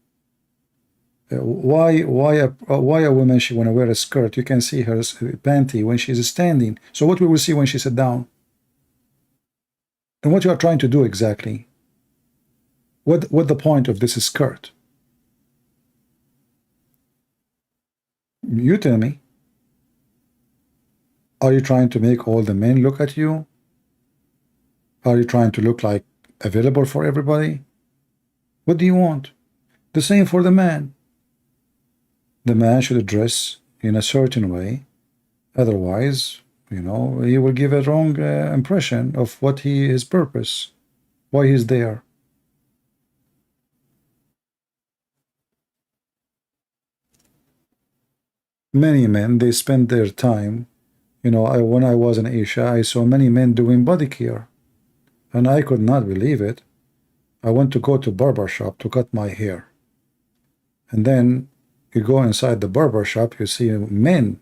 Why a woman, she want to wear a skirt? You can see her panty when she's standing. So what we will see when she sit down? And what you are trying to do exactly? What the point of this skirt? You tell me. Are you trying to make all the men look at you? Are you trying to look like available for everybody? What do you want? The same for the man. The man should dress in a certain way. Otherwise, you know, he will give a wrong impression of what his purpose, why he's there. Many men, they spend their time, you know, when I was in Asia, I saw many men doing body care, and I could not believe it. I went to go to barber shop to cut my hair, and then you go inside the barber shop, you see men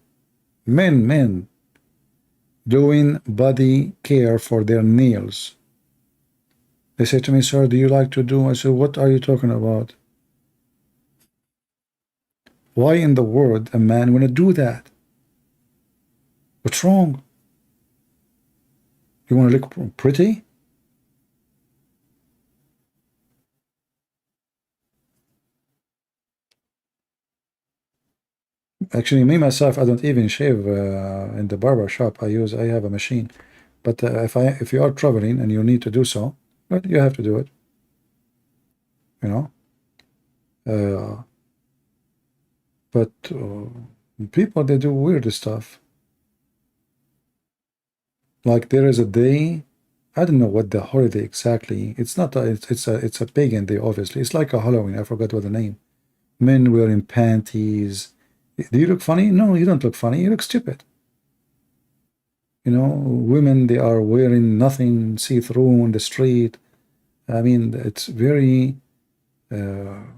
doing body care for their nails. They say to me, sir, do you like to do? I said, what are you talking about? Why in the world a man want to do that? What's wrong? You want to look pretty? Actually, me myself, I don't even shave in the barber shop. I have a machine. But if you are traveling and you need to do so, but you have to do it. You know. But people, they do weird stuff. Like there is a day, I don't know what the holiday exactly. It's not a, it's a pagan day, obviously. It's like a Halloween. I forgot what the name. Men wearing panties. Do you look funny? No, you don't look funny. You look stupid. You know, women, they are wearing nothing see-through on the street. I mean, it's very. You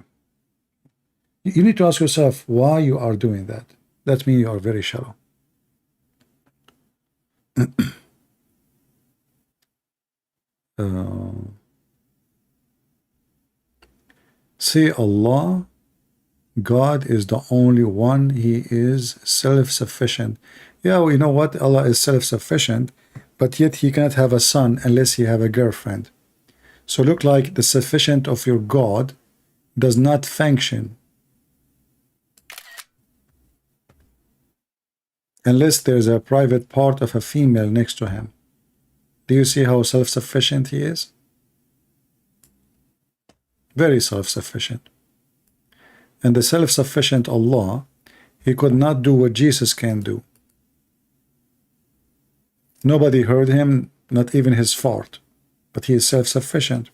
need to ask yourself why you are doing that. That means you are very shallow. Say Allah God is the only one. He is self-sufficient. Yeah, well, you know what? Allah is self-sufficient, but yet he cannot have a son unless he have a girlfriend. So look like the sufficient of your God does not function unless there's a private part of a female next to him. Do you see how self-sufficient he is? Very self-sufficient. And the self-sufficient Allah, he could not do what Jesus can do. Nobody heard him, not even his fart, but he is self-sufficient.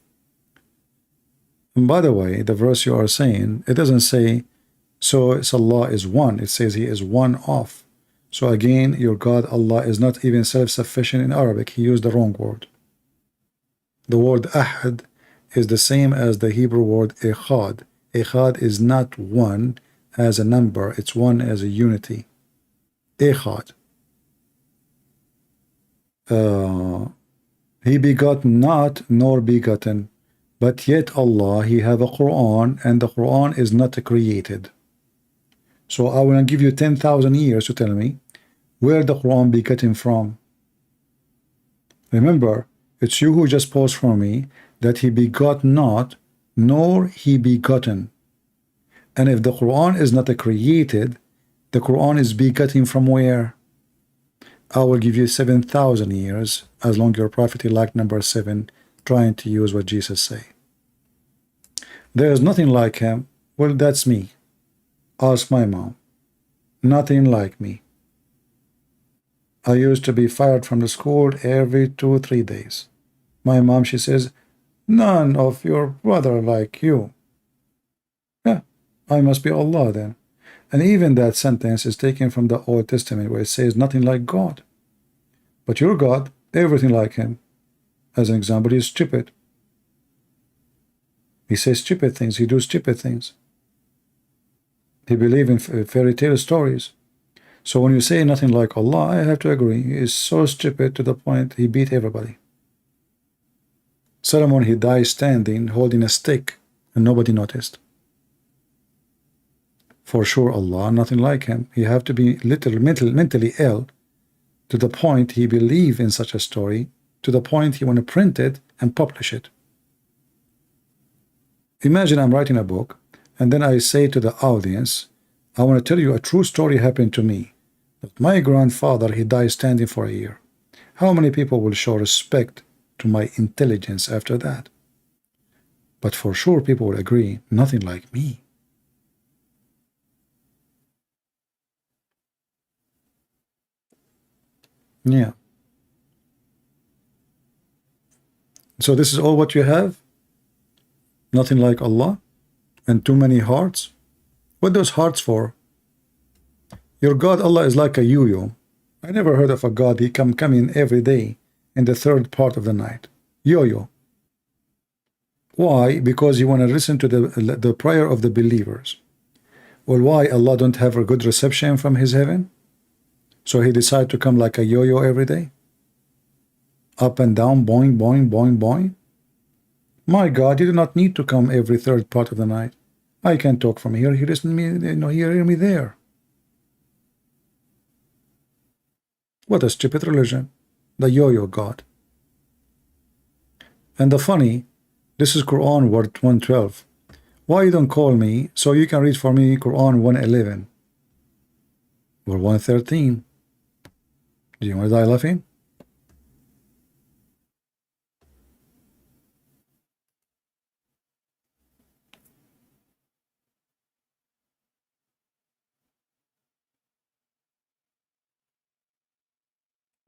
And by the way, the verse you are saying, it doesn't say, so it's Allah is one. It says he is one of. So again, your God Allah is not even self-sufficient in Arabic. He used the wrong word. The word ahad is the same as the Hebrew word echad. Echad is not one as a number. It's one as a unity. Echad. He begot not nor begotten, but yet Allah, he have a Quran, and the Quran is not created. So I will give you 10,000 years to tell me where the Quran begotten from. Remember, it's you who just posed for me that he begot not nor he begotten. And if the Quran is not created, the Quran is begotten from where? I will give you 7,000 years as long your prophet like number 7 trying to use what Jesus say. There is nothing like him. Well, that's me. Ask my mom. Nothing like me. I used to be fired from the school every 2-3 days. My mom, she says, none of your brother like you. Yeah, I must be Allah then. And even that sentence is taken from the Old Testament where it says nothing like God. But your God, everything like him. As an example, he's stupid. He says stupid things. He does stupid things. He believes in fairy tale stories. So when you say nothing like Allah, I have to agree. He is so stupid to the point he beat everybody. Solomon, he died standing, holding a stick, and nobody noticed. For sure, Allah, nothing like him. He have to be literally mentally ill to the point he believe in such a story, to the point he want to print it and publish it. Imagine I'm writing a book, and then I say to the audience, I want to tell you a true story happened to me. That my grandfather, he died standing for a year. How many people will show respect to my intelligence after that? But for sure, people will agree, nothing like me. Yeah. So this is all what you have? Nothing like Allah? And too many hearts? What those hearts for? Your God Allah is like a yo-yo. I never heard of a God he come in every day in the third part of the night. Yo-yo. Why? Because you want to listen to the prayer of the believers. Well, why Allah don't have a good reception from his heaven? So he decided to come like a yo-yo every day? Up and down, boing, boing, boing, boing? My God, you do not need to come every third part of the night. I can talk from here, he listen me, hear me there. What a stupid religion. The yo-yo God. And the funny, this is Quran word 112. Why you don't call me so you can read for me Quran 111 or 113? Do you want to die laughing?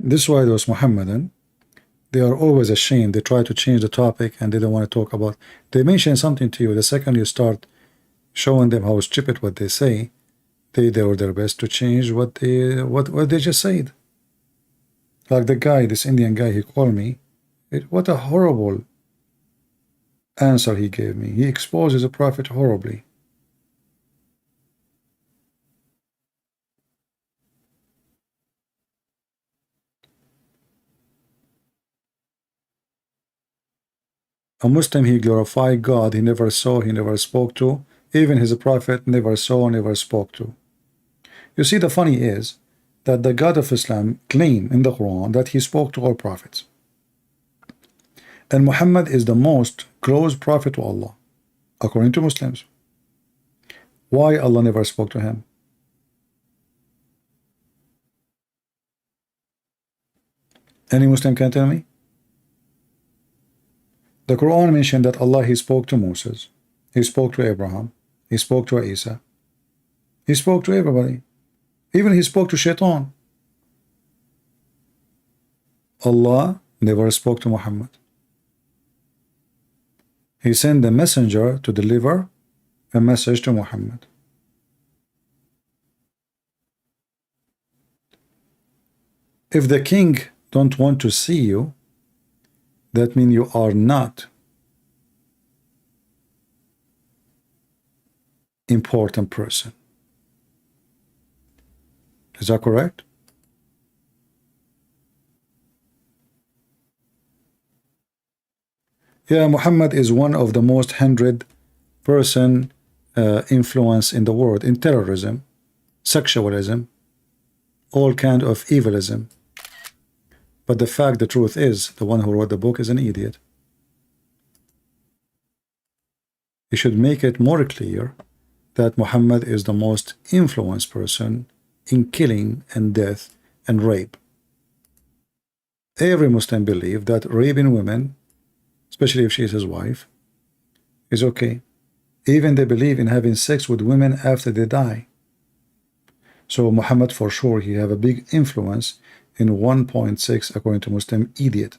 This is why those Muhammadan, they are always ashamed. They try to change the topic and they don't want to talk about. They mention something to you. The second you start showing them how stupid what they say, they do their best to change what they just said. Like the guy, this Indian guy, he called me. What a horrible answer he gave me. He exposes the Prophet horribly. A Muslim, he glorified God he never saw, he never spoke to, even his prophet never saw, never spoke to. You see, the funny is that the God of Islam claim in the Quran that he spoke to all prophets. And Muhammad is the most close prophet to Allah, according to Muslims. Why Allah never spoke to him? Any Muslim can tell me? The Quran mentioned that Allah, he spoke to Moses, he spoke to Abraham, he spoke to Isa, he spoke to everybody. Even he spoke to Shaitan. Allah never spoke to Muhammad. He sent a messenger to deliver a message to Muhammad. If the king don't want to see you, that means you are not important person. Is that correct? Yeah, Muhammad is one of the most 100% influence in the world in terrorism, sexualism, all kind of evilism. But the truth is, the one who wrote the book is an idiot. You should make it more clear that Muhammad is the most influenced person in killing and death and rape. Every Muslim believes that raping women, especially if she is his wife, is okay. Even they believe in having sex with women after they die. So Muhammad, for sure, he have a big influence in 1.6 according to Muslim idiot.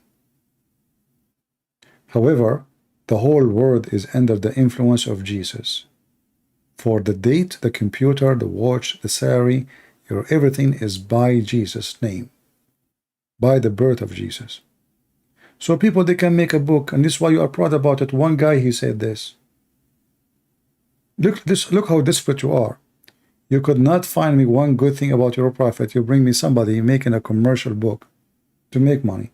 However, the whole world is under the influence of Jesus. For the date, the computer, the watch, the salary, your everything is by Jesus' name, by the birth of Jesus. So people, they can make a book, and this is why you are proud about it. One guy, he said this. Look how desperate you are. You could not find me one good thing about your prophet. You bring me somebody making a commercial book to make money.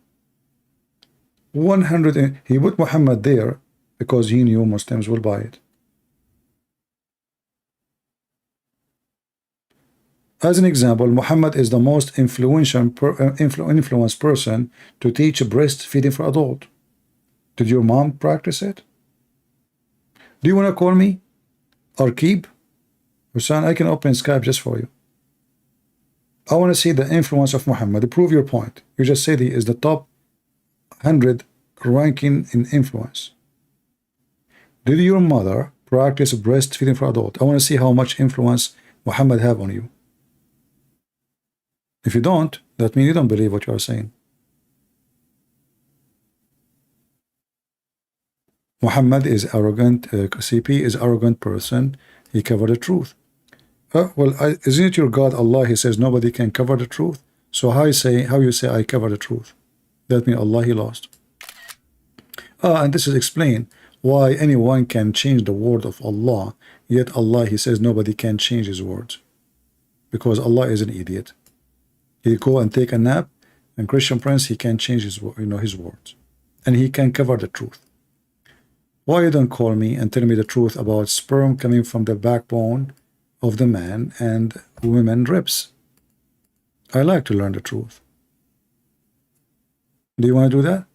100, he put Muhammad there because he knew Muslims will buy it. As an example, Muhammad is the most influenced person to teach breastfeeding for adult. Did your mom practice it? Do you want to call me? Or keep? Hussein, I can open Skype just for you. I want to see the influence of Muhammad. Prove your point. You just said he is the top 100 ranking in influence. Did your mother practice breastfeeding for adult? I want to see how much influence Muhammad have on you. If you don't, that means you don't believe what you are saying. Muhammad is arrogant. CP is arrogant person. He covered the truth. Isn't it your God Allah? He says nobody can cover the truth. So how you say I cover the truth? That means Allah, he lost. And this is explained why anyone can change the word of Allah, yet Allah, he says nobody can change his words, because Allah is an idiot. He go and take a nap, and Christian Prince, he can change his his words, and he can cover the truth. Why you don't call me and tell me the truth about sperm coming from the backbone of the man and women ribs? I like to learn the truth. Do you want to do that?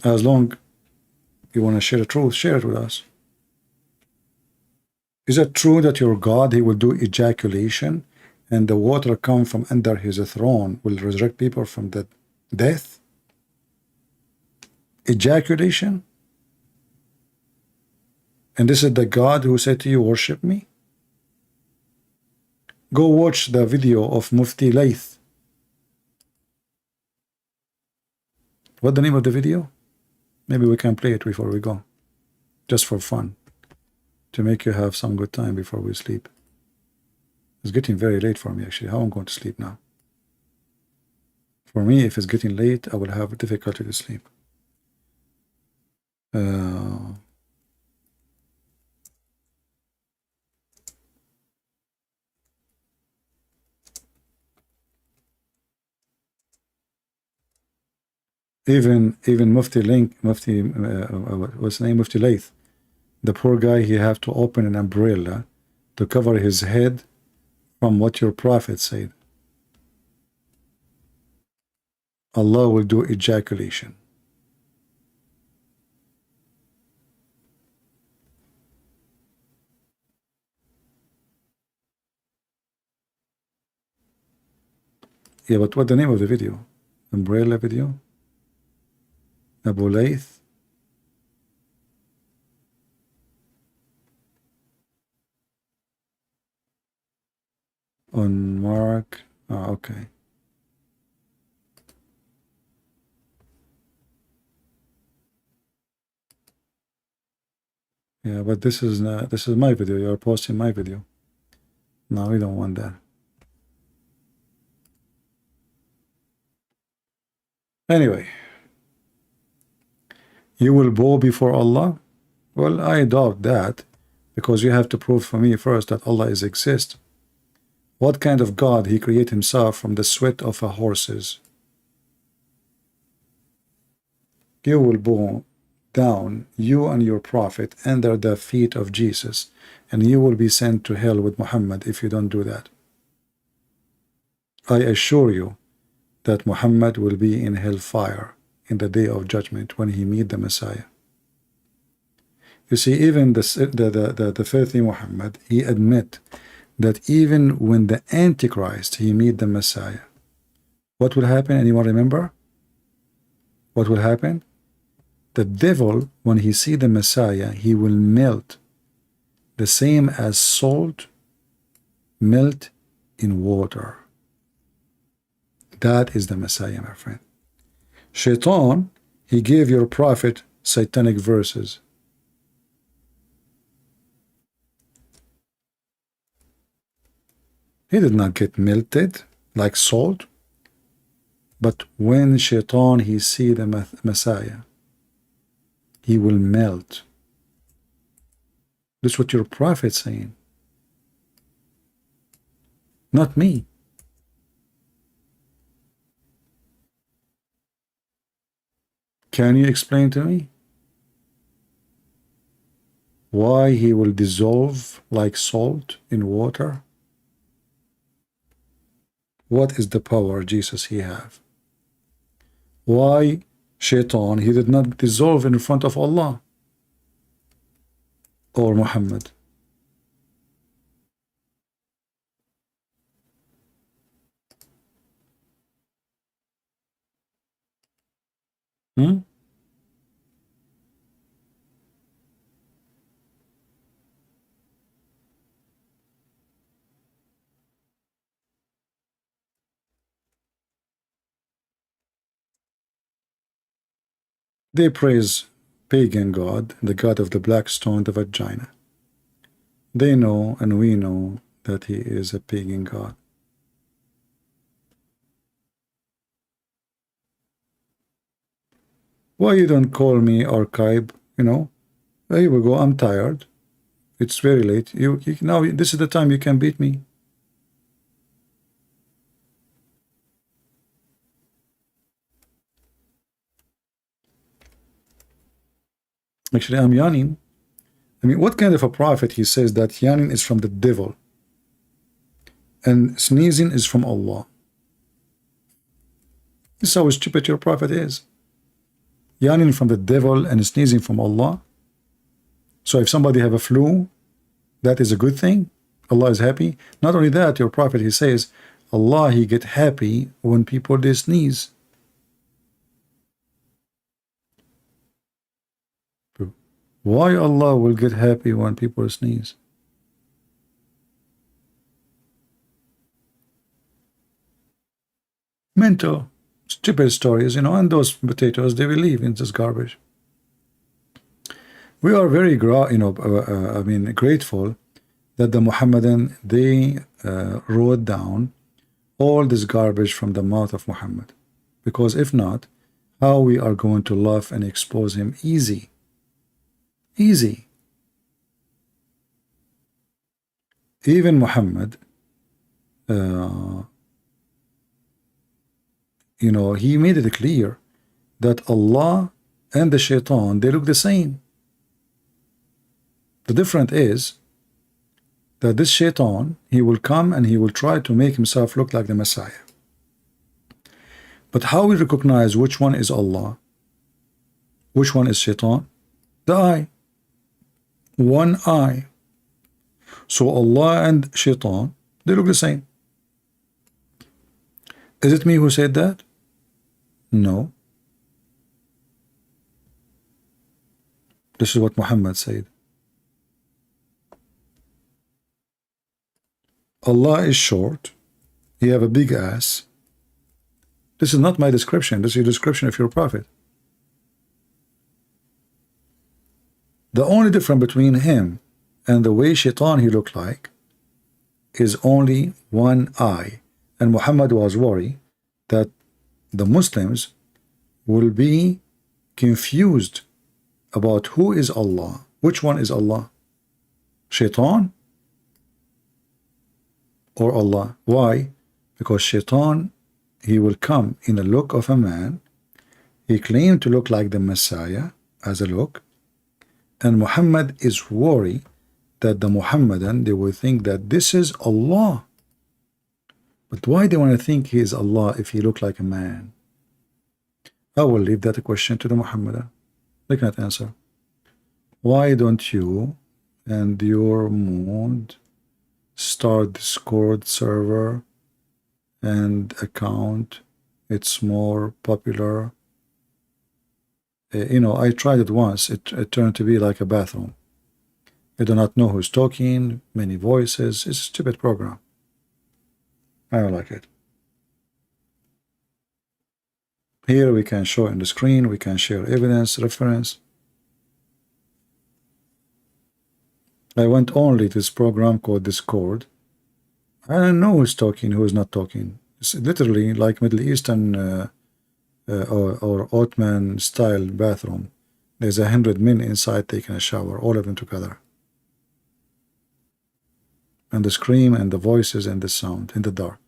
As long you want to share the truth, share it with us. Is it true that your God, he will do ejaculation and the water come from under his throne will resurrect people from the death? Ejaculation? And this is the God who said to you, worship me? Go watch the video of Mufti Layth. What's the name of the video? Maybe we can play it before we go, just for fun, to make you have some good time before we sleep. It's getting very late for me, actually. How am I going to sleep now? For me, if it's getting late, I will have difficulty to sleep. Even Mufti what's the name, Mufti Layth, The poor guy, he have to open an umbrella to cover his head from what your prophet said. Allah will do ejaculation. Yeah, but what's the name of the video? Umbrella video? Abu Layth? On Mark? Oh, okay. Yeah, but this is my video. You're posting my video. No, we don't want that. Anyway, you will bow before Allah? Well, I doubt that, because you have to prove for me first that Allah is exist. What kind of God he create himself from the sweat of a horses? You will bow down, you and your prophet, under the feet of Jesus, and you will be sent to hell with Muhammad if you don't do that. I assure you that Muhammad will be in hellfire in the day of judgment when he meet the Messiah. You see, even the filthy Muhammad, he admit that even when the Antichrist, he meet the Messiah, what will happen? Anyone remember? What will happen? The devil, when he see the Messiah, he will melt, the same as salt melt in water. That is the Messiah, my friend. Shaitan, he gave your prophet satanic verses. He did not get melted like salt. But when Shaitan, he see the Messiah, he will melt. That's what your prophet's saying. Not me. Can you explain to me why he will dissolve like salt in water? What is the power Jesus he have? Why Shaitan, he did not dissolve in front of Allah or Muhammad? Hmm? They praise pagan god, the god of the black stone, the vagina. They know and we know that he is a pagan god. Why you don't call me archive? You know, here we go. I'm tired. It's very late. You now. This is the time you can beat me. Actually, I'm yawning. I mean, what kind of a prophet he says that yawning is from the devil and sneezing is from Allah? This is how stupid your prophet is. Yawning from the devil and sneezing from Allah. So if somebody have a flu, that is a good thing. Allah is happy. Not only that, your prophet, he says, Allah, he get happy when people, they sneeze. Why Allah will get happy when people sneeze? Mental, stupid stories, you know, and those potatoes, they believe in this garbage. We are very, grateful that the Muhammadan, they wrote down all this garbage from the mouth of Muhammad. Because if not, how we are going to love and expose him easy? Easy. Even Muhammad, he made it clear that Allah and the Shaitan, they look the same. The difference is that this shaitan, he will come and he will try to make himself look like the Messiah. But how we recognize which one is Allah, which one is shaitan? The eye. One eye. So Allah and shaitan, they look the same. Is it me who said that? No. This is what Muhammad said. Allah is short. He have a big ass. This is not my description. This is your description of your prophet. The only difference between him and the way shaitan he looked like is only one eye. And Muhammad was worried that the Muslims will be confused about who is Allah. Which one is Allah? Shaitan or Allah? Why? Because shaitan, he will come in the look of a man. He claimed to look like the Messiah as a look. And Muhammad is worried that the Muhammadan, they will think that this is Allah. But why they want to think he is Allah if he look like a man? I will leave that question to the Muhammadan. They cannot answer. Why don't you and your mood start Discord server and account? It's more popular. You know, I tried it once. It turned to be like a bathroom. I do not know who's talking, many voices. It's a stupid program. I don't like it. Here we can show on the screen, we can share evidence, reference. I went only to this program called Discord. I don't know who's talking, who is not talking. It's literally like Middle Eastern or Ottoman style bathroom. There's 100 men inside taking a shower, all of them together. And the scream and the voices and the sound in the dark.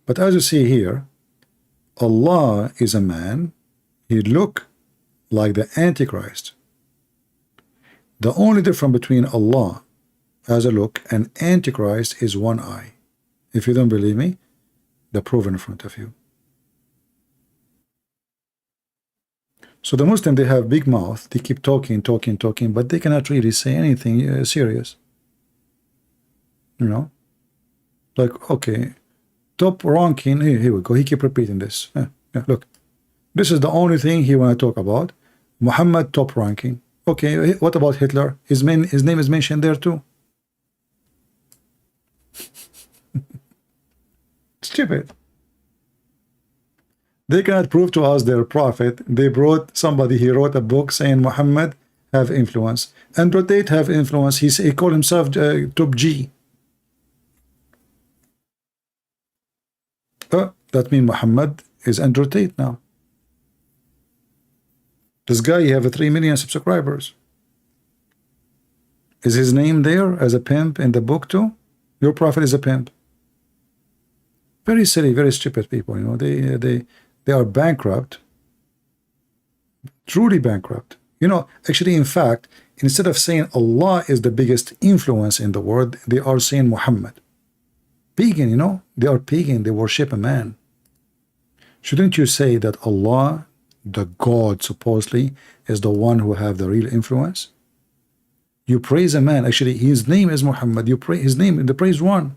But as you see here, Allah is a man. He look like the Antichrist. The only difference between Allah as a look and Antichrist is one eye. If you don't believe me, the proof in front of you. So the Muslim, they have big mouth. They keep talking, but they cannot really say anything serious. You know, like, okay, top ranking. Here we go. He keep repeating this. Yeah, look, this is the only thing he want to talk about. Muhammad top ranking. Okay, what about Hitler? His name is mentioned there too. Stupid. They cannot prove to us their prophet. They brought somebody. He wrote a book saying Muhammad have influence. Andrew Tate have influence. He called himself top G. That means Muhammad is Andrew Tate now. This guy, he have 3 million subscribers. Is his name there as a pimp in the book too? Your prophet is a pimp. Very silly, very stupid people. You know, they are bankrupt, truly bankrupt. You know, actually, in fact, instead of saying Allah is the biggest influence in the world, they are saying Muhammad. Pagan, you know, they are pagan. They worship a man. Shouldn't you say that Allah, the God, supposedly, is the one who have the real influence? You praise a man. Actually, his name is Muhammad. You praise his name, the praised one.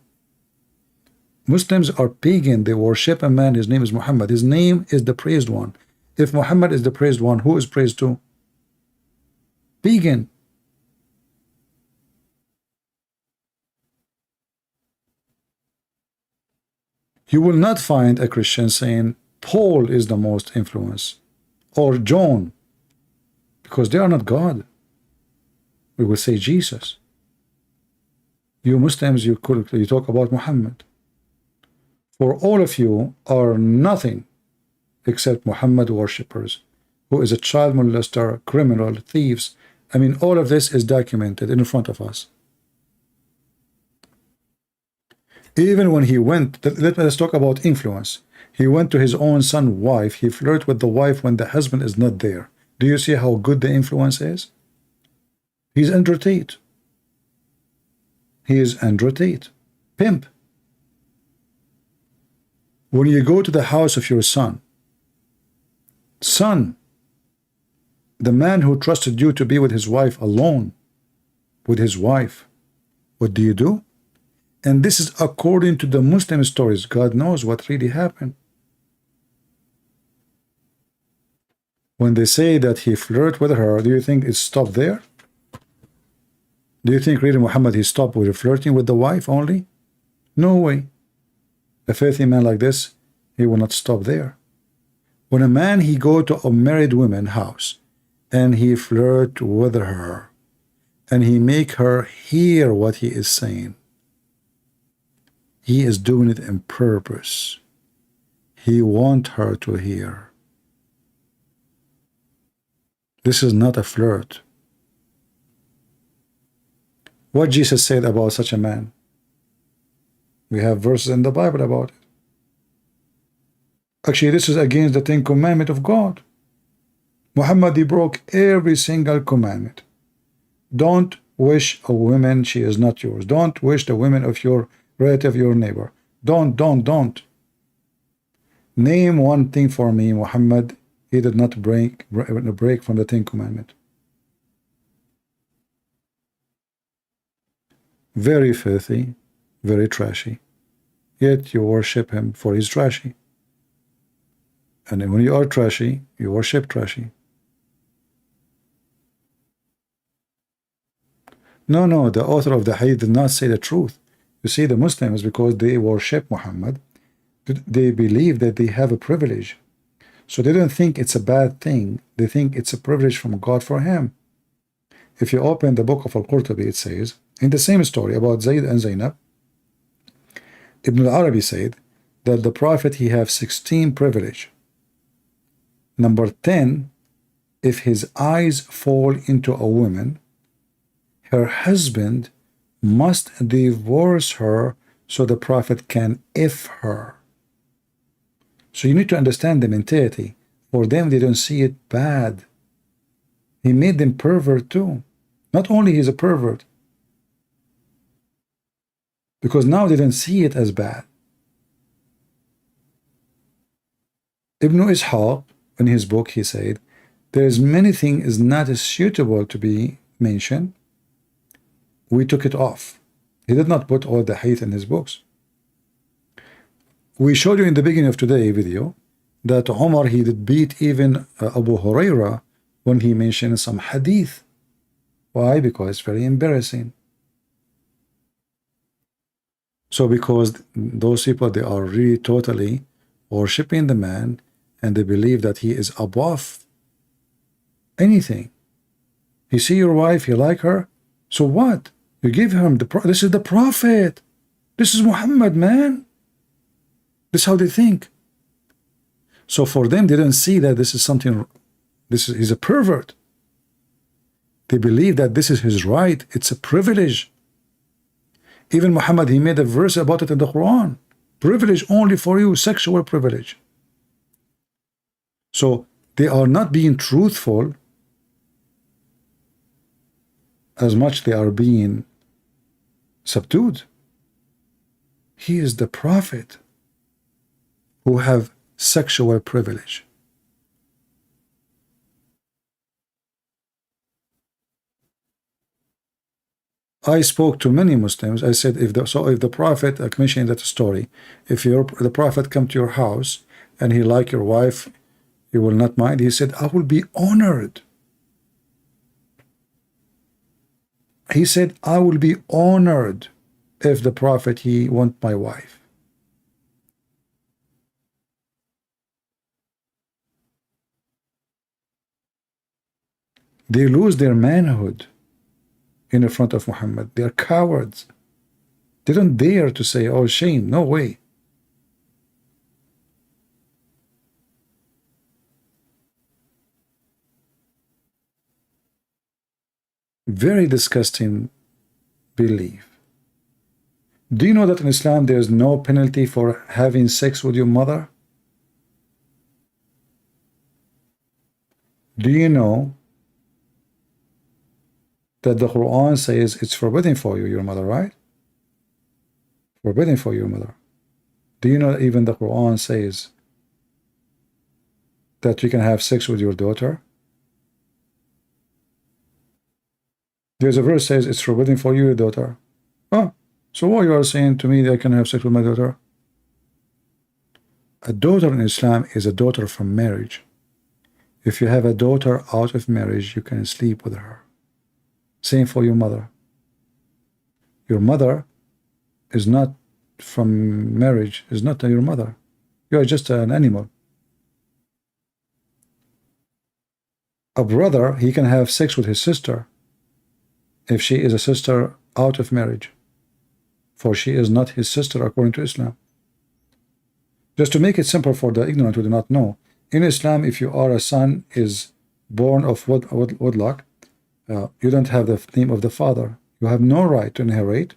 Muslims are pagan. They worship a man. His name is Muhammad. His name is the praised one. If Muhammad is the praised one, who is praised to? Pagan. You will not find a Christian saying Paul is the most influence or John, because they are not God. We will say Jesus. You Muslims, you talk about Muhammad. For all of you are nothing except Muhammad worshippers, who is a child molester, criminal, thieves. I mean, all of this is documented in front of us. Even when he went, let's talk about influence. He went to his own son's wife. He flirted with the wife when the husband is not there. Do you see how good the influence is? He's Andrew Tate. He is Andrew Tate. Pimp. When you go to the house of your son, the man who trusted you to be with his wife alone, with his wife, what do you do? And this is according to the Muslim stories. God knows what really happened. When they say that he flirted with her, do you think it stopped there? Do you think really Muhammad he stopped with flirting with the wife only? No way. A faithful man like this, he will not stop there. When a man he go to a married woman house and he flirt with her and he make her hear what he is saying, he is doing it on purpose. He want her to hear. This is not a flirt. What Jesus said about such a man? We have verses in the Bible about it. Actually, this is against the 10 commandments of God. Muhammad, he broke every single commandment. Don't wish a woman she is not yours. Don't wish the women of your relative, your neighbor. Don't. Name one thing for me, Muhammad. He did not break from the 10 commandments. Very filthy, very trashy. Yet you worship him for his trashy. And when you are trashy, you worship trashy. No, the author of the hadith did not say the truth. You see, the Muslims, because they worship Muhammad, they believe that they have a privilege. So they don't think it's a bad thing. They think it's a privilege from God for him. If you open the book of Al-Qurtubi, it says, in the same story about Zayd and Zainab, Ibn al-Arabi said that the Prophet, he have 16 privilege. Number 10, if his eyes fall into a woman, her husband must divorce her so the Prophet can if her. So you need to understand the mentality. For them, they don't see it bad. He made them pervert too. Not only he's a pervert, because now they don't see it as bad. Ibn Ishaq, in his book, he said, there's many things is not as suitable to be mentioned. We took it off. He did not put all the hadith in his books. We showed you in the beginning of today's video that Umar, he did beat even Abu Huraira when he mentioned some hadith. Why? Because it's very embarrassing. So because those people, they are really totally worshipping the man, and they believe that he is above anything. You see your wife, you like her, so what? You give him this is the Prophet. This is Muhammad, man. This is how they think. So for them, they don't see that this is something, he's a pervert. They believe that this is his right. It's a privilege. Even Muhammad, he made a verse about it in the Quran. Privilege only for you, sexual privilege. So they are not being truthful as much they are being subdued. He is the Prophet who have sexual privilege. I spoke to many Muslims. I said, if the Prophet, like mentioning that story, if the Prophet come to your house and he like your wife, you will not mind. He said, I will be honored. He said, I will be honored if the Prophet, he want my wife. They lose their manhood in the front of Muhammad. They are cowards. They don't dare to say, oh, shame, no way. Very disgusting belief. Do you know that in Islam there is no penalty for having sex with your mother? Do you know that the Quran says it's forbidden for you, your mother, right? Forbidden for your mother. Do you know that even the Quran says that you can have sex with your daughter? There's a verse says it's forbidden for you, your daughter. Oh, so why you are saying to me that I can have sex with my daughter? A daughter in Islam is a daughter from marriage. If you have a daughter out of marriage, you can sleep with her. Same for your mother. Your mother is not from marriage, is not your mother. You are just an animal. A brother, he can have sex with his sister if she is a sister out of marriage, for she is not his sister according to Islam. Just to make it simple for the ignorant who do not know, in Islam, if you are a son is born of wedlock, you don't have the name of the father. You have no right to inherit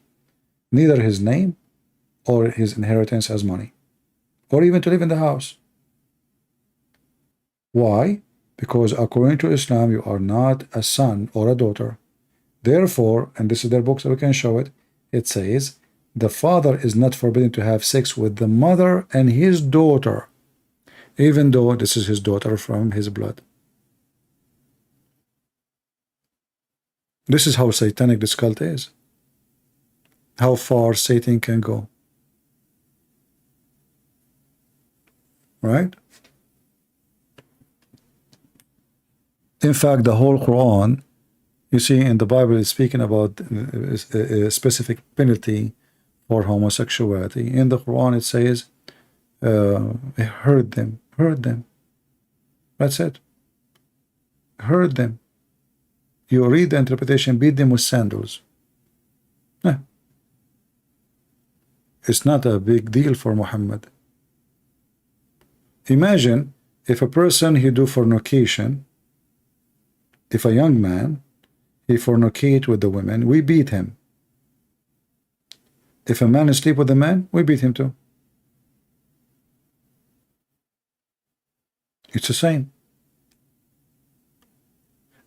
neither his name or his inheritance as money, or even to live in the house. Why? Because according to Islam, you are not a son or a daughter. Therefore, and this is their book, so we can show it, it says, the father is not forbidden to have sex with the mother and his daughter, even though this is his daughter from his blood. This is how satanic this cult is. How far Satan can go. Right? In fact, the whole Quran, you see in the Bible, is speaking about a specific penalty for homosexuality. In the Quran, it says, hurt them, hurt them. That's it. Hurt them. You read the interpretation, beat them with sandals. It's not a big deal for Muhammad. Imagine if a person, he do fornication, if a young man, he fornicate with the women, we beat him. If a man sleep with a man, we beat him too. It's the same.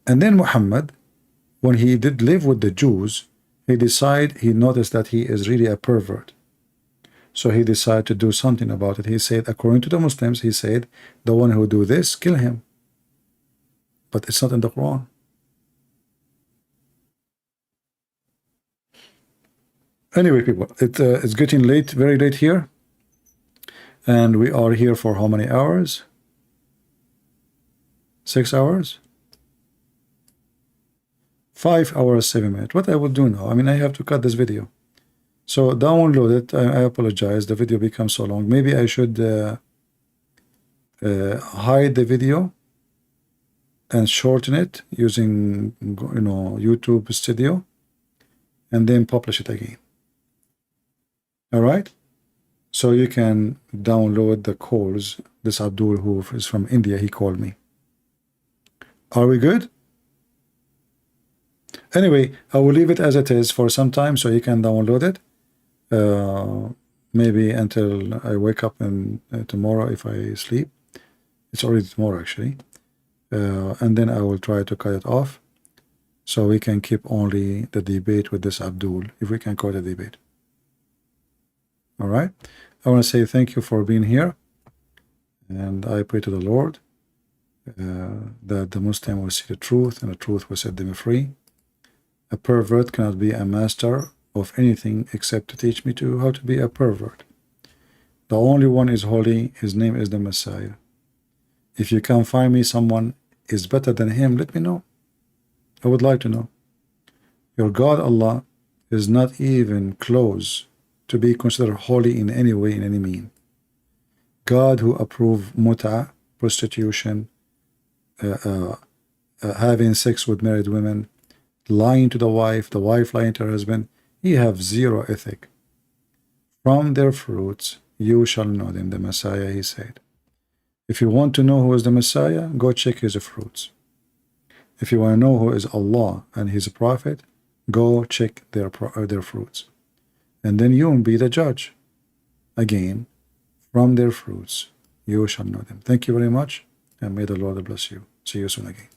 And then Muhammad, when he did live with the Jews, he noticed that he is really a pervert. So he decided to do something about it. He said, according to the Muslims, he said, the one who do this, kill him. But it's not in the Quran. Anyway, people, it's getting late, very late here. And we are here for how many hours? 6 hours? 5 hours, 7 minutes. What I will do now? I mean, I have to cut this video. So download it. I apologize. The video becomes so long. Maybe I should hide the video and shorten it using, YouTube Studio, and then publish it again. All right. So you can download the calls. This Abdul, who is from India, he called me. Are we good? Anyway, I will leave it as it is for some time so you can download it. Maybe until I wake up and tomorrow if I sleep. It's already tomorrow actually. And then I will try to cut it off so we can keep only the debate with this Abdul, if we can call it a debate. All right. I want to say thank you for being here, and I pray to the Lord that the Muslim will see the truth, and the truth will set them free. A pervert cannot be a master of anything except to teach me how to be a pervert. The only one is holy. His name is the Messiah. If you can find me someone is better than him, let me know. I would like to know. Your God Allah is not even close to be considered holy in any way, in any mean. God who approved muta, prostitution, having sex with married women, lying to the wife lying to her husband, he have zero ethic. From their fruits you shall know them, the Messiah, he said. If you want to know who is the Messiah, go check his fruits. If you want to know who is Allah and his prophet, go check their fruits. And then you will be the judge. Again, from their fruits you shall know them. Thank you very much, and may the Lord bless you. See you soon again.